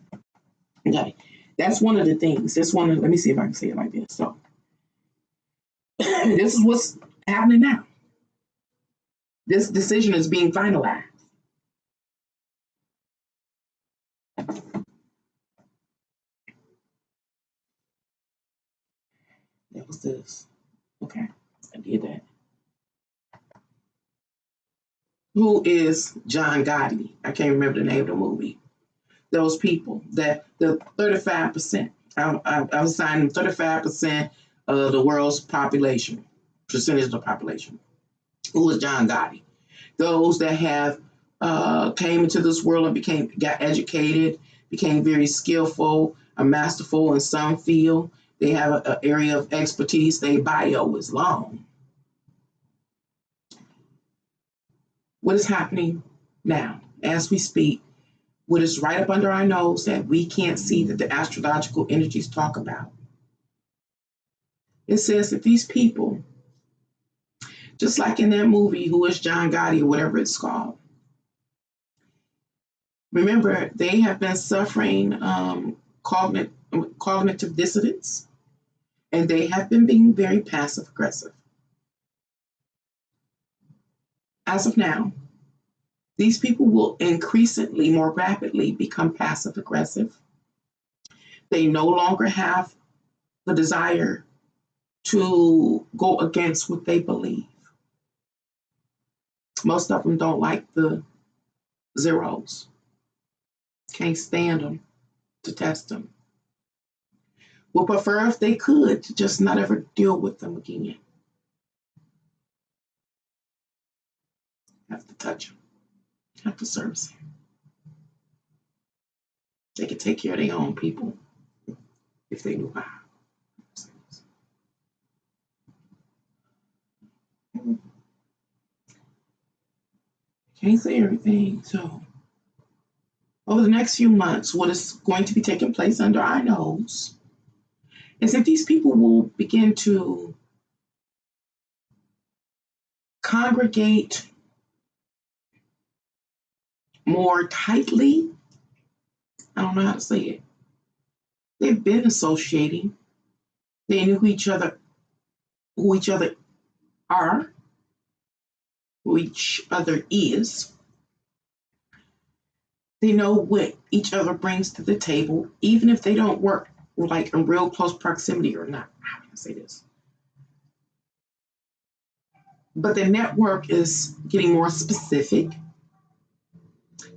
Okay. That's one of the things. Let me see if I can say it like this. So, this is what's happening now. This decision is being finalized. That was this. Okay. I did that. Who is John Gotti? I can't remember the name of the movie. Those people, that the 35%, I was assigning 35% of the world's population, percentage of the population. Who is John Gotti? Those that have came into this world and got educated, became very skillful, masterful in some field. They have an area of expertise. Their bio is long. What is happening now, as we speak, what is right up under our nose that we can't see, that the astrological energies talk about? It says that these people, just like in that movie, Who is John Gotti, or whatever it's called, remember, they have been suffering cognitive dissonance, and they have been being very passive aggressive. As of now, these people will increasingly, more rapidly become passive aggressive. They no longer have the desire to go against what they believe. Most of them don't like the zeros. Can't stand them, to test them. Would prefer, if they could, to just not ever deal with them again. Have to touch them. Have to service them. They could take care of their own people if they knew how. Can't say everything. So, over the next few months, what is going to be taking place under our nose is that these people will begin to congregate more tightly. I don't know how to say it. They've been associating, They knew who each other are, who each other is. They know what each other brings to the table, even if they don't work like in real close proximity or not. How can I say this? But the network is getting more specific.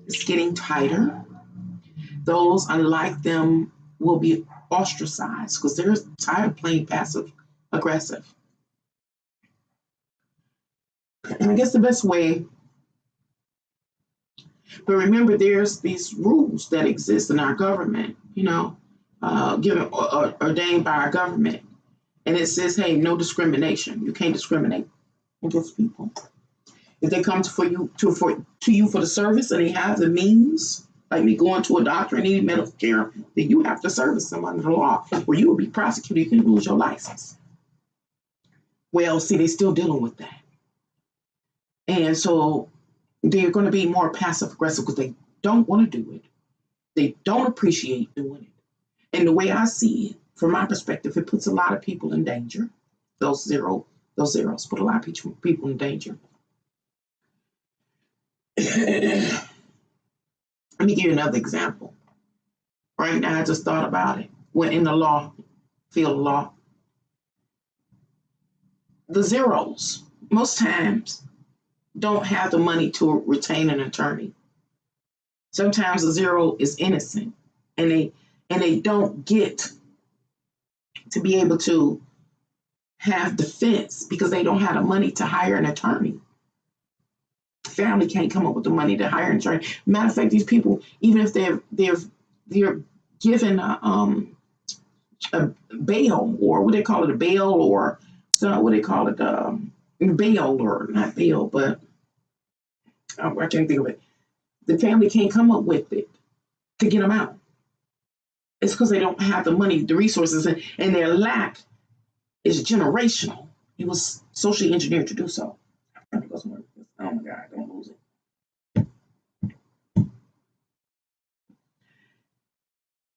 It's getting tighter. Those unlike them will be ostracized because they're tired of playing passive aggressive. And I guess the best way, but remember, there's these rules that exist in our government, given ordained by our government, and it says, "Hey, no discrimination. You can't discriminate against people. If they come to you for the service and they have the means, like me going to a doctor and needing medical care, then you have to service them under the law, or you will be prosecuted. You can lose your license." Well, see, they're still dealing with that, and so they're going to be more passive aggressive because they don't want to do it. They don't appreciate doing it. And the way I see it, from my perspective, it puts a lot of people in danger. Those zeros put a lot of people in danger. Let me give you another example. Right now, I just thought about it. When in the field of law, the zeros, most times, don't have the money to retain an attorney. Sometimes the zero is innocent, and they don't get to be able to have defense because they don't have the money to hire an attorney. Family can't come up with the money to hire an attorney. Matter of fact, these people, even if they're given a bail, or what they call it, a bail, or so what they call it, bail, or not bail, but I can't think of it. The family can't come up with it to get them out. It's because they don't have the money, the resources, and their lack is generational. It was socially engineered to do so. Oh my God, don't lose it.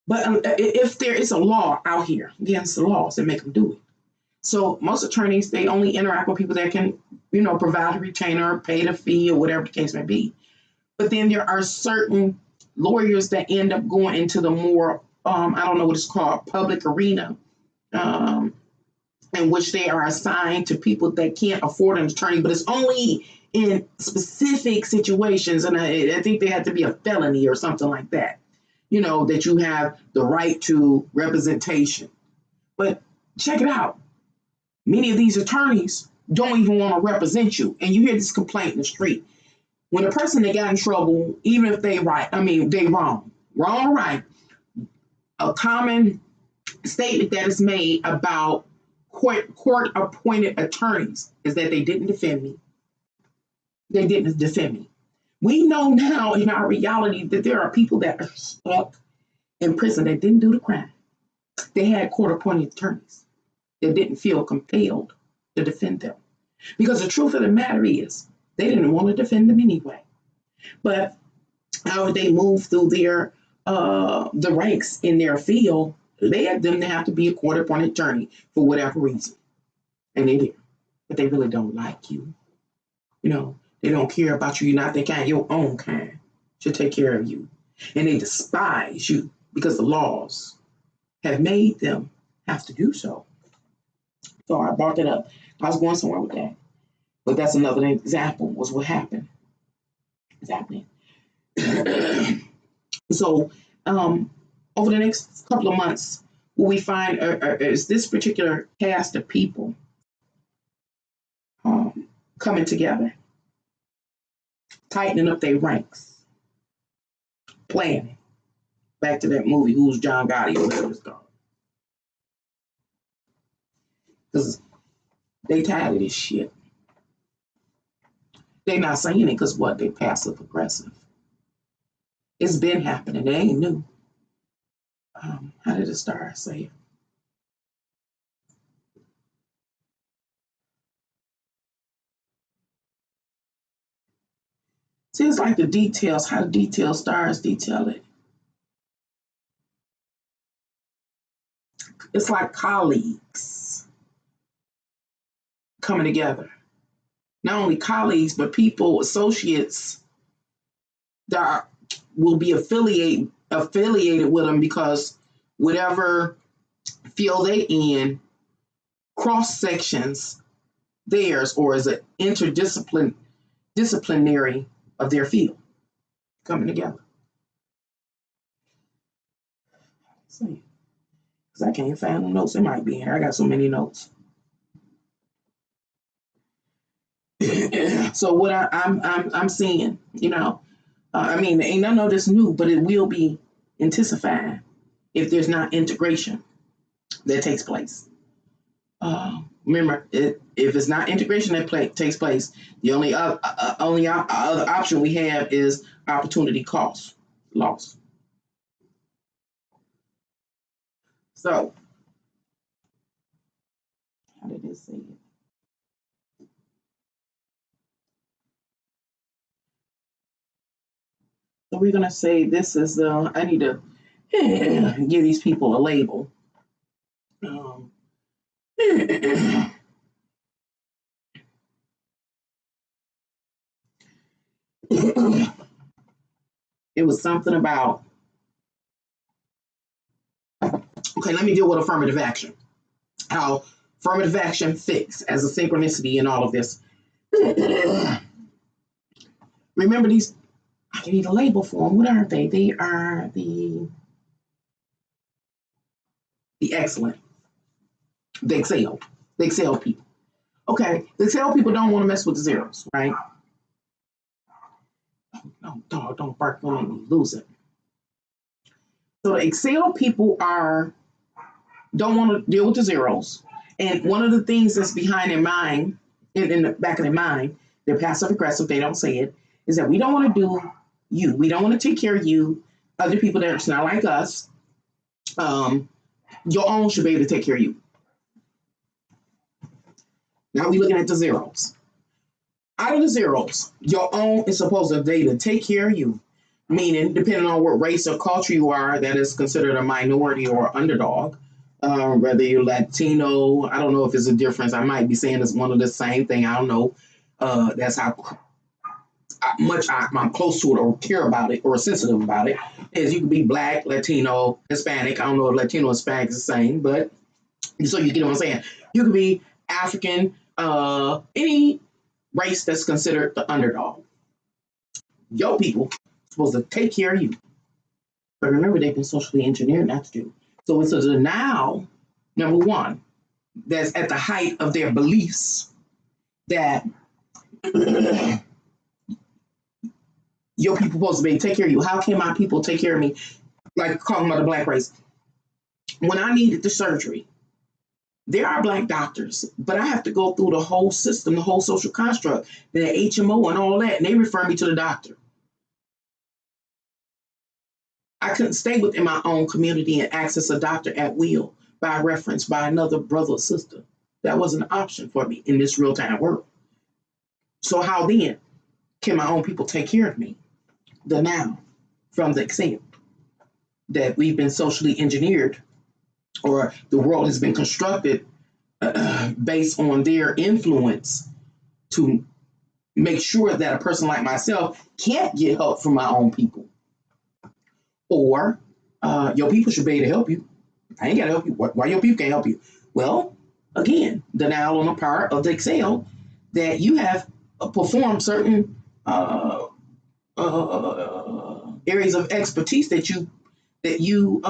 But if there is a law out here against the laws that make them do it. So most attorneys, they only interact with people that can, provide a retainer, pay the fee, or whatever the case may be. But then there are certain lawyers that end up going into the more, I don't know what it's called, public arena, in which they are assigned to people that can't afford an attorney, but it's only in specific situations. And I think they have to be a felony or something like that, that you have the right to representation. But check it out. Many of these attorneys don't even want to represent you. And you hear this complaint in the street. When a person that got in trouble, even if they wrong or right, a common statement that is made about court-appointed attorneys is that they didn't defend me. They didn't defend me. We know now in our reality that there are people that are stuck in prison that didn't do the crime. They had court-appointed attorneys that didn't feel compelled to defend them. Because the truth of the matter is, they didn't want to defend them anyway. But how they move through their the ranks in their field led them to have to be a court-appointed attorney for whatever reason. And they did. But they really don't like you. They don't care about you. You're not their kind. Your own kind should take care of you. And they despise you because the laws have made them have to do so. So I brought that up. I was going somewhere with that. But that's another example was what happened. It's happening. So over the next couple of months, what we find is this particular cast of people coming together, tightening up their ranks, planning. Back to that movie, Who's John Gotti, or whatever it's called. Because they tired of this shit. They're not saying it because what? They passive aggressive. It's been happening. It ain't new. How did the star say it? See, it's like the details, how the stars detail it. it's like colleagues coming together. Not only colleagues, but people, associates that will be affiliated with them because whatever field they in, cross sections theirs or is an disciplinary of their field coming together. See, because I can't find the notes. It might be in here. I got so many notes. So what I'm seeing, I mean, ain't none of this new, but it will be intensified if there's not integration that takes place. Remember, if it's not integration that takes place, the only other option we have is opportunity cost loss. So, how did it say it? So we're gonna say this is the. I need to give these people a label. It was something about. Okay, let me deal with affirmative action. How affirmative action fits as a synchronicity in all of this. Remember these. I need a label for them. What are they? They are the excellent. The excel people. Okay, the excel people don't want to mess with the zeros, right? No, dog, don't bark, don't make me lose it. So the excel people don't want to deal with the zeros. And one of the things that's behind their mind, in the back of their mind, they're passive aggressive, they don't say it, is that we don't want to do you. We don't want to take care of you. Other people that's not like us, your own should be able to take care of you. Now we're looking at the zeros. Out of the zeros, your own is supposed to be to take care of you. Meaning, depending on what race or culture you are, that is considered a minority or underdog. Whether you're Latino, I don't know if it's a difference. I might be saying it's one of the same thing. I don't know. That's how much I'm close to it or care about it or sensitive about it. Is you can be Black, Latino, Hispanic. I don't know if Latino and Hispanic is the same, but so you get what I'm saying. You could be African, any race that's considered the underdog. Your people are supposed to take care of you. But remember, they've been socially engineered not to do. So it's a denial, number one, that's at the height of their beliefs that your people supposed to be take care of you. How can my people take care of me? Like talking about the Black race. When I needed the surgery, there are Black doctors, but I have to go through the whole system, the whole social construct, the HMO and all that, and they refer me to the doctor. I couldn't stay within my own community and access a doctor at will by reference by another brother or sister. That wasn't an option for me in this real time world. So how then can my own people take care of me? The now from the Excel that we've been socially engineered or the world has been constructed based on their influence to make sure that a person like myself can't get help from my own people. Or your people should be able to help you. I ain't got to help you. Why your people can't help you? Well, again, denial on the part of the Excel that you have performed certain areas of expertise that you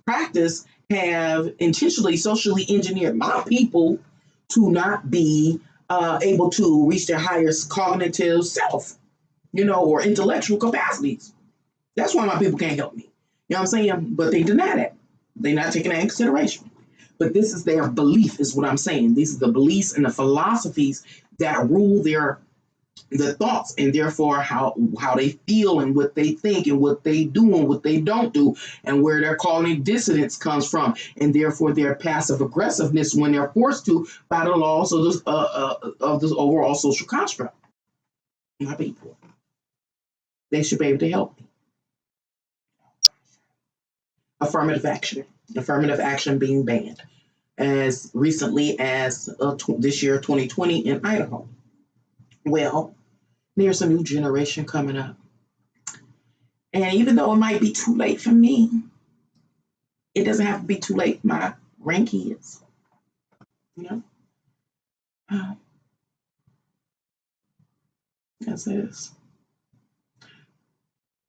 practice have intentionally socially engineered my people to not be able to reach their highest cognitive self, or intellectual capacities. That's why my people can't help me. You know what I'm saying? But they deny that. They're not taking that in consideration. But this is their belief, is what I'm saying. These are the beliefs and the philosophies that rule the thoughts, and therefore how they feel and what they think and what they do and what they don't do, and where their cognitive dissonance comes from, and therefore their passive aggressiveness when they're forced to by the laws of this overall social construct. My people, they should be able to help me. Affirmative action. affirmative action being banned as recently as this year, 2020, in Idaho. Well, there's a new generation coming up. And even though it might be too late for me, it doesn't have to be too late for my grandkids. You know? That's it.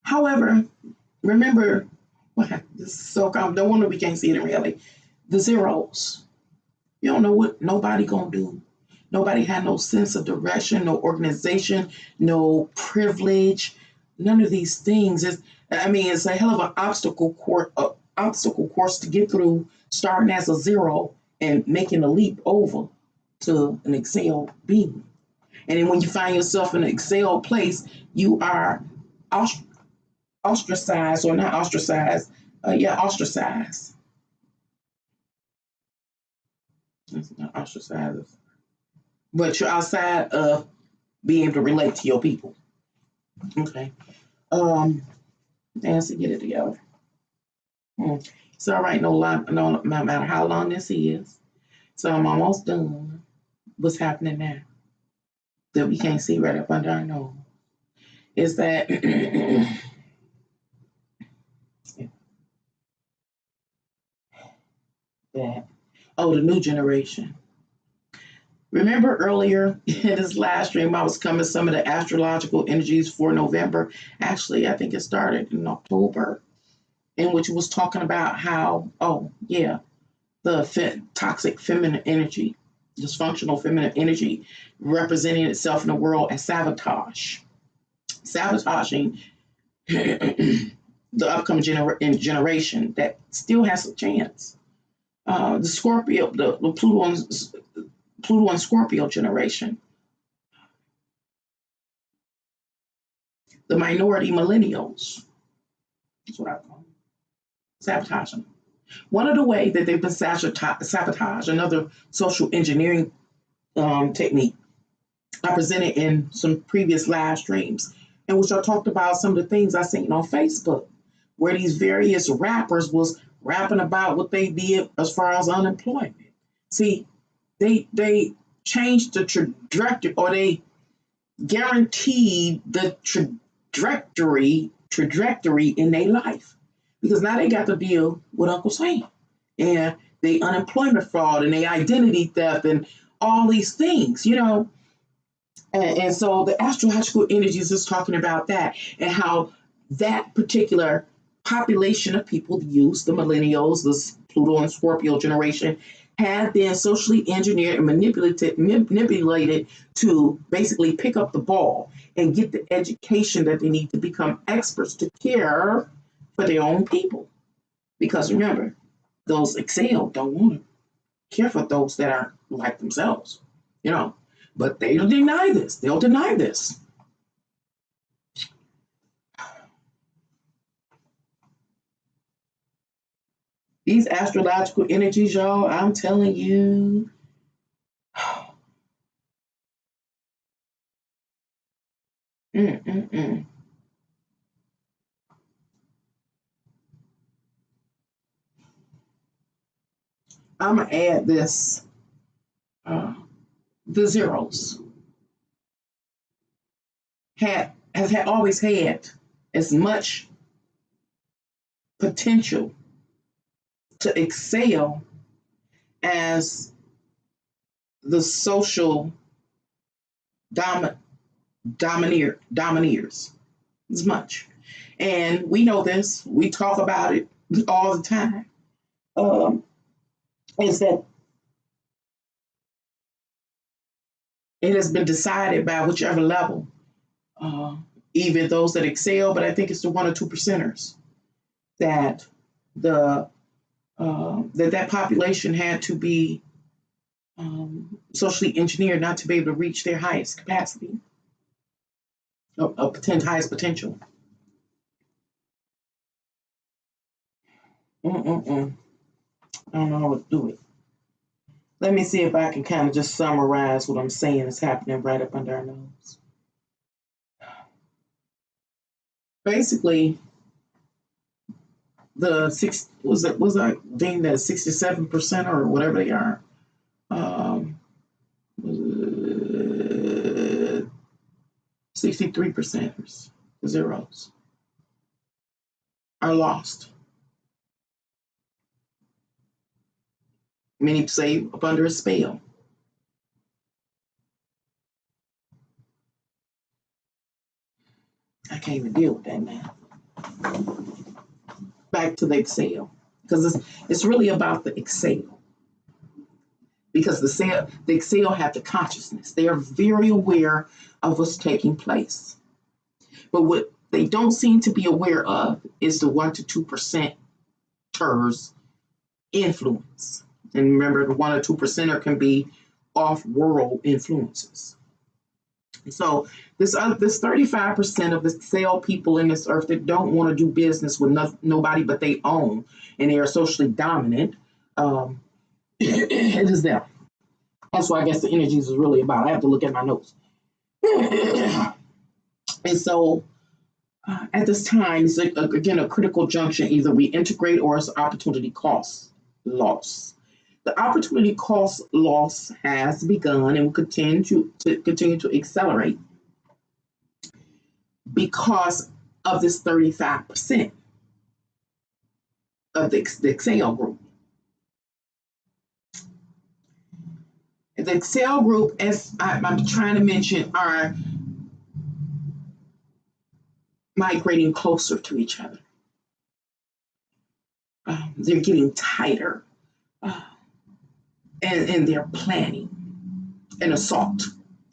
However, remember, this is so common. No wonder we can't see it in reality. The zeros. You don't know what nobody gonna do. Nobody had no sense of direction, no organization, no privilege, none of these things. It's a hell of an obstacle course to get through, starting as a zero and making a leap over to an excel being. And then when you find yourself in an excel place, you are ostracized, or not ostracized, ostracized. It's not ostracized, but you're outside of being able to relate to your people. Okay. Nancy, get it together. It's all right, no matter how long this is. So I'm almost done. What's happening now that we can't see right up under our nose is that the new generation. Remember earlier in this live stream, I was coming some of the astrological energies for November. Actually, I think it started in October, in which it was talking about how, the toxic feminine energy, dysfunctional feminine energy, representing itself in the world as sabotage, sabotaging the upcoming generation that still has a chance. The Scorpio, the Pluto and Scorpio generation, the minority millennials, that's what I call them, sabotaging. One of the ways that they've been sabotaged, another social engineering technique, I presented in some previous live streams, in which I talked about some of the things I seen on Facebook, where these various rappers was rapping about what they did as far as unemployment. See, they changed the trajectory, or they guaranteed the trajectory in their life, because now they got to deal with Uncle Sam and the unemployment fraud and the identity theft and all these things, and so the astrological energies is talking about that, and how that particular population of people, use the millennials, the Pluto and Scorpio generation, have been socially engineered and manipulated to basically pick up the ball and get the education that they need to become experts to care for their own people. Because remember, those excel don't want to care for those that are like themselves, but they'll deny this. These astrological energies, y'all, I'm telling you, I'm going to add this, the zeros always had as much potential to excel as the social domineers, as much. And we know this, we talk about it all the time. Is that it has been decided by whichever level, even those that excel, but I think it's the 1 or 2 percenters that that population had to be socially engineered not to be able to reach their highest capacity, highest potential. I don't know how to do it. Let me see if I can kind of just summarize what I'm saying is happening right up under our nose. Basically, the six was I deemed that 67% or whatever they are. 63% zeros are lost. Many say up under a spell. I can't even deal with that now. Back to the Excel, because it's really about the Excel. Because the Excel have the consciousness. They are very aware of what's taking place. But what they don't seem to be aware of is the 1 to 2% influence. And remember, the 1 or 2% can be off-world influences. So this 35% of the Excel people in this earth that don't want to do business with nobody but they own, and they are socially dominant, it is them. That's what I guess the energies is really about. I have to look at my notes. And so at this time, it's again a critical junction. Either we integrate or it's opportunity cost loss. The opportunity cost loss has begun and will continue to accelerate because of this 35% of the Excel group. The Excel group, as I'm trying to mention, are migrating closer to each other. They're getting tighter. And they're planning an assault.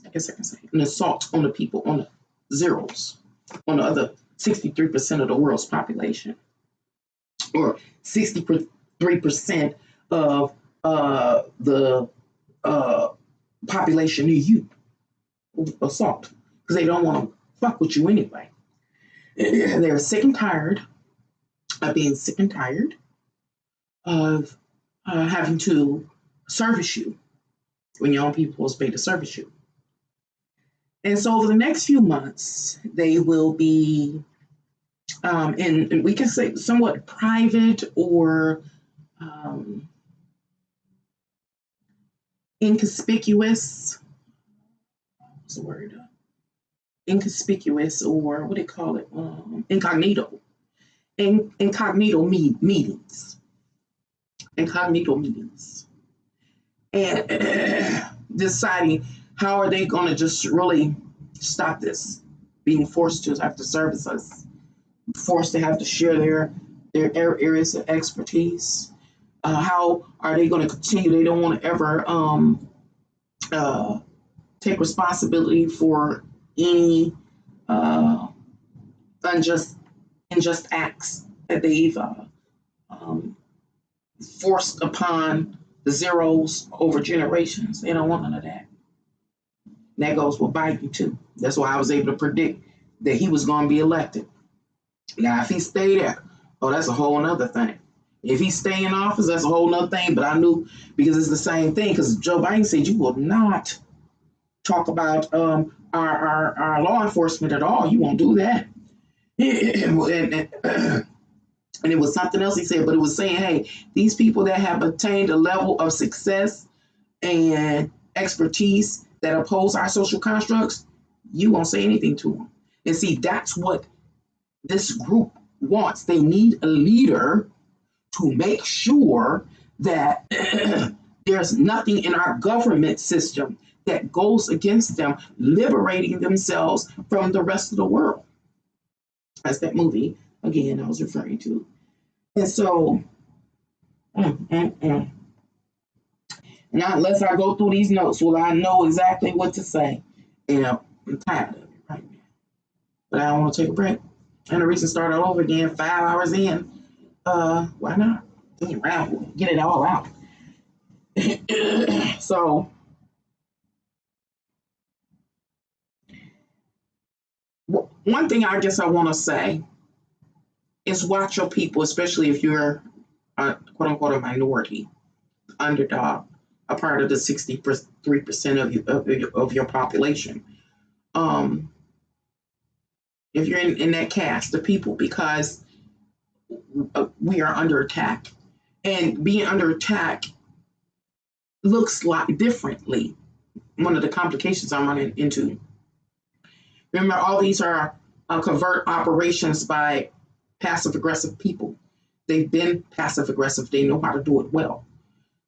I guess I can say an assault on the people, on the zeros, on the other 63% of the world's population, or 63% of the population of you. Assault, because they don't want to fuck with you anyway. They're sick and tired of being sick and tired of having to service you when your own people are supposed to service you. And so over the next few months, they will be, and we can say somewhat private or inconspicuous. What's the word? Inconspicuous, or what do you call it? Incognito. Incognito meetings. Incognito meetings. And deciding how are they going to just really stop this, being forced to have to service us, forced to have to share their areas of expertise. How are they going to continue? They don't want to ever take responsibility for any unjust acts that they've forced upon the zeros over generations. They don't want none of that. And that goes with Biden too. That's why I was able to predict that he was going to be elected. Now, if he stayed there, that's a whole nother thing. If he stay in office, that's a whole nother thing. But I knew, because it's the same thing, because Joe Biden said you will not talk about our law enforcement at all. You won't do that. And it was something else he said, but it was saying, hey, these people that have attained a level of success and expertise that oppose our social constructs, you won't say anything to them. And see, that's what this group wants. They need a leader to make sure that there's nothing in our government system that goes against them, liberating themselves from the rest of the world. That's that movie, again, I was referring to. And so, now unless I go through these notes, will I know exactly what to say? And I'm tired of it right now. But I don't want to take a break. And the reason to start all over again, 5 hours in, why not? Get it all out. So, one thing I guess I want to say is watch your people, especially if you're quote unquote a minority, underdog, a part of the 63% of your population. If you're in that cast of people, because we are under attack. And being under attack looks like differently. One of the complications I'm running into. Remember, all these are covert operations by passive aggressive people. They've been passive aggressive. They know how to do it well.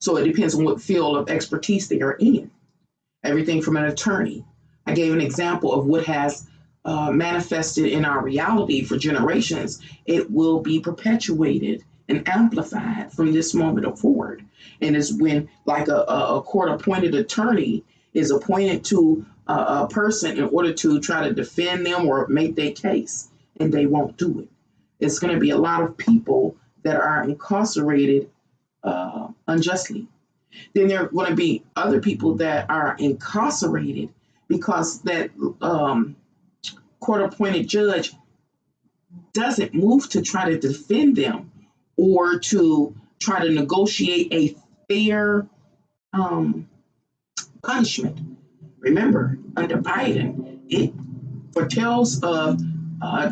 So it depends on what field of expertise they are in. Everything from an attorney. I gave an example of what has manifested in our reality for generations. It will be perpetuated and amplified from this moment forward. And it's when, like a court appointed attorney is appointed to a person in order to try to defend them or make their case, and they won't do it. It's going to be a lot of people that are incarcerated unjustly. Then there are going to be other people that are incarcerated because that court appointed judge doesn't move to try to defend them or to try to negotiate a fair punishment. Remember, under Biden, it foretells of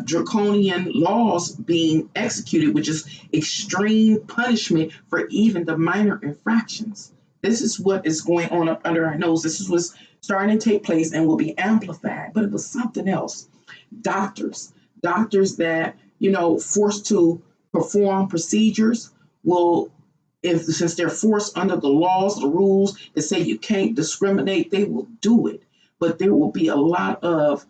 draconian laws being executed, which is extreme punishment for even the minor infractions. This is what is going on up under our nose. This is what's starting to take place and will be amplified. But it was something else. Doctors that, forced to perform procedures will, if since they're forced under the laws, the rules that say you can't discriminate, they will do it. But there will be a lot of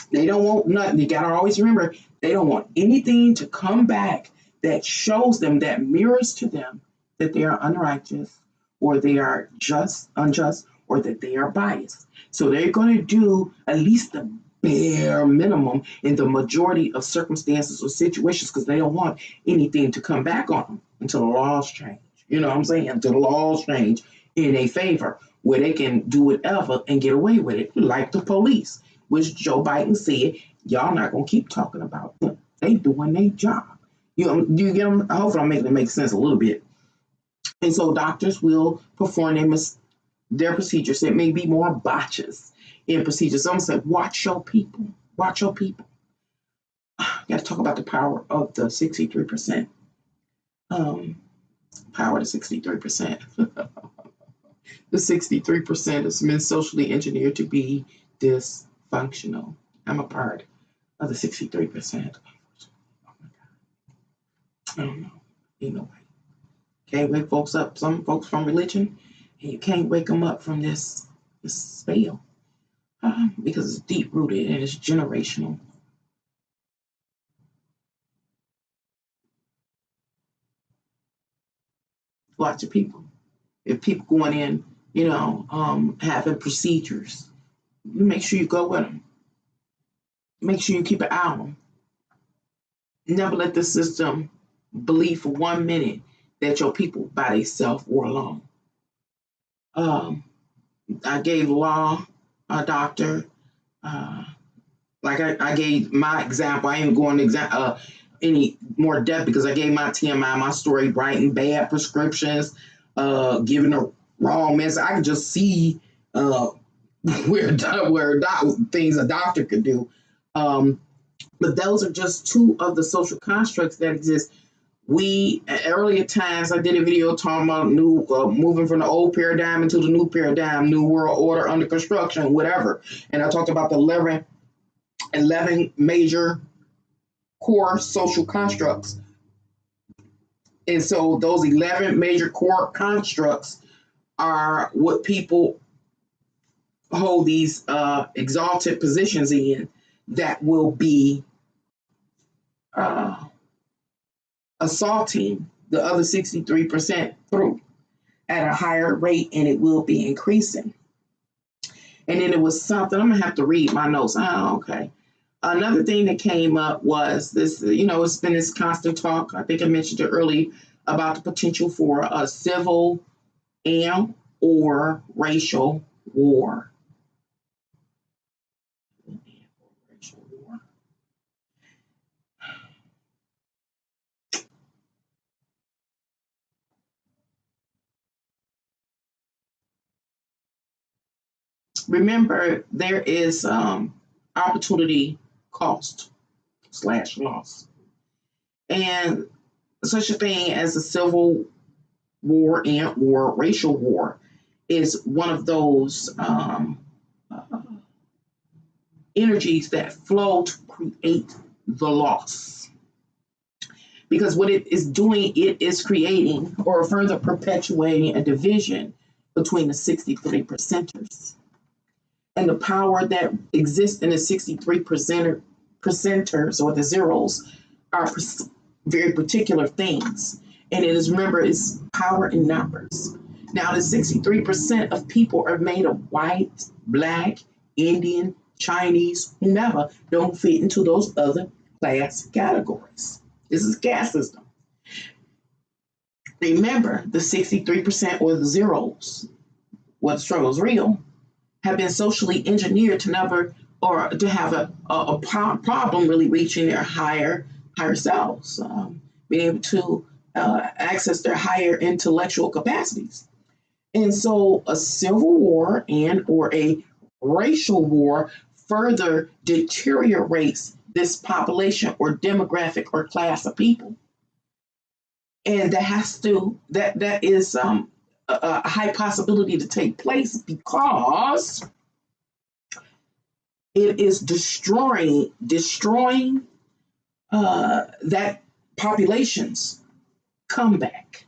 they don't want nothing. You gotta always remember, they don't want anything to come back that shows them, that mirrors to them that they are unrighteous or they are unjust, or that they are biased. So they're going to do at least the bare minimum in the majority of circumstances or situations because they don't want anything to come back on them until the laws change. You know what I'm saying? Until the laws change in a favor where they can do whatever and get away with it, like the police, which Joe Biden said, y'all not going to keep talking about them. They doing their job. You get them? Hopefully I'm making it make sense a little bit. And so doctors will perform their procedures. It may be more botches in procedures. Someone said, watch your people. Watch your people. Got to talk about the power of the 63%. Power to 63%. The 63% has been socially engineered to be dysfunctional. I'm a part of the 63%. Oh my God. I don't know. Ain't no way. Can't wake folks up. Some folks from religion, and you can't wake them up from this spell because it's deep rooted and it's generational. Lots of people. If people going in, having procedures, you make sure you go with them. Make sure you keep an eye on them. Never let the system believe for 1 minute that your people by themselves or alone. I gave law a doctor, like I gave my example. I ain't going to any more depth because I gave my TMI, my story, writing bad prescriptions, giving a wrong message. I could just see where things a doctor could do. But those are just two of the social constructs that exist. We, at earlier times, I did a video talking about moving from the old paradigm into the new paradigm, new world order under construction, whatever. And I talked about the 11 major core social constructs. And so those 11 major core constructs are what people hold these exalted positions in that will be assaulting the other 63% through at a higher rate, and it will be increasing. And then it was something, I'm going to have to read my notes. Oh, okay. Another thing that came up was this, it's been this constant talk. I think I mentioned it earlier about the potential for a civil and or racial war. Remember, there is opportunity cost / loss. And such a thing as a civil war and or racial war is one of those energies that flow to create the loss. Because what it is doing, it is creating or further perpetuating a division between the 63 percenters. And the power that exists in the 63 percenters or the zeros are very particular things. And it is, remember, it's power in numbers. Now, the 63% of people are made of white, black, Indian, Chinese, whomever, don't fit into those other class categories. This is a caste system. Remember, the 63% or the zeros, where the struggle is real, have been socially engineered to never or to have a problem really reaching their higher selves, being able to access their higher intellectual capacities. And so a civil war and or a racial war further deteriorates this population or demographic or class of people. And that is a high possibility to take place because it is destroying that population's comeback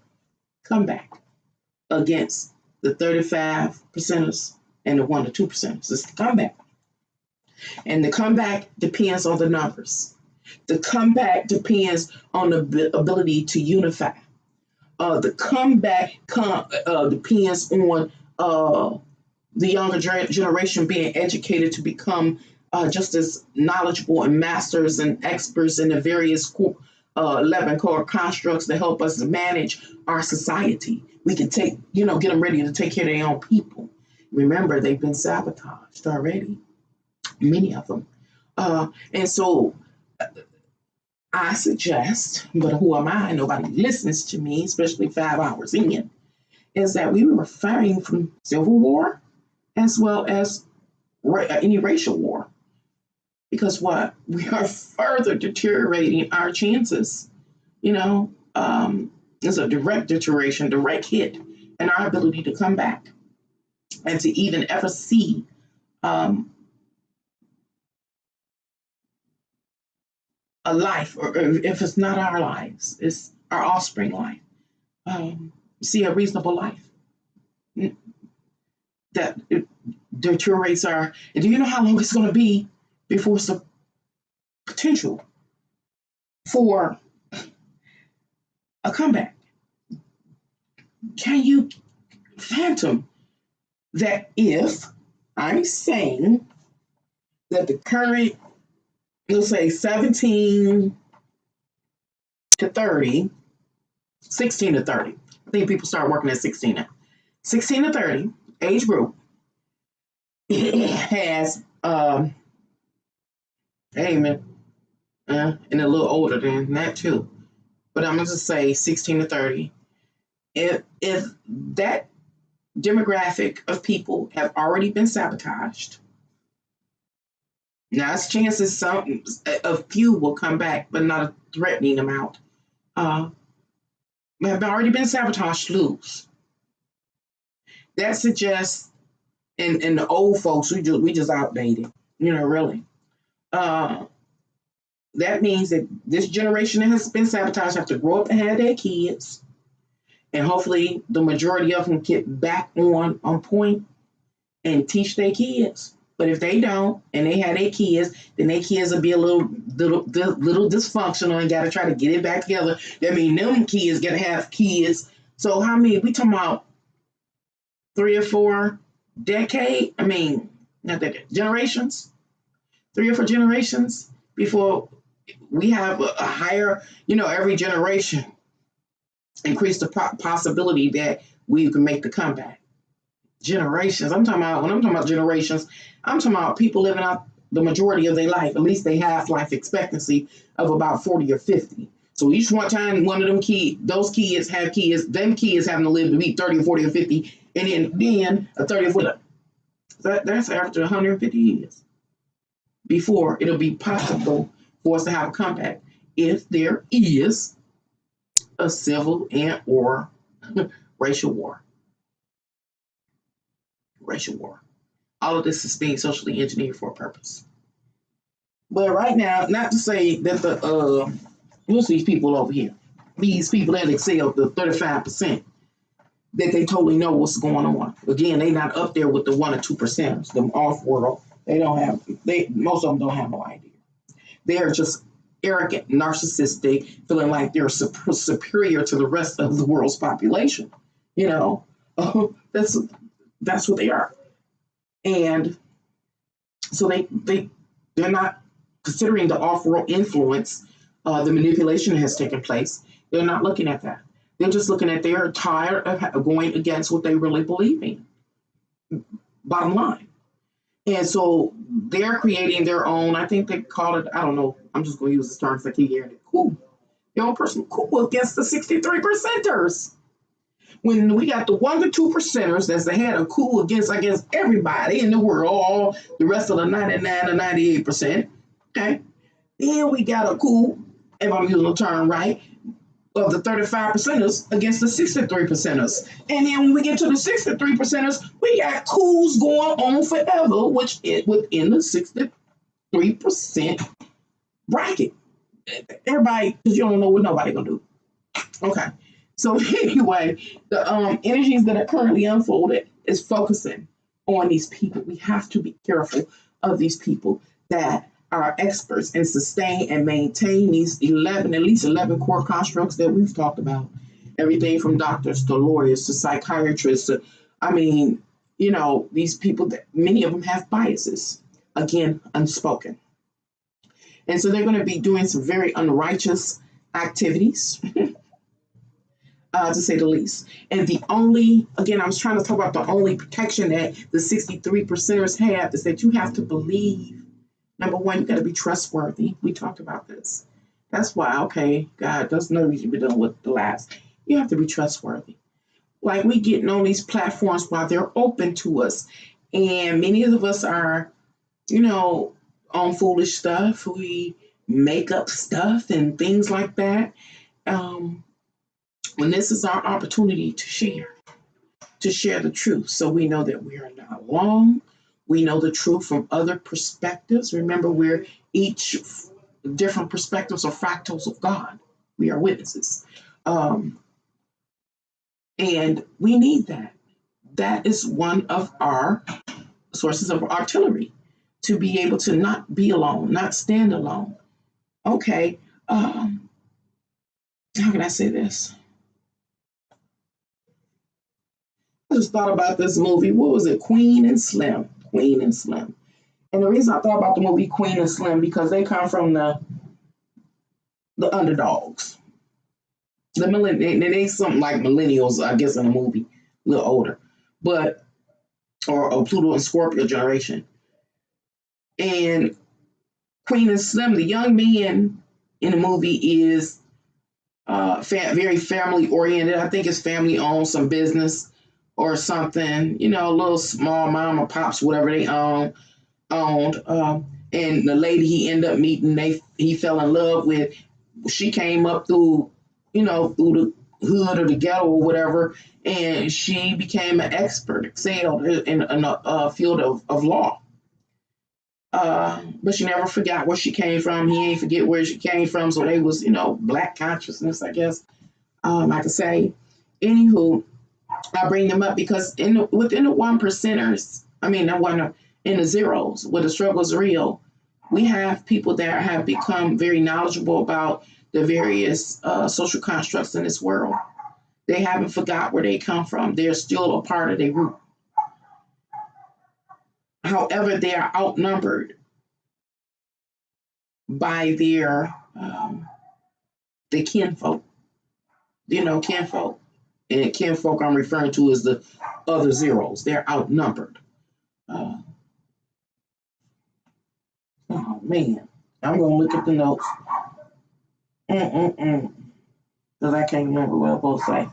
against the 35 percenters and the 1 to 2 percenters. It's the comeback. And the comeback depends on the numbers. The comeback depends on the ability to unify. The comeback depends on the younger generation being educated to become just as knowledgeable and masters and experts in the various 11 core constructs that help us manage our society. We can get them ready to take care of their own people. Remember, they've been sabotaged already, many of them. And so I suggest, but who am I? Nobody listens to me, especially 5 hours in, is that we refrain from civil war as well as any racial war. Because what? We are further deteriorating our chances. It's a direct deterioration, direct hit, and our ability to come back and to even ever see a life, or if it's not our lives, it's our offspring life. See a reasonable life that it deteriorates our. And do you know how long it's going to be before it's a potential for a comeback? Can you fathom that if I'm saying that the current, let's say 17 to 30, 16 to 30, I think people start working at 16 now. 16 to 30 age group has, and a little older than that too, but I'm going to say 16 to 30. If that demographic of people have already been sabotaged, now it's chances a few will come back, but not a threatening amount. Have already been sabotaged, lose. That suggests, and the old folks, we just outdated, really. That means that this generation that has been sabotaged have to grow up and have their kids, and hopefully the majority of them get back on point and teach their kids. But if they don't, and they have their kids, then their kids will be a little dysfunctional and got to try to get it back together. That means them kids got to have kids. So how many? We talking about 3 or 4 decades? I mean, not decades, generations. 3 or 4 generations before we have a higher. Every generation increase the possibility that we can make the comeback. Generations. When I'm talking about generations, I'm talking about people living out the majority of their life, at least they have life expectancy of about 40 or 50. So each one time one of those kids have kids, them kids having to live to be 30 or 40 or 50, and then a 30 or 40. That's after 150 years before it'll be possible for us to have a comeback if there is a civil and or racial war. Racial war. All of this is being socially engineered for a purpose. But right now, not to say that what's these people over here? These people that excel the 35%, that they totally know what's going on. Again, they not up there with the 1 or 2%ers, them off world. Most of them don't have no idea. They're just arrogant, narcissistic, feeling like they're superior to the rest of the world's population. That's what they are. And so they're not considering the off-world influence, the manipulation that has taken place. They're not looking at that. They're just looking at they're tired of going against what they really believe in. Bottom line. And so they're creating their own, I think they call it, I don't know, I'm just going to use this term because I keep hearing it, coup. Their own personal coup against the 63%ers. When we got the 1 to 2%ers that's ahead of coup against, I guess, everybody in the world, all the rest of the 99 or 98%, okay? Then we got a coup, if I'm using the term right, of the 35%ers against the 63%ers. And then when we get to the 63%ers, we got coups going on forever, which is within the 63% bracket. Everybody, because you don't know what nobody gonna do. Okay. So anyway, the energies that are currently unfolded is focusing on these people. We have to be careful of these people that are experts and sustain and maintain these at least 11 core constructs that we've talked about. Everything from doctors to lawyers to psychiatrists to, these people, that many of them have biases, again, unspoken. And so they're going to be doing some very unrighteous activities, to say the least. And I was trying to talk about the only protection that the 63%ers have is that you have to believe. Number one, you got to be trustworthy. We talked about this. That's why, okay, God, there's no reason to be done with the last. You have to be trustworthy. Like we getting on these platforms while they're open to us. And many of us are, on foolish stuff. We make up stuff and things like that. When this is our opportunity to share the truth. So we know that we are not alone. We know the truth from other perspectives. Remember, we're each different perspectives or fractals of God. We are witnesses. And we need that. That is one of our sources of artillery, to be able to not be alone, not stand alone. Okay. How can I say this? I just thought about this movie. What was it? Queen and Slim. Queen and Slim. And the reason I thought about the movie Queen and Slim, because they come from the underdogs. They something like millennials, I guess, in the movie, a little older, but or Pluto and Scorpio generation. And Queen and Slim, the young man in the movie is very family oriented. I think his family owns some business or something, a little small mom or pops, whatever they owned. And the lady he ended up meeting, he fell in love with. She came up through the hood or the ghetto or whatever, and she became an expert, excelled in a field of law. But she never forgot where she came from. He ain't forget where she came from. So they was, black consciousness, I guess, I could say. Anywho, I bring them up because within the 1%ers, in the zeros, where the struggle is real, we have people that have become very knowledgeable about the various social constructs in this world. They haven't forgot where they come from. They're still a part of their group. However, they are outnumbered by their kinfolk. Kinfolk. And kinfolk I'm referring to as the other zeros. They're outnumbered. Oh, man. I'm going to look at the notes. Because I can't remember what I'm supposed to say.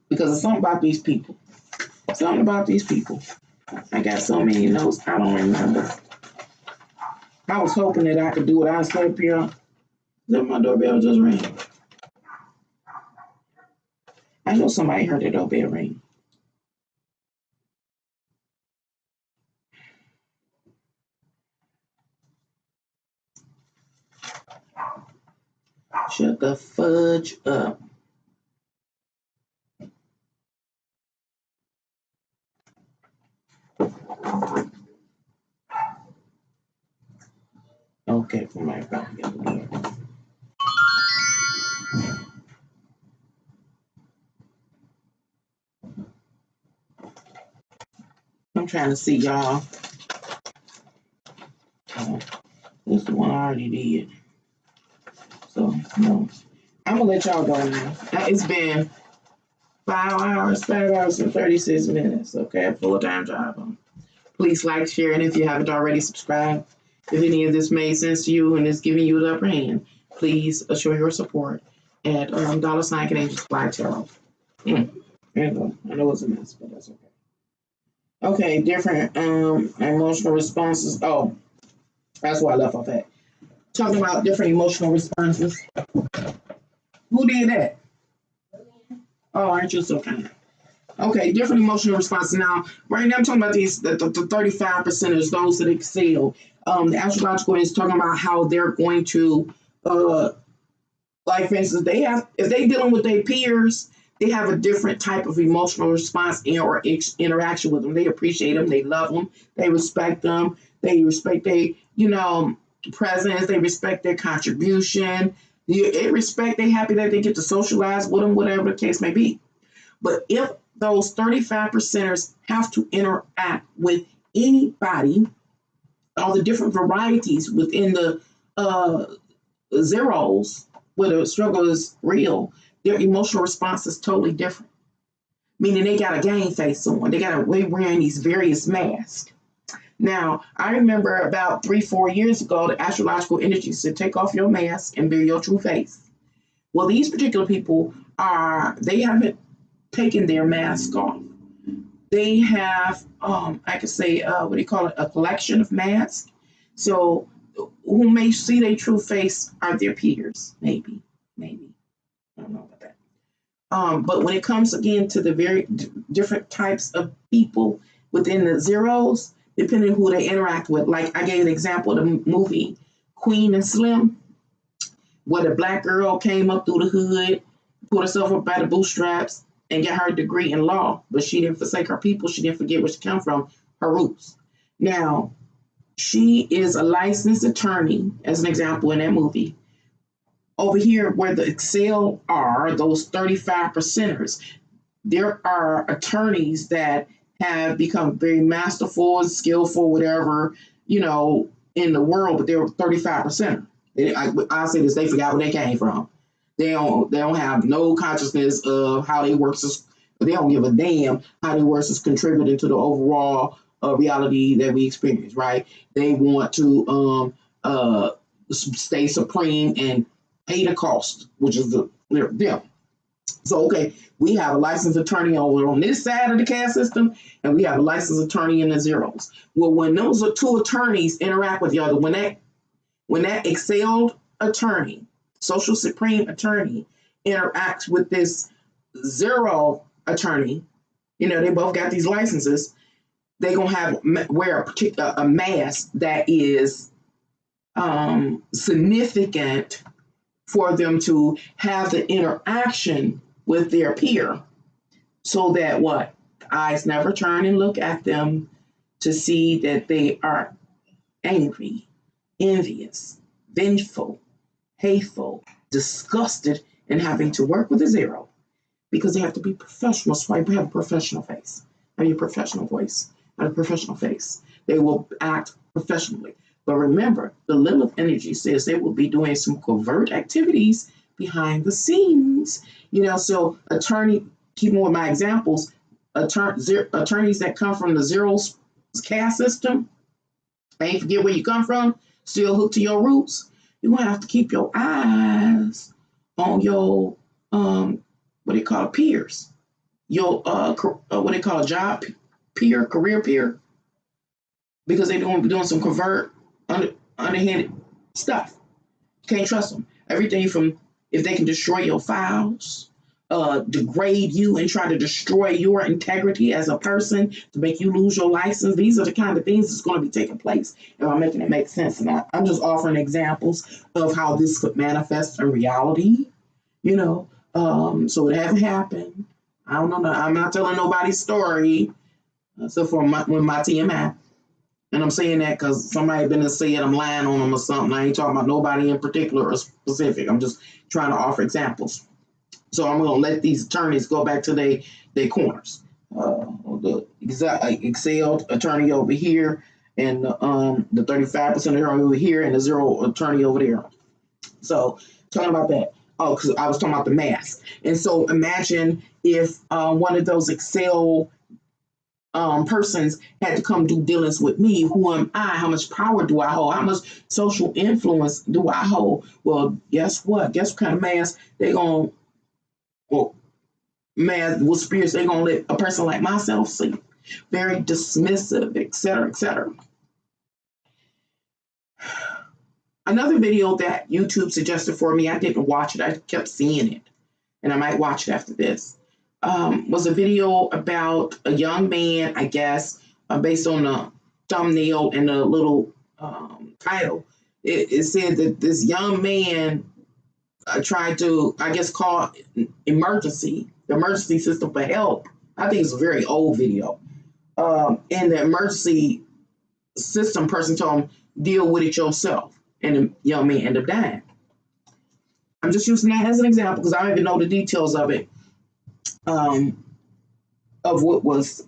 Because it's something about these people. Something about these people. I got so many notes, I don't remember. I was hoping that I could do it. I was up here Then my doorbell just rang. I know somebody heard the doorbell ring. Shut the fudge up. Okay, for my phone. I'm trying to see y'all. This is the one I already did. So, no. I'm going to let y'all go now. It's been 5 hours and 36 minutes. Okay, a full-time job. Please like, share, and if you haven't already, subscribe. If any of this made sense to you and is giving you the upper hand, please show your support at $ Can Angels Fly Tarot. There you go. I know it's a mess, but that's okay. Okay, different emotional responses. Oh, that's why I left off at. Talking about different emotional responses. Who did that? Oh, aren't you so kind? Okay, different emotional responses. Now, right now I'm talking about the 35%ers, those that excel. The astrological is talking about how they're going to, like for instance, if they dealing with their peers, they have a different type of emotional response or interaction with them. They appreciate them, they love them, they respect them, they respect their, presence, they respect their contribution. They happy that they get to socialize with them, whatever the case may be. But if those 35%ers have to interact with anybody, all the different varieties within the zeros, where the struggle is real, their emotional response is totally different. Meaning they got a game face on. They wearing these various masks. Now, I remember about 3-4 years ago, the astrological energy said, take off your mask and bear your true face. Well, these particular people they haven't taken their mask off. They have, I could say, what do you call it, a collection of masks. So who may see their true face are their peers, maybe. I don't know about that. But when it comes again to the very different types of people within the zeros, depending on who they interact with, like I gave an example of the movie Queen and Slim, where the black girl came up through the hood, pulled herself up by the bootstraps, and got her degree in law, but she didn't forsake her people. She didn't forget where she came from, her roots. Now, she is a licensed attorney, as an example in that movie. Over here, where the excel are, those 35%ers, there are attorneys that have become very masterful, skillful, whatever, in the world, but they're 35%. I say this, they forgot where they came from. They don't have no consciousness of how they work. They don't give a damn how they work is contributing to the overall reality that we experience, right? They want to stay supreme and pay the cost, which is them. So, okay, we have a licensed attorney over on this side of the caste system, and we have a licensed attorney in the zeros. Well, when those are two attorneys interact with each other, when that excelled attorney, social supreme attorney, interacts with this zero attorney, they both got these licenses, they're going to wear a mask that is significant for them to have the interaction with their peer, so that eyes never turn and look at them to see that they are angry, envious, vengeful, hateful, disgusted, and having to work with a zero, because they have to be professional. So I have a professional face, have a professional voice, and a professional face. They will act professionally. But remember, the Lilith energy says they will be doing some covert activities behind the scenes. So keeping with my examples, attorneys that come from the zeros caste system, ain't forget where you come from, still hooked to your roots. You're going to have to keep your eyes on your, what they call peers, your, what they call job peer, career peer, because they're doing some covert, underhanded stuff. Can't trust them. Everything from if they can destroy your files, degrade you and try to destroy your integrity as a person to make you lose your license. These are the kind of things that's going to be taking place. Am I making it make sense? And I'm just offering examples of how this could manifest in reality, you know. So it hasn't happened. I don't know. I'm not telling nobody's story, except for my TMI. And I'm saying that because somebody been to say it, I'm lying on them or something. I ain't talking about nobody in particular or specific. I'm just trying to offer examples. So I'm going to let these attorneys go back to their corners. The excelled attorney over here, and the 35% attorney over here, and the zero attorney over there. So talking about that. Oh, because I was talking about the mask. And so imagine if one of those Excel persons had to come do dealings with me. Who am I? How much power do I hold? How much social influence do I hold? Well, guess what? Guess what kind of mask they're going to, well, mask with spirits they're going to let a person like myself see. Very dismissive, etc., etc. Another video that YouTube suggested for me, I didn't watch it. I kept seeing it, and I might watch it after this. Was a video about a young man, I guess, based on the thumbnail and the little title. It said that this young man tried to, I guess, call the emergency system for help. I think it's a very old video. And the emergency system person told him, deal with it yourself. And the young man ended up dying. I'm just using that as an example because I don't even know the details of it. Of what was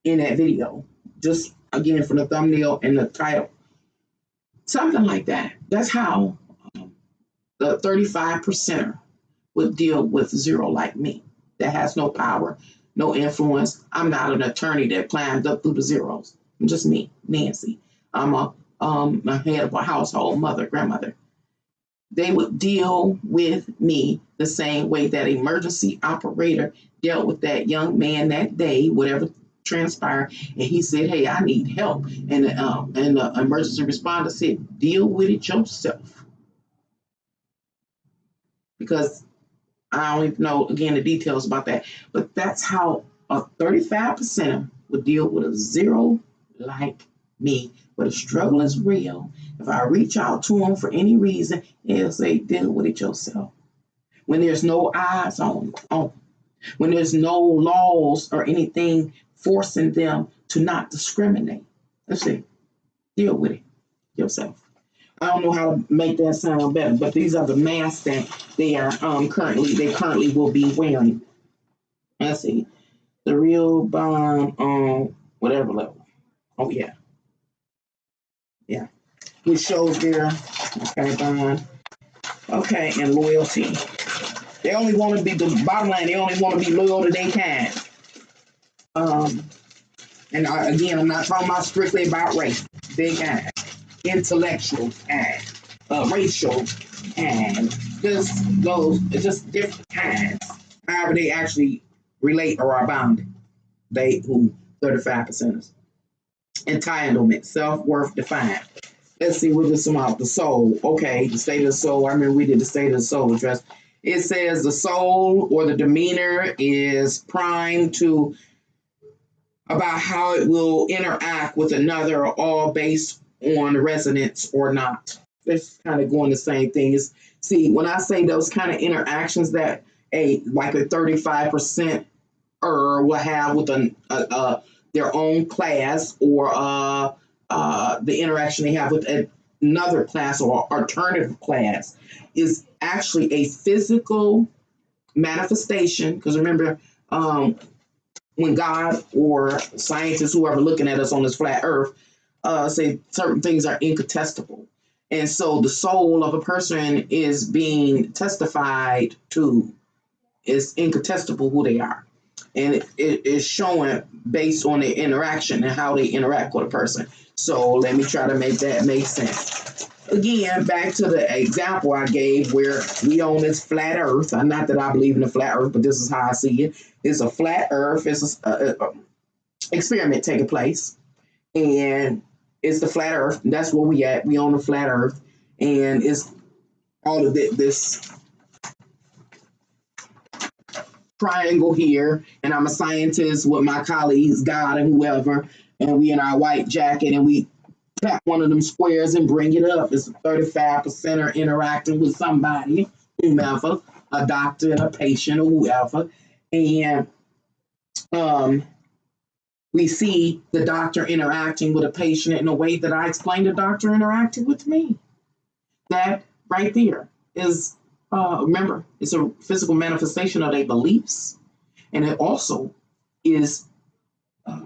in that video, just again from the thumbnail and the title, something like that. That's how the 35%er would deal with zero like me, that has no power, no influence. I'm not an attorney that climbed up through the zeros. I'm just me, Nancy. I'm a head of a household, mother, grandmother. They would deal with me the same way that emergency operator dealt with that young man that day, whatever transpired, and he said, "Hey, I need help," and the emergency responder said, "Deal with it yourself," because I don't even know again the details about that, but that's how a 35% would deal with a zero like me. But the struggle is real. If I reach out to them for any reason, they'll say, deal with it yourself. When there's no eyes on, when there's no laws or anything forcing them to not discriminate, let's say, deal with it yourself. I don't know how to make that sound better, but these are the masks that they are currently will be wearing. Let's see, the real bond on whatever level. Oh yeah. Yeah, which shows their okay bond, okay, and loyalty. They only want to be the bottom line. They only want to be loyal to their kind. And again, I'm not talking about strictly about race. Their kind, intellectual kind, racial kind, just different kinds. However, they actually relate or are bounded. They who 35%ers. Entitlement, self-worth defined. Let's see what this about the soul. Okay, the state of the soul. I remember we did the state of the soul address. It says the soul or the demeanor is primed to about how it will interact with another, all based on resonance or not. It's kind of going the same thing. See, when I say those kind of interactions that like a 35% will have with their own class or the interaction they have with another class or alternative class is actually a physical manifestation. Because remember, when God or scientists, whoever looking at us on this flat earth, say certain things are incontestable. And so the soul of a person is being testified to. It's incontestable who they are. And it is showing based on their interaction and how they interact with a person. So let me try to make that make sense. Again, back to the example I gave where we on this flat earth. Not that I believe in the flat earth, but this is how I see it. It's a flat earth. It's an experiment taking place. And it's the flat earth. And that's where we at. We on the flat earth. And it's all of this triangle here, and I'm a scientist with my colleagues, God and whoever, and we in our white jacket, and we tap one of them squares and bring it up. It's a 35% interacting with somebody, whomever, a doctor, a patient, or whoever, and we see the doctor interacting with a patient in a way that I explained the doctor interacting with me. That right there is, remember, it's a physical manifestation of their beliefs, and it also is a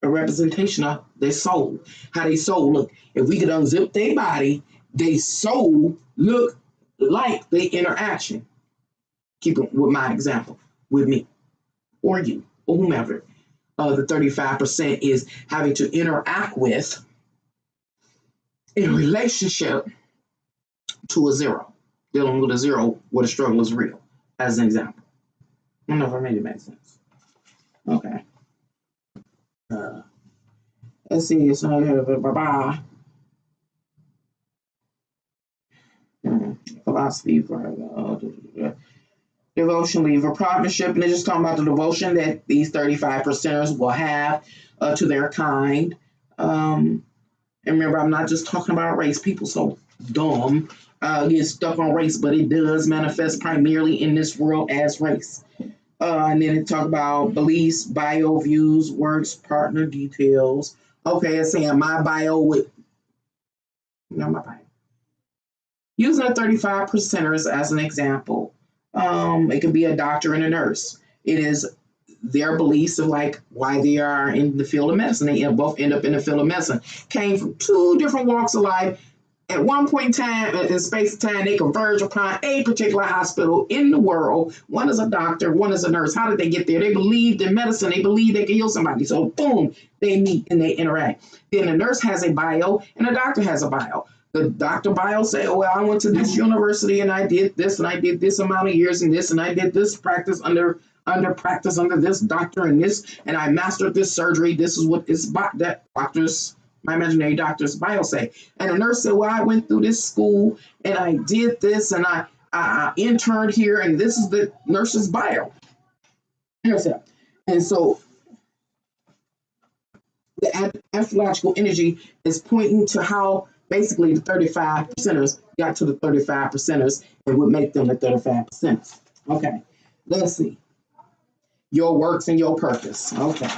representation of their soul. How they soul look. If we could unzip their body, their soul look like the interaction. Keep it with my example, with me, or you, or whomever. The 35% is having to interact with in relationship to a zero. Dealing with a zero where the struggle is real, as an example. I don't know if I made it make sense. Okay. Let's see. So I have a bye-bye. Philosophy for devotion lever partnership, and they're just talking about the devotion that these 35%ers will have to their kind. And remember, I'm not just talking about race. People so dumb get stuck on race, but it does manifest primarily in this world as race. And then it talk about beliefs, bio views, works, partner details. Okay, it's saying my bio with not my bio. Using the 35%ers as an example, it could be a doctor and a nurse. It is their beliefs of like why they are in the field of medicine. They both end up in the field of medicine. Came from two different walks of life. At one point in time, in space and time, they converge upon a particular hospital in the world. One is a doctor, one is a nurse. How did they get there? They believed in medicine. They believed they could heal somebody. So boom, they meet and they interact. Then the nurse has a bio and the doctor has a bio. The doctor bio say, oh, well, I went to this university and I did this and I did this amount of years in this and I did this practice under practice under this doctor and this and I mastered this surgery. This is what that doctor's my imaginary doctor's bio say. And the nurse said, well, I went through this school and I did this and I interned here and this is the nurse's bio. And so the astrological energy is pointing to how basically the 35%ers got to the 35%ers and would make them the 35%ers. Okay, let's see. Your works and your purpose. Okay.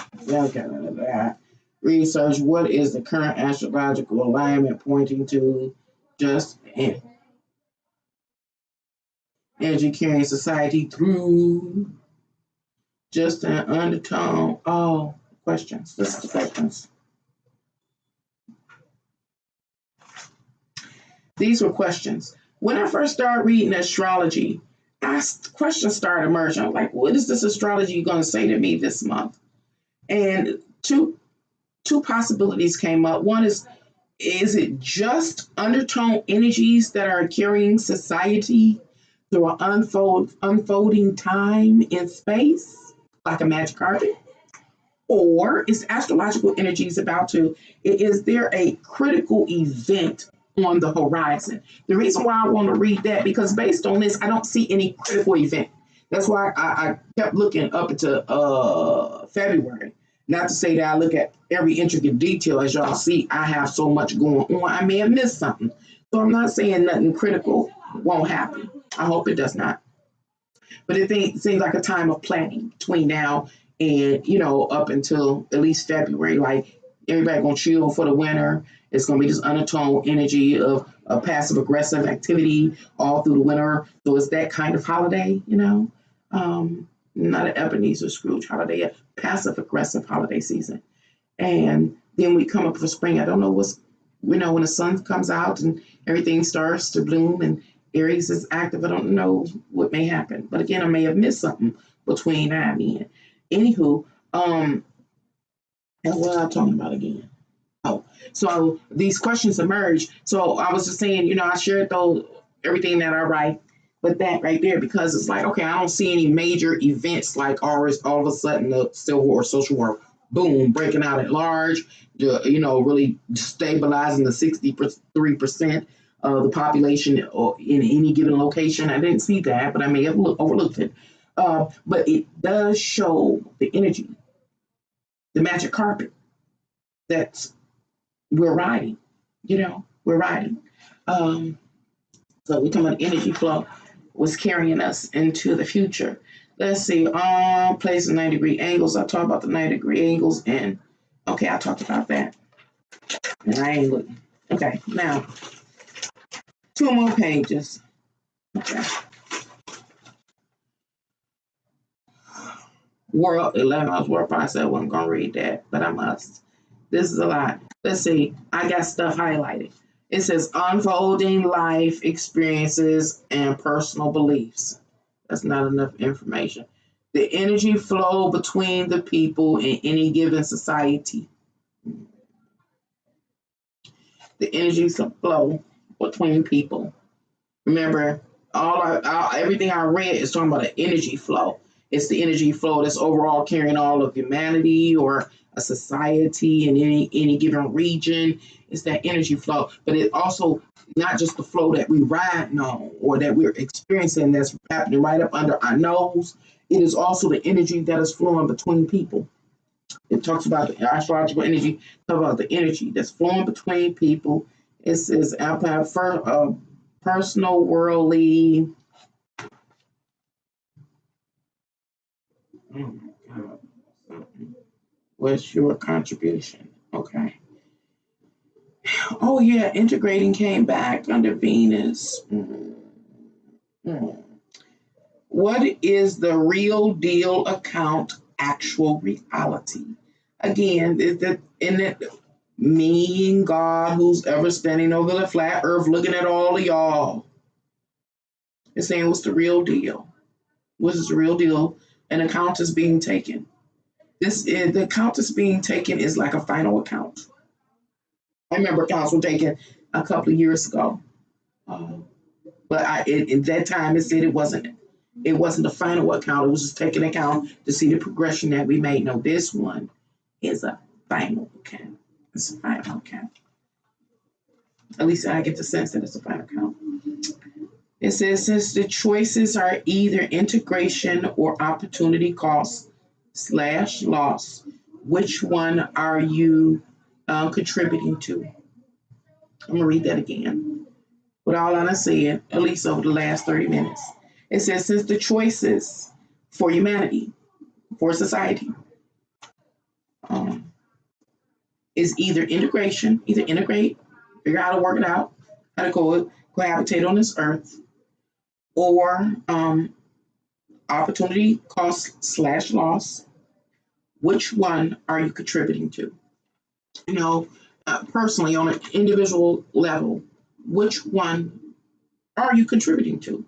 Research, what is the current astrological alignment pointing to? Just energy carrying society through just an undertone. Oh, questions. This is the questions. These were questions. When I first started reading astrology, questions started emerging. I'm like, what is this astrology going to say to me this month? And two possibilities came up. One is it just undertone energies that are carrying society through an unfolding time in space, like a magic carpet? Or is astrological energies is there a critical event on the horizon? The reason why I want to read that, because based on this, I don't see any critical event. That's why I kept looking up into February. Not to say that I look at every intricate detail. As y'all see, I have so much going on. I may have missed something. So I'm not saying nothing critical won't happen. I hope it does not. But it seems like a time of planning between now and, up until at least February. Like everybody going to chill for the winter. It's going to be this undertone energy of a passive aggressive activity all through the winter. So it's that kind of holiday, not an Ebenezer Scrooge holiday, a passive aggressive holiday season. And then we come up for spring. I don't know when the sun comes out and everything starts to bloom and Aries is active. I don't know what may happen. But again, I may have missed something between now and then. Anywho, and what am I talking about again? Oh, so these questions emerge. So I was just saying, I shared everything that I write with that right there, because it's like, okay, I don't see any major events like all of a sudden the civil war, social war, boom, breaking out at large, really stabilizing the 63%. the population or in any given location. I didn't see that, but I may have overlooked it. But it does show the energy, the magic carpet that we're riding. We're riding. So we're talking about energy flow was carrying us into the future. Let's see, place 90-degree angles. I talked about the 90-degree angles, and okay, I talked about that. And I ain't looking. Okay, now 2 more pages. Okay. World 11 hours work. I said I wasn't gonna read that, but I must. This is a lot. Let's see. I got stuff highlighted. It says unfolding life experiences and personal beliefs. That's not enough information. The energy flow between the people in any given society. The energy flow between people. Remember, everything I read is talking about an energy flow. It's the energy flow that's overall carrying all of humanity or a society in any given region. It's that energy flow, but it also not just the flow that we ride on or that we're experiencing that's happening right up under our nose. It is also the energy that is flowing between people. It talks about the astrological energy, talk about the energy that's flowing between people. It says personal, worldly. Oh my God. What's your contribution? Okay. Oh, yeah. Integrating came back under Venus. What is the real deal account actual reality? Again, isn't it me and God who's ever standing over the flat earth looking at all of y'all? It's saying, what's the real deal? What is the real deal? An account is being taken. The account is being taken is like a final account. I remember accounts were taken a couple of years ago, but at that time it said it wasn't the final account. It was just taking account to see the progression that we made. No, this one is a final account. It's a final account. At least I get the sense that it's a final account. It says, since the choices are either integration or opportunity cost / loss, which one are you contributing to? I'm going to read that again. With all I said, at least over the last 30 minutes. It says, since the choices for humanity, for society, is either integrate, figure out how to work it out, how to cohabitate on this earth, or opportunity cost / loss, which one are you contributing to? Personally, on an individual level, which one are you contributing to?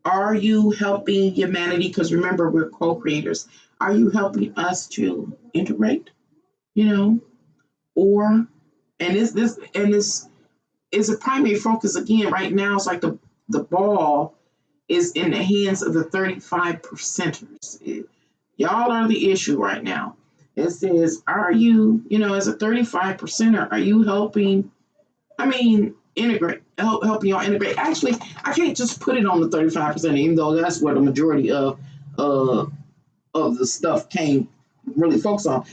Are you helping humanity? Because remember, we're co-creators. Are you helping us to integrate? Or and this is a primary focus again right now. It's like the ball is in the hands of the 35 percenters. Y'all are the issue right now. It says, are you, as a 35 percenter, are you helping? Helping y'all integrate. Actually, I can't just put it on the 35%, even though that's where the majority of the stuff came really focused on.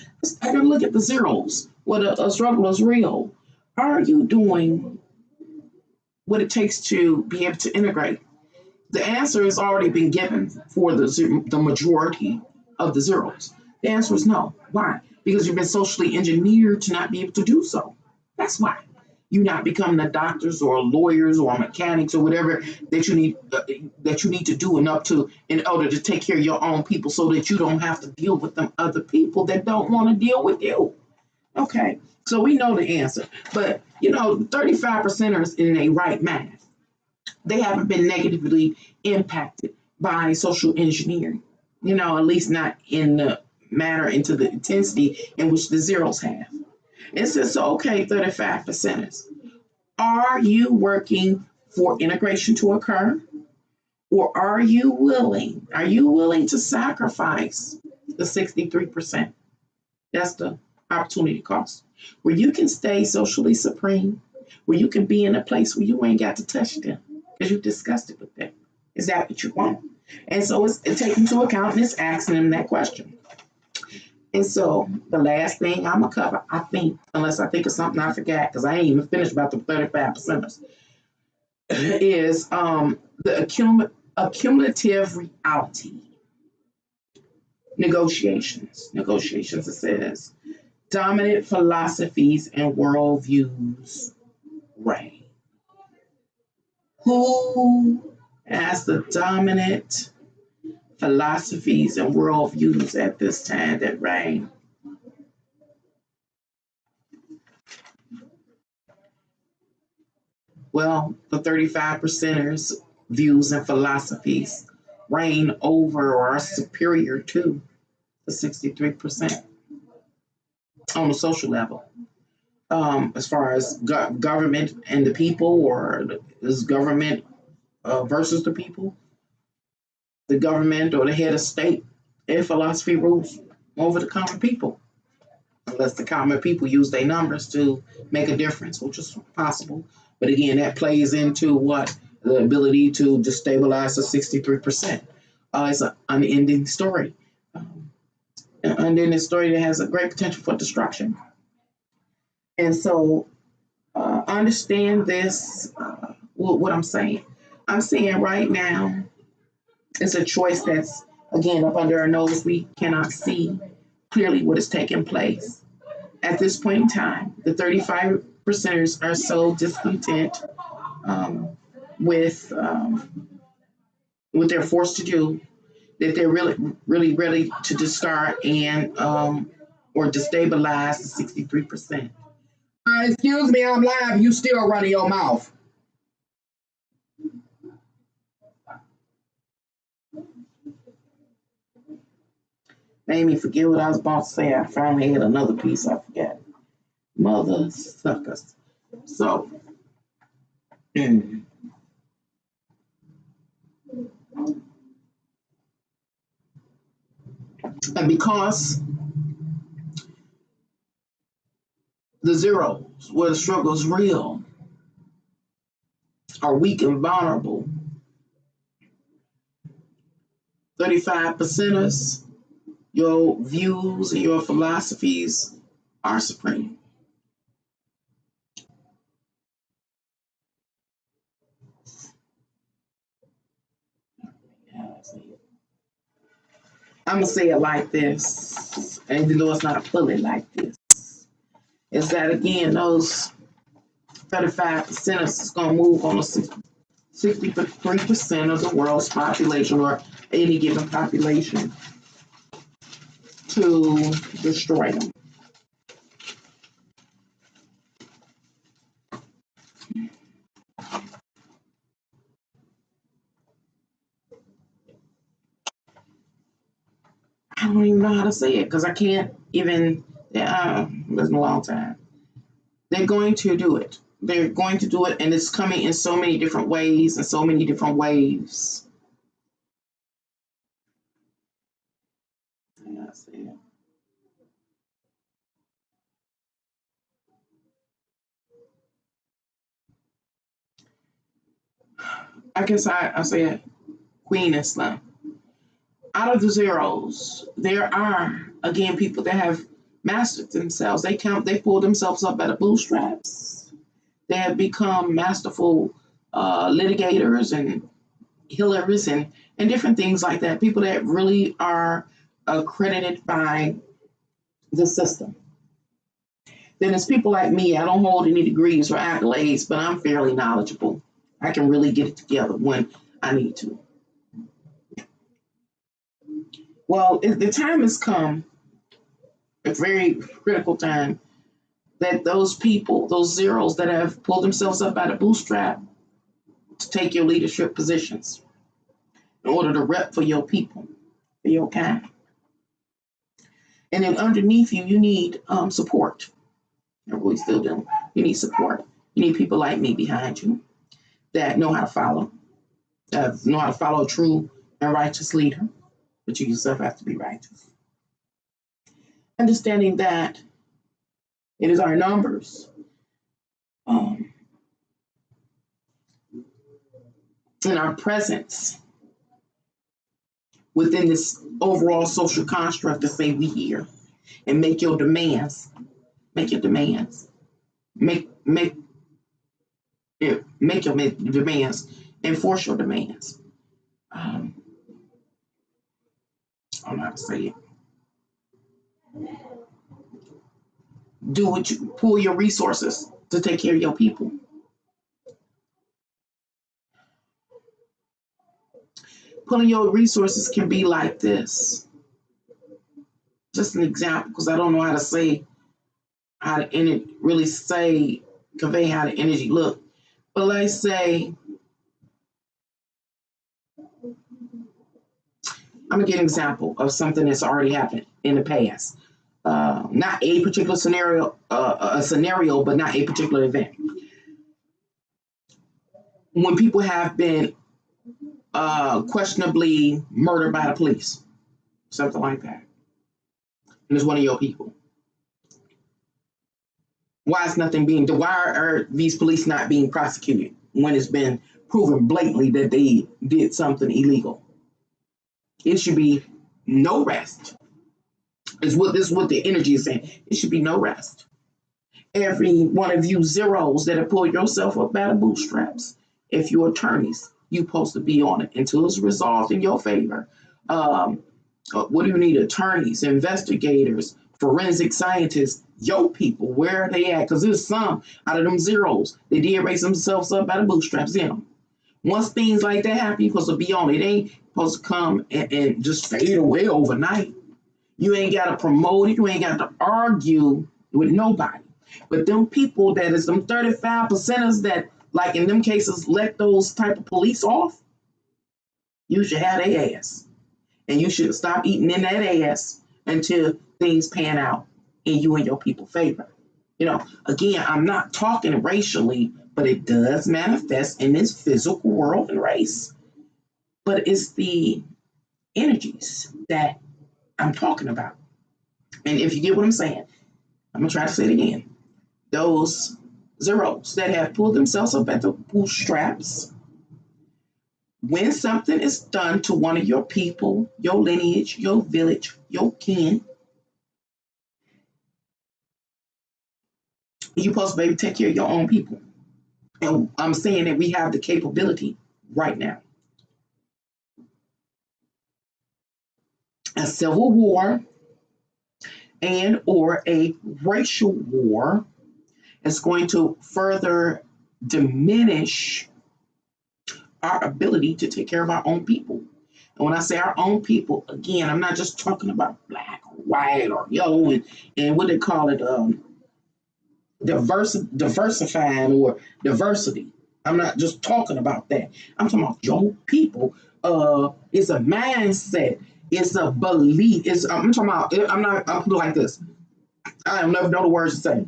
I gotta look at the zeros. What a struggle is real. Are you doing what it takes to be able to integrate? The answer has already been given for the majority of the zeros. The answer is no. Why? Because you've been socially engineered to not be able to do so. That's why. You not becoming the doctors or lawyers or mechanics or whatever that you need to do in order to take care of your own people, so that you don't have to deal with them other people that don't want to deal with you. Okay, so we know the answer, but 35 percenters in a right math, they haven't been negatively impacted by social engineering. At least not in the matter into the intensity in which the zeros have. It says, so okay, 35 percenters. Are you working for integration to occur? Or are you willing to sacrifice the 63%? That's the opportunity cost. Where you can stay socially supreme, where you can be in a place where you ain't got to touch them because you discussed it with them. Is that what you want? And so it's taking into account and it's asking them that question. And so the last thing I'm going to cover, I think, unless I think of something I forgot, because I ain't even finished about the 35%ers, is the accumulative reality. Negotiations. Negotiations, it says, dominant philosophies and worldviews reign. Who has the dominant philosophies and worldviews at this time that reign? Well, the 35%ers' views and philosophies reign over or are superior to the 63% on the social level. As far as government and the people, or is government versus the people, the government or the head of state, their philosophy rules over the common people, unless the common people use their numbers to make a difference, which is possible. But again, that plays into what? The ability to destabilize the 63%. It's an unending story. An unending story that has a great potential for destruction. And so understand this, what I'm saying. I'm saying right now, it's a choice that's, again, up under our nose. We cannot see clearly what is taking place. At this point in time, the 35%ers are so discontent with what they're forced to do that they're really ready to discard and or destabilize the 63%. Excuse me, I'm live. You still running your mouth. Made me forget what I was about to say. I finally had another piece I forgot. Mother suckers. So, and because the zeros, where the struggle is real, are weak and vulnerable, 35%ers, your views and your philosophies are supreme. I'm going to say it like this, and even though it's not fully like this, is that again, those 35%ers is going to move on the 63% of the world's population, or any given population, to destroy them. I don't even know how to say it because I can't even. It's been a long time. They're going to do it. They're going to do it, and it's coming in so many different ways and so many different waves. I see it. I guess I say it. Queen Islam. Out of the zeros, there are again people that have mastered themselves. They pull themselves up by the bootstraps. They have become masterful litigators and healers and different things like that. People that really are accredited by the system. Then there's people like me. I don't hold any degrees or accolades, but I'm fairly knowledgeable. I can really get it together when I need to. Well, the time has come, a very critical time, that those people, those zeros that have pulled themselves up by the bootstrap to take your leadership positions in order to rep for your people, for your kind. And then underneath you, you need support. We still do. You need support. You need people like me behind you that know how to follow, know how to follow a true and righteous leader, but you yourself have to be righteous. Understanding that it is our numbers in our presence within this overall social construct to say we here and make your demands. Make your demands. Make your demands. Enforce your demands. I don't know how to say it. Pull your resources to take care of your people. Pulling your resources can be like this. Just an example, because I don't know how to say convey how the energy look. But let's say, I'm gonna give an example of something that's already happened in the past. Not a particular scenario, a scenario, but not a particular event. When people have been questionably murdered by the police, something like that, and it's one of your people. Why are these police not being prosecuted when it's been proven blatantly that they did something illegal? It should be no rest. This is what the energy is saying. It should be no rest. Every one of you zeros that have pulled yourself up by the bootstraps, if you're attorneys, you're supposed to be on it until it's resolved in your favor. What do you need? Attorneys, investigators, forensic scientists, your people, where are they at? Because there's some out of them zeros, they did raise themselves up by the bootstraps in them. Once things like that happen, you're supposed to be on it. It ain't supposed to come and just fade away overnight. You ain't got to promote it. You ain't got to argue with nobody. But them people that is them 35%ers that, like in them cases, let those type of police off, you should have their ass. And you should stop eating in that ass until things pan out in you and your people favor. Again, I'm not talking racially, but it does manifest in this physical world and race. But it's the energies that I'm talking about. And if you get what I'm saying, I'm going to try to say it again. Those zeros that have pulled themselves up at the bootstraps, when something is done to one of your people, your lineage, your village, your kin, you're supposed to be able to take care of your own people. And I'm saying that we have the capability right now. A civil war and or a racial war is going to further diminish our ability to take care of our own people. And when I say our own people, again, I'm not just talking about black or white or yellow and what they call it, diversifying or diversity. I'm not just talking about that. I'm talking about your people. It's a mindset. It's a belief. I'm talking about. I'll put it like this. I'll never know the words to say.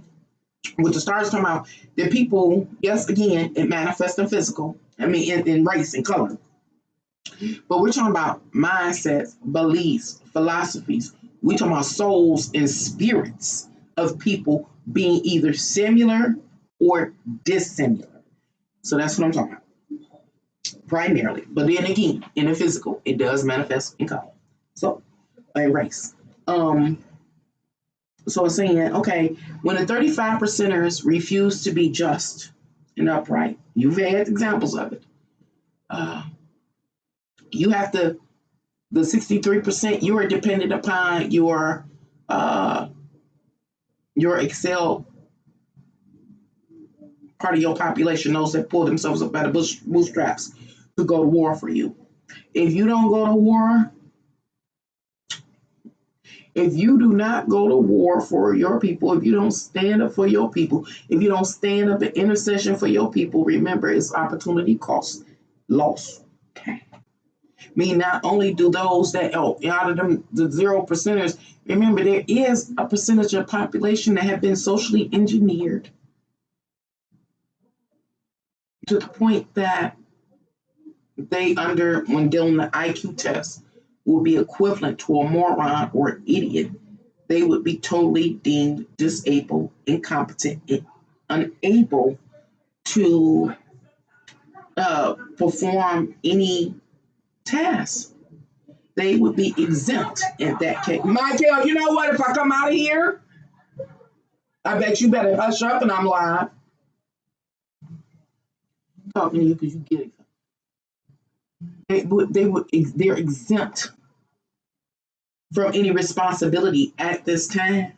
With the stars talking about the people. Yes, again, it manifests in physical. I mean, in race and color. But we're talking about mindsets, beliefs, philosophies. We're talking about souls and spirits of people being either similar or dissimilar. So that's what I'm talking about. Primarily. But then again, in the physical, it does manifest in color. So, a race. So I'm saying, okay, when the 35%ers refuse to be just and upright, you've had examples of it. You have to, the 63%, you are dependent upon your Excel part of your population, those that pull themselves up by the bootstraps to go to war for you. If you don't go to war, if you do not go to war for your people, if you don't stand up for your people, if you don't stand up in intercession for your people, remember it's opportunity cost loss. Okay. I mean, not only do those that out of them the 0%ers, remember there is a percentage of population that have been socially engineered to the point that they when doing the IQ test will be equivalent to a moron or an idiot. They would be totally deemed disabled, incompetent, unable to perform any task. They would be exempt in that case. Michael, you know what? If I come out of here, I bet you better hush up and I'm live. Talking to you because you get it. They're exempt from any responsibility at this time.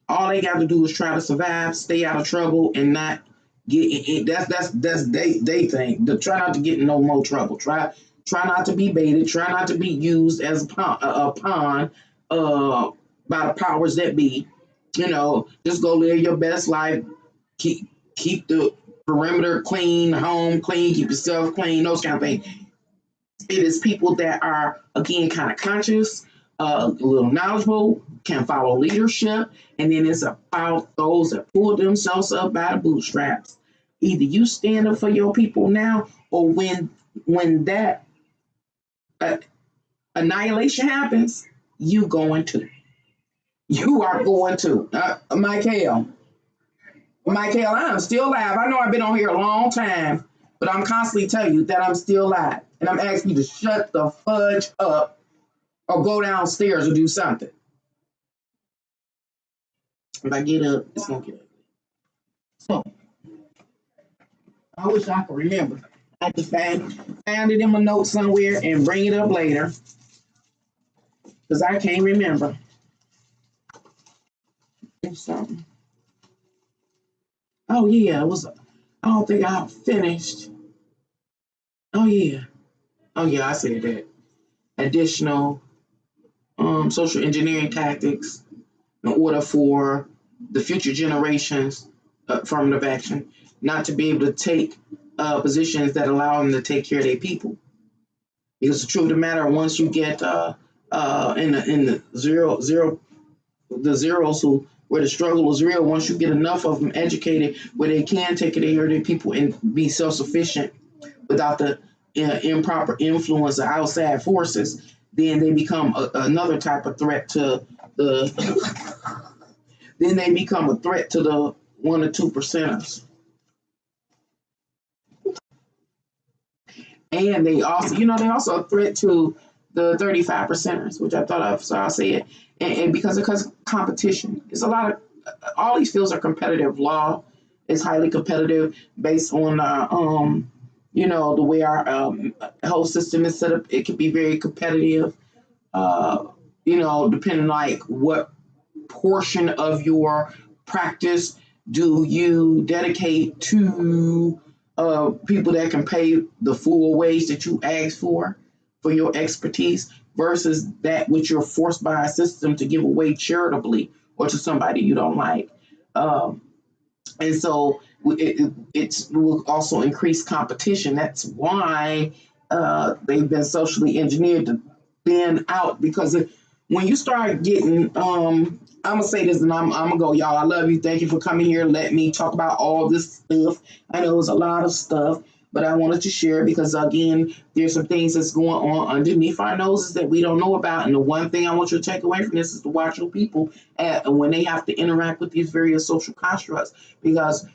All they got to do is try to survive, stay out of trouble, and not get it. That's they think. Try not to get in no more trouble. Try not to be baited. Try not to be used as a pawn by the powers that be. Just go live your best life. Keep the perimeter clean, home clean, keep yourself clean, those kind of things. It is people that are, again, kind of conscious, a little knowledgeable, can follow leadership, and then it's about those that pull themselves up by the bootstraps. Either you stand up for your people now, or when that annihilation happens, you going to. You are going to. Michael, I am still alive. I know I've been on here a long time, but I'm constantly telling you that I'm still alive. And I'm asking you to shut the fudge up or go downstairs or do something. If I get up, it's going to get up. So, I wish I could remember. I just found it in my notes somewhere and bring it up later. Because I can't remember. There's something. Oh, yeah, I don't think I finished. Oh, yeah, I said that. Additional social engineering tactics in order for the future generations affirmative action not to be able to take positions that allow them to take care of their people. Because the truth of the matter, once you get in the zeros where the struggle is real, once you get enough of them educated where they can take care of their people and be self-sufficient without the improper influence of outside forces, then they become another type of threat to the. Then they become a threat to the 1 or 2%ers, and they also a threat to the 35%ers, which I thought of. So I'll say it, and because of competition, it's a lot of all these fields are competitive. Law is highly competitive based on the way our whole system is set up. It can be very competitive. Depending like what portion of your practice do you dedicate to people that can pay the full wage that you ask for your expertise versus that which you're forced by a system to give away charitably or to somebody you don't like. And so it will also increase competition. That's why they've been socially engineered to thin out because when you start getting, I'm gonna say this and I'm gonna go, y'all. I love you. Thank you for coming here. Let me talk about all this stuff. I know it was a lot of stuff, but I wanted to share because again, there's some things that's going on underneath our noses that we don't know about. And the one thing I want you to take away from this is to watch your people when they have to interact with these various social constructs because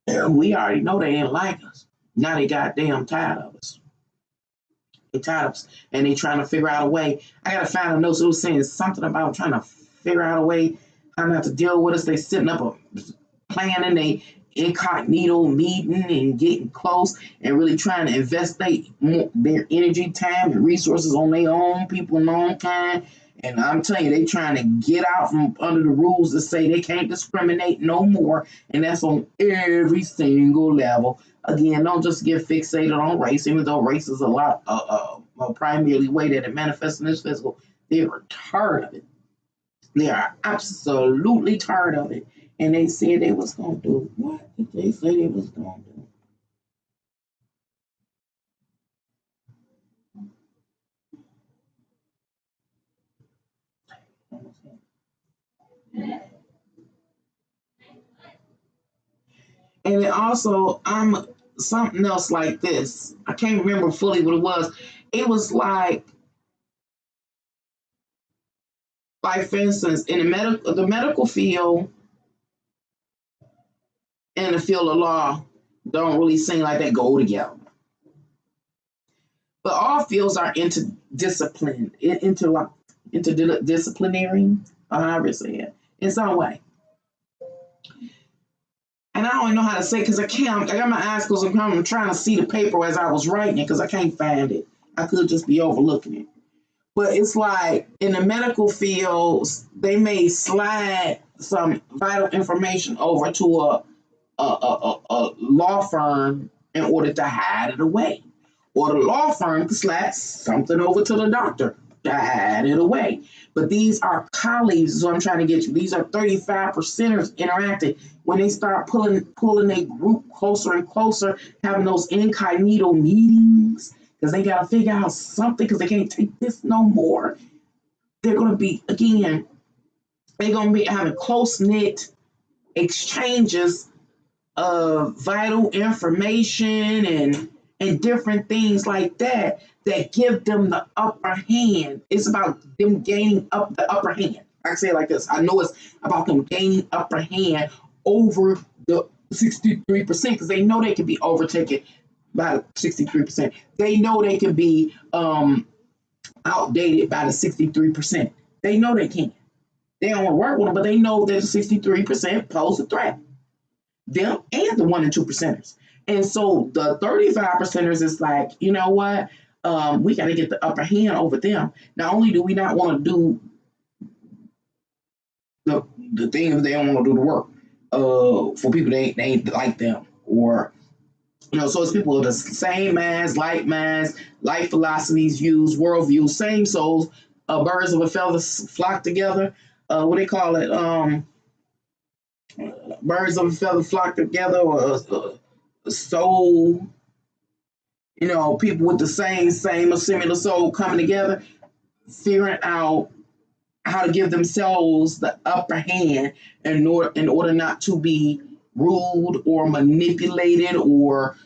we already know they ain't like us. Now they goddamn tired of us. They tired of us, and they trying to figure out a way. I gotta find a note. So it was saying something about trying to figure out a way how not to deal with us. They sitting up a planning a incognito meeting and getting close and really trying to invest their energy, time, and resources on their own people and their own kind. And I'm telling you, they trying to get out from under the rules that say they can't discriminate no more, and that's on every single level. Again, don't just get fixated on race, even though race is a primarily way that it manifests in this physical. They are tired of it. They are absolutely tired of it. And they said they was going to do. What did they say they was going to do? And then also, I'm something else like this. I can't remember fully what it was. It was like for instance, in the medical field and the field of law, don't really seem like they go together. But all fields are interdisciplinary, however you say it, in some way. And I don't even know how to say it because I can't. I got my eyes closed. I'm trying to see the paper as I was writing it because I can't find it. I could just be overlooking it. But it's like in the medical fields, they may slide some vital information over to a law firm in order to hide it away. Or the law firm could slide something over to the doctor to hide it away. But these are colleagues, is what I'm trying to get you. These are 35%ers interacting. When they start pulling a group closer and closer, having those incognito meetings, because they got to figure out something because they can't take this no more. They're going to be, again, they're going to be having close-knit exchanges of vital information and different things like that give them the upper hand. It's about them gaining up the upper hand. I say it like this. I know it's about them gaining upper hand over the 63% because they know they can be overtaken by 63%. They know they can be outdated by the 63%. They know they can. They don't want to work with them, but they know that the 63% pose a threat. Them and the 1 and 2%ers. And so the 35%ers is like, you know what? We got to get the upper hand over them. Not only do we not want to do the things they don't want to do the work for people they ain't like them, or so it's people with the same minds, like minds, life philosophies, views, worldviews, same souls, birds of a feather flock together. What they call it? Birds of a feather flock together, or soul. People with the same or similar soul coming together, figuring out how to give themselves the upper hand in order not to be ruled or manipulated or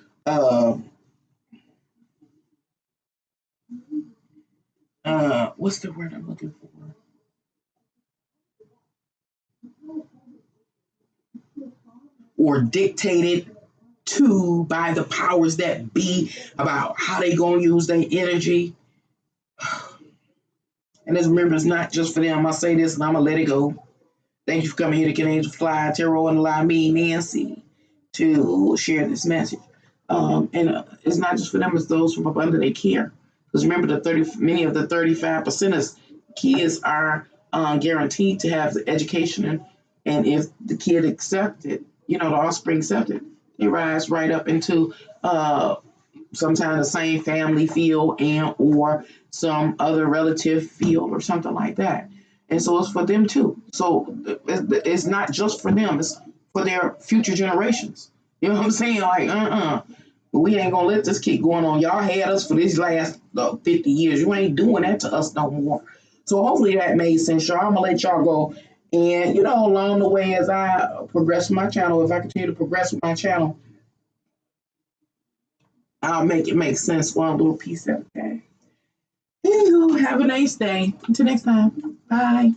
what's the word I'm looking for? Or dictated to by the powers that be about how they gonna use their energy. And just remember, it's not just for them. I'll say this and I'm gonna let it go. Thank you for coming here to Get Angel Fly Tarot and allow me, Nancy, to share this message. It's not just for them; it's those from up under their care. Because remember, many of the 35%ers kids are guaranteed to have the education, and if the kid accepted, the offspring accepted, they rise right up into sometimes the same family field and or some other relative field or something like that. And so it's for them too. So it's not just for them; it's for their future generations. You know what I'm saying? Like, we ain't gonna let this keep going on. Y'all had us for these last 50 years. You ain't doing that to us no more. So hopefully that made sense, y'all. I'm gonna let y'all go. And along the way, as I progress with my channel, if I continue to progress with my channel, I'll make it make sense one little piece at a time. Anywho, have a nice day. Until next time. Bye.